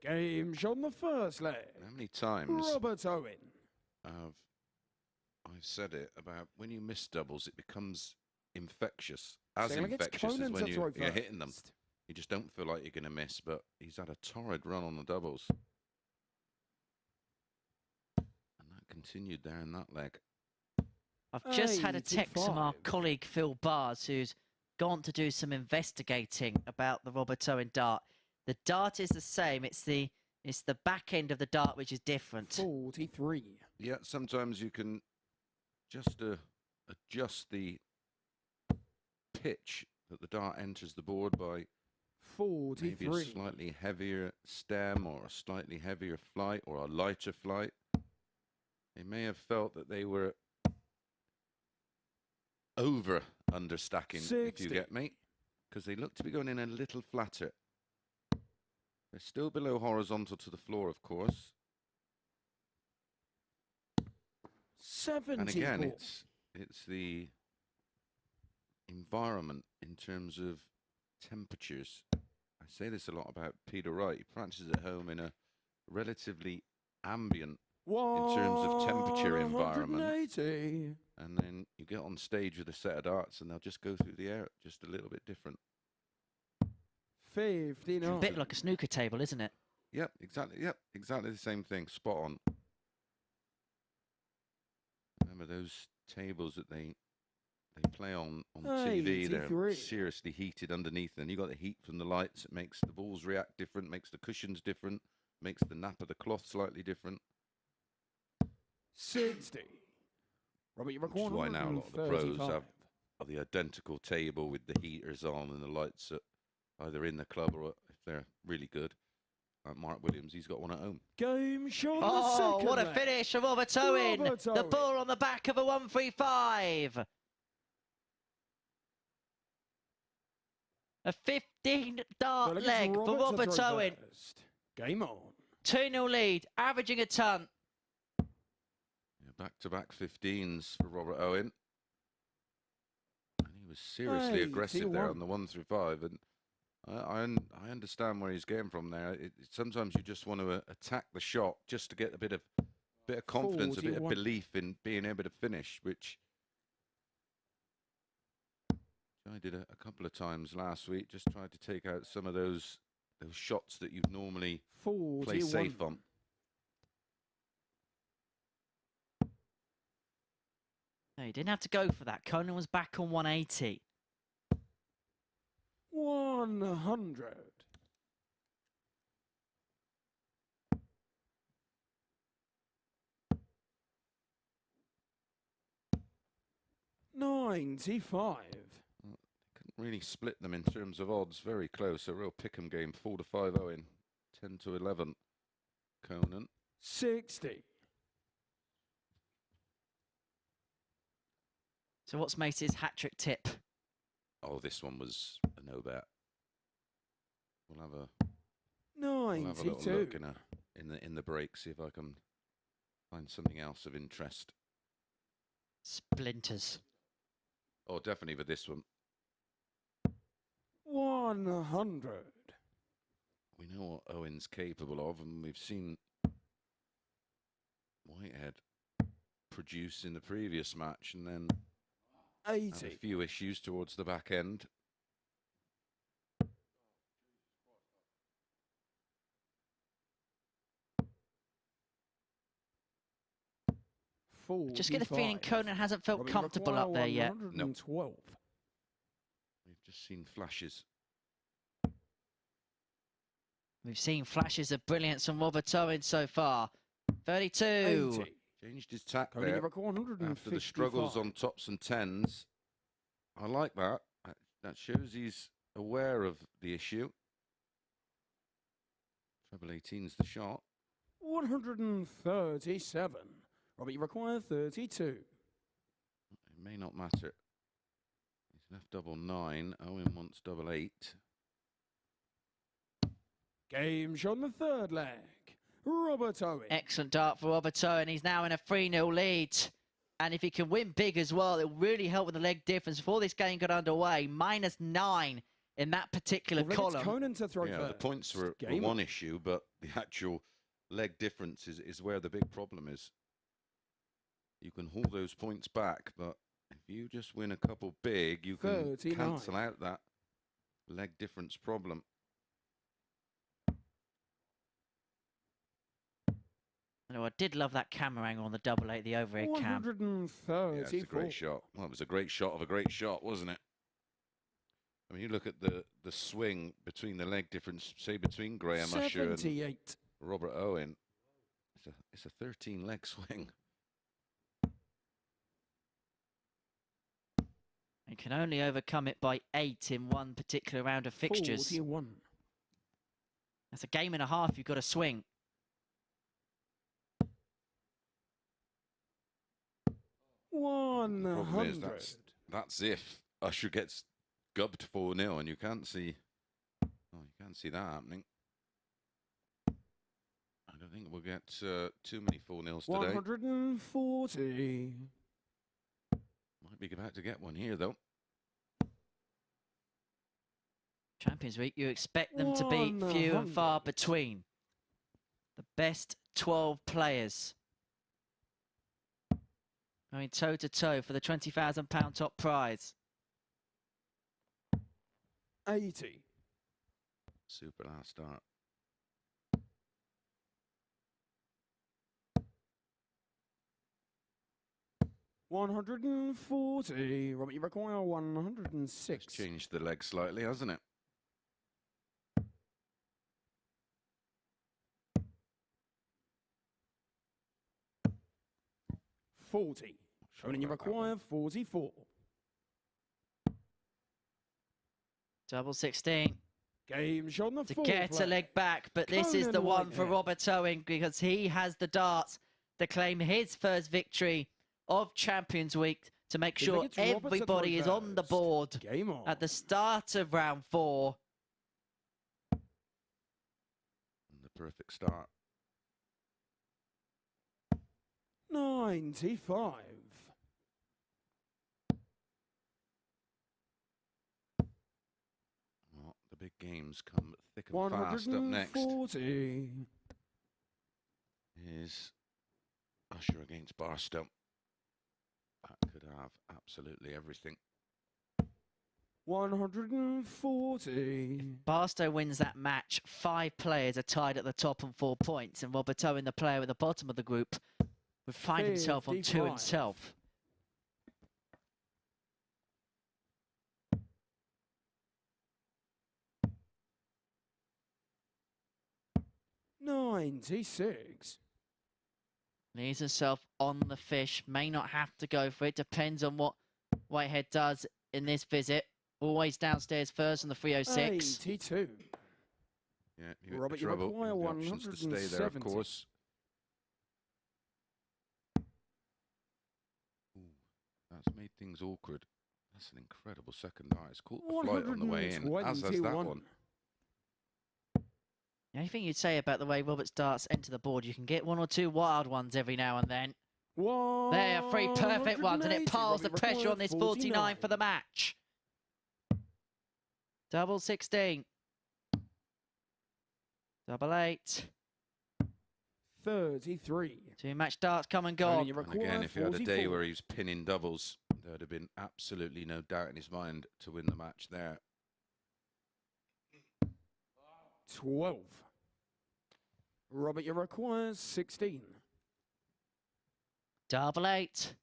Game shot on the first leg. How many times Robert Owen. I've said it about when you miss doubles, it becomes infectious. As Second leg, it's infectious as Conan when to throw you're hitting them. first. You just don't feel like you're going to miss, but he's had a torrid run on the doubles. And that continued there in that leg. I've just had a text from our 85. colleague Phil Bars, who's gone to do some investigating about the Robert Owen dart. The dart is the same. It's the back end of the dart which is different. 43. Yeah, sometimes you can just adjust the pitch that the dart enters the board by 43. maybe a slightly heavier stem or a slightly heavier flight or a lighter flight. They may have felt that they were over understacking, 60. if you get me, because they look to be going in a little flatter. They're still below horizontal to the floor, of course. 74. And again, it's the environment in terms of temperatures. I say this a lot about Peter Wright. He practices at home in a relatively ambient, in terms of temperature environment. 180. And then you get on stage with a set of darts and they'll just go through the air just a little bit different. 59. A bit like a snooker table, isn't it? Yep, exactly. Yep, exactly the same thing. Spot on. Remember those tables that they play on TV? They're seriously heated underneath, and you got the heat from the lights. It makes the balls react different, makes the cushions different, makes the nap of the cloth slightly different. 60. Robert, you record. Which is why now a lot of the pros have the identical table with the heaters on and the lights either in the club or if they're really good. Mark Williams, he's got one at home. Game shot. Oh, what a finish from Robert Owen. The ball on the back of a 135. A 15 dart leg for Robert Owen. Game on. 2-0 lead, averaging a ton. Back-to-back 15s for Robert Owen. And he was seriously aggressive there on the 1 through 5. And I understand where he's getting from there. Sometimes you just want to attack the shot just to get a bit of confidence, 41. A bit of belief in being able to finish, which I did a couple of times last week. Just tried to take out some of those shots that you'd normally 41. Play safe on. No, he didn't have to go for that. Conan was back on 180. 100. $95. Couldn't really split them in terms of odds. Very close. A real pick'em game. 4-5 Owen. 10-11 Conan. 60. So what's Mace's hat-trick tip? Oh, this one was a no bet. We'll have a 92. little look in the break, see if I can find something else of interest. Splinters. Oh, definitely for this one. 100. We know what Owen's capable of, and we've seen Whitehead produce in the previous match, and then 80. have a few issues towards the back end. Just get the feeling Conan hasn't felt comfortable up there yet. No. We've just seen flashes. We've seen flashes of brilliance from Robert Owen so far. 32. 80. Changed his tack there after the struggles on tops and tens. I like that. That shows he's aware of the issue. Treble 18's the shot. 137. Robert, you require 32. It may not matter. He's left double 9. Owen wants double 8. Game shot on the third leg. Robert Owen. Excellent dart for Robert Owen. He's now in a 3-0 lead. And if he can win big as well, it will really help with the leg difference. Before this game got underway, -9 in that particular column. Conan to throw first. The points were one issue, but the actual leg difference is where the big problem is. You can haul those points back, but if you just win a couple big, you can 39. cancel out that leg difference problem. No, I did love that camera angle on the double 8, the overhead cam. 134. Yeah, it's a great shot. Well, it was a great shot of a great shot, wasn't it? I mean, you look at the swing between the leg difference, say between Graham Usher and Robert Owen. It's a 13-leg swing. You can only overcome it by 8 in one particular round of fixtures. 41. That's a game and a half you've got to swing. Problem is that's if Usher gets gubbed 4-0, and you can't see. Oh, you can't see that happening. I don't think we'll get too many 4-0s today. 140. Might be about to get one here, though. Champions Week, you expect them to be few and far between. The best 12 players going toe-to-toe for the £20,000 top prize. 80. Super last start. $140. Robert, you require 106. It's changed the leg slightly, hasn't it? 40. And you require 44. Double 16. Game shot on the to fourth get a leg. leg back, but this is Conan the one for Whitehead. Robert Owen because he has the darts to claim his first victory of Champions Week to make I sure think it's Robert to everybody throw is on the first. board Game on. at the start of round 4. And the perfect start. 95. Well, the big games come thick and fast. Up next 140. is Usher against Barstow. That could have absolutely everything. 140. Barstow wins that match. 5 players are tied at the top on 4 points, and Robert Owen, the player at the bottom of the group, would find himself on 2 55. himself. $96. Leaves himself on the fish. May not have to go for it. Depends on what Whitehead does in this visit. Always downstairs first on the 306. 82. Yeah, you Robert, get you the trouble. require You've got options to stay there, of 170. course. Ooh, that's made things awkward. That's an incredible second dart. It's caught the flight on the way in, as has that one. The only thing you'd say about the way Robert starts enter the board, you can get 1 or 2 wild ones every now and then. There are 3 perfect ones, and it piles the pressure on this 49 for the match. Double 16. Double 8. 33. 2 match darts come and gone. And again, if he had a day where he was pinning doubles, there would have been absolutely no doubt in his mind to win the match there. 12. Robert, you require 16. Double 8.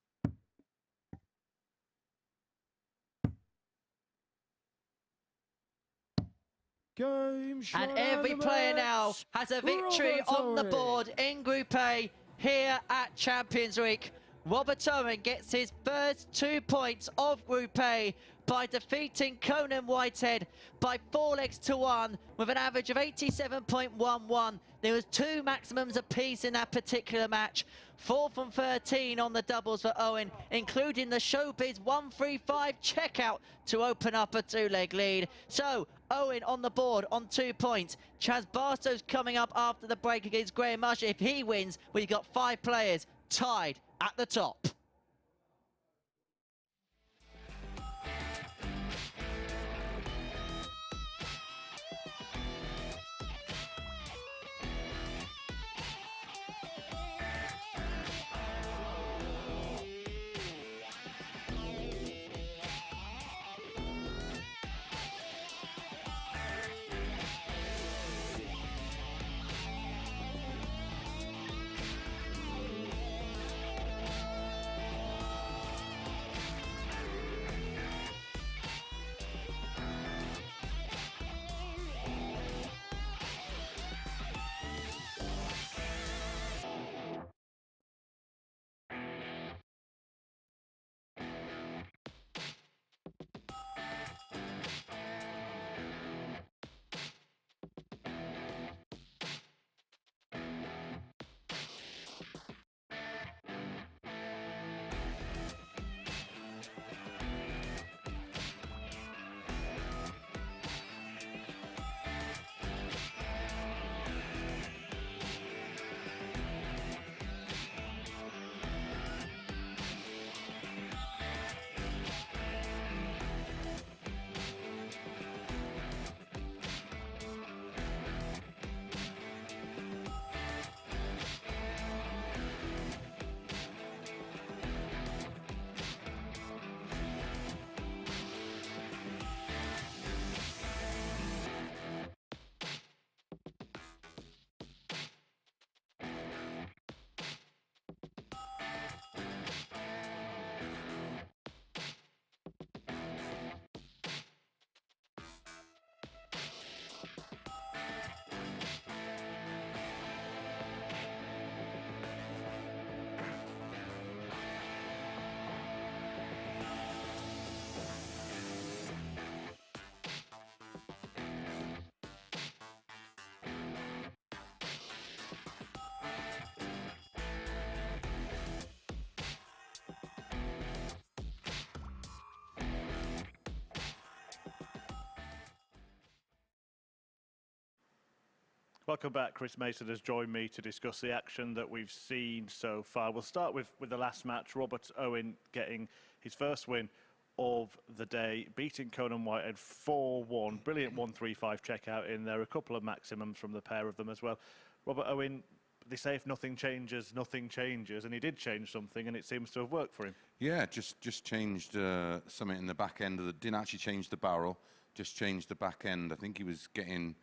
Game shot And every and the player now match. has a victory Robert on the Owen. board in Group A here at Champions Week. Robert Owen gets his first 2 points of Group A by defeating Conan Whitehead by 4 legs to 1 with an average of 87.11. There was 2 maximums apiece in that particular match. 4 from 13 on the doubles for Owen, including the Showbiz 135 checkout to open up a 2-leg lead. So Owen on the board on 2 points. Chaz Barstow's coming up after the break against Graham Usher. If he wins, we've got 5 players tied at the top. Welcome back. Chris Mason has joined me to discuss the action that we've seen so far. We'll start with the last match. Robert Owen getting his first win of the day, beating Conan Whitehead 4-1. Brilliant 1-3-5 checkout in there. A couple of maximums from the pair of them as well. Robert Owen, they say if nothing changes, nothing changes. And he did change something, and it seems to have worked for him. Yeah, just changed something in the back end. Didn't actually change the barrel, just changed the back end. I think he was getting...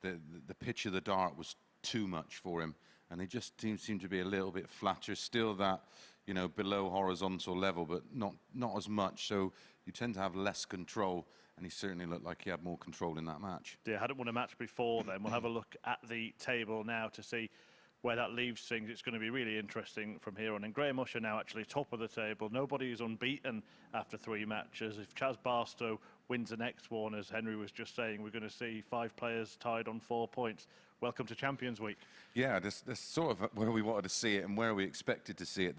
The pitch of the dart was too much for him, and they just seemed to be a little bit flatter. Still that, you know, below horizontal level, but not as much. So you tend to have less control, and he certainly looked like he had more control in that match. Yeah, hadn't won a match before then. We'll have a look at the table now to see where that leaves things. It's going to be really interesting from here on. And Graham Usher now actually top of the table. Nobody is unbeaten after 3 matches. If Chaz Barstow wins the next one, as Henry was just saying, we're going to see 5 players tied on 4 points. Welcome to Champions Week. Yeah, that's sort of where we wanted to see it and where we expected to see it.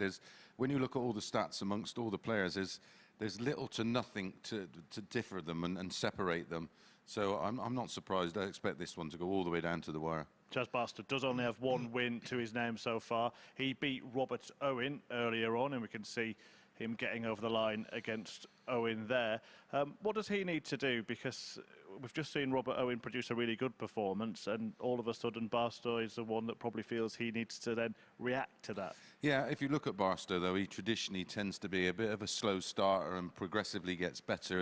When you look at all the stats amongst all the players, there's little to nothing to differ them and separate them. So I'm not surprised. I expect this one to go all the way down to the wire. Chaz Barstow does only have 1 win to his name so far. He beat Robert Owen earlier on, and we can see him getting over the line against Owen there. What does he need to do? Because we've just seen Robert Owen produce a really good performance, and all of a sudden Barstow is the one that probably feels he needs to then react to that. Yeah, if you look at Barstow, though, he traditionally tends to be a bit of a slow starter and progressively gets better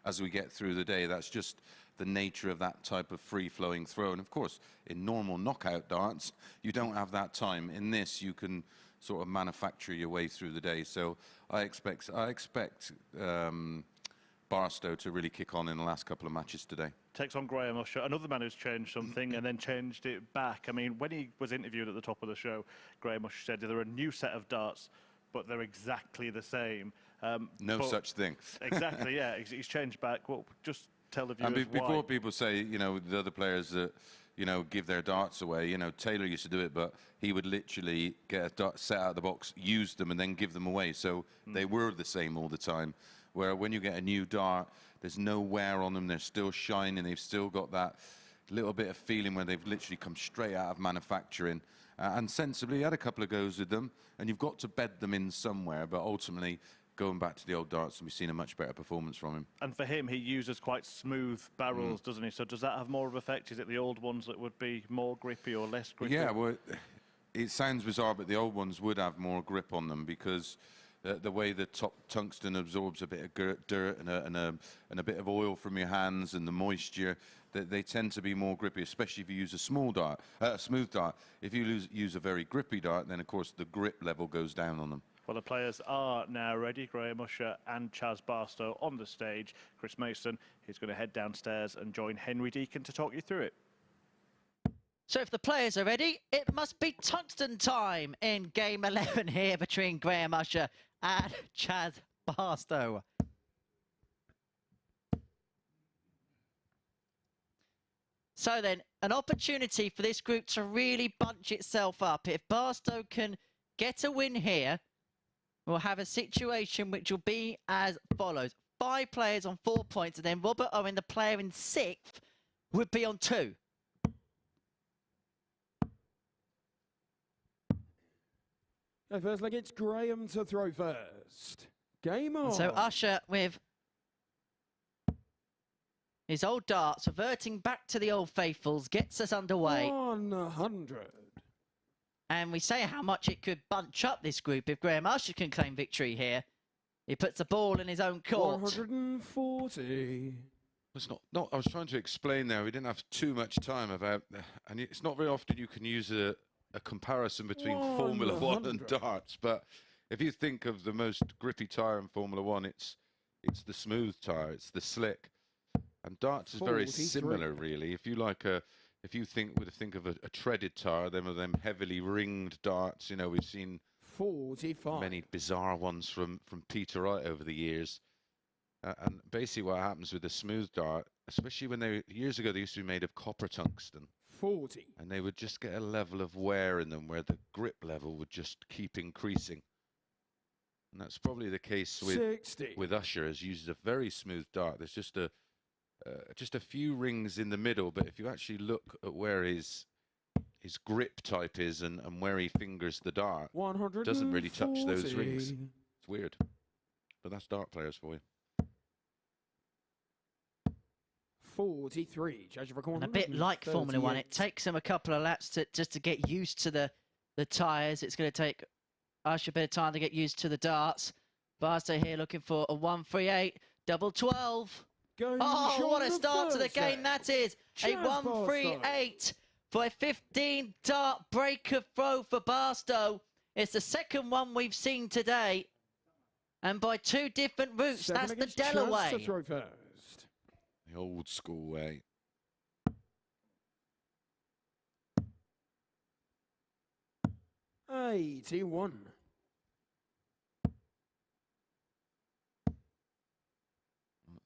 as we get through the day. That's just the nature of that type of free-flowing throw. And, of course, in normal knockout darts, you don't have that time. In this, you can sort of manufacture your way through the day. So I expect Barstow to really kick on in the last couple of matches today. Takes on Graham Usher, another man who's changed something and then changed it back. I mean, when he was interviewed at the top of the show, Graham Usher said they're a new set of darts, but they're exactly the same. No such thing. Exactly, yeah. He's changed back. Well, just tell the viewers and before why. people say, you know, the other players that, you know, give their darts away, you know, Taylor used to do it, but he would literally get a dart set out of the box, use them, and then give them away. So they were the same all the time. Where when you get a new dart, there's no wear on them. They're still shining. They've still got that little bit of feeling where they've literally come straight out of manufacturing. And sensibly had a couple of goes with them, and you've got to bed them in somewhere. But ultimately, going back to the old darts, and we've seen a much better performance from him. And for him, he uses quite smooth barrels, doesn't he? So does that have more of an effect? Is it the old ones that would be more grippy or less grippy? Yeah, well, it sounds bizarre, but the old ones would have more grip on them because the way the top tungsten absorbs a bit of dirt and a bit of oil from your hands and the moisture, they tend to be more grippy, especially if you use a smooth dart. If you use a very grippy dart, then of course the grip level goes down on them. Well, the players are now ready. Graham Usher and Chaz Barstow on the stage. Chris Mason is going to head downstairs and join Henry Deacon to talk you through it. So if the players are ready, it must be tungsten time in game 11 here between Graham Usher and Chaz Barstow. So then, an opportunity for this group to really bunch itself up. If Barstow can get a win here, we'll have a situation which will be as follows. 5 players on 4 points, and then Robert Owen, the player in 6th, would be on 2. First leg, it's Graham to throw first. Game on. So Usher with his old darts, reverting back to the old faithfuls, gets us underway. 100. And we say how much it could bunch up this group if Graham Usher can claim victory here. He puts the ball in his own court. 140. It's not. I was trying to explain there. We didn't have too much time about, and it's not very often you can use a comparison between Formula 1 and darts. But if you think of the most grippy tyre in Formula 1, it's the smooth tyre, it's the slick. And darts is very similar, really. If you would think of a treaded tyre, them of them heavily ringed darts. You know, we've seen 45. Many bizarre ones from Peter Wright over the years. And basically what happens with a smooth dart, especially when years ago they used to be made of copper tungsten. 40. And they would just get a level of wear in them where the grip level would just keep increasing. And that's probably the case with Usher, as he uses a very smooth dart. There's just a few rings in the middle, but if you actually look at where his his grip type is and where he fingers the dart. Doesn't really touch those rings. It's weird. But that's dart players for you. 43. And a bit like Formula One, it takes him a couple of laps just to get used to the tyres. It's going to take Usher a bit of time to get used to the darts. Barstow here looking for a 138, double 12. Oh, what a start to the game that is. A 138 for a 15 dart breaker throw for Barstow. It's the second one we've seen today. And by two different routes, that's the Delaware. The old school way. $81.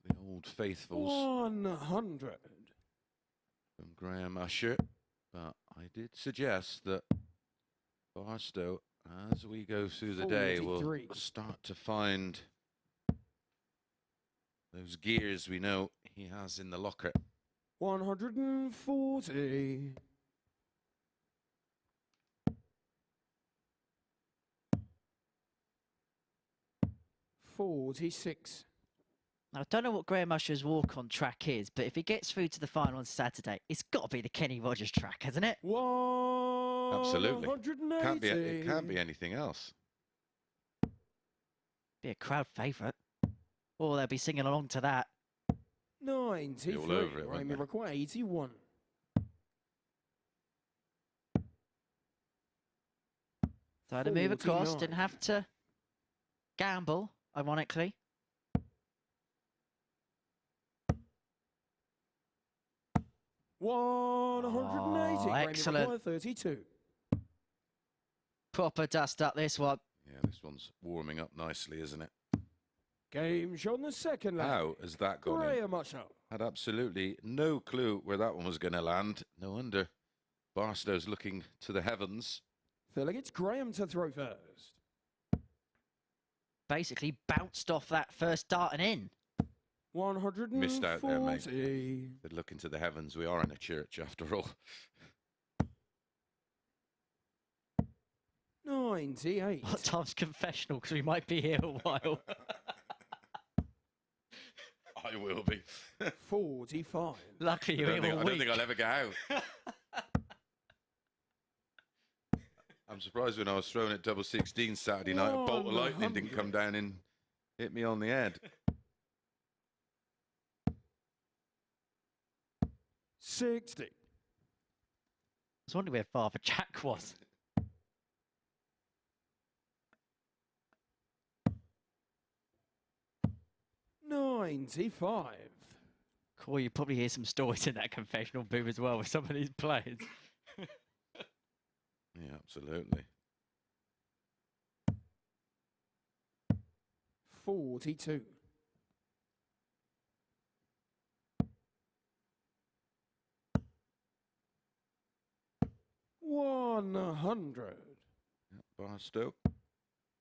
The old faithfuls. 100. From Graham Usher. But I did suggest that Barstow, as we go through the day, will start to find those gears we know he has in the locker. 140. 46. Now, I don't know what Graham Usher's walk-on track is, but if he gets through to the final on Saturday, it's got to be the Kenny Rogers track, hasn't it? Absolutely. It can't be anything else. Be a crowd favourite. Or they'll be singing along to that. 93. All over it, won't they? Require 81. So to move across, didn't have to gamble, ironically. $180. Excellent. 32. Proper dust up this one. Yeah, this one's warming up nicely, isn't it? Game shot on the second leg. How has that gone in? Graham Usher. Had absolutely no clue where that one was going to land. No wonder Barstow's looking to the heavens. Feel like it's Graham to throw first. Basically bounced off that first dart and in. 140. Missed out there, mate. But looking to the heavens, we are in a church after all. 98. What time's confessional? Because we might be here a while. I will be. 45. Luckily you're here all I week. don't think I'll ever get out. I'm surprised when I was thrown at double 16 Saturday night, a bolt of lightning didn't come down and hit me on the head. 60. I was wondering where Father Jack was. $95. Cool, you probably hear some stories in that confessional booth as well with some of these players. Yeah, absolutely. 42. 100. Yep, Barstow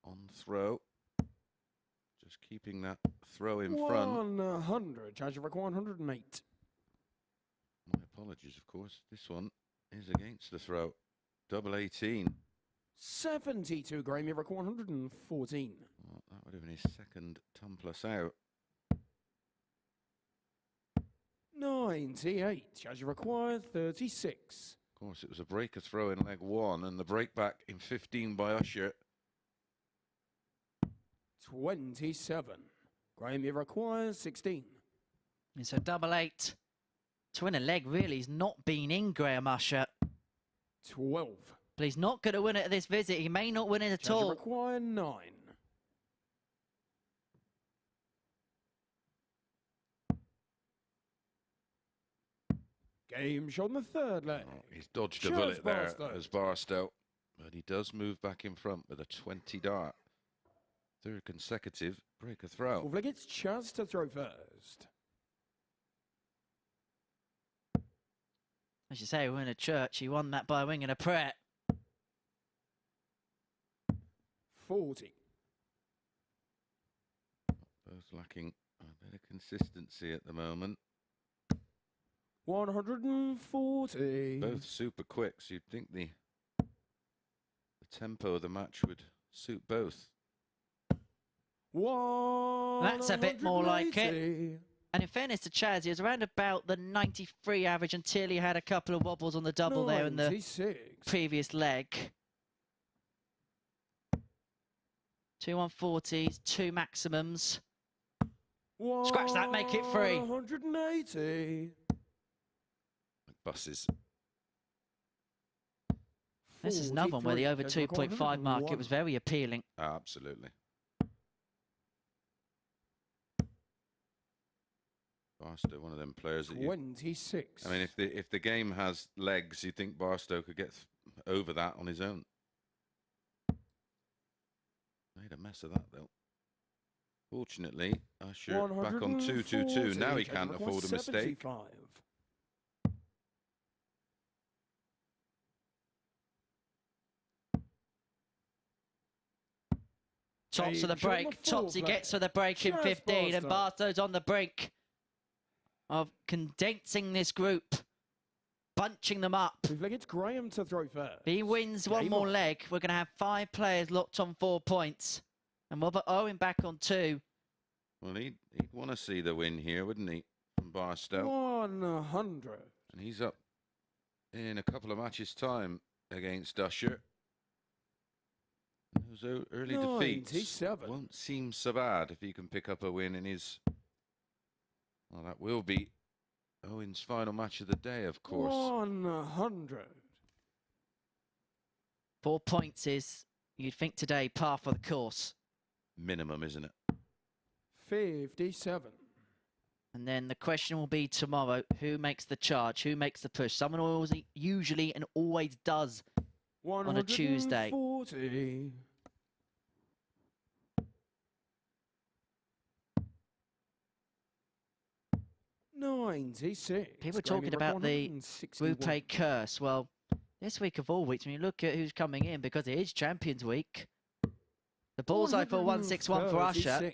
on throw. Just keeping that throw in front. 100. Charge of 108. My apologies, of course. This one is against the throw. Double 18. 72. Graham, you're 114. Well, that would have been his second tumplus out. 98. Charge of required 36. Of course, it was a breaker throw in leg one and the break back in 15 by Usher. 27. Graham, you require 16. It's a double 8. To win a leg really has not been in Graham Usher. 12. But he's not going to win it at this visit. He may not win it at all. Require 9. Game shot on the third leg. Oh, he's dodged a bullet there as Barstow. But he does move back in front with a 20 dart. Third consecutive breaker throw. Fourth leg, it's Chaz to throw first. As you say, we're in a church. He won that by a wing and a prayer. 40. Both lacking a bit of consistency at the moment. 140. Both super quick, so you'd think the tempo of the match would suit both. That's a bit more like it. And in fairness to Chaz, he was around about the 93 average until he had a couple of wobbles on the double there in the previous leg. 2 140s, 2 maximums. Scratch that, make it 3. 180. Buses. This is another one where the over 2.5 mark, it was very appealing. Absolutely. Barstow, one of them players that 26. I mean, if the game has legs, you think Barstow could get over that on his own. Made a mess of that, though. Fortunately, Usher back on 2-2-2. Now he can't afford a mistake. 75. Tops of the break. Topsy gets for the break in 15, and Barstow's on the brink of condensing this group, bunching them up. It's Graham to throw first. If he wins one more leg, we're going to have 5 players locked on 4 points. And we'll put Owen back on 2. Well, he'd want to see the win here, wouldn't he, from Barstow? 100. And he's up in a couple of matches' time against Usher. Those early defeats won't seem so bad if he can pick up a win in his... Well, that will be Owen's final match of the day, of course. 100. 4 points is, you'd think today, par for the course. Minimum, isn't it? 57. And then the question will be tomorrow, who makes the charge? Who makes the push? Someone always, usually and always does on a Tuesday. 140. People are talking about the Group A curse. Well, this week of all weeks, when you look at who's coming in, because it is Champions Week, the bullseye for 161 for Usher.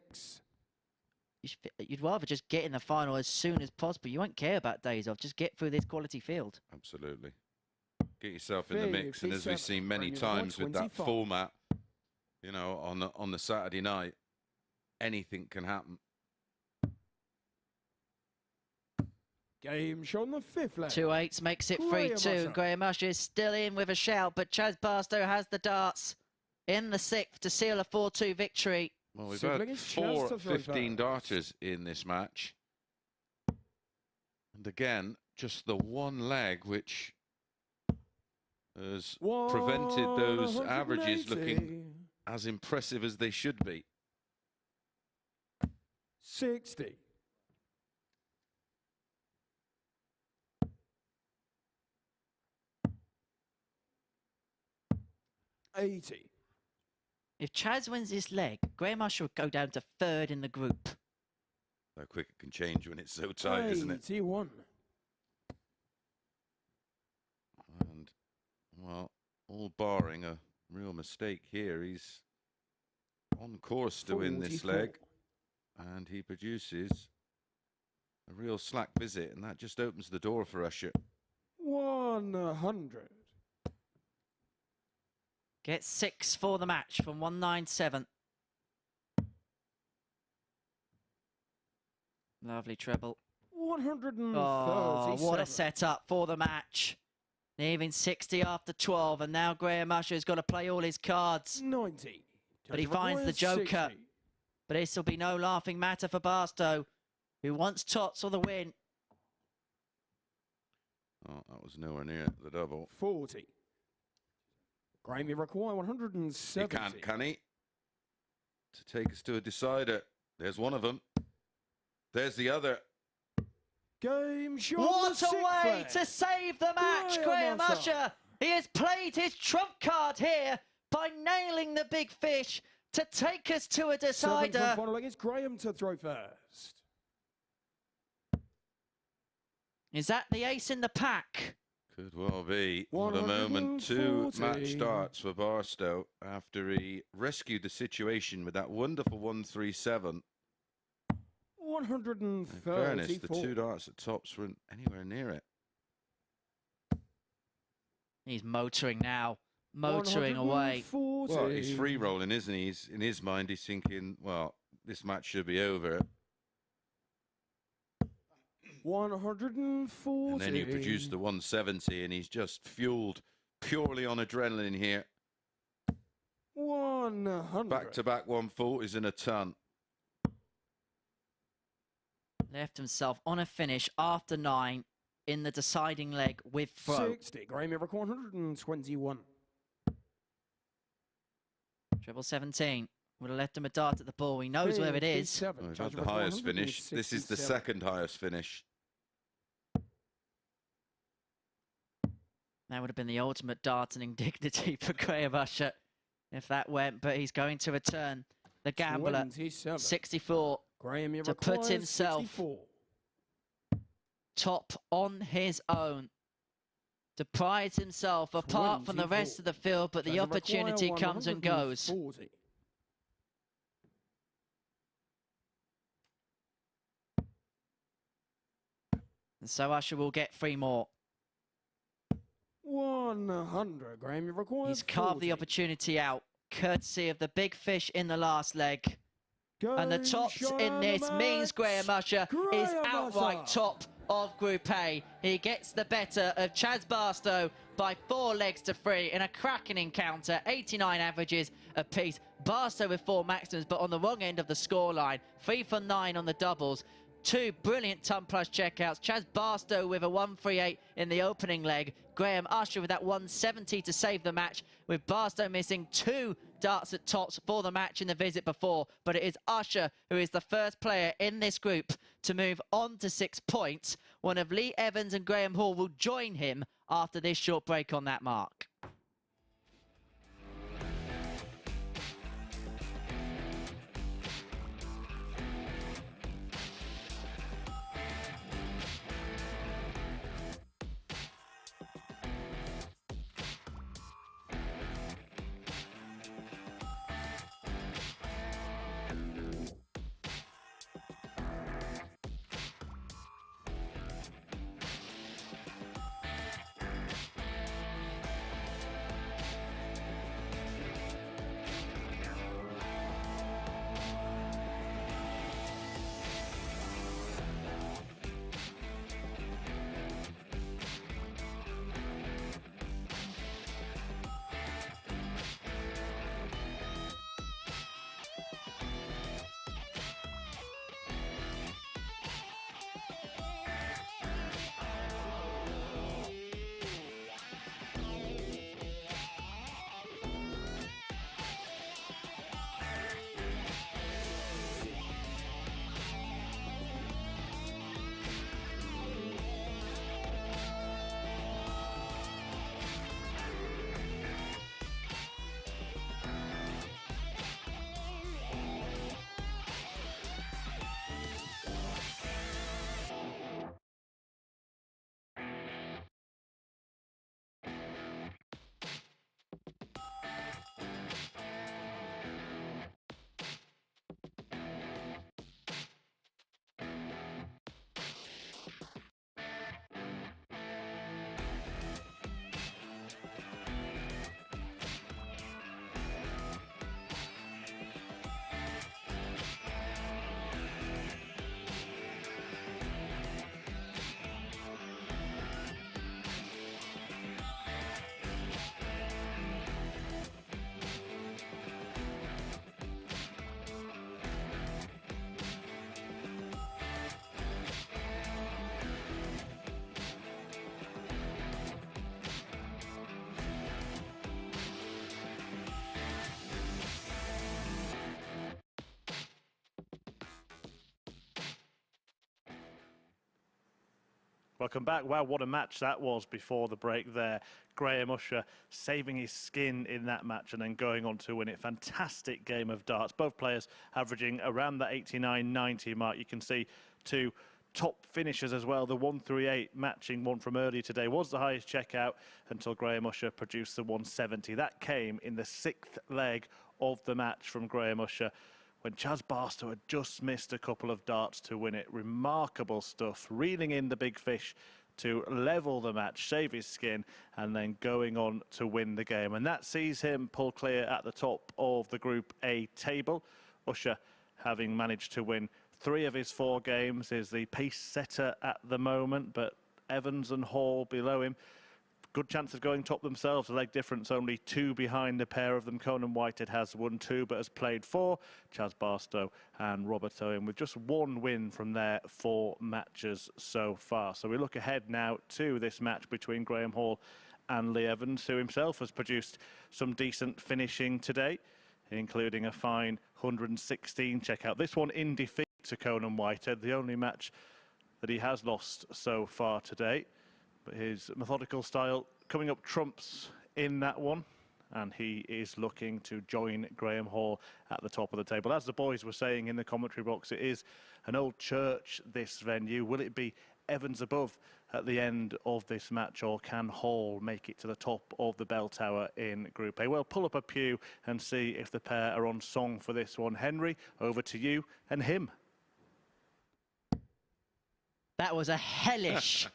You'd rather just get in the final as soon as possible. You won't care about days off. Just get through this quality field. Absolutely. Get yourself in the mix. And as we've seen many times with that format, you know, on the Saturday night, anything can happen. Game show on the 5th leg. 2-8 makes it 3-2. Graham Usher is still in with a shout, but Chaz Barstow has the darts in the 6th to seal a 4-2 victory. Well, we've had 4 15 darters in this match. And again, just the one leg which has prevented those averages looking as impressive as they should be. 60. 80. If Chaz wins this leg, Graham Usher will go down to 3rd in the group. How quick it can change when it's so tight, isn't it? 81. And, well, all barring a real mistake here, he's on course to win this leg. And he produces a real slack visit, and that just opens the door for Usher. 100. Gets 6 for the match from 197. Lovely treble. 137. Oh, what a setup for the match. Leaving 60 after 12, and now Graham Usher's got to play all his cards. 90. But he finds the joker. 60. But this will be no laughing matter for Barstow, who wants tots or the win. Oh, that was nowhere near the double. 40. Graham, you require 170. He can't, can he? To take us to a decider. There's one of them. There's the other. Game shot. What a way to save the match, Graham Usher. He has played his trump card here by nailing the big fish to take us to a decider. 7th final leg is Graham to throw first. Is that the ace in the pack? Could well be. For the moment, 2 match starts for Barstow after he rescued the situation with that wonderful 137. 134. In fairness, the 2 darts at tops weren't anywhere near it. He's motoring now, motoring away. Well, he's free rolling, isn't he? He's, in his mind, he's thinking, well, this match should be over. 140. And then you produce the 170, and he's just fueled purely on adrenaline here. 100. Back-to-back 140s in a ton. Left himself on a finish after 9 in the deciding leg with throw. 60. Graham Miracle 121. Treble 17. Would have left him a dart at the ball. He knows where it is. Well, we've had the highest finish. This is the second highest finish. That would have been the ultimate dart and indignity for Graham Usher if that went, but he's going to return the gambler 27. 64 to put himself 64. top on his own, to prize himself apart from the rest of the field, but the opportunity comes and goes. 140. And so Usher will get 3 more. 100. Graham, you require He's carved the opportunity out, courtesy of the big fish in the last leg. And the tops in this means Graham Usher is outright top of Group A. He gets the better of Chaz Barstow by 4 legs to 3 in a cracking encounter, 89 averages apiece. Barstow with 4 maximums, but on the wrong end of the scoreline. 3 for 9 on the doubles. 2 brilliant ton plus checkouts. Chaz Barstow with a 138 in the opening leg. Graham Usher with that 170 to save the match, with Barstow missing 2 darts at tops for the match in the visit before. But it is Usher who is the first player in this group to move on to 6 points. One of Lee Evans and Graham Hall will join him after this short break on that mark. Welcome back. Wow, what a match that was before the break there. Graham Usher saving his skin in that match and then going on to win it. Fantastic game of darts. Both players averaging around the 89-90 mark. You can see 2 top finishers as well. The 138 matching one from earlier today was the highest checkout until Graham Usher produced the 170. That came in the 6th leg of the match from Graham Usher. when Chaz Barstow had just missed a couple of darts to win it. Remarkable stuff, reeling in the big fish to level the match, save his skin, and then going on to win the game. And that sees him pull clear at the top of the Group A table. Usher, having managed to win 3 of his 4 games, is the pace setter at the moment, but Evans and Hall below him. Good chance of going top themselves. A leg difference, only 2 behind the pair of them. Conan Whitehead has won 2, but has played 4. Chaz Barstow and Robert Owen with just 1 win from their 4 matches so far. So we look ahead now to this match between Graham Hall and Lee Evans, who himself has produced some decent finishing today, including a fine 116 checkout. This one in defeat to Conan Whitehead, the only match that he has lost so far today. But his methodical style coming up trumps in that one, and he is looking to join Graham Hall at the top of the table. As the boys were saying in the commentary box, it is an old church, this venue. Will it be Evans above at the end of this match, or can Hall make it to the top of the bell tower in Group A? Well, pull up a pew and see if the pair are on song for this one. Henry, over to you and him. That was a hellish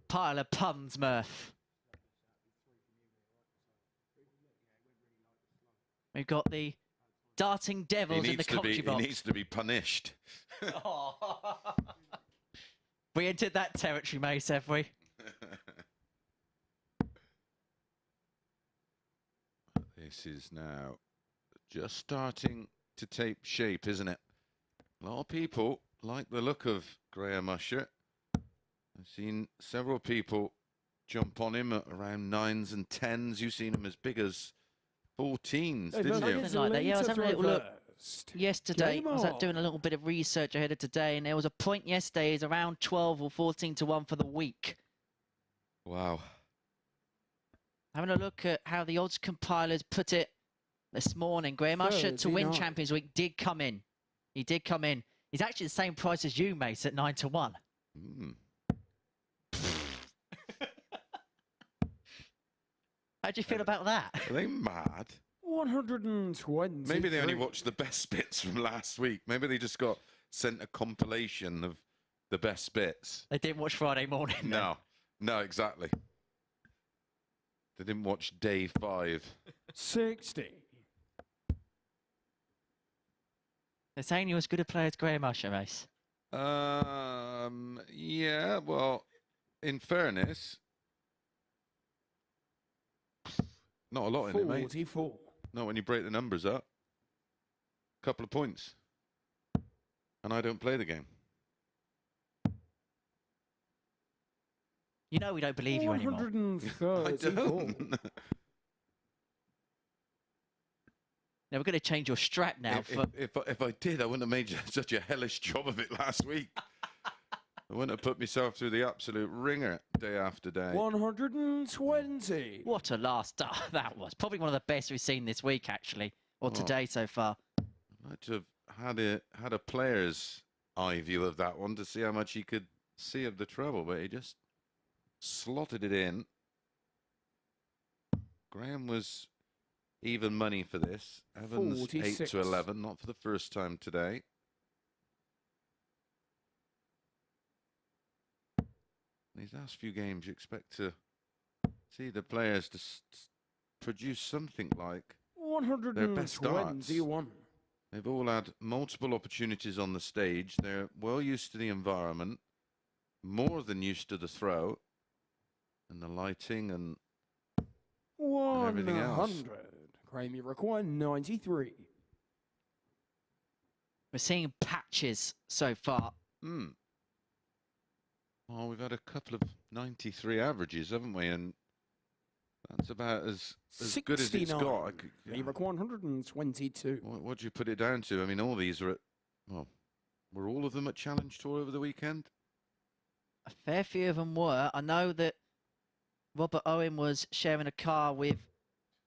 pile of puns, Murph. We've got the darting devils in the commentary box. He needs to be punished. We entered that territory, Mace, have we? This is now just starting to take shape, isn't it? A lot of people like the look of Graham Usher. I've seen several people jump on him at around 9s and 10s. You've seen him as big as 14s, didn't you? Something like that. Yeah, I was having a little look yesterday. I was doing a little bit of research ahead of today, and there was a point yesterday is around 12 or 14 to 1 for the week. Wow. Having a look at how the odds compilers put it this morning. Graham Usher to win Champions Week did come in. He did come in. He's actually the same price as you, Mace, at 9 to 1. How do you feel about that? Are they mad? 120. Maybe they only watched the best bits from last week. Maybe they just got sent a compilation of the best bits. They didn't watch Friday morning. No, no, exactly. They didn't watch day 5. 60. They're saying you're as good a player as Graham Usher, Mace. Yeah, well, in fairness, not a lot in it, mate. 44. Not when you break the numbers up. Couple of points. And I don't play the game. You know we don't believe you anymore. 134. I don't. Now we're going to change your strat now. If I did, I wouldn't have made such a hellish job of it last week. I wouldn't have put myself through the absolute ringer day after day. 120. What a last start that was. Probably one of the best we've seen this week, actually, or today so far. I'd like to have had a player's eye view of that one to see how much he could see of the treble, but he just slotted it in. Graham was even money for this. Evans 46. 8 to 11, not for the first time today. These last few games, you expect to see the players to produce something like their best darts. They've all had multiple opportunities on the stage. They're well used to the environment, more than used to the throw and the lighting and everything else. 100. Graham, you require 93. We're seeing patches so far. Well, we've had a couple of 93 averages, haven't we? And that's about as good as it's got. You require 122. What do you put it down to? I mean, all these are at, well, were all of them at Challenge Tour over the weekend? A fair few of them were. I know that Robert Owen was sharing a car with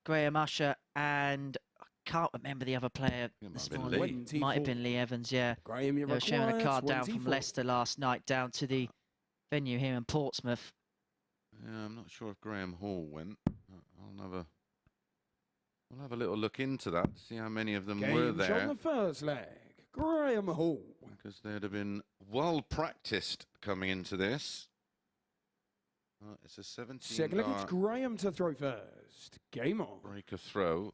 Graham Usher, and I can't remember the other player this morning. Might have been Lee Evans, yeah. Graham, they were sharing a car down from Leicester last night down to the venue here in Portsmouth. Yeah, I'm not sure if Graham Hall went. I'll have a We'll have a little look into that to see how many of them were Games there. on the first leg. Graham Hall. Because they'd have been well practiced coming into this. It's a 17 Second leg, it's Graham to throw first. Game on. break a throw.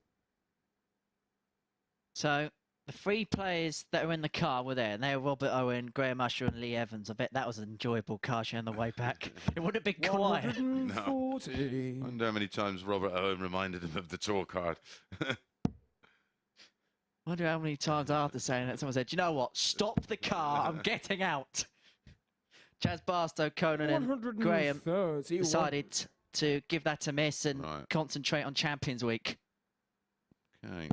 So the 3 players that were in the car were there, and they were Robert Owen, Graham Usher, and Lee Evans. I bet that was an enjoyable car show on the way back. It would have been quiet. 140. I wonder how many times Robert Owen reminded him of the tour card. I wonder how many times after saying that someone said, "You know what? Stop the car. I'm getting out." Chaz, Barstow, Conan, and Graham decided to give that a miss and concentrate on Champions Week. Okay.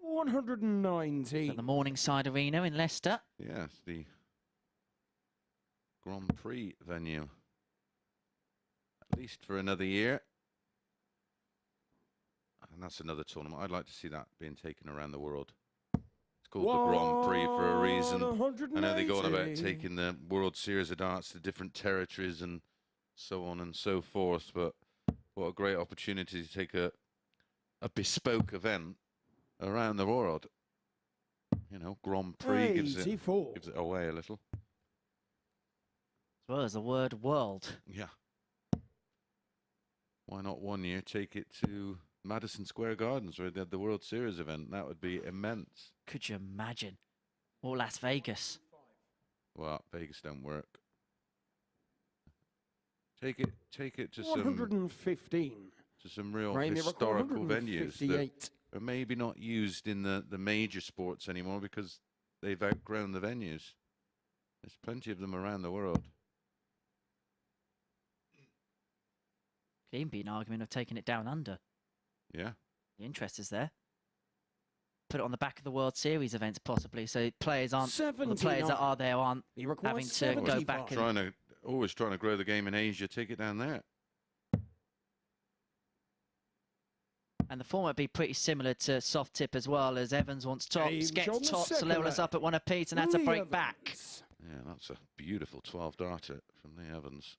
$119. At the Morningside Arena in Leicester. Yes, the Grand Prix venue. At least for another year. And that's another tournament. I'd like to see that being taken around the world. It's called the Grand Prix for a reason. I know they go on about taking the World Series of Darts to different territories and so on and so forth, but what a great opportunity to take a bespoke event around the world. You know, Grand Prix gives it away a little. As well as the word world. Yeah. Why not one year take it to Madison Square Gardens where they had the World Series event? That would be immense. Could you imagine? Or Las Vegas. Well, Vegas don't work. Take it to 115. some real historical venues that are maybe not used in the major sports anymore because they've outgrown the venues. There's plenty of them around the world. Could even be an argument of taking it down under. Yeah. The interest is there. Put it on the back of the World Series events, possibly, so players aren't the players that are there aren't having to go back. Always trying to grow the game in Asia. Take it down there. And the format would be pretty similar to soft tip as well, as Evans wants tops, gets tops to level us up at one apiece, and that's a break back. Yeah, that's a beautiful 12 darter from Lee Evans.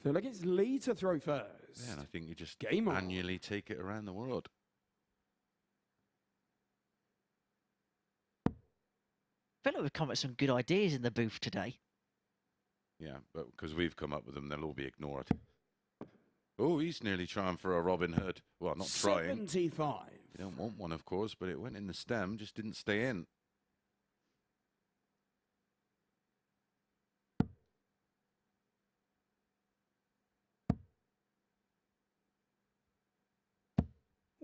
Feel like it's Lee to throw first. Yeah, and I think you just Game on. annually take it around the world. I feel like we've come up with some good ideas in the booth today. Yeah, but because we've come up with them, they'll all be ignored. Oh, he's nearly trying for a Robin Hood. Well, not trying. 75. You don't want one, of course, but it went in the stem, just didn't stay in.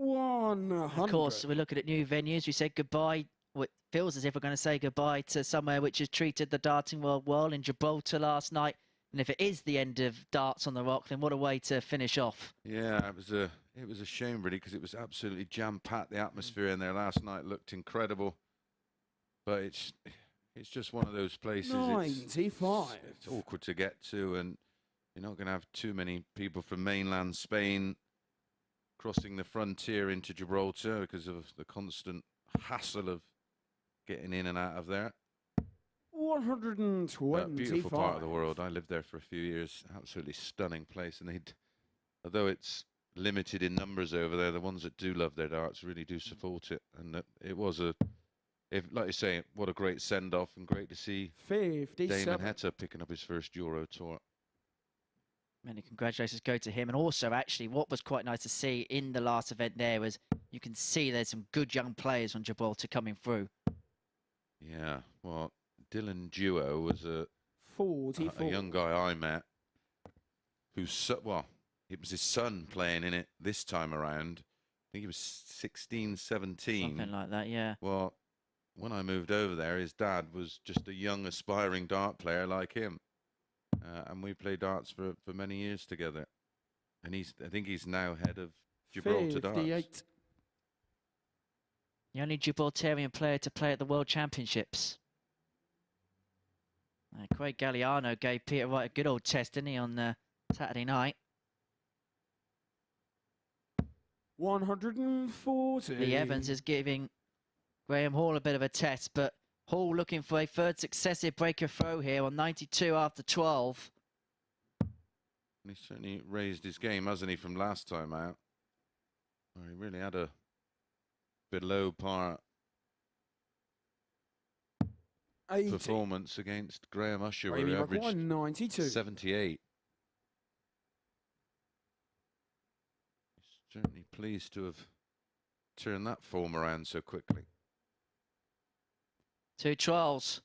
Of course, we're looking at new venues. We said goodbye. It feels as if we're going to say goodbye to somewhere which has treated the darting world well in Gibraltar last night. And if it is the end of darts on the rock, then what a way to finish off. Yeah, it was a shame really because it was absolutely jam-packed. The atmosphere in there last night looked incredible, but it's just one of those places. 95. It's awkward to get to, and you're not going to have too many people from mainland Spain crossing the frontier into Gibraltar because of the constant hassle of getting in and out of there. 125. Beautiful part of the world. I lived there for a few years. Absolutely stunning place. And although it's limited in numbers over there, the ones that do love their darts really do support it. And it was like you say, what a great send-off, and great to see Damon Heta picking up his first Euro tour. Many congratulations go to him. And also, actually, what was quite nice to see in the last event there was you can see there's some good young players from Gibraltar coming through. Yeah, well, Dylan Duo was a young guy I met who's, well, it was his son playing in it this time around. I think he was 16, 17. Something like that, yeah. Well, when I moved over there, his dad was just a young, aspiring dart player like him. And we played darts for many years together. And I think he's now head of Gibraltar 58. Darts. The only Gibraltarian player to play at the World Championships. Craig Galliano gave Peter Wright a good old test, didn't he, on Saturday night? 140. Lee Evans is giving Graham Hall a bit of a test, but Hall looking for a third successive breaker throw here on 92 after 12. He certainly raised his game, hasn't he, from last time out? Where he really had a below par 80. performance against Graham Usher, where he averaged 92. 78. He's certainly pleased to have turned that form around so quickly. 2 trials.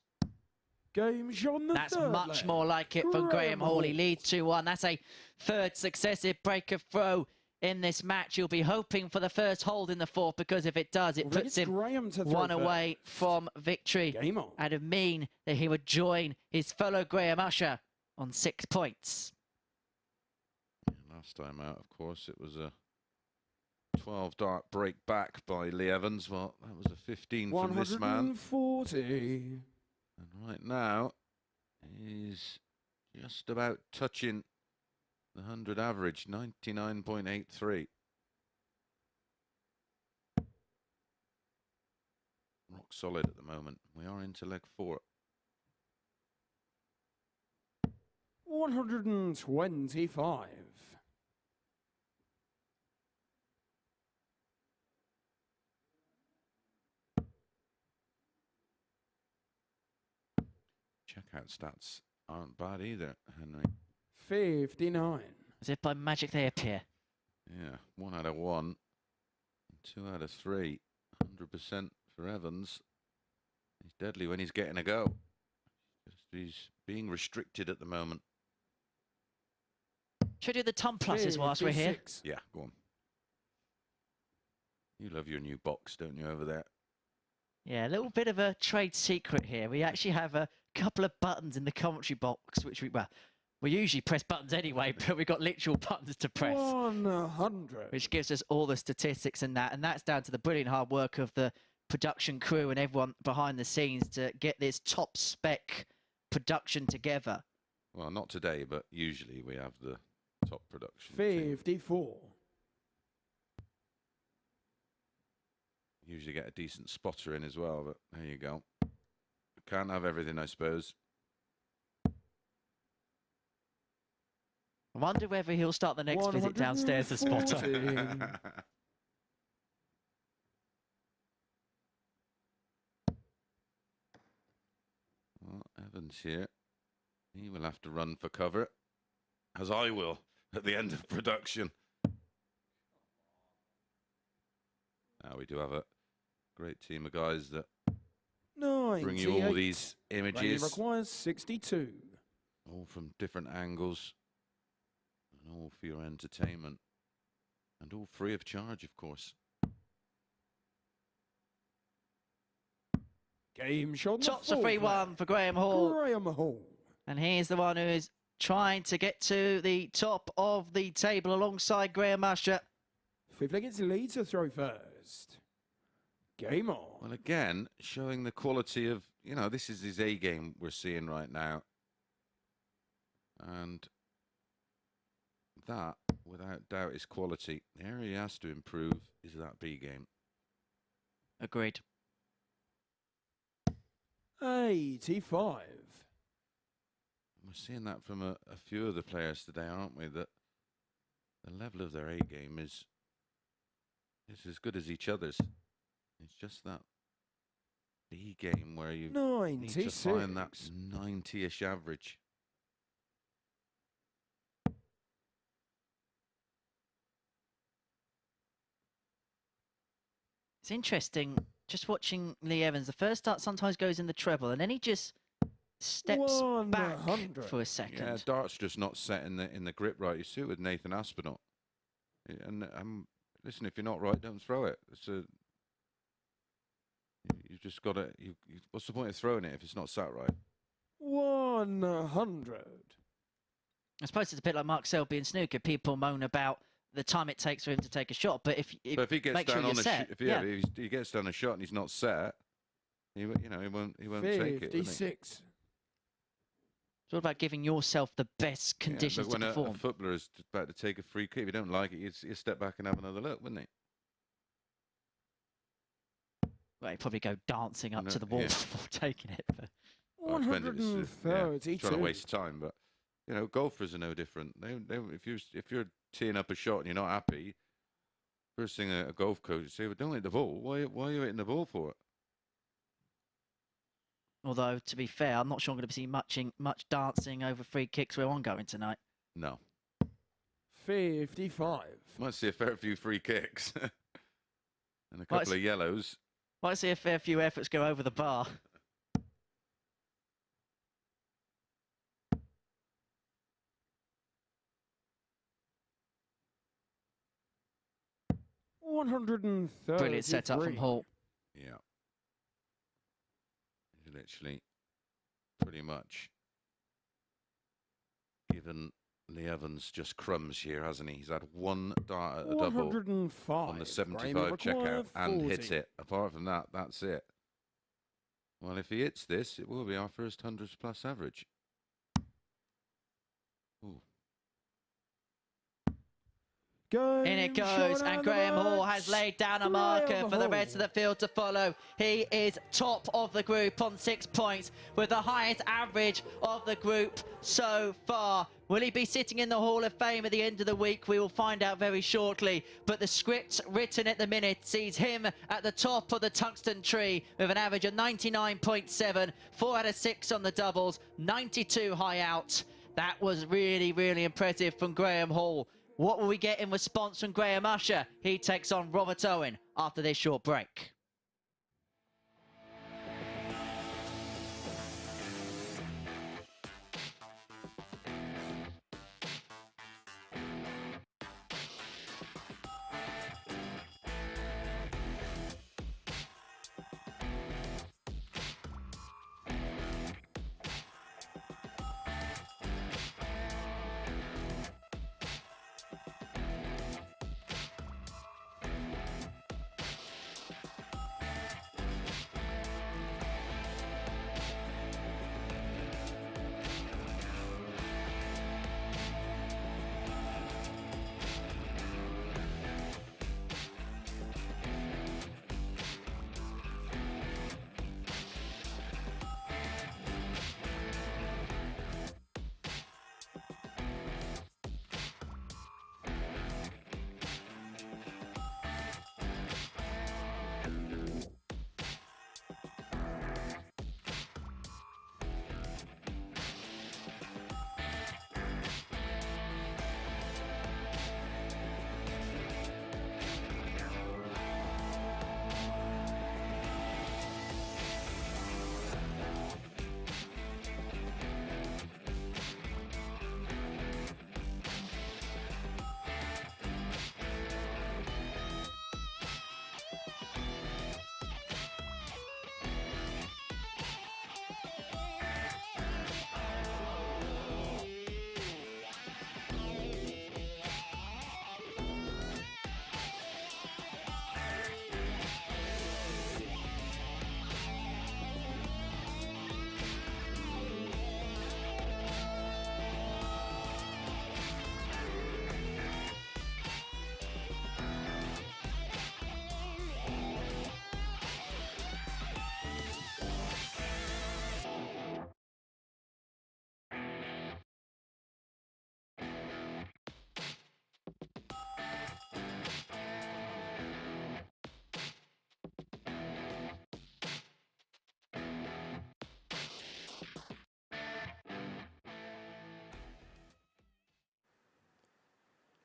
Game shot. That's much more like it from Graham Hall. He leads 2-1. That's a third successive breaker throw in this match. You'll be hoping for the first hold in the fourth, because if it does, it puts him one away from victory. Game on. And it would mean that he would join his fellow Graham Usher on 6 points. Last time out, of course, it was a 12 dart break back by Lee Evans. Well, that was a 15 from this man. 140. And right now, he's just about touching the 100 average, 99.83. Rock solid at the moment. We are into leg 4. 125. Checkout stats aren't bad either, Henry. 59. As if by magic they appear. Yeah, 1 out of 1, and 2 out of 3. 100% for Evans. He's deadly when he's getting a go. He's being restricted at the moment. Should we do the ton pluses whilst we're here? Yeah, go on. You love your new box, don't you, over there? Yeah, a little bit of a trade secret here. We actually have a couple of buttons in the commentary box, which we usually press buttons anyway, but we've got literal buttons to press. 100. Which gives us all the statistics and that's down to the brilliant hard work of the production crew and everyone behind the scenes to get this top spec production together. Well, not today, but usually we have the top production. 54. Usually get a decent spotter in as well, but there you go. Can't have everything, I suppose. I wonder whether he'll start the next visit downstairs to spotter. Well, Evans here. He will have to run for cover, as I will at the end of production. Now we do have a great team of guys that bring you all these images. Requires 62. All from different angles. And all for your entertainment. And all free of charge, of course. Game shot. Tops a 3-1 for Graham Hall. Graham Hall. And he's the one who is trying to get to the top of the table alongside Graham Usher. Fifth leg, it's Lee to throw first. Game on. Well, again, showing the quality of, you know, this is his A game we're seeing right now. And that, without doubt, is quality. The area he has to improve is that B game. Agreed. 85. We're seeing that from a few of the players today, aren't we? That the level of their A game is as good as each other's. It's just that B game where you need to find that 90-ish average. It's interesting just watching Lee Evans. The first start sometimes goes in the treble and then he just steps back for a second. Yeah, dart's just not set in the grip right. You see it with Nathan Aspinall. And listen, if you're not right, don't throw it. You've just got to. What's the point of throwing it if it's not sat right? 100. I suppose it's a bit like Mark Selby and snooker. People moan about the time it takes for him to take a shot, but if he gets down on if he gets down a shot and he's not set, he won't take it. 56. It's all about giving yourself the best conditions to perform. When a footballer is about to take a free kick, if you don't like it, you step back and have another look, wouldn't he? Well, he'd probably go dancing up to the wall before taking it. But. Well, it depends if it's trying to waste time, but you know, golfers are no different. If you're teeing up a shot and you're not happy, first thing a golf coach would say, "Well, don't hit the ball. Why are you hitting the ball for it?" Although, to be fair, I'm not sure I'm going to see much dancing over free kicks where I'm going tonight. No. 55. Might see a fair few free kicks and a couple of yellows. Might see a fair few efforts go over the bar. Brilliant setup from Hall. Yeah. He's literally pretty much given Lee Evans just crumbs here, hasn't he? He's had one dart at a double on the 75 checkout and hits it. Apart from that, that's it. Well, if he hits this, it will be our first 100s plus average. Ooh. In it goes, and Graham Hall has laid down a marker for the rest of the field to follow. He is top of the group on 6 points with the highest average of the group so far. Will he be sitting in the Hall of Fame at the end of the week? We will find out very shortly. But the script written at the minute sees him at the top of the tungsten tree with an average of 99.7, 4 out of 6 on the doubles, 92 high out. That was really, really impressive from Graham Hall. What will we get in response from Graham Usher? He takes on Robert Owen after this short break.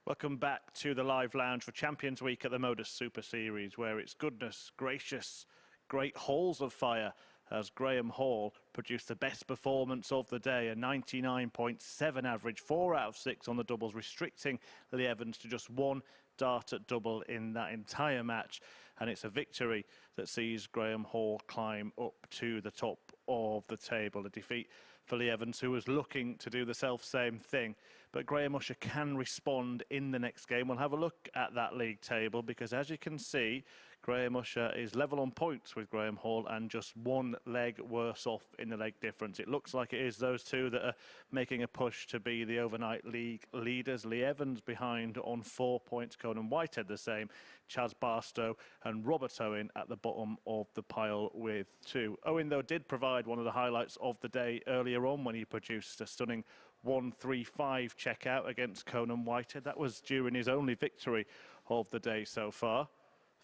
Welcome back to the live lounge for Champions Week at the MODUS Super Series, where it's goodness gracious, great halls of fire as Graham Hall produced the best performance of the day, a 99.7 average, 4 out of 6 on the doubles, restricting Lee Evans to just one dart at double in that entire match. And it's a victory that sees Graham Hall climb up to the top of the table. A defeat for Lee Evans, who was looking to do the self-same thing. But Graham Usher can respond in the next game. We'll have a look at that league table because, as you can see, Graham Usher is level on points with Graham Hall and just one leg worse off in the leg difference. It looks like it is those two that are making a push to be the overnight league leaders. Lee Evans behind on 4 points. Conan Whitehead the same. Chaz, Barstow and Robert Owen at the bottom of the pile with 2. Owen, though, did provide one of the highlights of the day earlier on when he produced a stunning 1-3-5 checkout against Conan Whitehead. That was during his only victory of the day so far.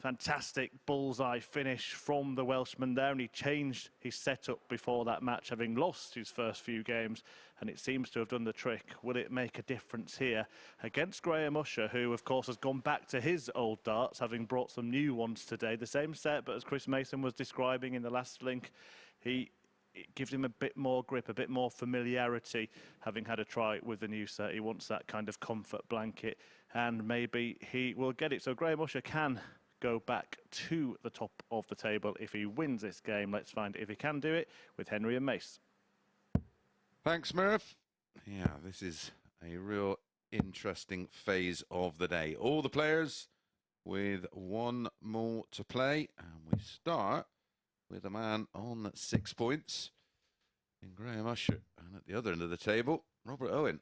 Fantastic bullseye finish from the Welshman there, and he changed his setup before that match, having lost his first few games, and it seems to have done the trick. Will it make a difference here against Graham Usher, who of course has gone back to his old darts, having brought some new ones today? The same set, but as Chris Mason was describing in the last link, it gives him a bit more grip, a bit more familiarity, having had a try with the new set. He wants that kind of comfort blanket, and maybe he will get it. So Graham Usher can go back to the top of the table if he wins this game. Let's find if he can do it with Henry and Mace. Thanks, Murph. Yeah, this is a real interesting phase of the day. All the players with one more to play, and we start with a man on 6 points in Graham Usher, and at the other end of the table, Robert Owen.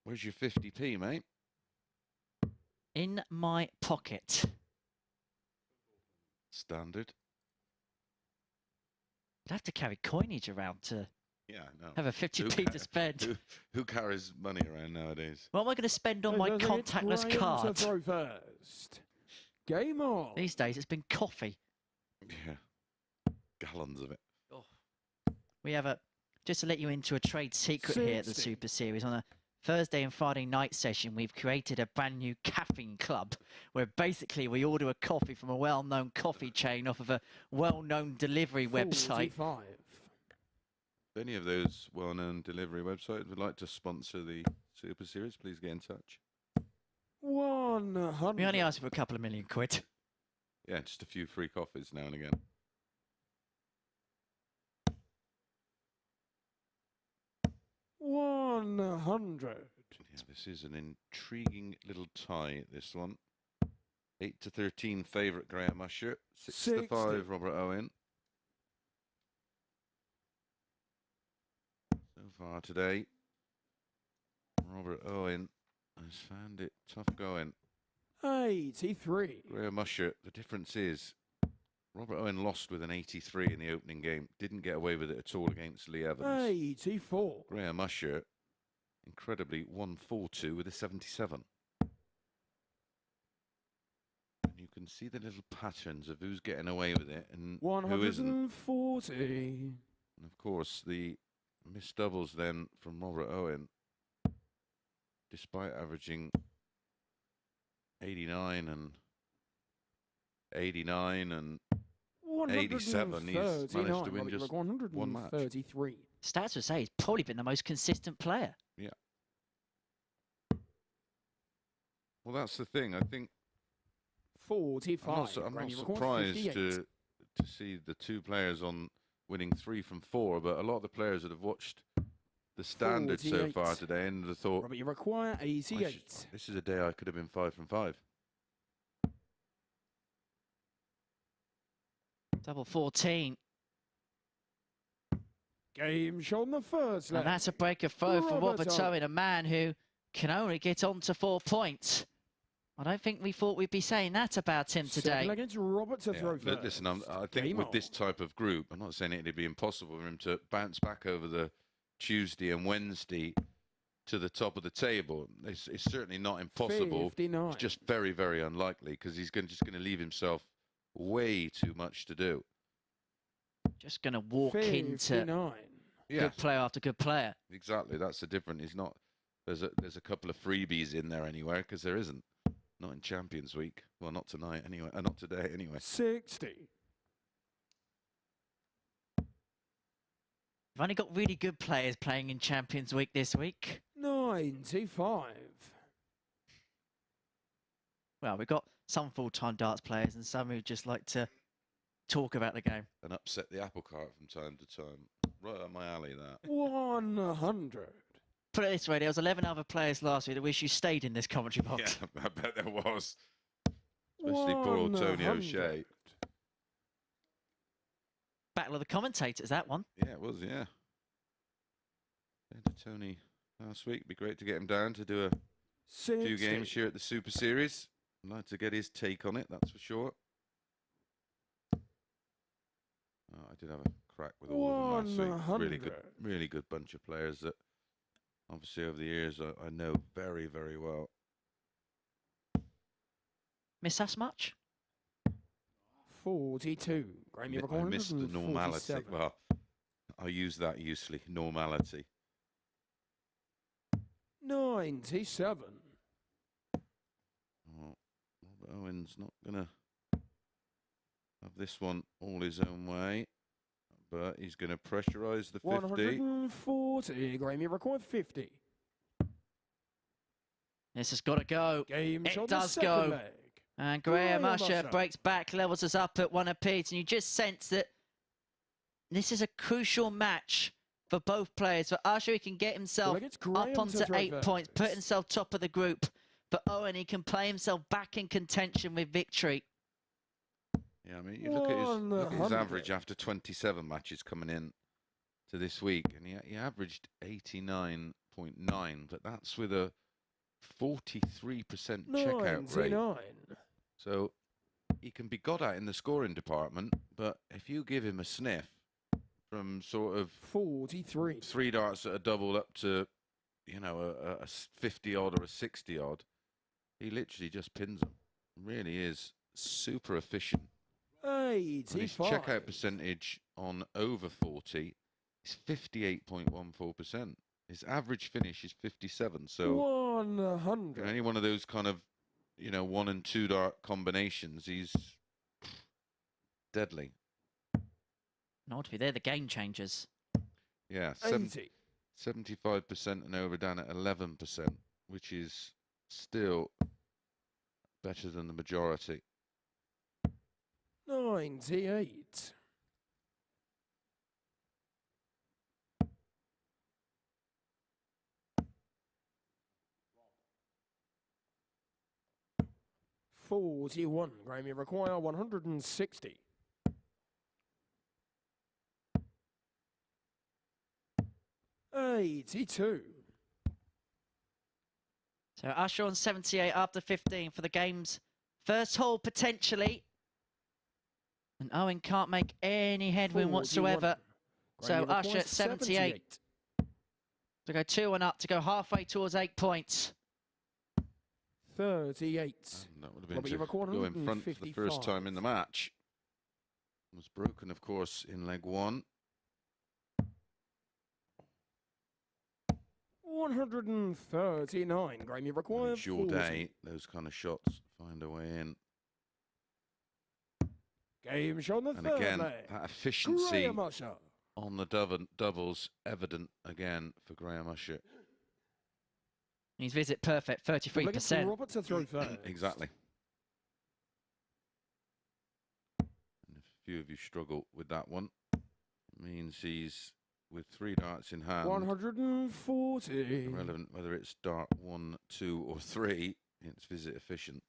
Where's your 50p, mate? In my pocket. Standard. I'd have to carry coinage around to no. have a 50p to spend. Who carries money around nowadays? What am I going to spend on my contactless card? To throw first. Game on. These days, it's been coffee. Yeah. Gallons of it. Oh. We have just to let you into a trade secret here at the Super Series. On a Thursday and Friday night session, we've created a brand new caffeine club where basically we order a coffee from a well-known coffee chain off of a well-known delivery website. 45. If any of those well-known delivery websites would like to sponsor the Super Series, please get in touch. 100. We only asked for a couple of million quid. Yeah, just a few free coffees now and again. $100. Yeah, this is an intriguing little tie, this one. 8-13 favourite Graham Usher. 6-5 Robert Owen. So far today, Robert Owen has found it tough going. 83. Graham Usher, the difference is Robert Owen lost with an 83 in the opening game. Didn't get away with it at all against Lee Evans. 84. Graham Usher, incredibly, 1-4-2 with a 77. And you can see the little patterns of who's getting away with it and who isn't. 140. And of course, the missed doubles then from Robert Owen, despite averaging 89 and 87, he's managed to win just 1 match. 133. Stats would say he's probably been the most consistent player. Yeah. Well, that's the thing. I think 45. I'm not surprised to see the two players on winning 3 from 4, but a lot of the players that have watched the standard so far today and have thought, Robert, you require 88. This is a day I could have been 5 from 5. Double 14. Game shot on the first leg. And that's a break of throw for Robert Owen, a man who can only get on to 4 points. I don't think we thought we'd be saying that about him today. Against Robert to throw first. Listen, I think with this type of group, I'm not saying it'd be impossible for him to bounce back over the Tuesday and Wednesday to the top of the table. It's certainly not impossible. 59. It's just very, very unlikely because he's just going to leave himself way too much to do. Just going to walk 59. into good player after good player. Exactly, that's the difference. He's not. There's a couple of freebies in there anywhere because there isn't. Not in Champions Week. Well, not tonight anyway. Not today anyway. 60. We've only got really good players playing in Champions Week this week. 95. Well, we've got some full-time darts players and some who just like to talk about the game. And upset the apple cart from time to time. Right up my alley, that. 100. Put it this way, there was 11 other players last week that wish you stayed in this commentary box. Yeah, I bet there was. Especially poor old Tony O'Shea. Battle of the commentators, that one. Yeah, it was, yeah. To Tony last week. Be great to get him down to do a few games here at the Super Series. I'd like to get his take on it, that's for sure. Oh, I did have a crack with all of them last week. Really good bunch of players that obviously over the years I know very, very well. Miss us much? 42. I missed the normality. Well, I use that usually. Normality. 97. Oh, Robert Owen's not going to have this one all his own way, but he's going to pressurise the 50. 140. Graham, record 50. This has got to go. It does go. Leg. And Graham Usher breaks back, levels us up at 1 apiece, and you just sense that this is a crucial match for both players. For Usher, he can get himself up onto 8 points, put himself top of the group. For Owen, he can play himself back in contention with victory. Yeah, I mean, you look at his average after 27 matches coming in to this week, and he averaged 89.9, but that's with a 43% checkout rate. So he can be got at in the scoring department, but if you give him a sniff from sort of 43 3 darts at a double up to, you know, a 50 odd or a 60 odd, he literally just pins them. Really is super efficient. 85. And his checkout percentage on over 40 is 58.14%. His average finish is 57. So 100. Any one of those kind of, you know, 1 and 2 dart combinations, he's deadly. No, to be there, the game changers. Yeah, 75% and over down at 11%, which is still better than the majority. 98. 41. Graham, you require 160. 82. So Usher on 78 after 15 for the game's first hole, potentially. And Owen can't make any headwind whatsoever. So Usher at 78. To go 2-1 up, to go halfway towards 8 points. 38. And that would have been to go in front for the first time in the match. It was broken, of course, in leg 1. 139. Graham, you require it's your day. Those kind of shots find a way in. Game shot on the and again, that efficiency on the doubles evident again for Graham Usher. His visit perfect, 33%. Robert to throw first. Exactly. And a few of you struggle with that one. It means he's with 3 darts in hand. 140. Irrelevant whether it's dart 1, 2, or 3. It's visit efficient.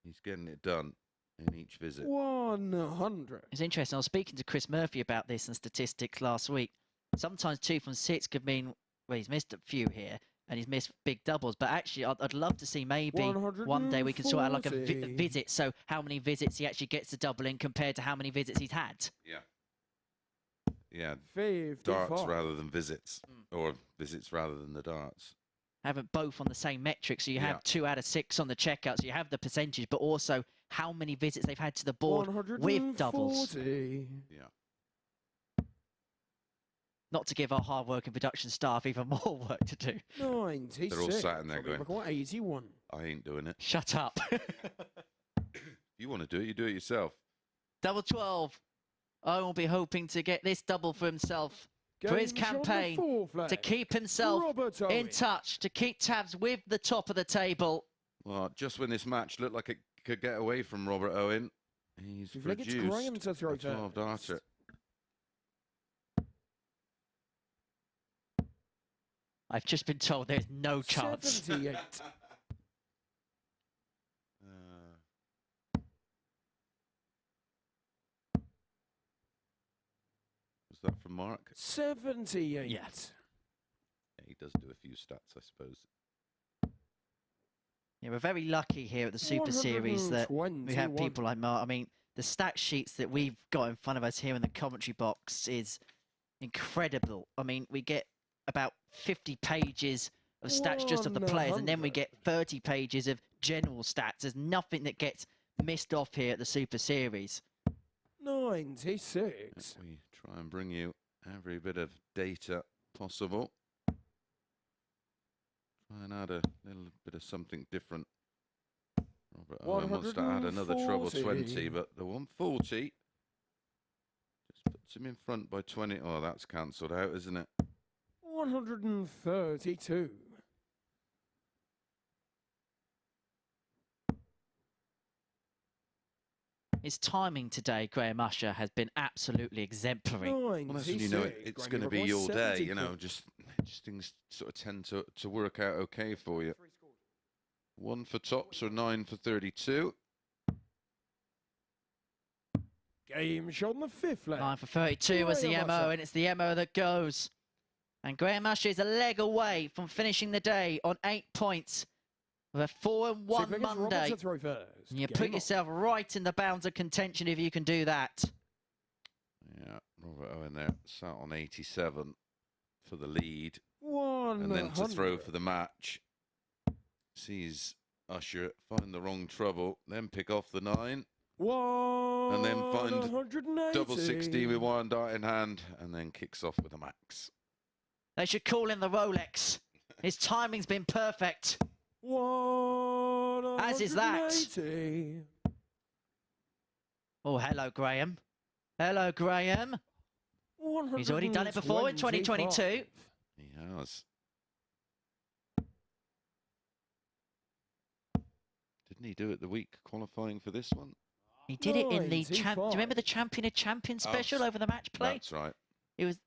He's getting it done in each visit. 100. It's interesting. I was speaking to Chris Murphy about this and statistics last week. Sometimes 2 from 6 could mean, well, he's missed a few here and he's missed big doubles. But actually, I'd love to see maybe one day we can sort out like a visit. So how many visits he actually gets to double in compared to how many visits he's had. Yeah. Yeah, 55. darts rather than visits, or visits rather than the darts. Have it both on the same metric, so you have 2 out of 6 on the checkout, so you have the percentage, but also how many visits they've had to the board with doubles. Yeah. Not to give our hard-working production staff even more work to do. 96. They're all sat in there going, 81. I ain't doing it. Shut up. You want to do it, you do it yourself. Double 12. Owen will be hoping to get this double for himself, for his campaign, to keep himself in touch, to keep tabs with the top of the table. Well, just when this match looked like it could get away from Robert Owen, he's produced a 12-darter. I've just been told there's no chance. 78. Was that from Mark? 78. Yeah. Yeah, he does do a few stats, I suppose. Yeah, we're very lucky here at the Super Series that we have people like Mark. I mean, the stat sheets that we've got in front of us here in the commentary box is incredible. I mean, we get about 50 pages of stats just of the players, and then we get 30 pages of general stats. There's nothing that gets missed off here at the Super Series. 96. We try and bring you every bit of data possible. Try and add a little bit of something different. Robert Owen wants to add another treble 20, but the 140 just puts him in front by 20. Oh, that's cancelled out, isn't it? 132. His timing today, Graham Usher, has been absolutely exemplary. Well, that's when you know it's going to be your day, you know, just things sort of tend to work out okay for you. 1 for tops or 9 for 32. Game shot on the 5th leg. 9 for 32 was the MO, and it's the MO that goes. And Graham Usher is a leg away from finishing the day on 8 points with a 4-1 Monday. And you put yourself right in the bounds of contention if you can do that. Yeah, Robert Owen there sat on 87 for the lead. 100. And then to throw for the match. Sees Usher find the wrong trouble, then pick off the 9. And then find double 16 with one dart in hand, and then kicks off with a max. They should call him the Rolex. His timing's been perfect. As is that. Oh, hello, Graham. Hello, Graham. He's already done it before in 2022. He has. Didn't he do it the week qualifying for this one? He did it in the... Do you remember the Champion of Champions special over the match play? That's right. It was...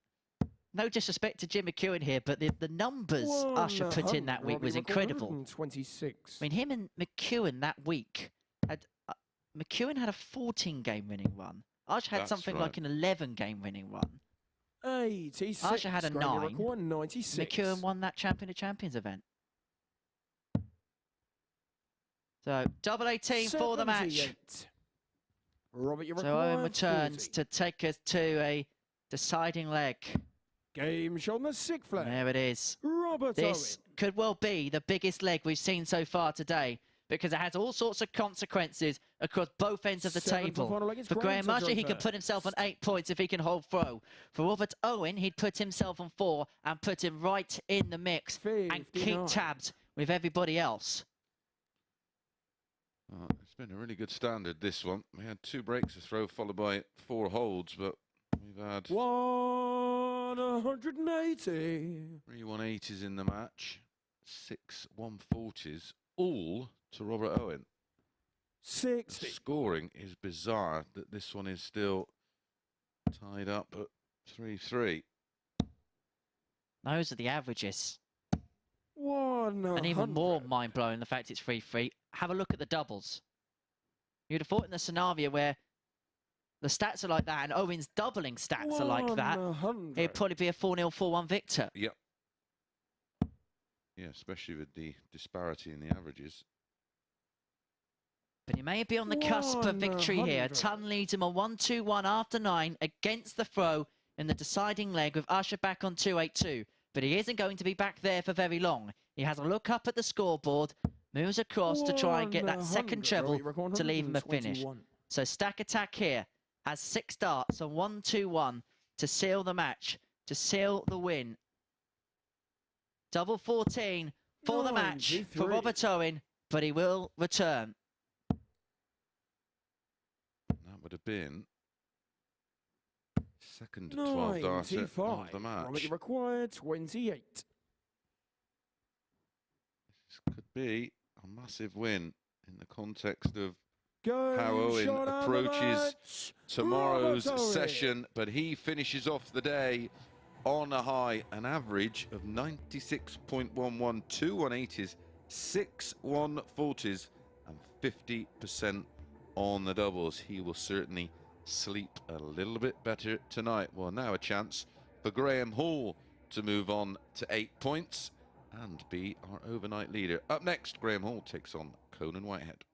No disrespect to Jim McEwen here, but the numbers Usher put in that week was incredible. 26. I mean, him and McEwen that week had... McEwen had a 14-game winning run. Usher had something like an 11-game winning run. 86. Usher had a 9. 96. McEwen won that Champion of Champions event. So, double 18 for the match. Robert, so Owen returns to take us to a deciding leg. Game shot on the 6th leg. There it is. Robert this Owen. Could well be the biggest leg we've seen so far today, because it has all sorts of consequences across both ends of the table. For Graham Usher, he can put himself on 8 points if he can hold throw. For Robert Owen, he'd put himself on 4 and put him right in the mix 59. And keep tabs with everybody else. It's been a really good standard, this one. We had 2 breaks to throw, followed by 4 holds, but we've had 180. 3 180s in the match, 6 140s, all to Robert Owen. 60. The scoring is bizarre that this one is still tied up at 3-3. Those are the averages. 100. And even more mind-blowing, the fact it's 3-3. Have a look at the doubles. You'd have thought in the scenario where the stats are like that and Owen's doubling stats are like that, it'd probably be a 4-0, 4-1 victor. Yep. Yeah, especially with the disparity in the averages. But he may be on the cusp of victory here. Ton leads him on 1-2-1 after 9 against the throw in the deciding leg with Usher back on 2-8-2. But he isn't going to be back there for very long. He has a look up at the scoreboard, moves across to try and get that second treble to leave him a finish. So Stack Attack here has 6 darts on 1-2-1 to seal the match, to seal the win. Double 14 for the match for Robert Owen, but he will return. That would have been second 12 darter of the match. Required 28. This could be a massive win in the context of how Owen approaches tomorrow's session, but he finishes off the day on a high, an average of 96.11, 2 180s, 6 140s, and 50% on the doubles. He will certainly sleep a little bit better tonight. Well, now a chance for Graham Hall to move on to 8 points and be our overnight leader. Up next, Graham Hall takes on Conan Whitehead.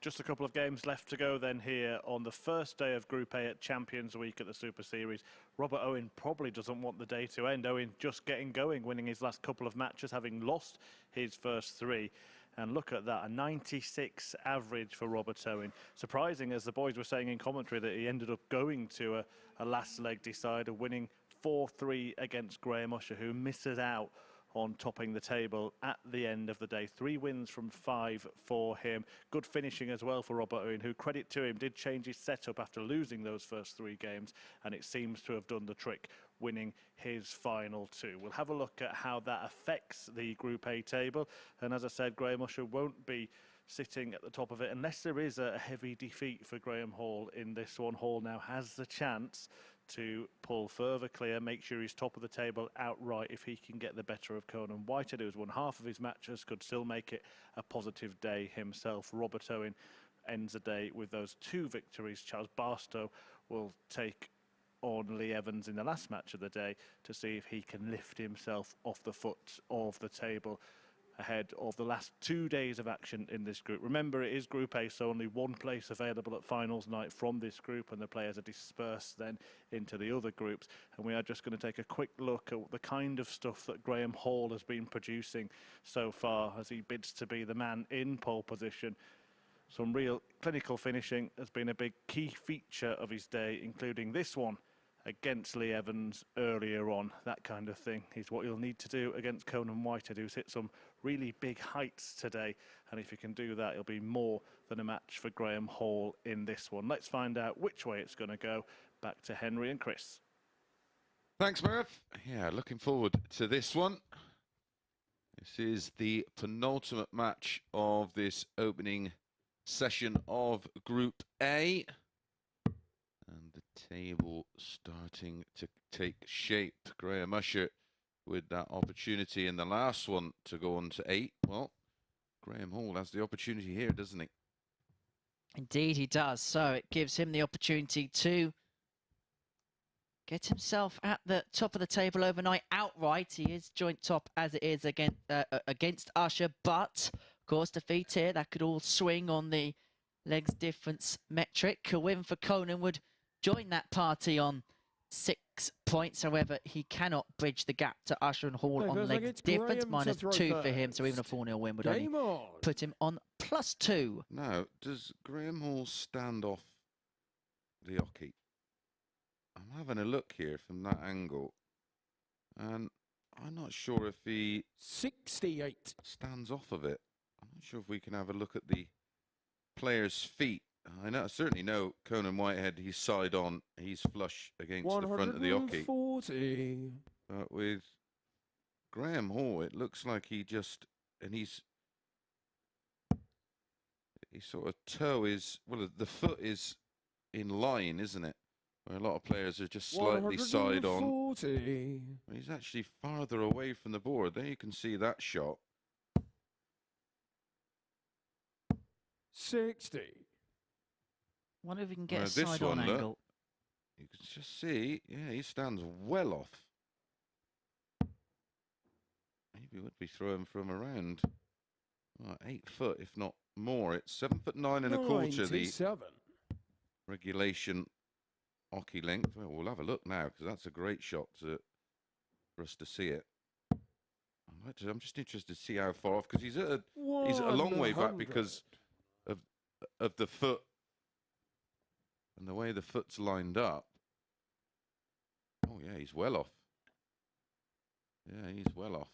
Just a couple of games left to go then here on the first day of Group A at Champions Week at the Super Series. Robert Owen probably doesn't want the day to end. Owen just getting going, winning his last couple of matches, having lost his first 3. And look at that, a 96 average for Robert Owen. Surprising, as the boys were saying in commentary, that he ended up going to a last leg decider, winning 4-3 against Graham Usher, who misses out on topping the table at the end of the day. 3 wins from 5 for him. Good finishing as well for Robert Owen, who, credit to him, did change his setup after losing those first 3 games, and it seems to have done the trick, winning his final 2. We'll have a look at how that affects the Group A table, and as I said, Graham Usher won't be sitting at the top of it unless there is a heavy defeat for Graham Hall in this one. Hall now has the chance to pull further clear, make sure he's top of the table outright if he can get the better of Conan Whitehead, who's won half of his matches, could still make it a positive day himself. Robert Owen ends the day with those 2 victories. Chaz Barstow will take on Lee Evans in the last match of the day to see if he can lift himself off the foot of the table ahead of the last 2 days of action in this group. Remember, it is Group A, so only 1 place available at finals night from this group, and the players are dispersed then into the other groups. And we are just going to take a quick look at the kind of stuff that Graham Hall has been producing so far as he bids to be the man in pole position. Some real clinical finishing has been a big key feature of his day, including this one against Lee Evans earlier on. That kind of thing is what you'll need to do against Conan Whitehead, who's hit some really big heights today. And if you can do that, it'll be more than a match for Graham Hall in this one. Let's find out which way it's going to go. Back to Henry and Chris. Thanks, Murph. Yeah, looking forward to this one. This is the penultimate match of this opening session of Group A. And the table starting to take shape. Graham Usher with that opportunity in the last one to go on to 8. Well, Graham Hall has the opportunity here, doesn't he? Indeed he does. So it gives him the opportunity to get himself at the top of the table overnight outright. He is joint top as it is against Usher, but of course defeat here, that could all swing on the legs difference metric. A win for Conan would join that party on 6 points. However, he cannot bridge the gap to Usher and Hall on legs difference. -2 for him, so even a 4-0 win would only put him on +2. Now, does Graham Hall stand off the hockey? I'm having a look here from that angle, and I'm not sure if he 68 stands off of it. I'm not sure if we can have a look at the player's feet. I certainly know Conan Whitehead, he's side on, he's flush against the front of the hockey. 140. But with Graham Hall, it looks like he just, and he's sort of toe is, well, the foot is in line, isn't it? Where a lot of players are just slightly side on. He's actually farther away from the board. There you can see that shot. 60. Wonder if we can get a side-on angle. You can just see, yeah, he stands well off. Maybe would be throwing from around 8 foot, if not more. It's 7'9.25", the regulation hockey length. Well, we'll have a look now, because that's a great shot for us to see it. I'm just interested to see how far off, because he's a long way back because of the foot and the way the foot's lined up. Oh yeah, he's well off. Yeah, he's well off.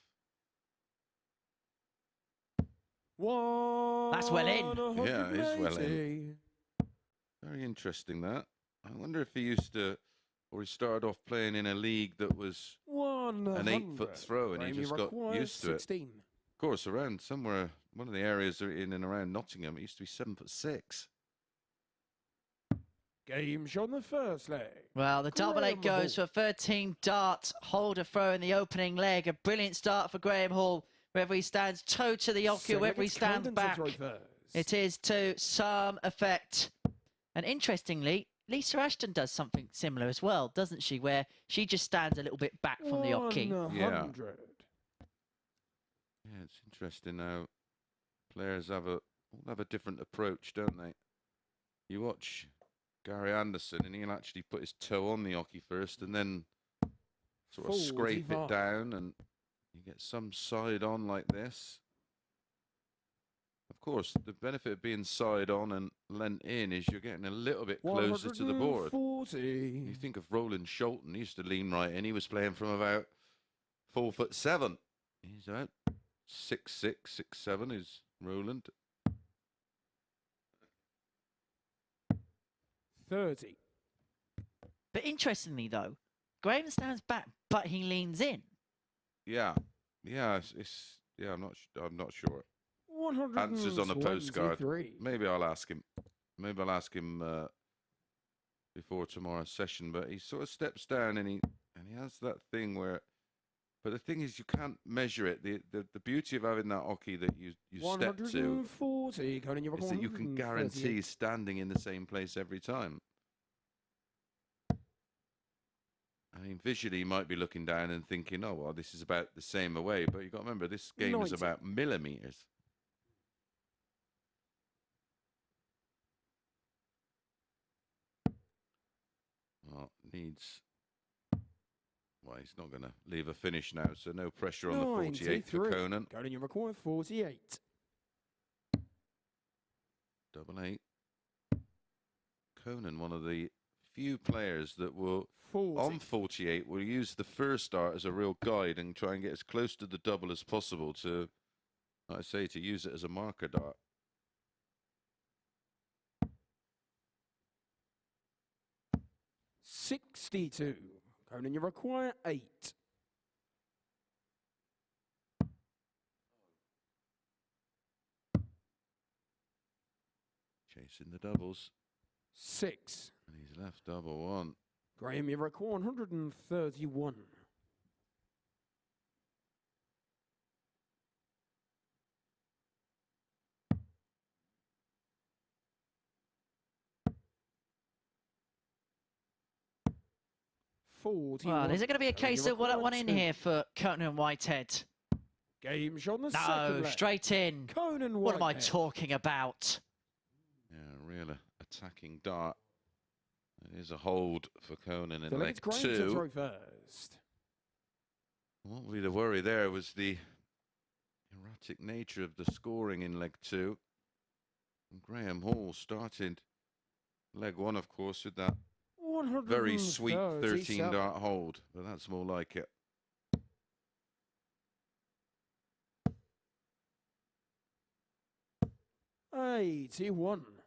That's well in. Yeah, it's well in. Very interesting, that. I wonder if he used to, or he started off playing in a league that was an 8-foot throw, and he just got used to it. Of course, around somewhere, one of the areas in and around Nottingham, it used to be 7'6". Game shot on the first leg. Well, the double 8 goes for 13 dart holder throw in the opening leg. A brilliant start for Graham Hall. Whether he stands toe to the hockey, whether he stands back, it is to some effect. And interestingly, Lisa Ashton does something similar as well, doesn't she? Where she just stands a little bit back from the hockey. Yeah. Yeah, it's interesting how players all have a different approach, don't they? You watch Gary Anderson, and he'll actually put his toe on the hockey first and then sort of scrape it down, and you get some side on like this. Of course, the benefit of being side on and lent in is you're getting a little bit closer to the board. You think of Roland Sholton, he used to lean right in. He was playing from about 4'7". He's about 6'6", 6'7" is Roland. 30. But interestingly, though, Graham stands back, but he leans in. Yeah, yeah, I'm not sure. Answers on a postcard. Maybe I'll ask him. Maybe I'll ask him before tomorrow's session. But he sort of steps down, and he has that thing where. But the thing is, you can't measure it. The beauty of having that hockey that you step to is that you can guarantee standing in the same place every time. I mean, visually, you might be looking down and thinking, oh, well, this is about the same away. But you've got to remember, this game is about millimetres. Well, well, he's not going to leave a finish now, so no pressure on the 48 for Conan. Conan, you require 48. Double 8. Conan, one of the few players that will, 40. on 48, will use the first dart as a real guide and try and get as close to the double as possible to, like I say, to use it as a marker dart. $62. Conan, you require 8. Chasing the doubles. 6. And he's left double 1. Graham, you require 131. Well, is it going to be a case of one in here for Conan Whitehead? Game shot on the second No, leg. straight in. Conan What am I Whitehead. talking about? Yeah, real attacking dart. It is a hold for Conan in So leg it's Graham to 2. throw first. What really the worry there was the erratic nature of the scoring in leg 2. And Graham Hall started leg 1, of course, with that very sweet 13 dart hold, but that's more like it. $81.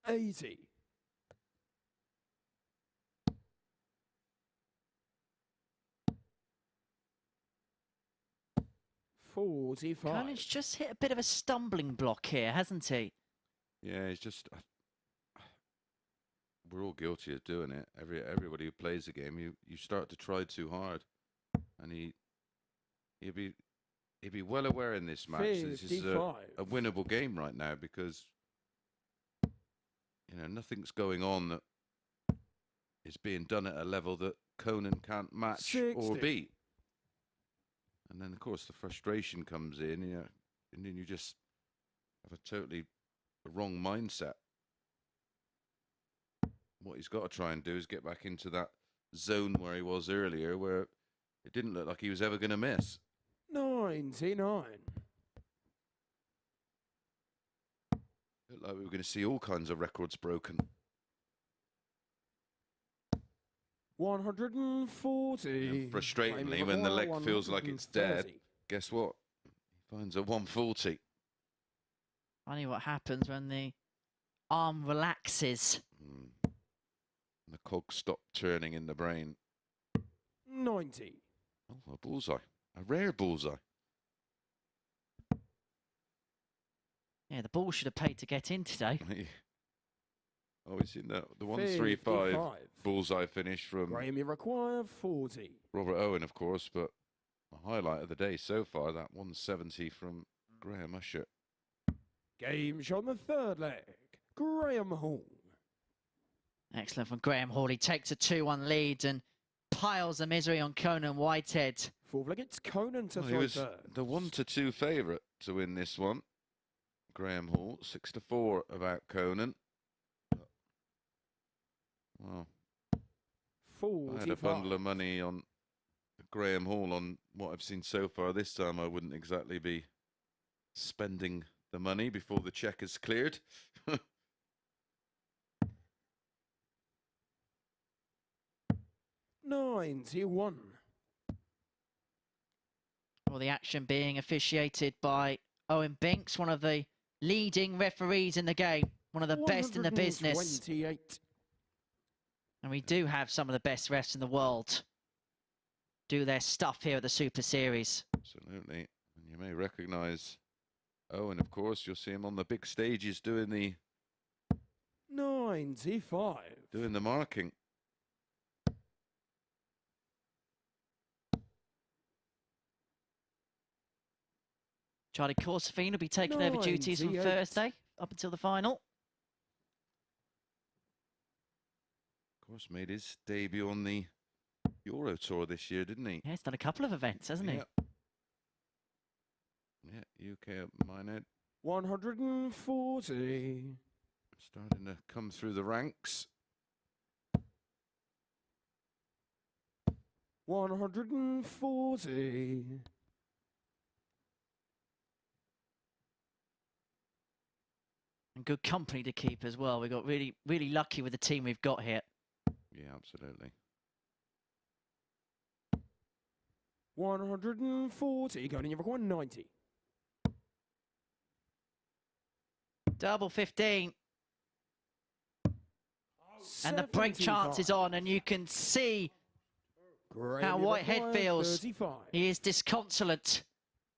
$80. 45. Conan's just hit a bit of a stumbling block here, hasn't he? Yeah, it's just we're all guilty of doing it. Everybody who plays the game, you start to try too hard, and he'll be well aware in this match that this is a winnable game right now because nothing's going on that is being done at a level that Conan can't match 60. or beat. And then, of course, the frustration comes in, and then you just have a totally wrong mindset. What he's got to try and do is get back into that zone where he was earlier, where it didn't look like he was ever going to miss. 99. Looked like we were going to see all kinds of records broken. 140. And frustratingly, when the leg feels like it's dead, guess what? He finds a 140. Funny what happens when the arm relaxes. And the cogs stop turning in the brain. 90. Oh, a bullseye. A rare bullseye. Yeah, the ball should have paid to get in today. Oh, we've seen the 135 bullseye finish from Graham, you require 40. Robert Owen, of course, but a highlight of the day so far, that 170 from Graham Usher. Game shot on the third leg. Graham Hall. Excellent from Graham Hall. He takes a 2-1 lead and piles the misery on Conan Whitehead. Fourth leg, it's Conan to Well, he throw was first. the 1-2 favourite to win this one. Graham Hall, 6-4 about Conan. Well, I had a 45. bundle of money on Graham Hall on what I've seen so far this time. I wouldn't exactly be spending the money before the check is cleared. 91. Well, the action being officiated by Owen Binks, one of the leading referees in the game, one of the best in the business. 128. And we do have some of the best refs in the world do their stuff here at the Super Series. Absolutely. And you may recognise Owen, of course. You'll see him on the big stages doing the 95. Doing the marking. Charlie Corsafine will be taking over duties from 98. Thursday up until the final. Of course, made his debut on the Euro Tour this year, didn't he? Yeah, he's done a couple of events, hasn't he? Yeah, UK at Minehead. 140. Starting to come through the ranks. 140. And good company to keep as well. We got really, really lucky with the team we've got here. Yeah, absolutely. 140. Going in, you require 90. Double 15. And the break chance is on, and you can see how Whitehead feels. 35. He is disconsolate.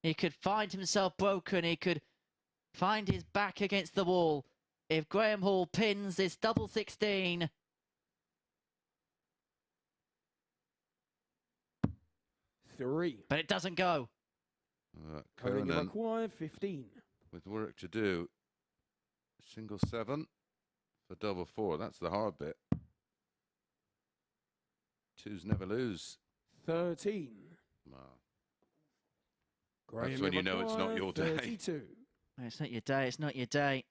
He could find himself broken. He could find his back against the wall if Graham Hall pins this double 16. Three. But it doesn't go. Conan, you Conan, require 15. with work to do. Single 7 for double 4. That's the hard bit. Twos never lose. 13. Wow. Graham, That's when you know it's not your day. 32. It's not your day. It's not your day.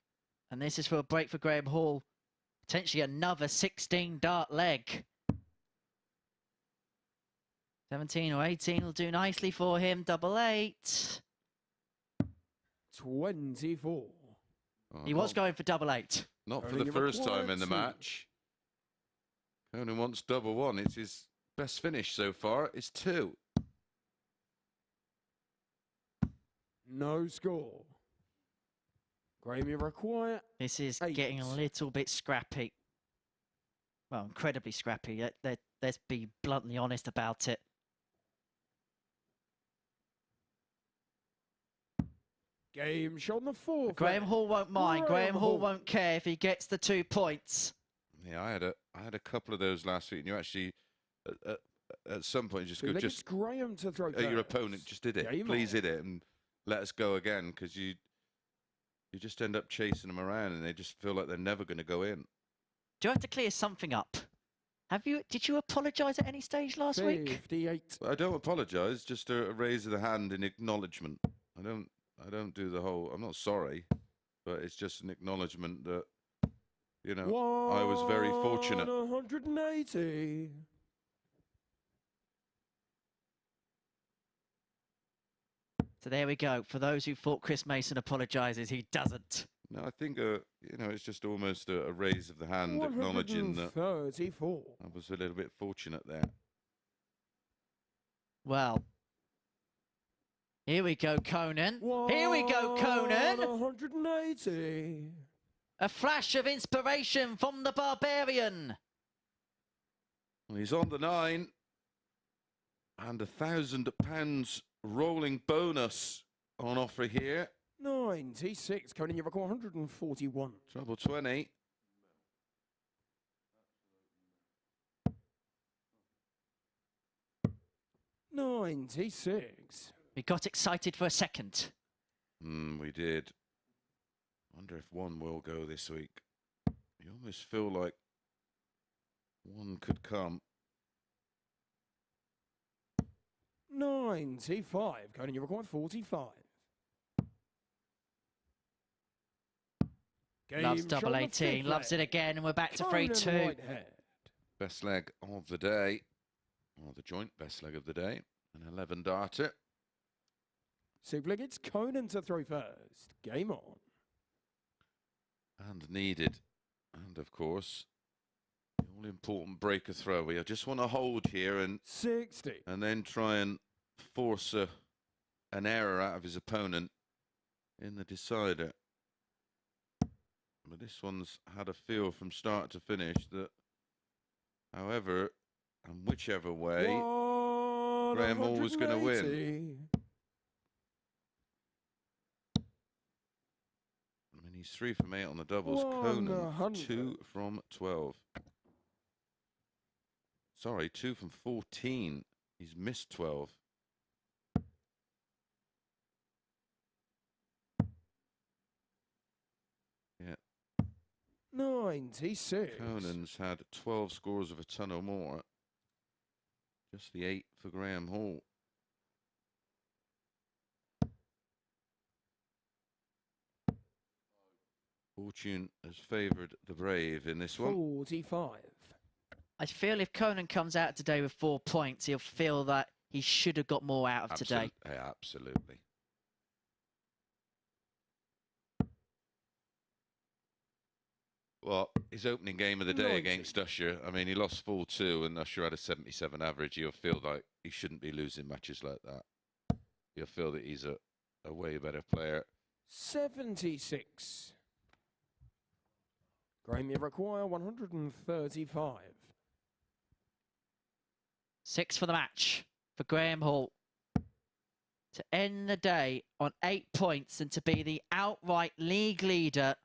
And this is for a break for Graham Hall. Potentially another 16 dart leg. 17 or 18 will do nicely for him. Double 8. 24. He was going for double 8. Not for the first time in the match. Conan wants double 1. It's his best finish so far. It's 2. No score. Graham, you require This is 8. getting a little bit scrappy. Well, incredibly scrappy. Let's be bluntly honest about it. Game shot on the 4th. Graham Hall won't mind. Graham Hall won't care if he gets the 2 points. Yeah, I had a couple of those last week, and you actually at some point just go just Graham to throw your opponent just did it. Please hit it and let us go again, because you just end up chasing them around, and they just feel like they're never going to go in. Do you have to clear something up? Did you apologise at any stage last week? 58. I don't apologise. Just a raise of the hand in acknowledgement. I don't do the whole. I'm not sorry, but it's just an acknowledgement that, you know, I was very fortunate. 180. So there we go. For those who thought Chris Mason apologises, he doesn't. No, I think you know, it's just almost a raise of the hand, acknowledging that 34. I was a little bit fortunate there. Well, here we go, Conan. Here we go, Conan. 180. A flash of inspiration from the Barbarian. Well, he's on the 9, and £1,000 rolling bonus on offer here. 96. Conan, you require 141. Treble 20. $96. We got excited for a second. We did. Wonder if one will go this week. You almost feel like one could come. 95. Conan, you require 45. Loves double 18. Loves it again, and we're back to 3-2. Best leg of the day. Or the joint best leg of the day. An 11 darter. Super League, it's Conan to throw first. Game on. And needed. And of course, the all-important breaker throw. We just want to hold here and 60. And then try and force an error out of his opponent in the decider. But this one's had a feel from start to finish that, however and whichever way, Graham Hall was going to win. I mean, he's 3 from 8 on the doubles. Conan, 2 from 12. Sorry, 2 from 14. He's missed 12. Yeah. 96. Conan's had 12 scores of a ton or more. Just the 8 for Graham Hall. Fortune has favoured the brave in this one. 45. I feel if Conan comes out today with 4 points, he'll feel that he should have got more out of today. Yeah, absolutely. Well, his opening game of the day against Usher, I mean, he lost 4-2 and Usher had a 77 average. You'll feel like he shouldn't be losing matches like that. You'll feel that he's a way better player. 76. Graham, you require 135. 6 for the match for Graham Hall. To end the day on 8 points and to be the outright league leader.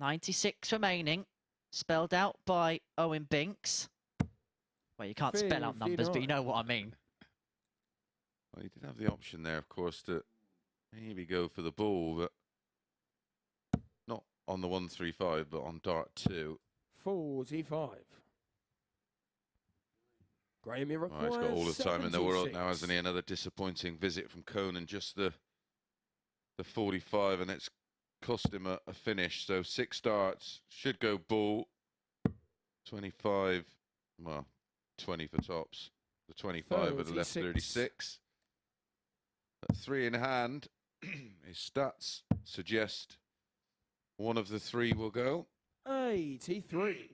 96 remaining, spelled out by Owen Binks. Well, you can't spell out numbers, but you know what I mean. Well, he did have the option there, of course, to maybe go for the ball, but not on the 135, but on dart 2. 45. Graham, you require He's got all the time in the world 76. now, hasn't he? Another disappointing visit from Conan, just the 45, and it's cost him a finish. So 6 darts, should go ball. 25, well, 20 for tops. The 25 would have left 36. At 3 in hand, his stats suggest one of the 3 will go. 83.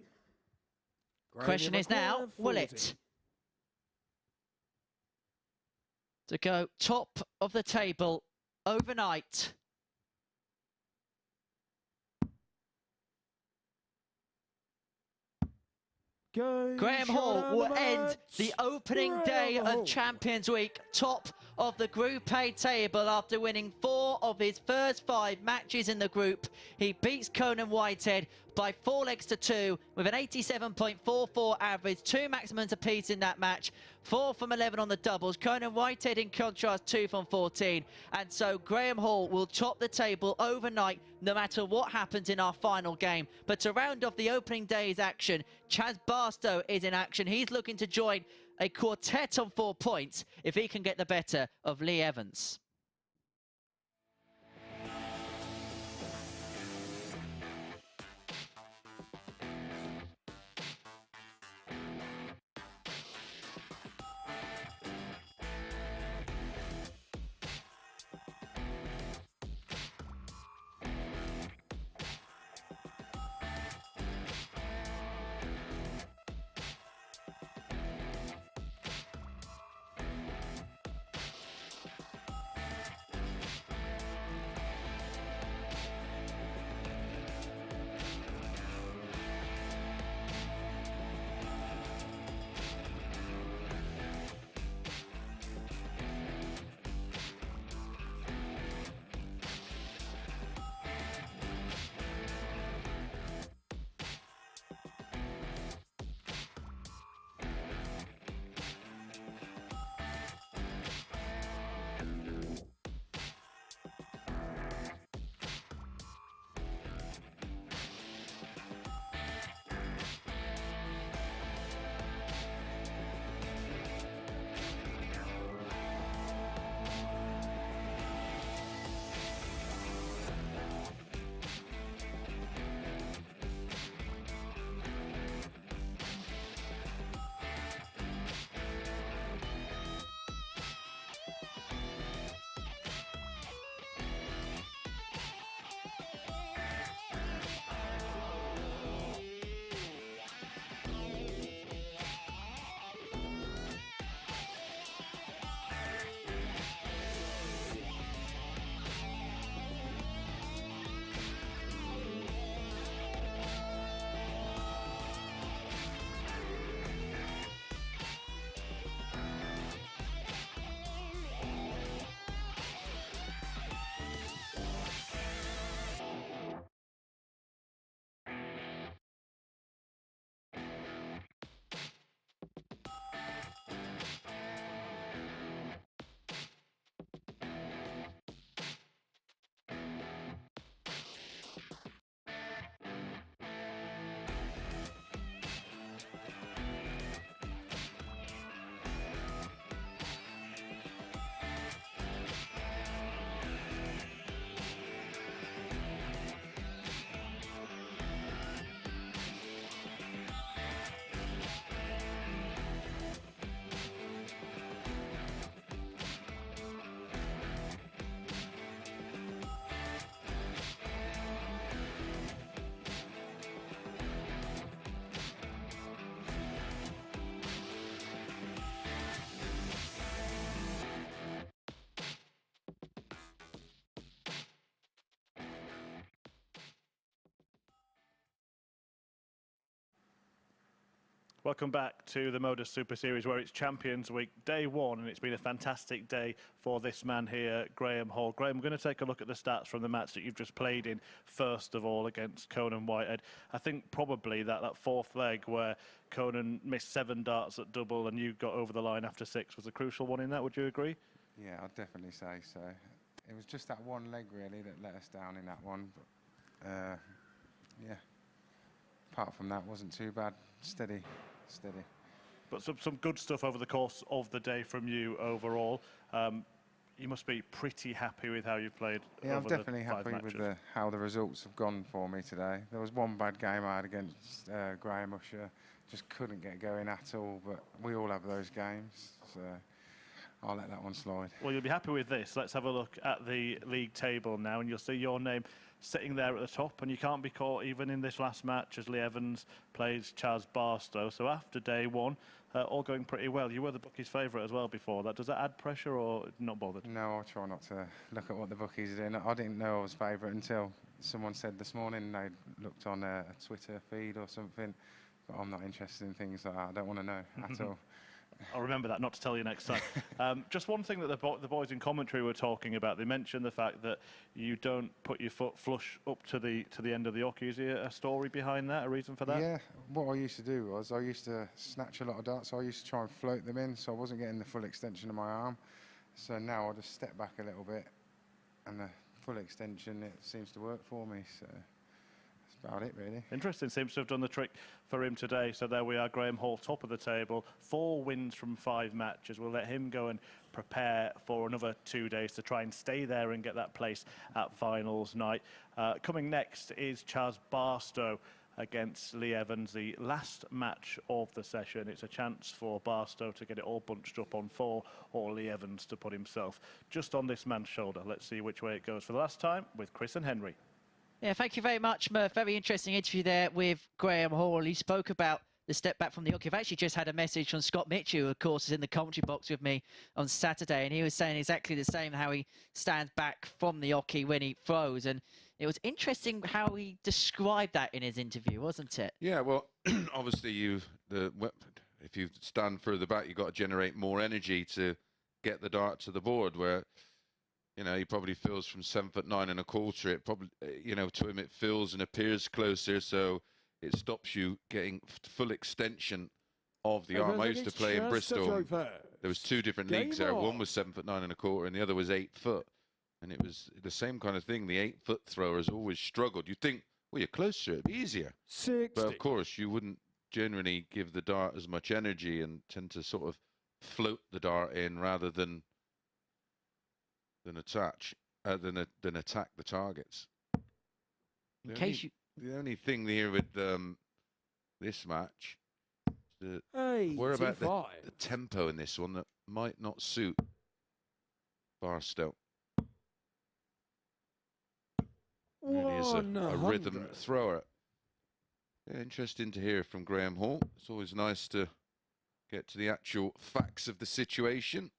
Question is now, will it? To go top of the table overnight. Graham Hall will end the opening day of Champions Week top of the Group A table after winning 4 of his first 5 matches in the group. He beats Conan Whitehead by 4 legs to 2 with an 87.44 average, 2 maximums apiece in that match, 4 from 11 on the doubles. Conan Whitehead, in contrast, 2 from 14. And so Graham Hall will top the table overnight no matter what happens in our final game. But to round off the opening day's action, Chaz Barstow is in action. He's looking to join a quartet on 4 points if he can get the better of Lee Evans. Welcome back to the MODUS Super Series, where it's Champions Week, day one, and it's been a fantastic day for this man here, Graham Hall. Graham, we're going to take a look at the stats from the match that you've just played in, first of all, against Conan Whitehead. I think probably that fourth leg where Conan missed 7 darts at double and you got over the line after 6 was a crucial one in that, would you agree? Yeah, I'd definitely say so. It was just that one leg, really, that let us down in that one. But, yeah, apart from that, wasn't too bad. Steady. But some good stuff over the course of the day from you overall. You must be pretty happy with how you've played. Yeah, over I'm definitely the 5 happy matches. with how the results have gone for me today. There was one bad game I had against Graham Usher. Just couldn't get going at all, but we all have those games, so I'll let that one slide. Well, you'll be happy with this. Let's have a look at the league table now, and you'll see your name sitting there at the top, and you can't be caught even in this last match as Lee Evans plays Chaz Barstow. So after day one, all going pretty well. You were the bookies' favourite as well before that. Does that add pressure or not bothered? No, I try not to look at what the bookies are doing. I didn't know I was favourite until someone said this morning they looked on a Twitter feed or something. But I'm not interested in things like that. I don't want to know at all. I'll remember that, not to tell you next time. Just one thing that the boys in commentary were talking about. They mentioned the fact that you don't put your foot flush up to the end of the hockey. Is there a story behind that, a reason for that? Yeah, what I used to do was I used to snatch a lot of darts. So I used to try and float them in, so I wasn't getting the full extension of my arm. So now I just step back a little bit, and the full extension, it seems to work for me. So that's about it, really. Interesting. Seems to have done the trick for him today. So there we are, Graham Hall, top of the table. 4 wins from 5 matches. We'll let him go and prepare for another 2 days to try and stay there and get that place at finals night. Coming next is Chaz Barstow against Lee Evans, the last match of the session. It's a chance for Barstow to get it all bunched up on 4, or Lee Evans to put himself just on this man's shoulder. Let's see which way it goes for the last time with Chris and Henry. Yeah, thank you very much, Murph. Very interesting interview there with Graham Hall. He spoke about the step back from the hockey. I've actually just had a message from Scott Mitchell, who, of course, is in the commentary box with me on Saturday, and he was saying exactly the same, how he stands back from the hockey when he throws. And it was interesting how he described that in his interview, wasn't it? Yeah, well, obviously, if you stand further back, you've got to generate more energy to get the dart to the board, where he probably feels from 7'9 1/4. It probably, to him it feels and appears closer, so it stops you getting full extension of the arm. I used to play in Bristol. There was 2 different leagues there. One was 7'9 1/4, and the other was 8 foot. And it was the same kind of thing. The 8-foot throwers always struggled. You'd think, well, you're closer, it'd be easier. 60. But of course, you wouldn't generally give the dart as much energy and tend to sort of float the dart in rather than attack the targets. The only thing here with this match, worry about the tempo in this one that might not suit Barstow. He is a rhythm thrower. Yeah, interesting to hear from Graham Hall. It's always nice to get to the actual facts of the situation.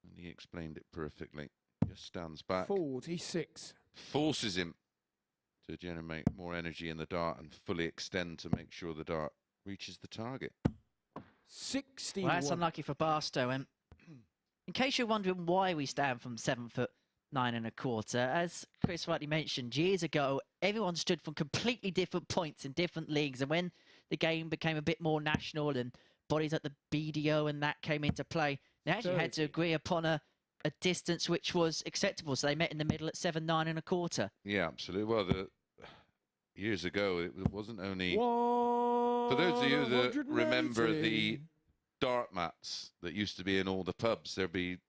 And he explained it perfectly. Just stands back. 46. Forces him to generate more energy in the dart and fully extend to make sure the dart reaches the target. 60. Well, that's unlucky for Barstow. And in case you're wondering why we stand from 7'9 1/4, as Chris rightly mentioned, years ago, everyone stood from completely different points in different leagues. And when the game became a bit more national and bodies like the BDO and that came into play, they actually had to agree upon a distance which was acceptable. So they met in the middle at 7'9 1/4. Yeah, absolutely. Well, years ago, it wasn't only... For those of you that remember the dart mats that used to be in all the pubs, there'd be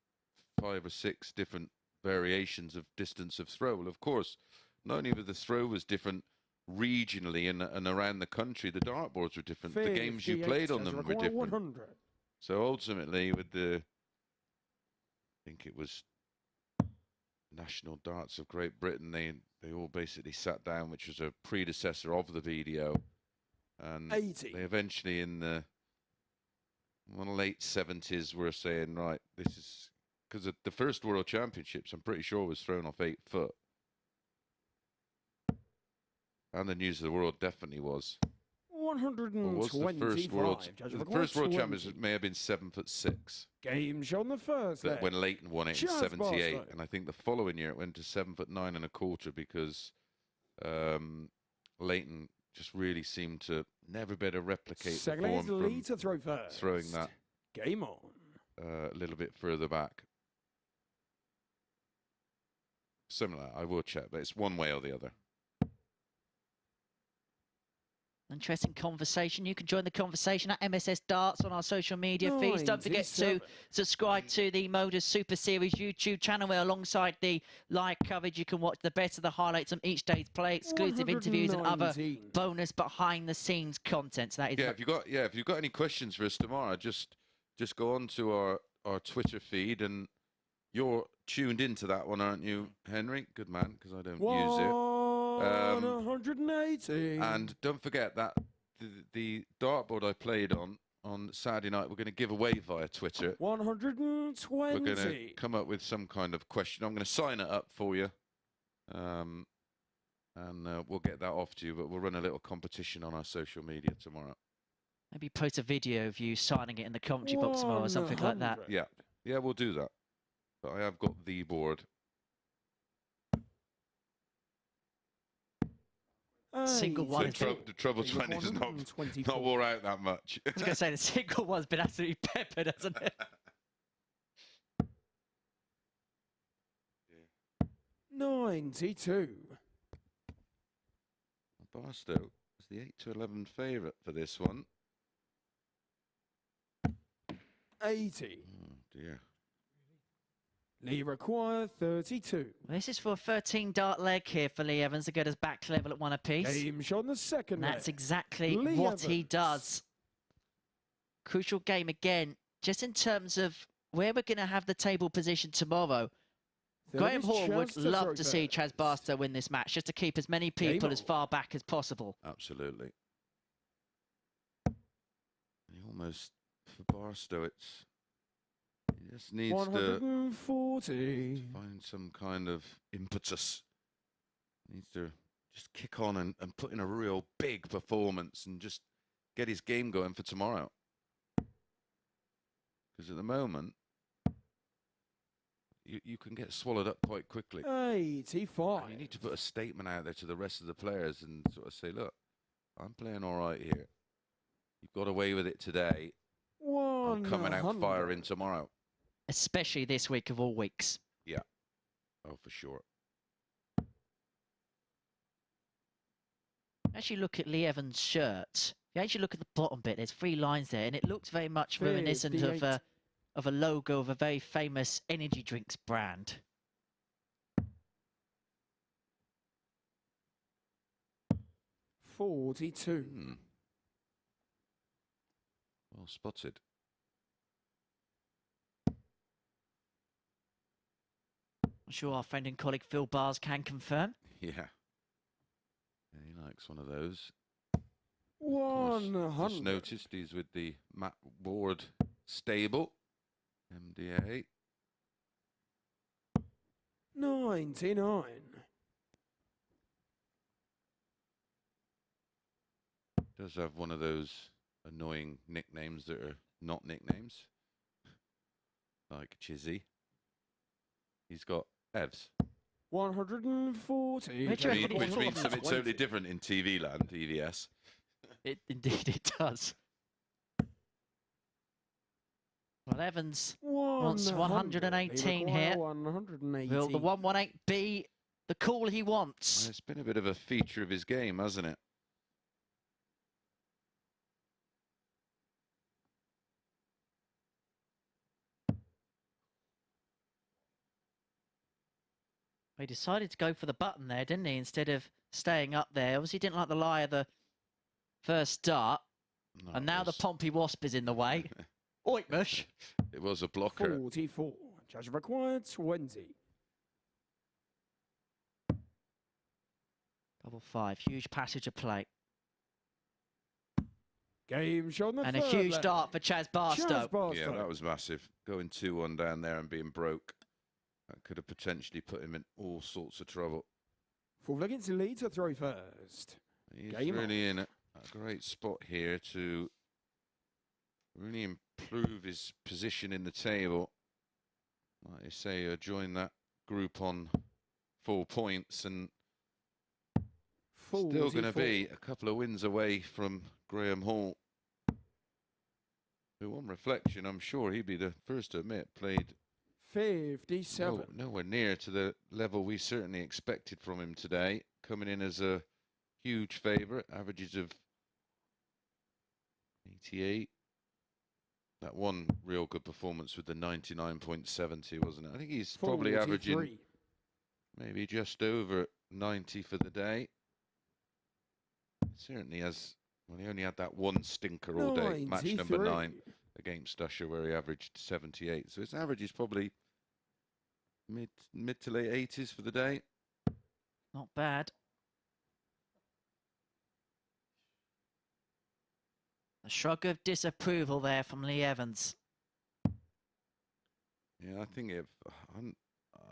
5 or 6 different variations of distance of throw. Well, of course, not only was the throw was different regionally and around the country, the dartboards were different. The games you played on them were different. 100. So ultimately, with I think it was National Darts of Great Britain, they all basically sat down, which was a predecessor of the BDO. And 80. They eventually, in the late 70s, were saying, right, this is... Because the first World Championships, I'm pretty sure, was thrown off 8 foot. And the News of the World definitely was. 125. was the first world? Judge The required first world 20. champions may have been 7'6". Game shot on the first leg. When Leighton won it in Chaz '78, Barstow. and I think the following year it went to 7'9.25" because Leighton just really seemed to never be able to replicate Second the leg form is from lead to throw first. throwing that Game on. a little bit further back. Similar, I will check, but it's one way or the other. Interesting conversation. You can join the conversation at MSS Darts on our social media feeds. Don't forget to 97. subscribe to the MODUS Super Series YouTube channel, where alongside the live coverage, you can watch the best of the highlights on each day's play, exclusive interviews and other 119. bonus behind-the-scenes content. So that is Yeah, if you've got any questions for us tomorrow, just go on to our Twitter feed, and you're tuned into that one, aren't you, Henry? Good man, because I don't use it. 180. And don't forget that the dartboard I played on Saturday night, we're going to give away via Twitter. 120. We're going to come up with some kind of question. I'm going to sign it up for you, and we'll get that off to you. But we'll run a little competition on our social media tomorrow. maybe post a video of you signing it in the commentary box tomorrow or something like that. 100. Yeah, we'll do that. But I have got the board. Single one. The treble 20 is not wore out that much. I was going to say, the single one's been absolutely peppered, hasn't it? 92. Barstow is the 8-11 favourite for this one. 80. Oh dear. Lee require 32. Well, this is for a 13 dart leg here for Lee Evans to get us back to level at one apiece. Game shot on the second And that's leg. exactly Lee what he Evans. does. Crucial game again, just in terms of where we're going to have the table position tomorrow. Third Graham is Hall would Chaz to love throw to see Chaz first. Barstow win this match, just to keep as many people Game as on. far back as possible. Absolutely. He almost, for Barstow, he just needs to 140. find some kind of impetus. Needs to just kick on and put in a real big performance and just get his game going for tomorrow. Because at the moment, you can get swallowed up quite quickly. 85. And you need to put a statement out there to the rest of the players and sort of say, look, I'm playing all right here. You've got away with it today. I'm coming out 100. firing tomorrow. Especially this week of all weeks. Yeah. Oh, for sure. Actually look at Lee Evans' shirt. If you actually look at the bottom bit, there's 3 lines there, and it looks very much reminiscent 58. of a logo of a very famous energy drinks brand. $42. Well spotted. I'm sure our friend and colleague Phil Bars can confirm. Yeah. He likes one of those. 100. Just noticed he's with the Matt Ward stable. MDA. 99. Does have one of those annoying nicknames that are not nicknames. Like Chizzy. He's got Evs. 140. Which reckon Which it's means something 120. totally different in TV land, EVS. Indeed it does. Well, Evans wants 100. 118 They here. require 180. Will the 118 be the call he wants? It's been a bit of a feature of his game, hasn't it? He decided to go for the button there, didn't he, instead of staying up there. Obviously, he didn't like the lie of the first start. No, And it now the was- Pompey Wasp is in the way. Oitmush. It was a blocker. 44. Judge required 20. Double 5. Huge passage of play. Game shot on the And a third huge leg. dart for Chaz Barstow. Chaz Barstow. Yeah, that was massive. Going 2-1 down there and being broke. That could have potentially put him in all sorts of trouble. Full leg into lead to throw first. He's Game really in it. a great spot here to really improve his position in the table. Like you say, join that group on 4 points and still going to be a couple of wins away from Graham Hall, who on reflection, I'm sure he'd be the first to admit, played 57. Nowhere near to the level we certainly expected from him today. Coming in as a huge favourite, averages of 88. That one real good performance with the 99.70, wasn't it? I think he's probably averaging maybe just over 90 for the day. Certainly has, well, he only had that one stinker all day, match number 9 against Usher, where he averaged 78. So his average is probably mid to late 80s for the day. Not bad. A shrug of disapproval there from Lee Evans. Yeah, I think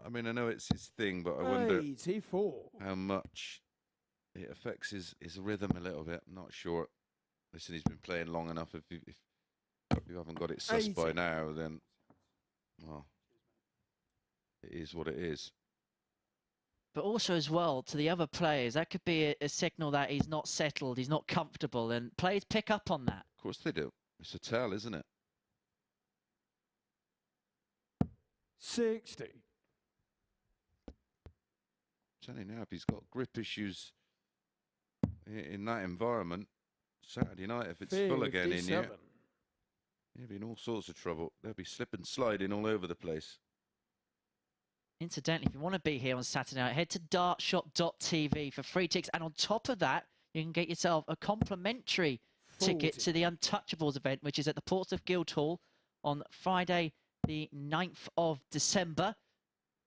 I mean, I know it's his thing, but I wonder 84. How much it affects his rhythm a little bit. I'm not sure. Listen, he's been playing long enough. If you haven't got it sussed by now, then, well, it is what it is. But also as well, to the other players, that could be a signal that he's not settled, he's not comfortable, and players pick up on that. Of course they do. It's a tell, isn't it? 60. I'm telling you now, if he's got grip issues in that environment, Saturday night, if it's full again in here, he'll be in all sorts of trouble. They'll be slipping, sliding all over the place. Incidentally, if you want to be here on Saturday night, head to dartshop.tv for free tickets. And on top of that, you can get yourself a complimentary ticket to the Untouchables event, which is at the Portsmouth Guildhall on Friday, the 9th of December,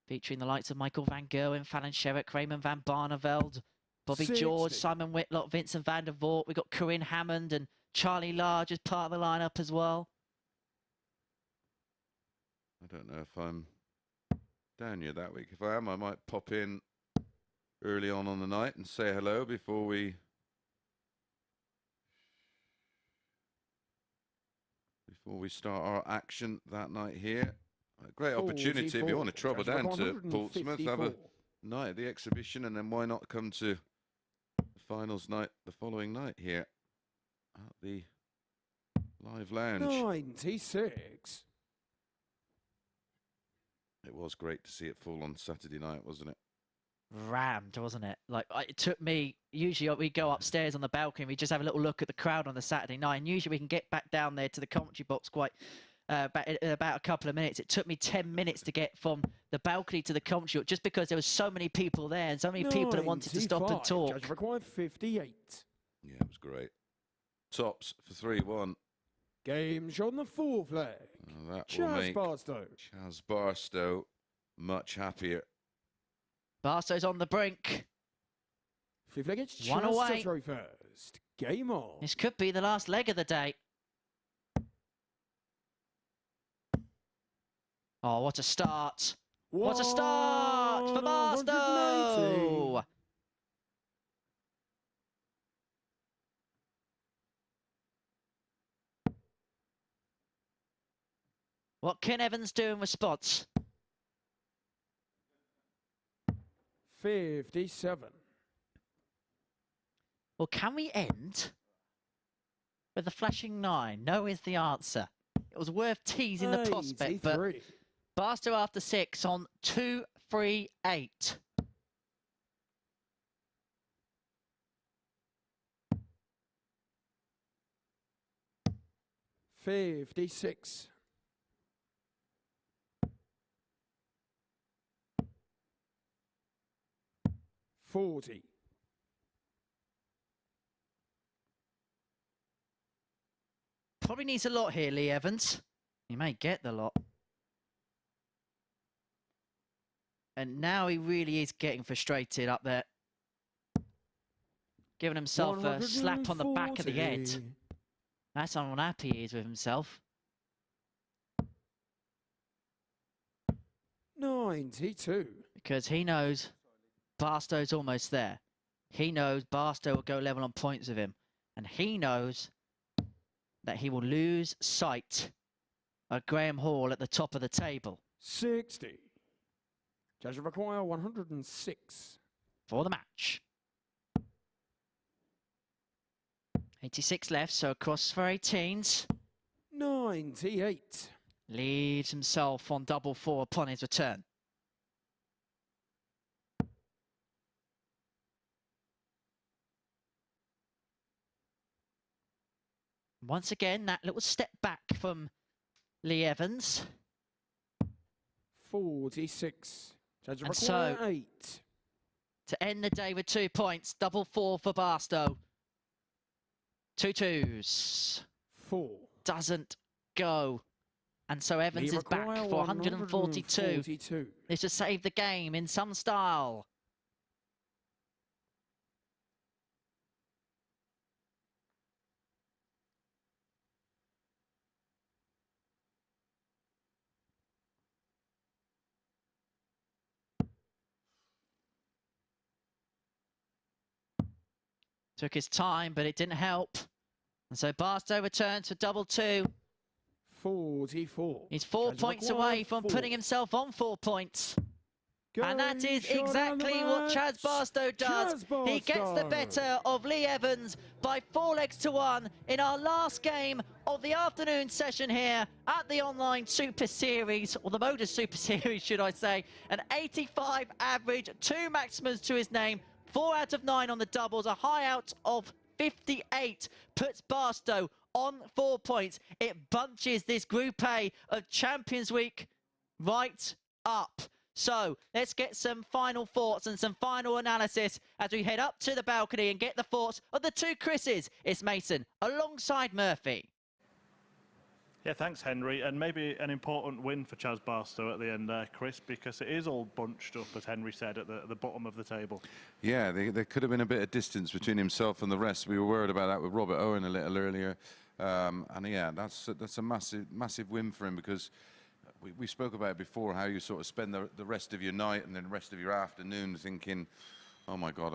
featuring the likes of Michael van Gerwen, Fallon Sherrick, Raymond van Barneveld, Bobby George, Simon Whitlock, Vincent van der Voort. We've got Corinne Hammond and Charlie Large as part of the lineup as well. I don't know if I'm down here that week. If I am, I might pop in early on the night and say hello before we start our action that night here. A great opportunity if you want to travel down to Portsmouth, have a night at the exhibition, and then why not come to the finals night the following night here at the Live Lounge. 96. It was great to see it fall on Saturday night, wasn't it? Rammed, wasn't it? Like, it took me, usually we go upstairs on the balcony, we just have a little look at the crowd on the Saturday night, and usually we can get back down there to the commentary box quite about a couple of minutes. It took me 10 minutes to get from the balcony to the commentary box, just because there were so many people there and so many people that wanted to stop and talk. Judge required 58. Yeah, it was great. Tops for 3-1. Game shot on the 4th leg. That will make Barstow. Chaz Barstow much happier. Barstow's on the brink. 5th leg, it's one away. to throw first. Game on. This could be the last leg of the day. Oh, what a start. What a start for Barstow. What can Evans do in response? 57. Well, can we end with the flashing 9? No is the answer. It was worth teasing the prospect, but Barstow after 6 on 2-3-8. $56. $40. Probably needs a lot here, Lee Evans. He may get the lot. And now he really is getting frustrated up there. Giving himself a slap on the back of the head. That's how unhappy he is with himself. 92. Because he knows Barstow's almost there. He knows Barstow will go level on points with him. And he knows that he will lose sight of Graham Hall at the top of the table. 60. Judges require 106. For the match. 86 left, so across for 18s. 98. Leaves himself on double 4 upon his return. Once again, that little step back from Lee Evans. 46. Judges And require so, 8. To end the day with 2 points, double 4 for Barstow. 2 twos. 4. Doesn't go. And so Evans is back for 142. This to save the game in some style. Took his time, but it didn't help. And so Barstow returns for double 2. 44. He's 4 points away from putting himself on 4 points. And that is exactly what Chaz Barstow does. He gets the better of Lee Evans by 4 legs to 1 in our last game of the afternoon session here at the online Super Series, or the MODUS Super Series, should I say. An 85 average, 2 maximums to his name, 4 out of 9 on the doubles, a high out of 58 puts Barstow on 4 points. It bunches this Group A of Champions Week right up. So let's get some final thoughts and some final analysis as we head up to the balcony and get the thoughts of the 2 Chris's. It's Mason alongside Murphy. Yeah, thanks, Henry. And maybe an important win for Chaz Barstow at the end there, Chris, because it is all bunched up, as Henry said, at the bottom of the table. Yeah, there could have been a bit of distance between himself and the rest. We were worried about that with Robert Owen a little earlier. And yeah, that's a massive win for him, because we spoke about it before, how you sort of spend the rest of your night and then the rest of your afternoon thinking, oh my God,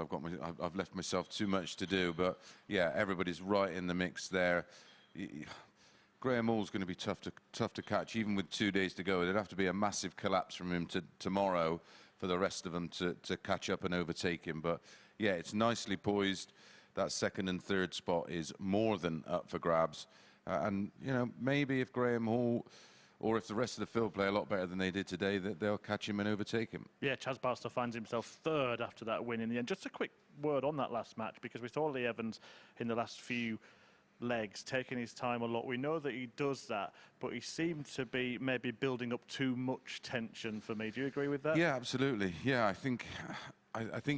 I've left myself too much to do. But yeah, everybody's right in the mix there. Graham Hall's going to be tough to catch, even with 2 days to go. There'd have to be a massive collapse from him tomorrow for the rest of them to catch up and overtake him. But yeah, it's nicely poised. That second and third spot is more than up for grabs. And, you know, maybe if Graham Hall, or if the rest of the field play a lot better than they did today, that they'll catch him and overtake him. Yeah, Chaz Barstow finds himself third after that win in the end. Just a quick word on that last match, because we saw Lee Evans in the last few legs taking his time a lot. We know that he does that, but he seemed to be maybe building up too much tension for me. Do you agree with that? Yeah, absolutely. Yeah, I think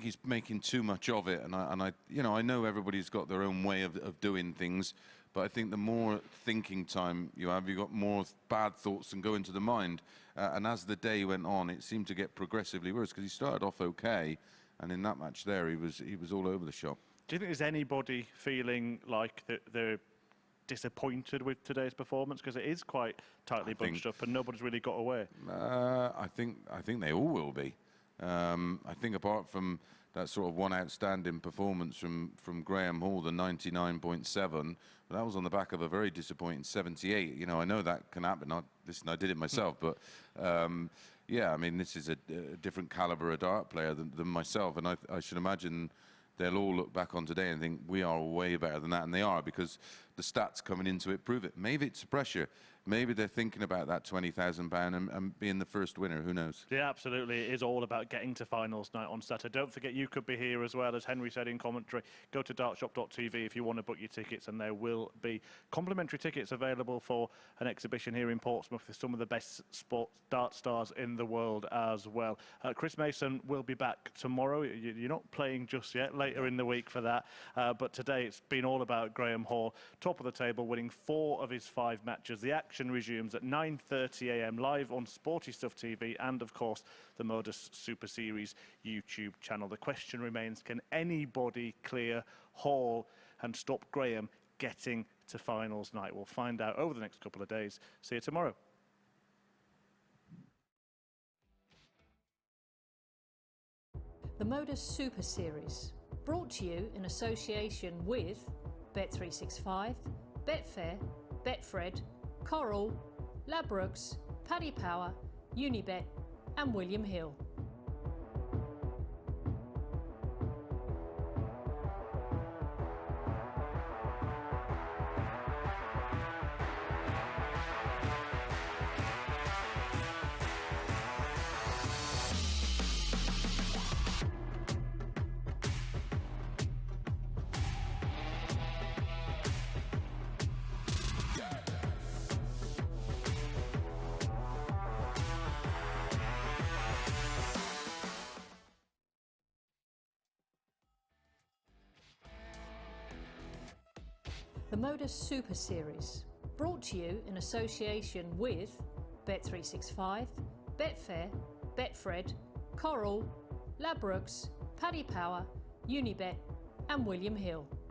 he's making too much of it, and I you know, I know everybody's got their own way of doing things, but I think the more thinking time you have, you've got more bad thoughts than go into the mind. And as the day went on, it seemed to get progressively worse, because he started off okay, and in that match there, he was all over the shop. Do you think there's anybody feeling like they're disappointed with today's performance, because it is quite tightly bunched up and nobody's really got away? I think they all will be. I think apart from that sort of one outstanding performance from Graham Hall, the 99.7, that was on the back of a very disappointing 78. You know, I know that can happen. Listen, I did it myself, but yeah, I mean, this is a different caliber of dart player than myself, and I should imagine they'll all look back on today and think we are way better than that, and they are, because the stats coming into it prove it. Maybe it's pressure. Maybe they're thinking about that £20,000 and being the first winner. Who knows? Yeah, absolutely. It is all about getting to finals night on Saturday. Don't forget, you could be here as well, as Henry said in commentary. Go to dartshop.tv if you want to book your tickets, and there will be complimentary tickets available for an exhibition here in Portsmouth with some of the best dart stars in the world as well. Chris Mason will be back tomorrow. You're not playing just yet, later in the week for that. But today it's been all about Graham Hall, top of the table, winning 4 of his 5 matches. The action resumes at 9:30 a.m. live on Sporty Stuff TV and, of course, the MODUS Super Series YouTube channel. The question remains, can anybody clear Hall and stop Graham getting to finals night? We'll find out over the next couple of days. See you tomorrow. The MODUS Super Series, brought to you in association with Bet365, Betfair, Betfred, Coral, Ladbrokes, Paddy Power, Unibet and William Hill. The MODUS Super Series, brought to you in association with Bet365, Betfair, Betfred, Coral, Ladbrokes, Paddy Power, Unibet and William Hill.